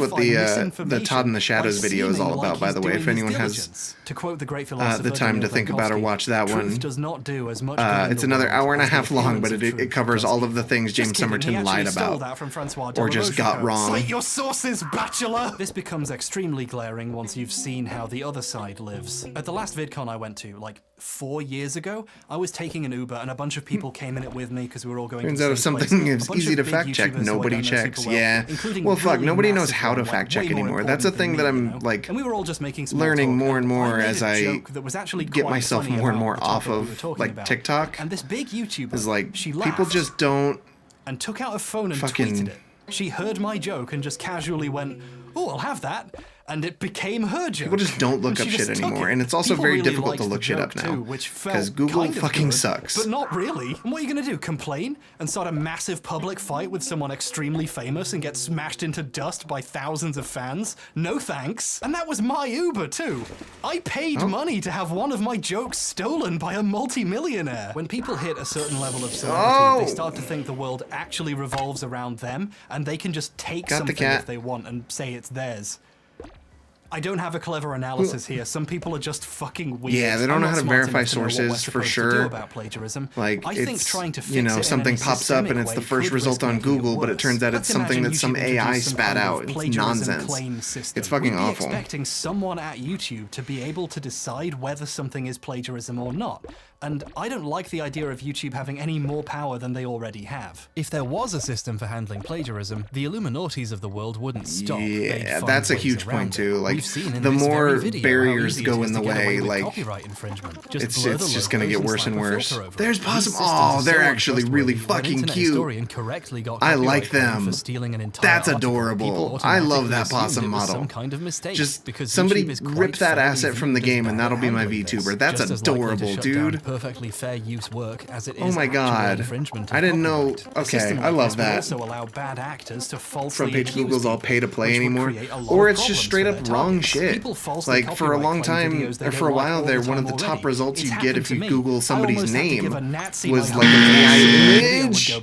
what the Todd in the Shadows video is all about, by the way, if anyone has to quote the great philosopher the time to think about or watch that one. Does not do as much it's another hour and a half long, but it covers all of the things James Somerton lied about or just got wrong. Cite your sources, bachelor! This becomes extremely glaring once you've seen how the other side lives. At the last VidCon I went to, like 4 years ago, I was taking an Uber and a bunch of people came in it with me because we were all going to the same place. Turns out if something is easy to fact check, nobody checks. Yeah. Well, fuck, nobody knows how to fact check anymore. That's a thing that I'm like learning more and more as I get myself more and more off of like TikTok. And this big YouTuber is like people just don't and took out a phone and tweeted it. She heard my joke and just casually went, "Oh, I'll have that." And it became her joke. People just don't look up shit anymore, and it's also very difficult to look shit up now because Google fucking sucks. But not really. And what are you gonna do? Complain and start a massive public fight with someone extremely famous and get smashed into dust by thousands of fans? No thanks. And that was my Uber too. I paid money to have one of my jokes stolen by a multi-millionaire. When people hit a certain level of celebrity, they start to think the world actually revolves around them, and they can just take something if they want and say it's theirs. I don't have a clever analysis here. Some people are just fucking weird. Yeah, they don't know how to verify sources for sure. About plagiarism. Like, it's, something pops up and it's the first result on Google, but it turns out it's something that some AI spat out. It's nonsense. It's fucking awful. Expecting someone at YouTube to be able to decide whether something is plagiarism or not. And I don't like the idea of YouTube having any more power than they already have. If there was a system for handling plagiarism, the Illuminatis of the world wouldn't stop. Yeah, that's a huge point too. Like, the more barriers go in the way, like, it's just gonna get worse and worse. There's Possum. Oh, they're actually really fucking cute. I like them. That's adorable. I love that Possum model. Just somebody rip that asset from the game and that'll be my VTuber. That's adorable, dude. Perfectly fair use work as it is. Oh my god. I didn't know. Okay, I love that. Also allow bad actors to falsely Front page Google's all pay to play anymore. Or it's just straight up wrong shit. Like, for a long time, or for a while there, one of the top results you get if you Google somebody's name was like an AI image.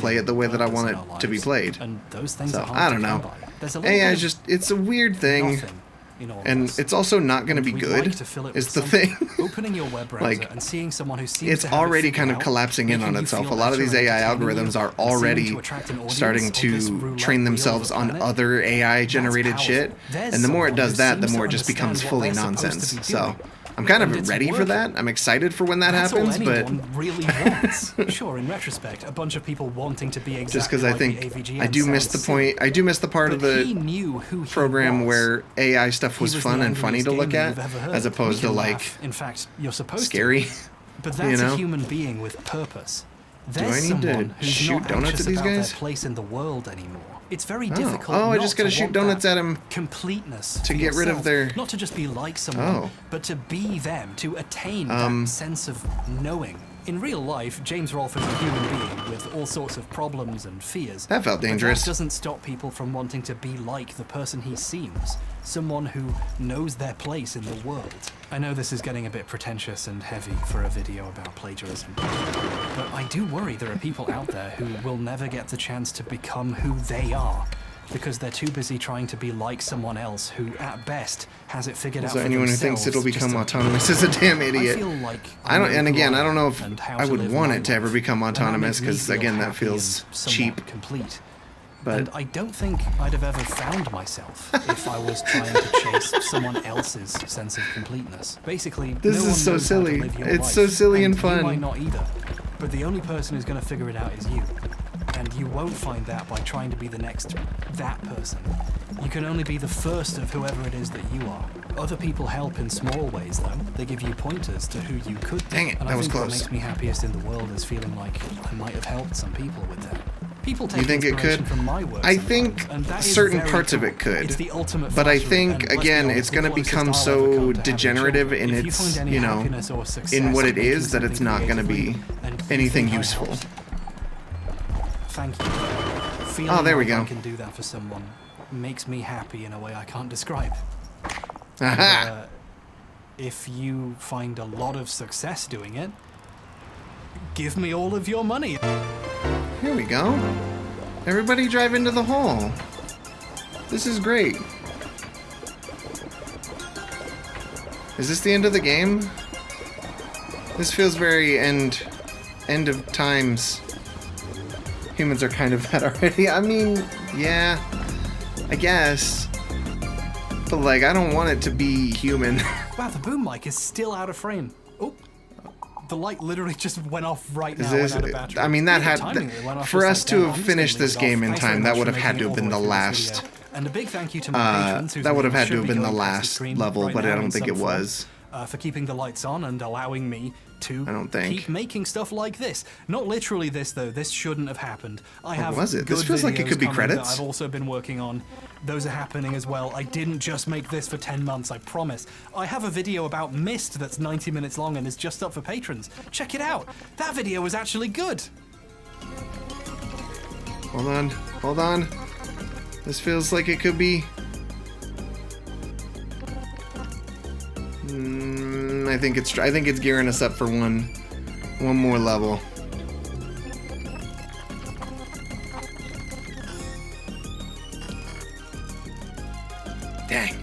play it the way that I want it to be played. And those things So are hard I to don't come know. by. There's a little AI bit is just, it's a weird thing. nothing and it's also not going to be good. Is the thing. Opening your web browser and seeing someone who seems it's already kind of collapsing in on itself. A lot of these AI algorithms are already starting to train themselves on other AI generated shit, and the more it does that, the more it just becomes fully nonsense. So I'm kind of ready for that. I'm excited for when that happens, but really wants. Sure, in retrospect, a bunch of people wanting to be exactly just because I think I do miss the point. I do miss the part of the program where AI stuff was fun and funny to look at, as opposed to like in fact, you're supposed scary. But that's a human being with purpose. Do I need to shoot donuts at these guys? Their place in the world anymore. It's very difficult. Oh, I just gotta shoot donuts at him. Completeness to get rid of their. Not to just be like someone, but to be them, to attain that sense of knowing. In real life, James Rolfe is a human being with all sorts of problems and fears. That felt dangerous. But that doesn't stop people from wanting to be like the person he seems. Someone who knows their place in the world. I know this is getting a bit pretentious and heavy for a video about plagiarism, but I do worry there are people out there who will never get the chance to become who they are because they're too busy trying to be like someone else who, at best, has it figured out for anyone who thinks it'll become autonomous is a damn idiot. I don't, and again, I don't know if I would want it to ever become autonomous because, again, that feels cheap. Complete. But and I don't think I'd have ever found myself if I was trying to chase someone else's sense of completeness. Basically, this is so silly. It's so silly and fun. You might not either, but the only person who's going to figure it out is you. And you won't find that by trying to be the next that person. You can only be the first of whoever it is that you are. Other people help in small ways, though. They give you pointers to who you could be. Dang it, that was close. What makes me happiest in the world is feeling like I might have helped some people with that. People take you think it could? From my work I think certain parts of it could. It's the ultimate but I think, again, it's going to become so degenerative in its, you know, in what it is that it's not going to be anything useful. Thank you. Oh, there we go. I can do that for someone makes me happy in a way I can't describe. Aha! If you find a lot of success doing it, give me all of your money. Here we go. Everybody drive into the hall. This is great. Is this the end of the game? This feels very end of times. Humans are kind of that already. I mean, yeah, I guess. But like, I don't want it to be human. Wow, the boom mic is still out of frame. Oh, the light literally just went off right now. I mean, that had for us to have finished this game in time. That would have had to have been the last. And a big thank you to my patrons. That would have had to have been the last level, but I don't think it was. For keeping the lights on and allowing me to keep making stuff like this. Not literally this, though. This shouldn't have happened. I have was it? This feels like it could be credits. I've also been working on. Those are happening as well. I didn't just make this for 10 months, I promise. I have a video about Myst that's 90 minutes long and is just up for patrons. Check it out. That video was actually good. Hold on. Hold on. This feels like it could be... I think it's gearing us up for one more level. Dang.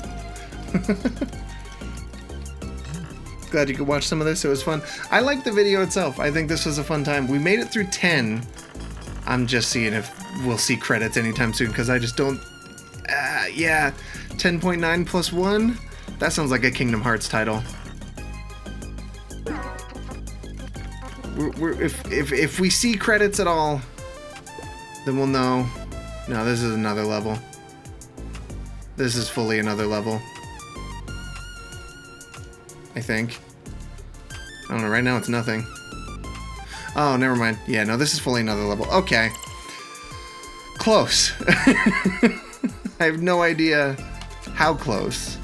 Glad you could watch some of this. It was fun. I liked the video itself. I think this was a fun time. We made it through 10. I'm just seeing if we'll see credits anytime soon because I just don't. Yeah, 10.9 plus 1. That sounds like a Kingdom Hearts title. If we see credits at all, then we'll know. No, this is another level. This is fully another level. I think. I don't know, right now it's nothing. Oh, never mind. Yeah, no, this is fully another level. Okay. Close. I have no idea how close.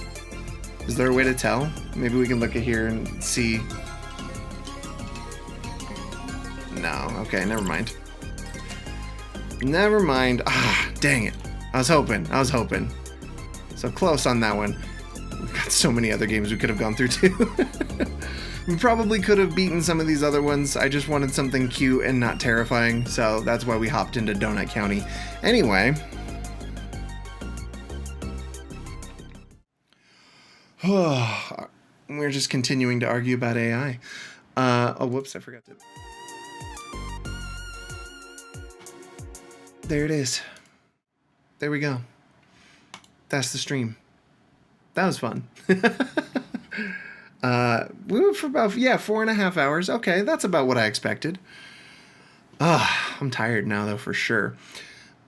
Is there a way to tell? Maybe we can look at here and see. No, okay, never mind. Never mind. Ah, dang it. I was hoping. So close on that one. We've got so many other games we could have gone through too. We probably could have beaten some of these other ones. I just wanted something cute and not terrifying, so that's why we hopped into Donut County. Anyway. We're just continuing to argue about AI. Oh, whoops, I forgot to. There it is. There we go. That's the stream. That was fun. We went for about, 4.5 hours. Okay, that's about what I expected. I'm tired now, though, for sure.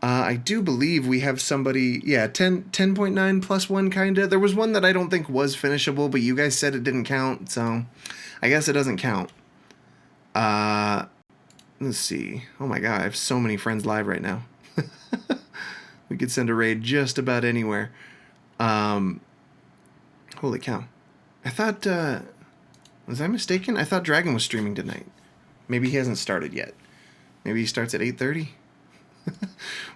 I do believe we have somebody, 10.9 plus one, kind of. There was one that I don't think was finishable, but you guys said it didn't count, so I guess it doesn't count. Let's see. Oh my god, I have so many friends live right now. We could send a raid just about anywhere. Holy cow. I thought, was I mistaken? I thought Dragon was streaming tonight. Maybe he hasn't started yet. Maybe he starts at 8:30?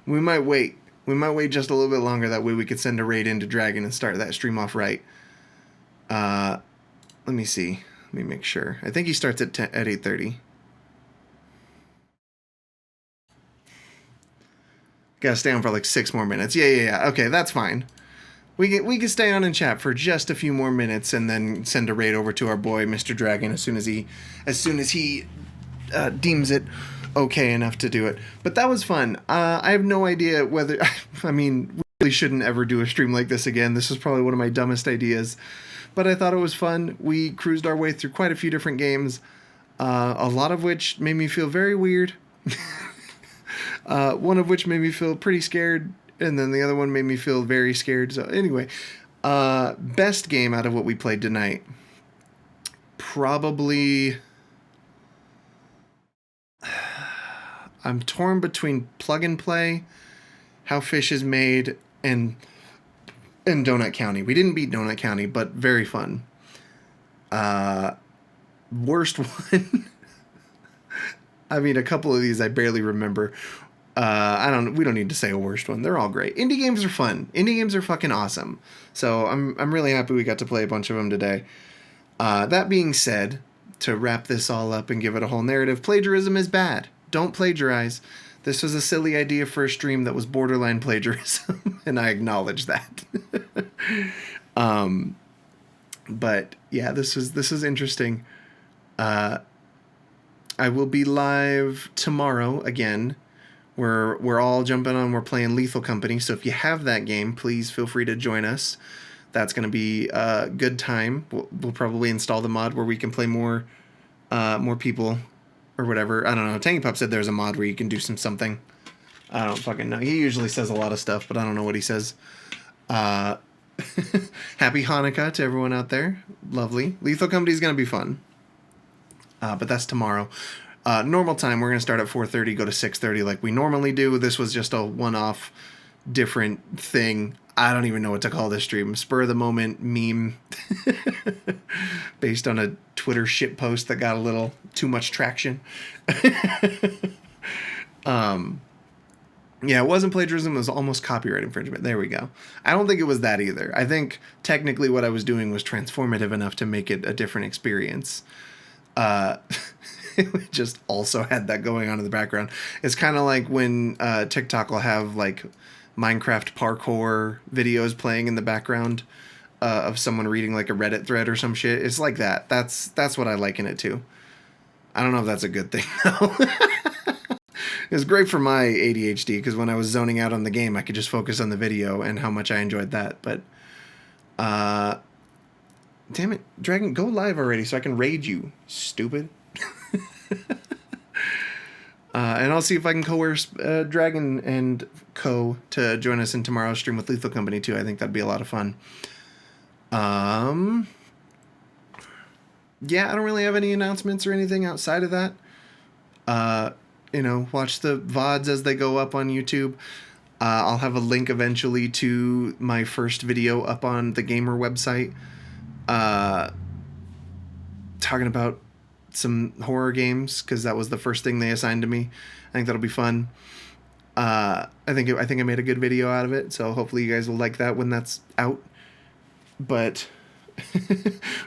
We might wait. We might wait just a little bit longer. That way we could send a raid into Dragon and start that stream off right. Let me see. Let me make sure. I think he starts at 8:30. Gotta stay on for like 6 more minutes. Yeah. Okay, that's fine. We can stay on and chat for just a few more minutes and then send a raid over to our boy Mr. Dragon as soon as he deems it okay enough to do it. But that was fun. I have no idea whether I mean, we really shouldn't ever do a stream like this again. This was probably one of my dumbest ideas, but I thought it was fun. We cruised our way through quite a few different games, a lot of which made me feel very weird. One of which made me feel pretty scared, and then the other one made me feel very scared. So anyway, best game out of what we played tonight, probably. I'm torn between Plug and Play, How Fish is Made, and Donut County. We didn't beat Donut County, but very fun. Worst one. I mean, a couple of these I barely remember. We don't need to say a worst one. They're all great. Indie games are fun. Indie games are fucking awesome. So I'm really happy we got to play a bunch of them today. That being said, to wrap this all up and give it a whole narrative, plagiarism is bad. Don't plagiarize. This was a silly idea for a stream that was borderline plagiarism, and I acknowledge that. But yeah, this is interesting. I will be live tomorrow again. We're all jumping on. We're playing Lethal Company. So if you have that game, please feel free to join us. That's going to be a good time. We'll probably install the mod where we can play more people or whatever. I don't know. Tangy Pup said there's a mod where you can do something. I don't fucking know. He usually says a lot of stuff, but I don't know what he says. Happy Hanukkah to everyone out there. Lovely. Lethal Company is going to be fun. But that's tomorrow. Normal time, we're going to start at 4:30, go to 6:30 like we normally do. This was just a one-off, different thing. I don't even know what to call this stream. Spur of the moment meme based on a Twitter shit post that got a little too much traction. Yeah, it wasn't plagiarism. It was almost copyright infringement. There we go. I don't think it was that either. I think technically what I was doing was transformative enough to make it a different experience. It just also had that going on in the background. It's kind of like when TikTok will have like Minecraft parkour videos playing in the background of someone reading like a Reddit thread or some shit. It's like that. That's what I liken it to. I don't know if that's a good thing though. It was great for my ADHD because when I was zoning out on the game, I could just focus on the video and how much I enjoyed that. But damn it, Dragon, go live already so I can raid you, stupid. And I'll see if I can coerce Dragon and Co. to join us in tomorrow's stream with Lethal Company too. I think that'd be a lot of fun. Yeah, I don't really have any announcements or anything outside of that. Watch the VODs as they go up on YouTube. I'll have a link eventually to my first video up on the Gamer website. Talking about some horror games because that was the first thing they assigned to me. I think that'll be fun. I think I made a good video out of it, so hopefully you guys will like that when that's out. But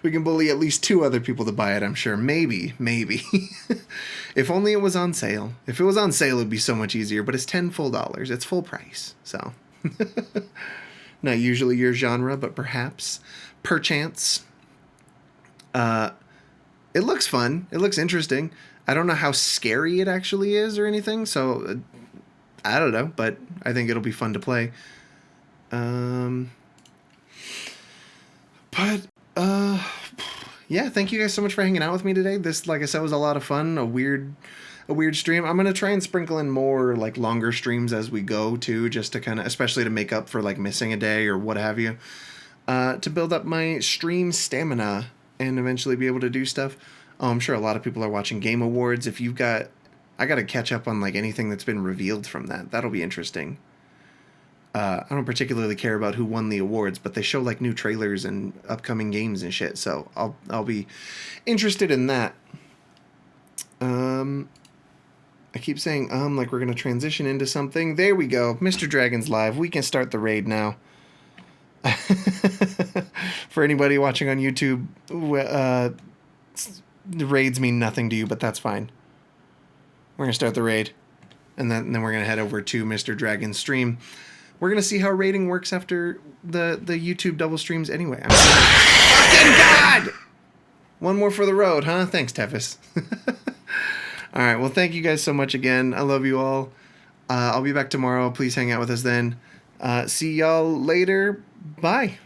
we can bully at least 2 other people to buy it, I'm sure. Maybe. If only it was on sale. If it was on sale, it'd be so much easier, but it's $10 full. It's full price, so. Not usually your genre, but perhaps perchance. It looks fun. It looks interesting. I don't know how scary it actually is or anything, so I don't know, but I think it'll be fun to play. Yeah, thank you guys so much for hanging out with me today. This, like I said, was a lot of fun. A weird stream. I'm gonna try and sprinkle in more like longer streams as we go too, just to kind of, especially to make up for like missing a day or what have you, to build up my stream stamina and eventually be able to do stuff. I'm sure a lot of people are watching Game Awards. If you've got, I got to catch up on like anything that's been revealed from that. That'll be interesting. I don't particularly care about who won the awards, but they show like new trailers and upcoming games and shit. So I'll be interested in that. I keep saying like we're gonna transition into something. There we go, Mr. Dragon's live. We can start the raid now. For anybody watching on YouTube, the raids mean nothing to you, but that's fine. We're gonna start the raid, and then we're gonna head over to Mr. Dragon's stream. We're gonna see how raiding works after the YouTube double streams anyway. Fucking God! One more for the road, huh? Thanks, Tefis. All right, well, thank you guys so much again. I love you all. I'll be back tomorrow. Please hang out with us then. See y'all later. Bye.